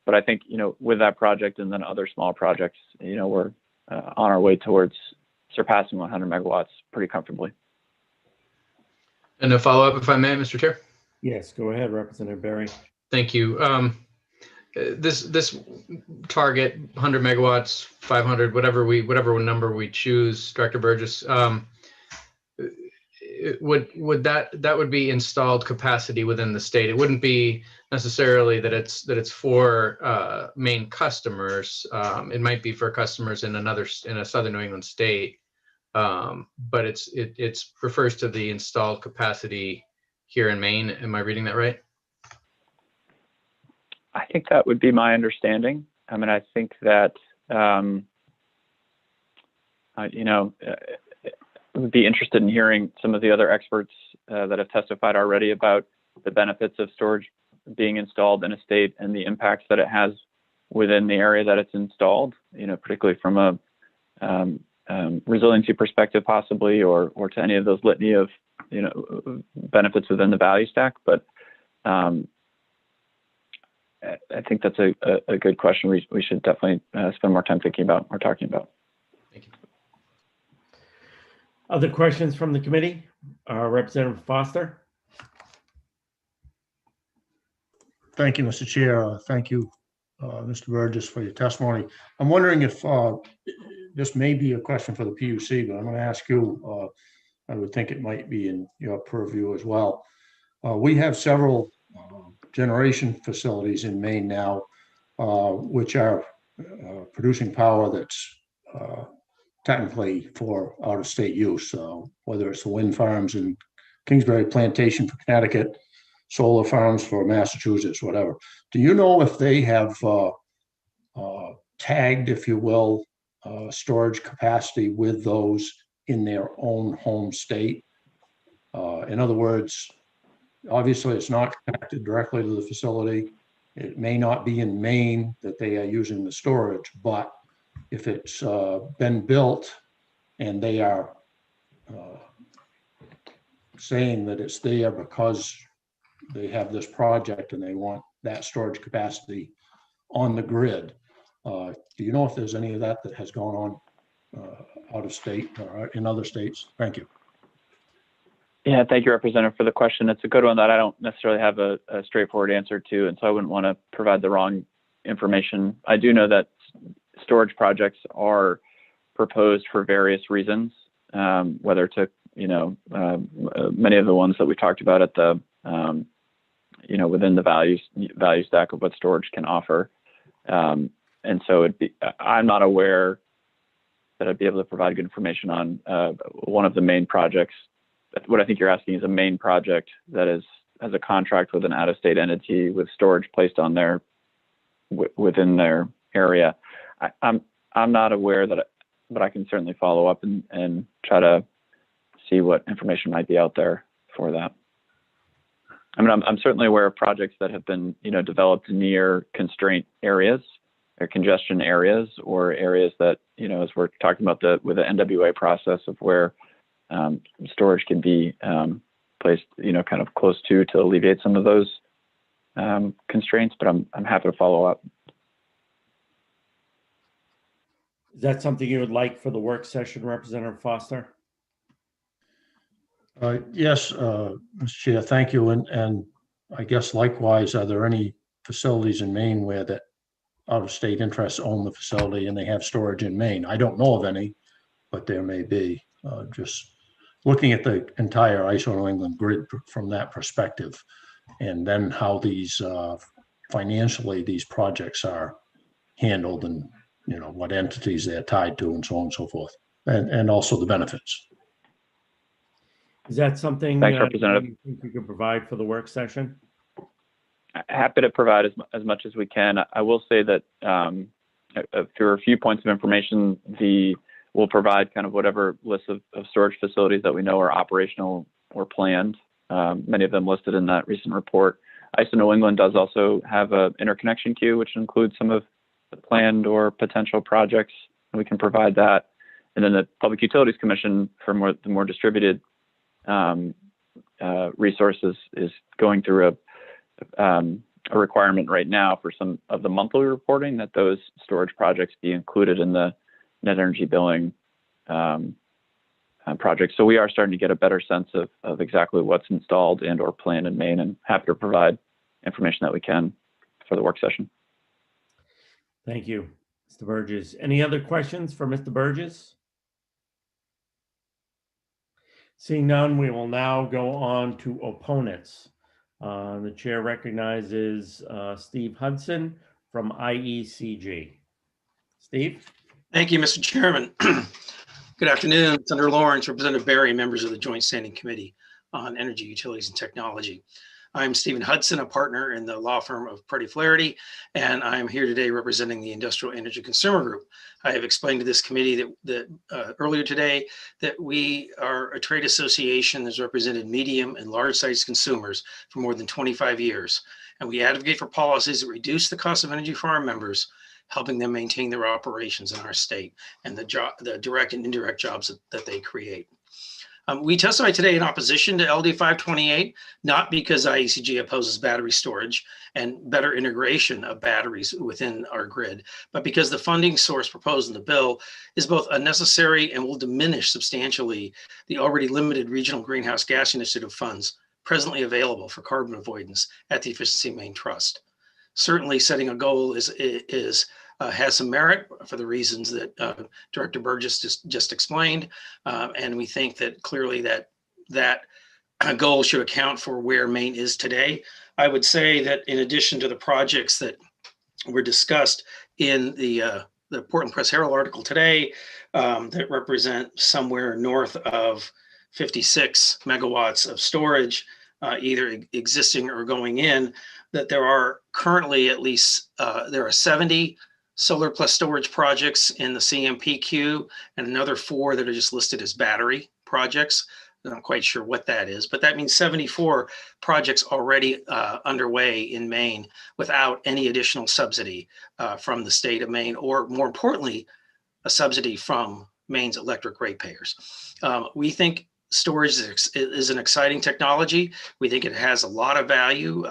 Speaker 11: But I think with that project and then other small projects, we're on our way towards surpassing 100 megawatts pretty comfortably.
Speaker 4: And a follow-up, if I may, Mr. Chair.
Speaker 2: Yes, go ahead, Representative Berry.
Speaker 4: Thank you. This target, 100 megawatts, 500, whatever number we choose, Director Burgess, that would be installed capacity within the state. It wouldn't be necessarily that it's for Maine customers. It might be for customers in a southern New England state. But it refers to the installed capacity here in Maine. Am I reading that right?
Speaker 11: I think that would be my understanding. I mean, I think that would be interested in hearing some of the other experts that have testified already about the benefits of storage being installed in a state and the impacts that it has within the area that it's installed, particularly from a resiliency perspective, possibly, or to any of those litany of benefits within the value stack. But I think that's a good question. We should definitely spend more time thinking about or talking about.
Speaker 4: Thank you.
Speaker 2: Other questions from the committee? Representative Foster.
Speaker 7: Thank you, Mr. Chair. Thank you, Mr. Burgess, for your testimony. I'm wondering if this may be a question for the PUC, but I'm going to ask you. I would think it might be in your purview as well. We have several generation facilities in Maine now, which are producing power that's technically for out-of-state use, whether it's the wind farms in Kingsbury Plantation for Connecticut, solar farms for Massachusetts, whatever. Do you know if they have tagged, if you will, storage capacity with those in their own home state? In other words, obviously it's not connected directly to the facility. It may not be in Maine that they are using the storage, but if it's been built and they are saying that it's there because they have this project and they want that storage capacity on the grid. Do you know if there's any of that that has gone on out of state or in other states? Thank you.
Speaker 11: Yeah, thank you, Representative, for the question. It's a good one that I don't necessarily have a straightforward answer to, and so I wouldn't want to provide the wrong information. I do know that storage projects are proposed for various reasons, whether to, many of the ones that we talked about at the, within the value stack of what storage can offer. And so I'm not aware that I'd be able to provide good information on one of the main projects. What I think you're asking is a main project that has a contract with an out-of-state entity with storage placed on within their area. I'm not aware that, but I can certainly follow up and try to see what information might be out there for that. I mean, I'm certainly aware of projects that have been, developed near constraint areas or congestion areas, or areas that, as we're talking about with the NWA process of where storage can be placed, kind of close to alleviate some of those constraints. But I'm happy to follow up.
Speaker 2: Is that something you would like for the work session, Representative Foster?
Speaker 7: Yes, Mr. Chair, thank you. And I guess likewise, are there any facilities in Maine where that out-of-state interests own the facility and they have storage in Maine? I don't know of any, but there may be. Just looking at the entire ISO New England grid from that perspective, and then how these financially these projects are handled, and what entities they're tied to, and so on and so forth, and also the benefits.
Speaker 2: Is that something
Speaker 11: Thanks, Representative.
Speaker 2: you think you could provide for the work session?
Speaker 11: Happy to provide as much as we can. I will say that for a few points of information, we'll provide kind of whatever list of storage facilities that we know are operational or planned, many of them listed in that recent report. ISO New England does also have an interconnection queue, which includes some of the planned or potential projects, and we can provide that. And then the Public Utilities Commission, for the more distributed resources, is going through a requirement right now for some of the monthly reporting that those storage projects be included in the net energy billing projects. So we are starting to get a better sense of exactly what's installed and or planned in Maine, and happy to provide information that we can for the work session.
Speaker 2: Thank you, Mr. Burgess. Any other questions for Mr. Burgess? Seeing none, we will now go on to opponents. The chair recognizes Steve Hudson from IECG. Steve?
Speaker 10: Thank you, Mr. Chairman. Good afternoon, Senator Lawrence, Representative Berry, members of the Joint Standing Committee on Energy, Utilities, and Technology. I'm Stephen Hudson, a partner in the law firm of Purdy Flaherty, and I'm here today representing the Industrial Energy Consumer Group. I have explained to this committee that earlier today that we are a trade association that's represented medium and large-sized consumers for more than 25 years, and we advocate for policies that reduce the cost of energy for our members, helping them maintain their operations in our state and the direct and indirect jobs that they create. We testify today in opposition to LD 528, not because IECG opposes battery storage and better integration of batteries within our grid, but because the funding source proposed in the bill is both unnecessary and will diminish substantially the already limited Regional Greenhouse Gas Initiative funds presently available for carbon avoidance at the Efficiency Maine Trust. Certainly, setting a goal has some merit for the reasons that Director Burgess just explained, and we think that clearly that goal should account for where Maine is today. I would say that in addition to the projects that were discussed in the Portland Press Herald article today, that represent somewhere north of 56 megawatts of storage, either existing or going in, that there are currently at least there are 70 solar plus storage projects in the CMP queue, and another 4 that are just listed as battery projects. not quite sure what that is, but that means 74 projects already underway in Maine without any additional subsidy from the state of Maine, or more importantly, a subsidy from Maine's electric ratepayers. We think storage is an exciting technology. We think it has a lot of value.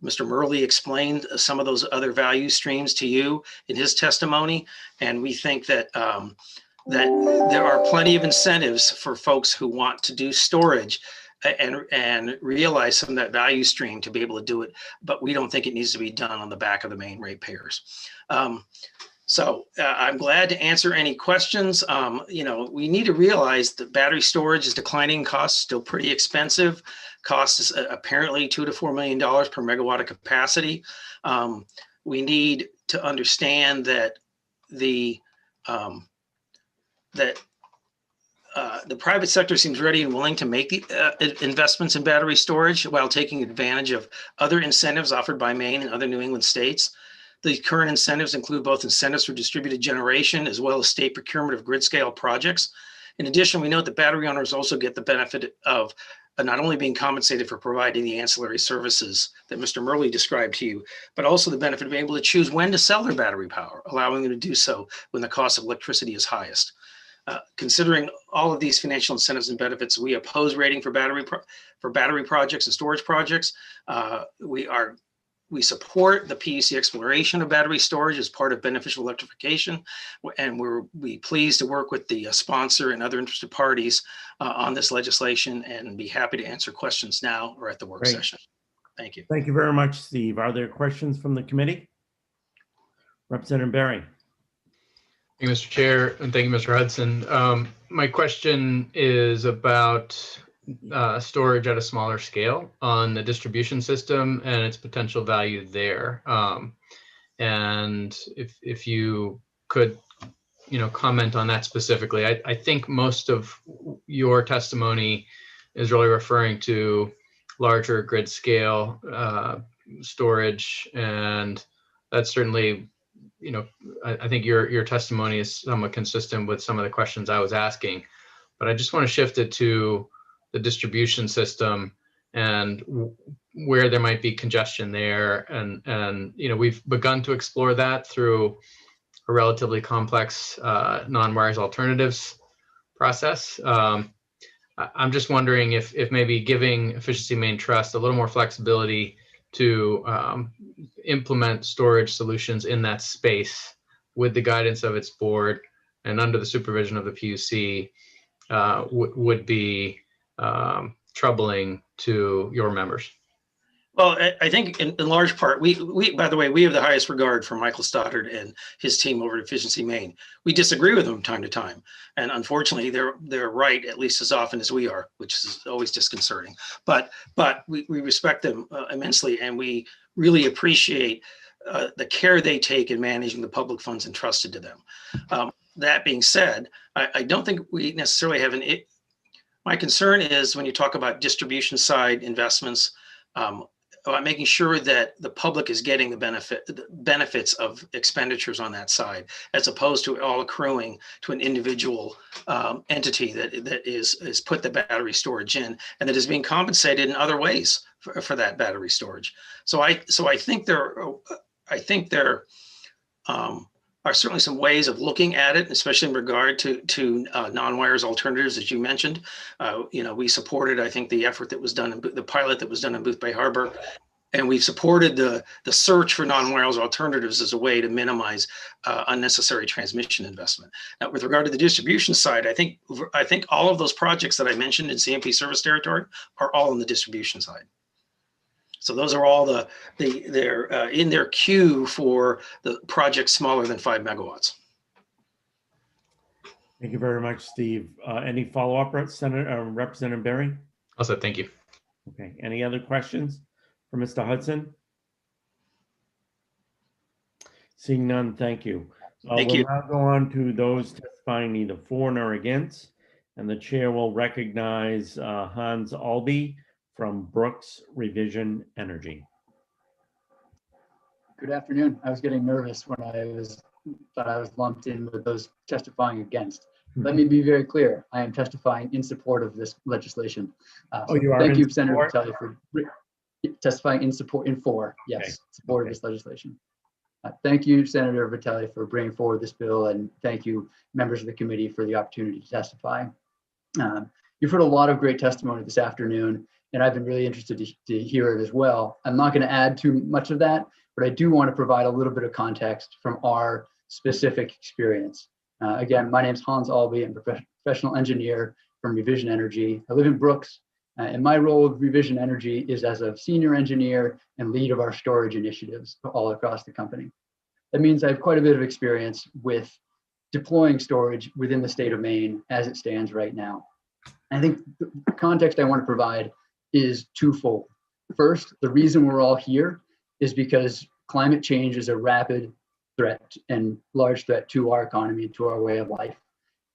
Speaker 10: Mr. Murley explained some of those other value streams to you in his testimony, and we think that that there are plenty of incentives for folks who want to do storage and realize some of that value stream to be able to do it, but we don't think it needs to be done on the back of the Maine ratepayers. So I'm glad to answer any questions. You know, we need to realize that battery storage is declining in cost, still pretty expensive. Cost is apparently $2 to $4 million per megawatt of capacity. We need to understand that the private sector seems ready and willing to make the investments in battery storage while taking advantage of other incentives offered by Maine and other New England states. The current incentives include both incentives for distributed generation as well as state procurement of grid scale projects. In addition, we note that battery owners also get the benefit of not only being compensated for providing the ancillary services that Mr. Murley described to you, but also the benefit of being able to choose when to sell their battery power, allowing them to do so when the cost of electricity is highest. Considering all of these financial incentives and benefits, we oppose rating for battery projects and storage projects. We support the PUC exploration of battery storage as part of beneficial electrification, and we'll be pleased to work with the sponsor and other interested parties on this legislation, and be happy to answer questions now or at the work session. Thank you.
Speaker 2: Thank you very much, Steve. Are there questions from the committee? Representative Berry.
Speaker 4: Thank you, Mr. Chair, and thank you, Mr. Hudson. My question is about storage at a smaller scale on the distribution system and its potential value there. And if you could, comment on that specifically. I think most of your testimony is really referring to larger grid scale storage, and that's certainly, I think your testimony is somewhat consistent with some of the questions I was asking, but I just want to shift it to the distribution system and where there might be congestion there. And we've begun to explore that through a relatively complex non-wires alternatives process. I'm just wondering if maybe giving Efficiency Maine Trust a little more flexibility to implement storage solutions in that space with the guidance of its board and under the supervision of the PUC would be troubling to your members.
Speaker 10: Well, I think in large part, we by the way, we have the highest regard for Michael Stoddard and his team over at Efficiency Maine. We disagree with them from time to time, and unfortunately, they're right at least as often as we are, which is always disconcerting. But we respect them immensely, and we really appreciate the care they take in managing the public funds entrusted to them. That being said, I don't think we necessarily have my concern is when you talk about distribution side investments, about making sure that the public is getting the benefits of expenditures on that side, as opposed to it all accruing to an individual entity that is put the battery storage in and that is being compensated in other ways for that battery storage. So I think there are certainly some ways of looking at it, especially in regard to non-wires alternatives, as you mentioned. We supported, I think, the effort that was done, the pilot that was done in Booth Bay Harbor, and we've supported the search for non-wires alternatives as a way to minimize unnecessary transmission investment. Now, with regard to the distribution side, I think all of those projects that I mentioned in CMP service territory are all on the distribution side. So those are all they're in their queue for the projects smaller than 5 megawatts.
Speaker 2: Thank you very much, Steve. Any follow-up, Representative Berry?
Speaker 4: Also, thank you.
Speaker 2: Okay. Any other questions for Mr. Hudson? Seeing none, thank you.
Speaker 10: Thank you.
Speaker 2: We'll now go on to those testifying neither for nor against, and the chair will recognize Hans Albee from Brooks Revision Energy.
Speaker 3: Good afternoon. I was getting nervous when thought I was lumped in with those testifying against. Let me be very clear. I am testifying in support of this legislation.
Speaker 2: Oh, you are
Speaker 3: thank
Speaker 2: in
Speaker 3: you, Senator
Speaker 2: support?
Speaker 3: Vitale, for testifying in support yes,
Speaker 2: Okay.
Speaker 3: support of this legislation. Thank you, Senator Vitale, for bringing forward this bill, and thank you, members of the committee, for the opportunity to testify. You've heard a lot of great testimony this afternoon, and I've been really interested to hear it as well. I'm not going to add too much of that, but I do want to provide a little bit of context from our specific experience. Again, my name is Hans Albee. I'm a professional engineer from Revision Energy. I live in Brooks, and my role with Revision Energy is as a senior engineer and lead of our storage initiatives all across the company. That means I have quite a bit of experience with deploying storage within the state of Maine as it stands right now. I think the context I want to provide is twofold. First, the reason we're all here is because climate change is a rapid threat and large threat to our economy, to our way of life.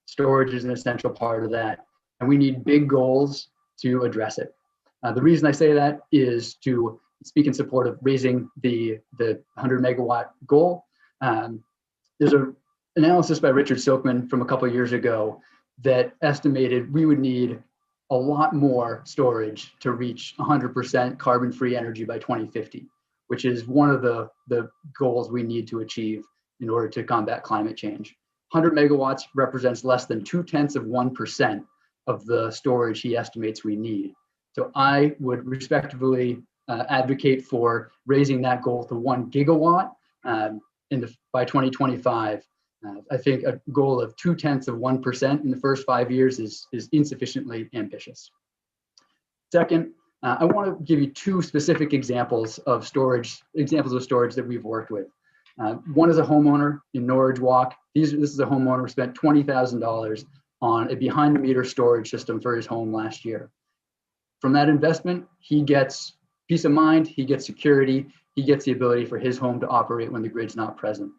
Speaker 3: Storage is an essential part of that, and we need big goals to address it. The reason I say that is to speak in support of raising the 100 megawatt goal. There's an analysis by Richard Silkman from a couple of years ago that estimated we would need a lot more storage to reach 100% carbon-free energy by 2050, which is one of the goals we need to achieve in order to combat climate change. 100 megawatts represents less than 0.2% of the storage he estimates we need. So I would respectively advocate for raising that goal to 1 gigawatt by 2025. I think a goal of 0.2% in the first 5 years is insufficiently ambitious. Second, I want to give you two specific examples of storage that we've worked with. One is a homeowner in Norwich Walk. This is a homeowner who spent $20,000 on a behind-the-meter storage system for his home last year. From that investment, he gets peace of mind, he gets security, he gets the ability for his home to operate when the grid's not present.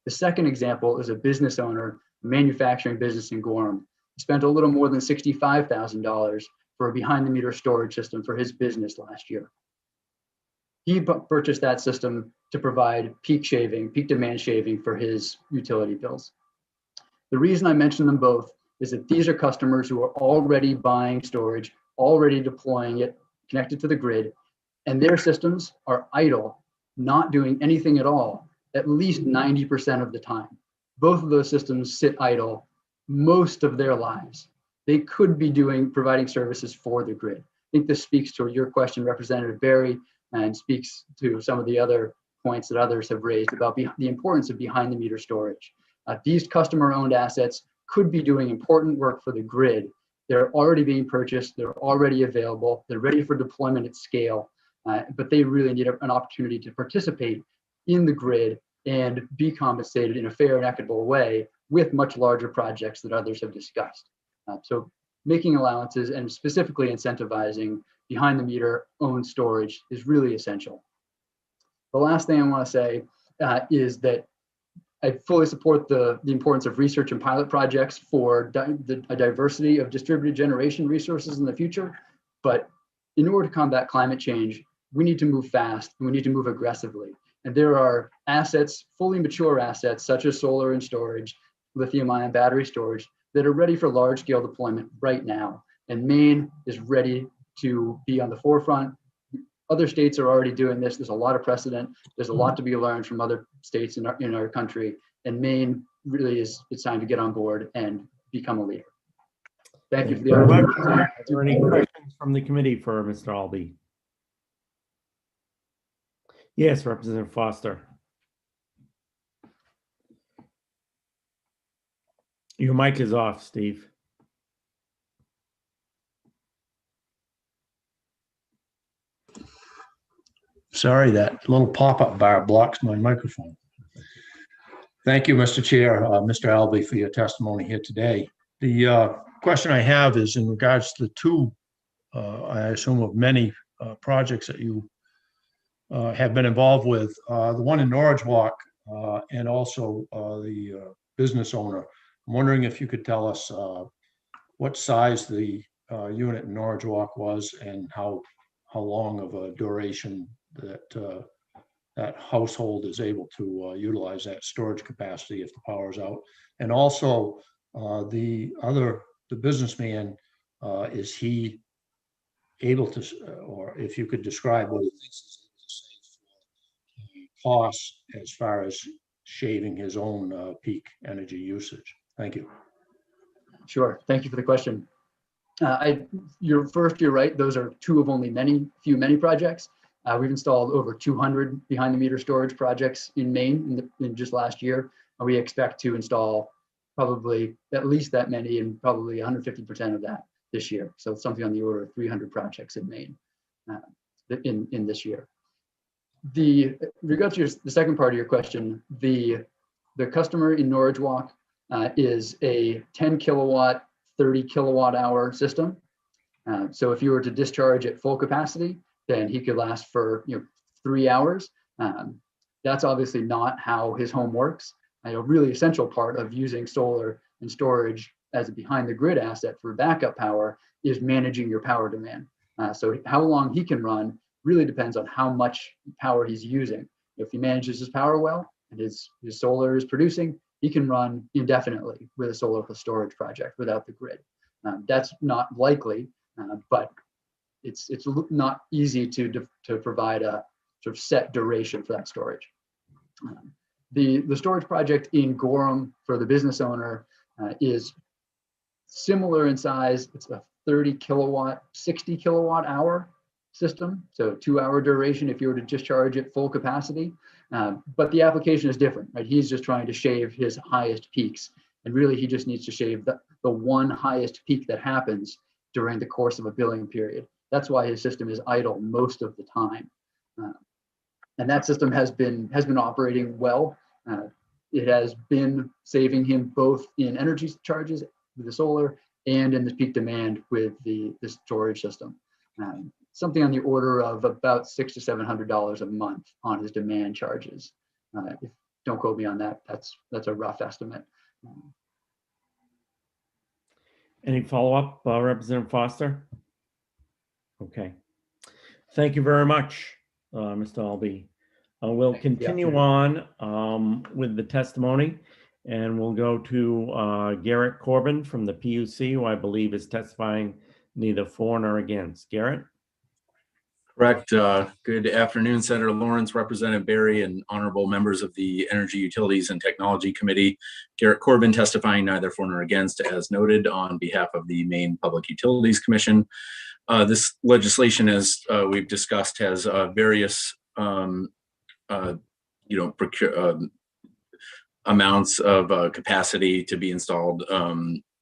Speaker 3: The second example is a business owner, a manufacturing business in Gorham. He spent a little more than $65,000 for a behind-the-meter storage system for his business last year. He purchased that system to provide peak demand shaving for his utility bills. The reason I mention them both is that these are customers who are already buying storage, already deploying it, connected to the grid, and their systems are idle, not doing anything at all, at least 90% of the time. Both of those systems sit idle most of their lives. They could be providing services for the grid. I think this speaks to your question, Representative Berry, and speaks to some of the other points that others have raised about the importance of behind-the-meter storage. These customer-owned assets could be doing important work for the grid. They're already being purchased, they're already available, they're ready for deployment at scale, but they really need an opportunity to participate in the grid and be compensated in a fair and equitable way with much larger projects that others have discussed. So making allowances and specifically incentivizing behind the meter owned storage is really essential. The last thing I want to say is that I fully support the importance of research and pilot projects for a diversity of distributed generation resources in the future. But in order to combat climate change, we need to move fast and we need to move aggressively. And there are assets, fully mature assets, such as solar and storage, lithium-ion battery storage, that are ready for large-scale deployment right now. And Maine is ready to be on the forefront. Other states are already doing this. There's a lot of precedent. There's a lot to be learned from other states in our country. And Maine really it's time to get on board and become a leader. Thank you for the opportunity.
Speaker 2: Are there any questions from the committee for Mr. Albee? Yes, Representative Foster. Your mic is off, Steve.
Speaker 7: Sorry, that little pop-up bar blocks my microphone. Thank you, Mr. Chair, Mr. Albee, for your testimony here today. The question I have is in regards to the two, I assume of many projects that you have been involved with, the one in Norwich Walk and also the business owner. I'm wondering if you could tell us what size the unit in Norwich Walk was and how long of a duration that that household is able to utilize that storage capacity if the power is out. And also The businessman, is he able to, or if you could describe what he thinks he's able to save for costs as far as shaving his own peak energy usage? Thank you.
Speaker 3: Sure. Thank you for the question. You're right. Those are two of only many projects. We've installed over 200 behind the meter storage projects in Maine in just last year. And we expect to install probably at least that many and probably 150% of that this year. So something on the order of 300 projects in Maine in this year. Regarding the second part of your question, the customer in Norwich Walk is a 10 kilowatt, 30 kilowatt hour system. So if you were to discharge at full capacity, then he could last for 3 hours. That's obviously not how his home works. A really essential part of using solar and storage as a behind the grid asset for backup power is managing your power demand. So how long he can run really depends on how much power he's using. If he manages his power well and his solar is producing, he can run indefinitely with a solar plus storage project without the grid. That's not likely, but it's not easy to provide a sort of set duration for that storage. The storage project in Gorham for the business owner is similar in size. It's a 30 kilowatt, 60 kilowatt hour system. So 2 hour duration if you were to discharge at full capacity. But the application is different, right? He's just trying to shave his highest peaks. And really he just needs to shave the one highest peak that happens during the course of a billing period. That's why his system is idle most of the time. And that system has been operating well. It has been saving him both in energy charges with the solar and in the peak demand with the storage system. Something on the order of about $600 to $700 a month on his demand charges. Don't quote me on that. That's a rough estimate.
Speaker 2: Any follow-up, Representative Foster? Okay. Thank you very much, Mr. Albee. We'll continue on with the testimony, and we'll go to Garrett Corbin from the PUC, who I believe is testifying neither for nor against. Garrett?
Speaker 5: Correct. Good afternoon, Senator Lawrence, Representative Berry, and honorable members of the Energy Utilities and Technology Committee. Garrett Corbin testifying neither for nor against, as noted, on behalf of the Maine Public Utilities Commission. This legislation, as we've discussed, has various amounts of capacity to be installed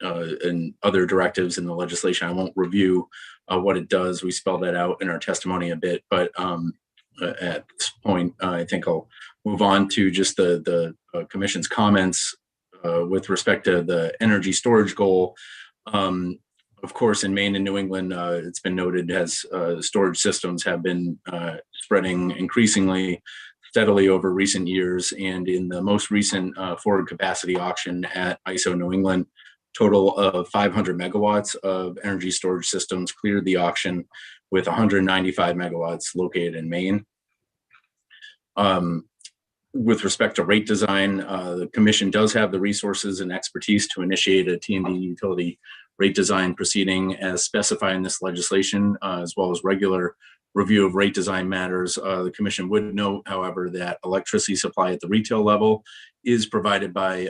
Speaker 5: and other directives in the legislation. I won't review what it does. We spelled that out in our testimony a bit, but at this point, I think I'll move on to just the Commission's comments with respect to the energy storage goal. Of course, in Maine and New England, it's been noted as storage systems have been spreading increasingly steadily over recent years. And in the most recent forward capacity auction at ISO New England, total of 500 megawatts of energy storage systems cleared the auction, with 195 megawatts located in Maine. With respect to rate design, the Commission does have the resources and expertise to initiate a T&D utility rate design proceeding as specified in this legislation, as well as regular review of rate design matters. The Commission would note, however, that electricity supply at the retail level is provided by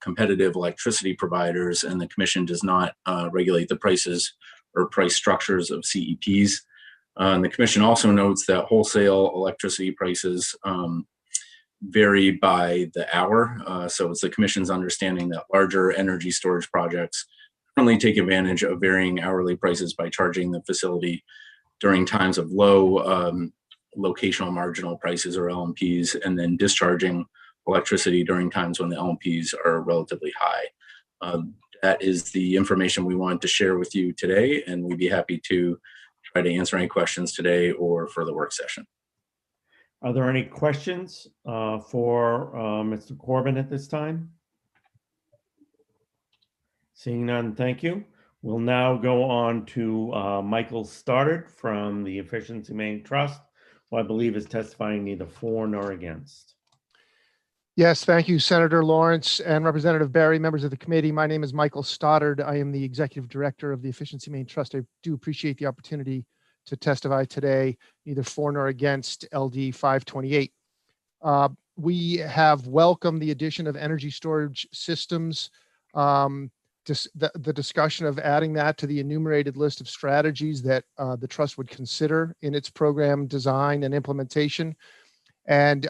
Speaker 5: competitive electricity providers, and the Commission does not regulate the prices or price structures of CEPs. And the Commission also notes that wholesale electricity prices vary by the hour. So it's the Commission's understanding that larger energy storage projects currently take advantage of varying hourly prices by charging the facility during times of low locational marginal prices, or LMPs, and then discharging electricity during times when the LMPs are relatively high. That is the information we wanted to share with you today, and we'd be happy to try to answer any questions today or for the work session.
Speaker 2: Are there any questions for Mr. Corbin at this time? Seeing none, thank you. We'll now go on to Michael Stoddard from the Efficiency Maine Trust, who I believe is testifying neither for nor against.
Speaker 16: Yes, thank you, Senator Lawrence and Representative Barry, members of the committee. My name is Michael Stoddard. I am the Executive Director of the Efficiency Maine Trust. I do appreciate the opportunity to testify today, neither for nor against LD 528. We have welcomed the addition of energy storage systems, the discussion of adding that to the enumerated list of strategies that the trust would consider in its program design and implementation. And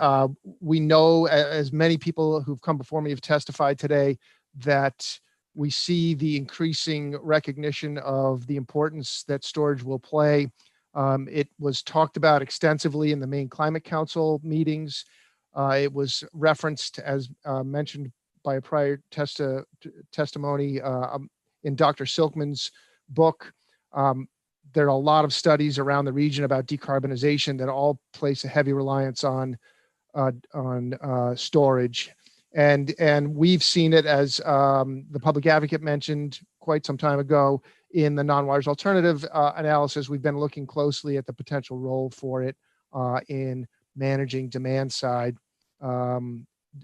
Speaker 16: we know, as many people who've come before me have testified today, that we see the increasing recognition of the importance that storage will play. It was talked about extensively in the Maine Climate Council meetings. It was referenced, as mentioned by a prior testimony in Dr. Silkman's book. There are a lot of studies around the region about decarbonization that all place a heavy reliance on storage. And we've seen it, as the public advocate mentioned quite some time ago, in the non-wires alternative analysis. We've been looking closely at the potential role for it in managing demand side,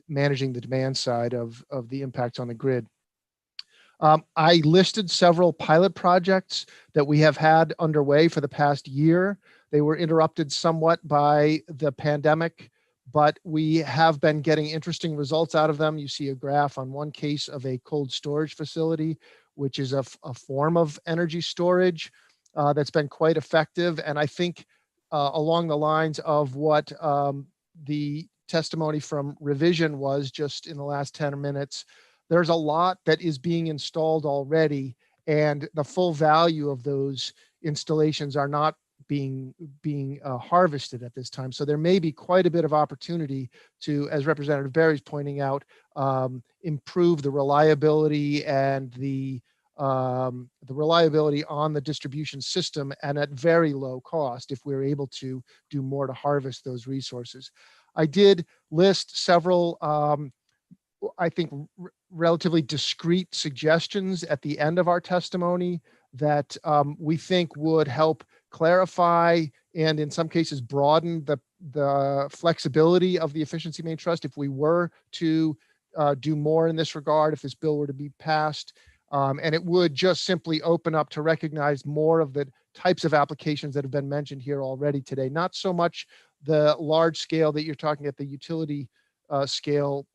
Speaker 16: managing the demand side of the impacts on the grid. I listed several pilot projects that we have had underway for the past year. They were interrupted somewhat by the pandemic, but we have been getting interesting results out of them. You see a graph on one case of a cold storage facility, which is a form of energy storage that's been quite effective. And I think along the lines of what the testimony from Revision was just in the last 10 minutes, there's a lot that is being installed already, and the full value of those installations are not being harvested at this time. So there may be quite a bit of opportunity to, as Representative Barry's pointing out, improve the reliability and the reliability on the distribution system, and at very low cost if we're able to do more to harvest those resources. I did list several I think relatively discrete suggestions at the end of our testimony that we think would help clarify and in some cases broaden the flexibility of the Efficiency Maine Trust if we were to do more in this regard, if this bill were to be passed. And it would just simply open up to recognize more of the types of applications that have been mentioned here already today. Not so much the large scale that you're talking at the utility scale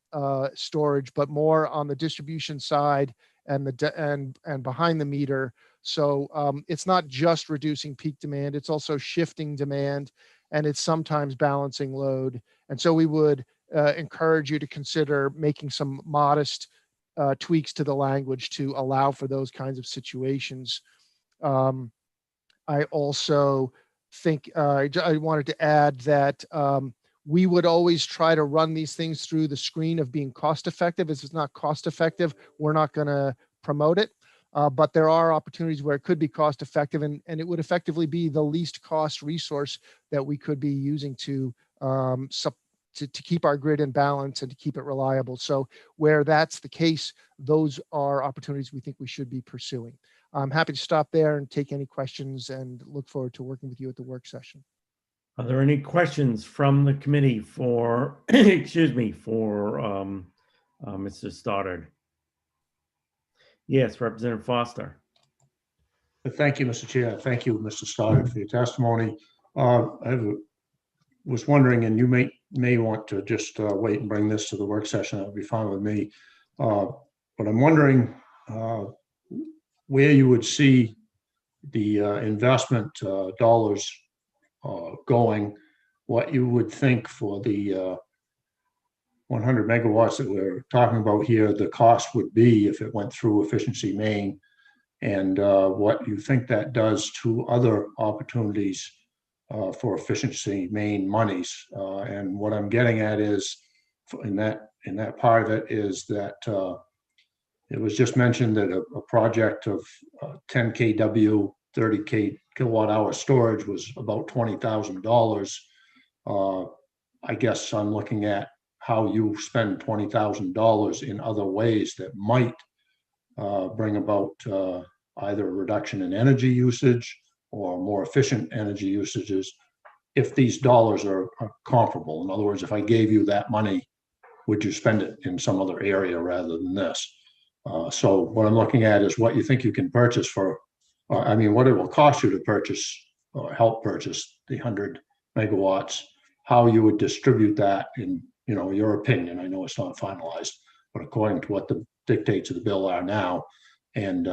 Speaker 16: storage, but more on the distribution side and and behind the meter. So it's not just reducing peak demand, it's also shifting demand, and it's sometimes balancing load. And so we would encourage you to consider making some modest tweaks to the language to allow for those kinds of situations. I also think I wanted to add that we would always try to run these things through the screen of being cost effective. If it's not cost effective, we're not going to promote it. But there are opportunities where it could be cost effective, and it would effectively be the least cost resource that we could be using to keep our grid in balance and to keep it reliable. So where that's the case, those are opportunities we think we should be pursuing. I'm happy to stop there and take any questions and look forward to working with you at the work session.
Speaker 2: Are there any questions from the committee for, excuse me, for Mr. Stoddard? Yes, Representative Foster.
Speaker 7: Thank you, Mr. Chair. Thank you, Mr. Stoddard, for your testimony. I was wondering, and you may want to just wait and bring this to the work session. That would be fine with me. But I'm wondering where you would see the investment dollars going, what you would think for the 100 megawatts that we're talking about here, the cost would be if it went through Efficiency Maine, and what you think that does to other opportunities for Efficiency Maine monies. And what I'm getting at is, in that part of it, is that it was just mentioned that a project of 10 kW, 30 kilowatt hour storage was about $20,000. I guess I'm looking at how you spend $20,000 in other ways that might bring about either a reduction in energy usage or more efficient energy usages if these dollars are comparable. In other words, if I gave you that money would you spend it in some other area rather than this? So what I'm looking at is what you think you can purchase for, I mean, what it will cost you to purchase or help purchase the 100 megawatts, how you would distribute that in, your opinion. I know it's not finalized, but according to what the dictates of the bill are now, and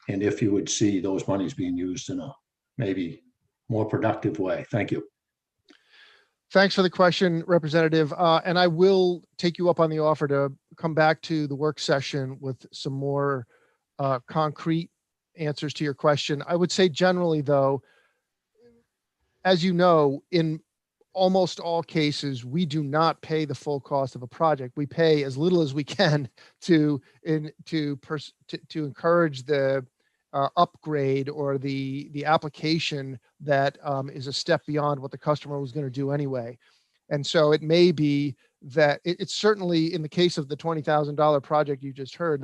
Speaker 7: if you would see those monies being used in a maybe more productive way. Thank you.
Speaker 16: Thanks for the question, Representative. And I will take you up on the offer to come back to the work session with some more concrete answers to your question. I would say generally, though, as you know, in almost all cases, we do not pay the full cost of a project. We pay as little as we can to encourage the upgrade or the application that is a step beyond what the customer was going to do anyway. And so it may be that it's certainly in the case of the $20,000 project you just heard,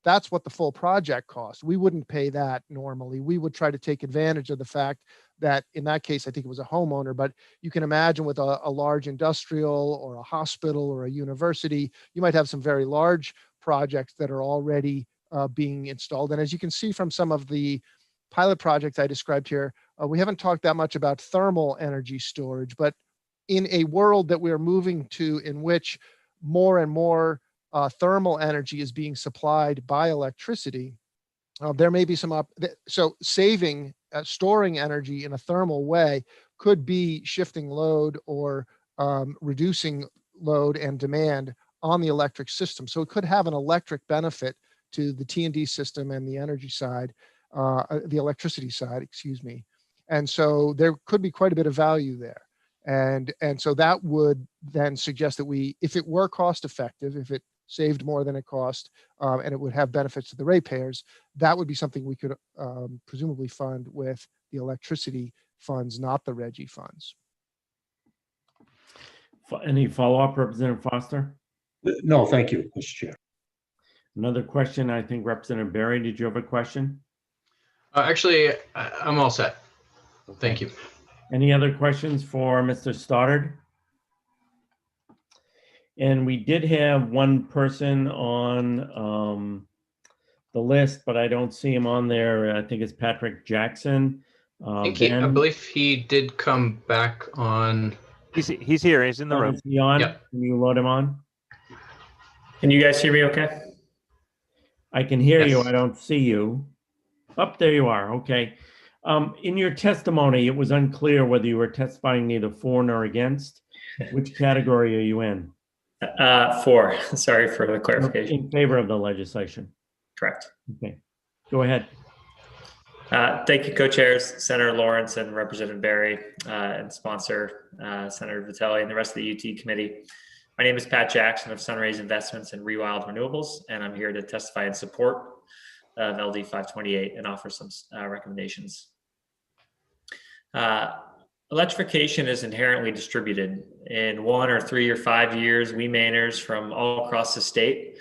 Speaker 16: that's what the full project costs. We wouldn't pay that normally. We would try to take advantage of the fact that in that case, I think it was a homeowner, but you can imagine with a large industrial or a hospital or a university, you might have some very large projects that are already being installed. And as you can see from some of the pilot projects I described here, we haven't talked that much about thermal energy storage, but in a world that we're moving to in which more and more thermal energy is being supplied by electricity, there may be some so saving, storing energy in a thermal way could be shifting load or reducing load and demand on the electric system. So it could have an electric benefit to the T&D system and the energy side, the electricity side, excuse me. And so there could be quite a bit of value there. And so that would then suggest that if it were cost effective, if it saved more than it cost, and it would have benefits to the ratepayers, that would be something we could presumably fund with the electricity funds, not the RGGI funds.
Speaker 2: Any follow-up, Representative Foster?
Speaker 7: No, thank you, Mr. Chair.
Speaker 2: Another question, I think Representative Barry, did you have a question?
Speaker 4: Actually, I'm all set. Thank you.
Speaker 2: Any other questions for Mr. Stoddard? And we did have one person on the list, but I don't see him on there. I think it's Patrick Jackson.
Speaker 4: I believe he did come back on.
Speaker 18: He's here. He's in the room.
Speaker 2: Is he on?
Speaker 4: Yep.
Speaker 2: Can you load him on?
Speaker 19: Can you guys hear me okay?
Speaker 2: I can hear
Speaker 19: Yes.
Speaker 2: you. I don't see you. Up there you are. Okay. In your testimony, it was unclear whether you were testifying neither for nor against. Which category are you in?
Speaker 19: For. Sorry for the clarification.
Speaker 2: In favor of the legislation.
Speaker 19: Correct.
Speaker 2: Okay. Go ahead.
Speaker 19: Thank you, co-chairs, Senator Lawrence and Representative Barry, and sponsor Senator Vitelli and the rest of the UT committee. My name is Pat Jackson of Sunrays Investments and Rewild Renewables, and I'm here to testify in support of LD 528 and offer some recommendations. Electrification is inherently distributed. In 1 or 3 or 5 years, we Mainers from all across the state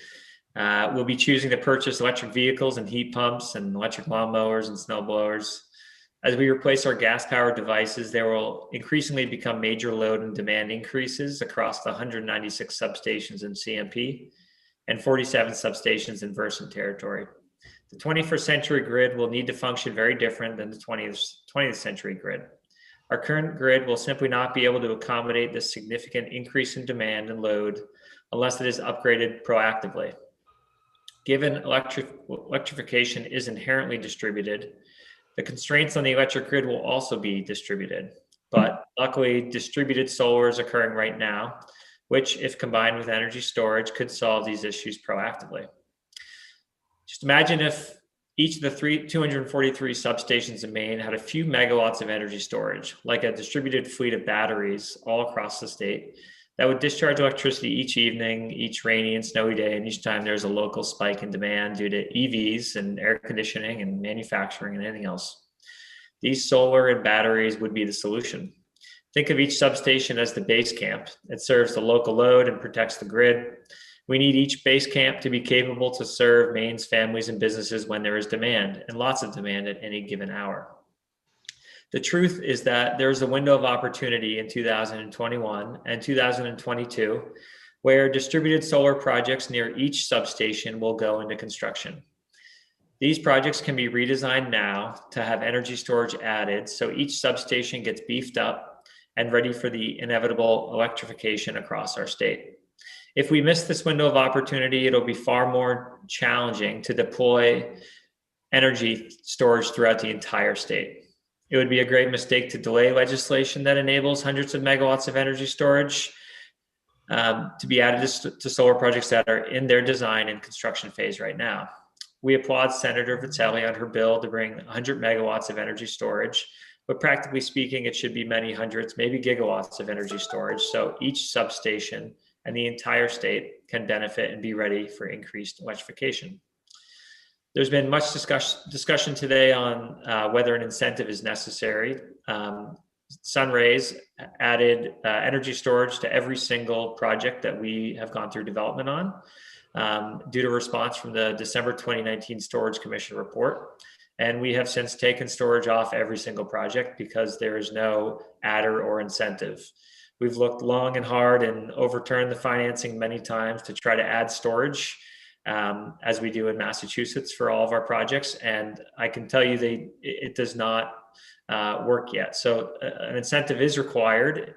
Speaker 19: will be choosing to purchase electric vehicles and heat pumps and electric lawnmowers and snow blowers. As we replace our gas-powered devices, there will increasingly become major load and demand increases across the 196 substations in CMP and 47 substations in Versant territory. The 21st century grid will need to function very different than the 20th century grid. Our current grid will simply not be able to accommodate this significant increase in demand and load unless it is upgraded proactively. Given electrification is inherently distributed, the constraints on the electric grid will also be distributed. But luckily, distributed solar is occurring right now, which, if combined with energy storage, could solve these issues proactively. Just imagine if each of the 243 substations in Maine had a few megawatts of energy storage, like a distributed fleet of batteries all across the state that would discharge electricity each evening, each rainy and snowy day, and each time there's a local spike in demand due to EVs and air conditioning and manufacturing and anything else. These solar and batteries would be the solution. Think of each substation as the base camp. It serves the local load and protects the grid. We need each base camp to be capable to serve Maine's families and businesses when there is demand, and lots of demand at any given hour. The truth is that there is a window of opportunity in 2021 and 2022 where distributed solar projects near each substation will go into construction. These projects can be redesigned now to have energy storage added, so each substation gets beefed up and ready for the inevitable electrification across our state. If we miss this window of opportunity, it'll be far more challenging to deploy energy storage throughout the entire state. It would be a great mistake to delay legislation that enables hundreds of megawatts of energy storage to be added to solar projects that are in their design and construction phase right now. We applaud Senator Vitale on her bill to bring 100 megawatts of energy storage, but practically speaking, it should be many hundreds, maybe gigawatts of energy storage, so each substation and the entire state can benefit and be ready for increased electrification. There's been much discussion today on whether an incentive is necessary. Sunrays added energy storage to every single project that we have gone through development on due to response from the December 2019 Storage Commission report. And we have since taken storage off every single project because there is no adder or incentive. We've looked long and hard and overturned the financing many times to try to add storage, as we do in Massachusetts for all of our projects. And I can tell you it does not work yet. So an incentive is required.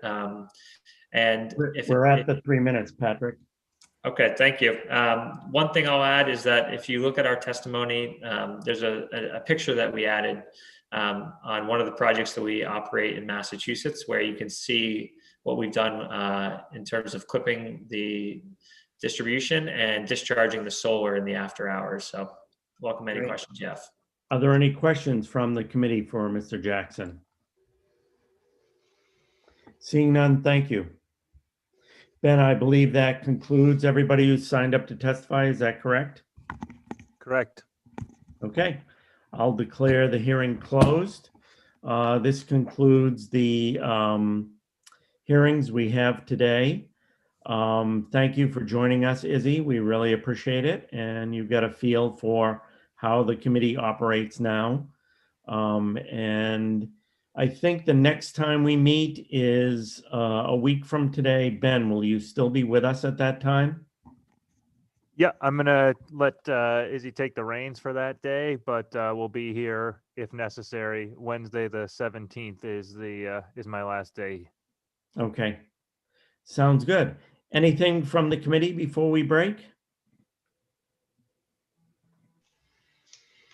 Speaker 19: And
Speaker 2: we're at the 3 minutes, Patrick.
Speaker 19: Okay, thank you. One thing I'll add is that if you look at our testimony, there's a picture that we added on one of the projects that we operate in Massachusetts, where you can see what we've done in terms of clipping the distribution and discharging the solar in the after hours. So welcome any questions, Jeff.
Speaker 2: Are there any questions from the committee for Mr. Jackson? Seeing none, thank you. Ben, I believe that concludes everybody who's signed up to testify. Is that correct?
Speaker 18: Correct.
Speaker 2: Okay, I'll declare the hearing closed. This concludes the hearings we have today. Thank you for joining us, Izzy. We really appreciate it. And you get a feel for how the committee operates now. And I think the next time we meet is a week from today. Ben, will you still be with us at that time?
Speaker 18: Yeah, I'm gonna let Izzy take the reins for that day, but we'll be here if necessary. Wednesday the 17th is my last day.
Speaker 2: Okay, sounds good. Anything from the committee before we break?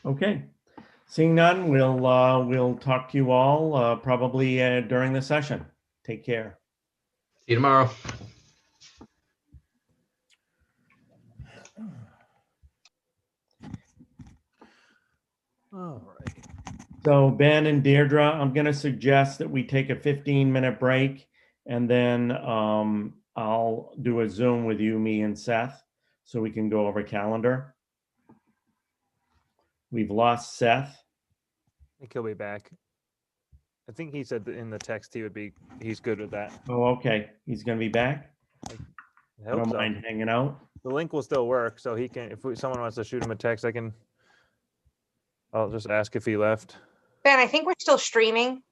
Speaker 2: Okay, seeing none, we'll talk to you all probably during the session. Take care.
Speaker 4: See you tomorrow.
Speaker 18: All right.
Speaker 2: So Ben and Deirdre, I'm going to suggest that we take a 15-minute break, and then I'll do a Zoom with you, me, and Seth, so we can go over calendar. We've lost Seth.
Speaker 18: I think he'll be back. I think he said that in the text he's good with that.
Speaker 2: Oh, okay. He's going to be back.
Speaker 18: I
Speaker 2: I don't mind hanging out.
Speaker 18: The link will still work, so he can. If someone wants to shoot him a text, I'll just ask if he left.
Speaker 9: Ben, I think we're still streaming.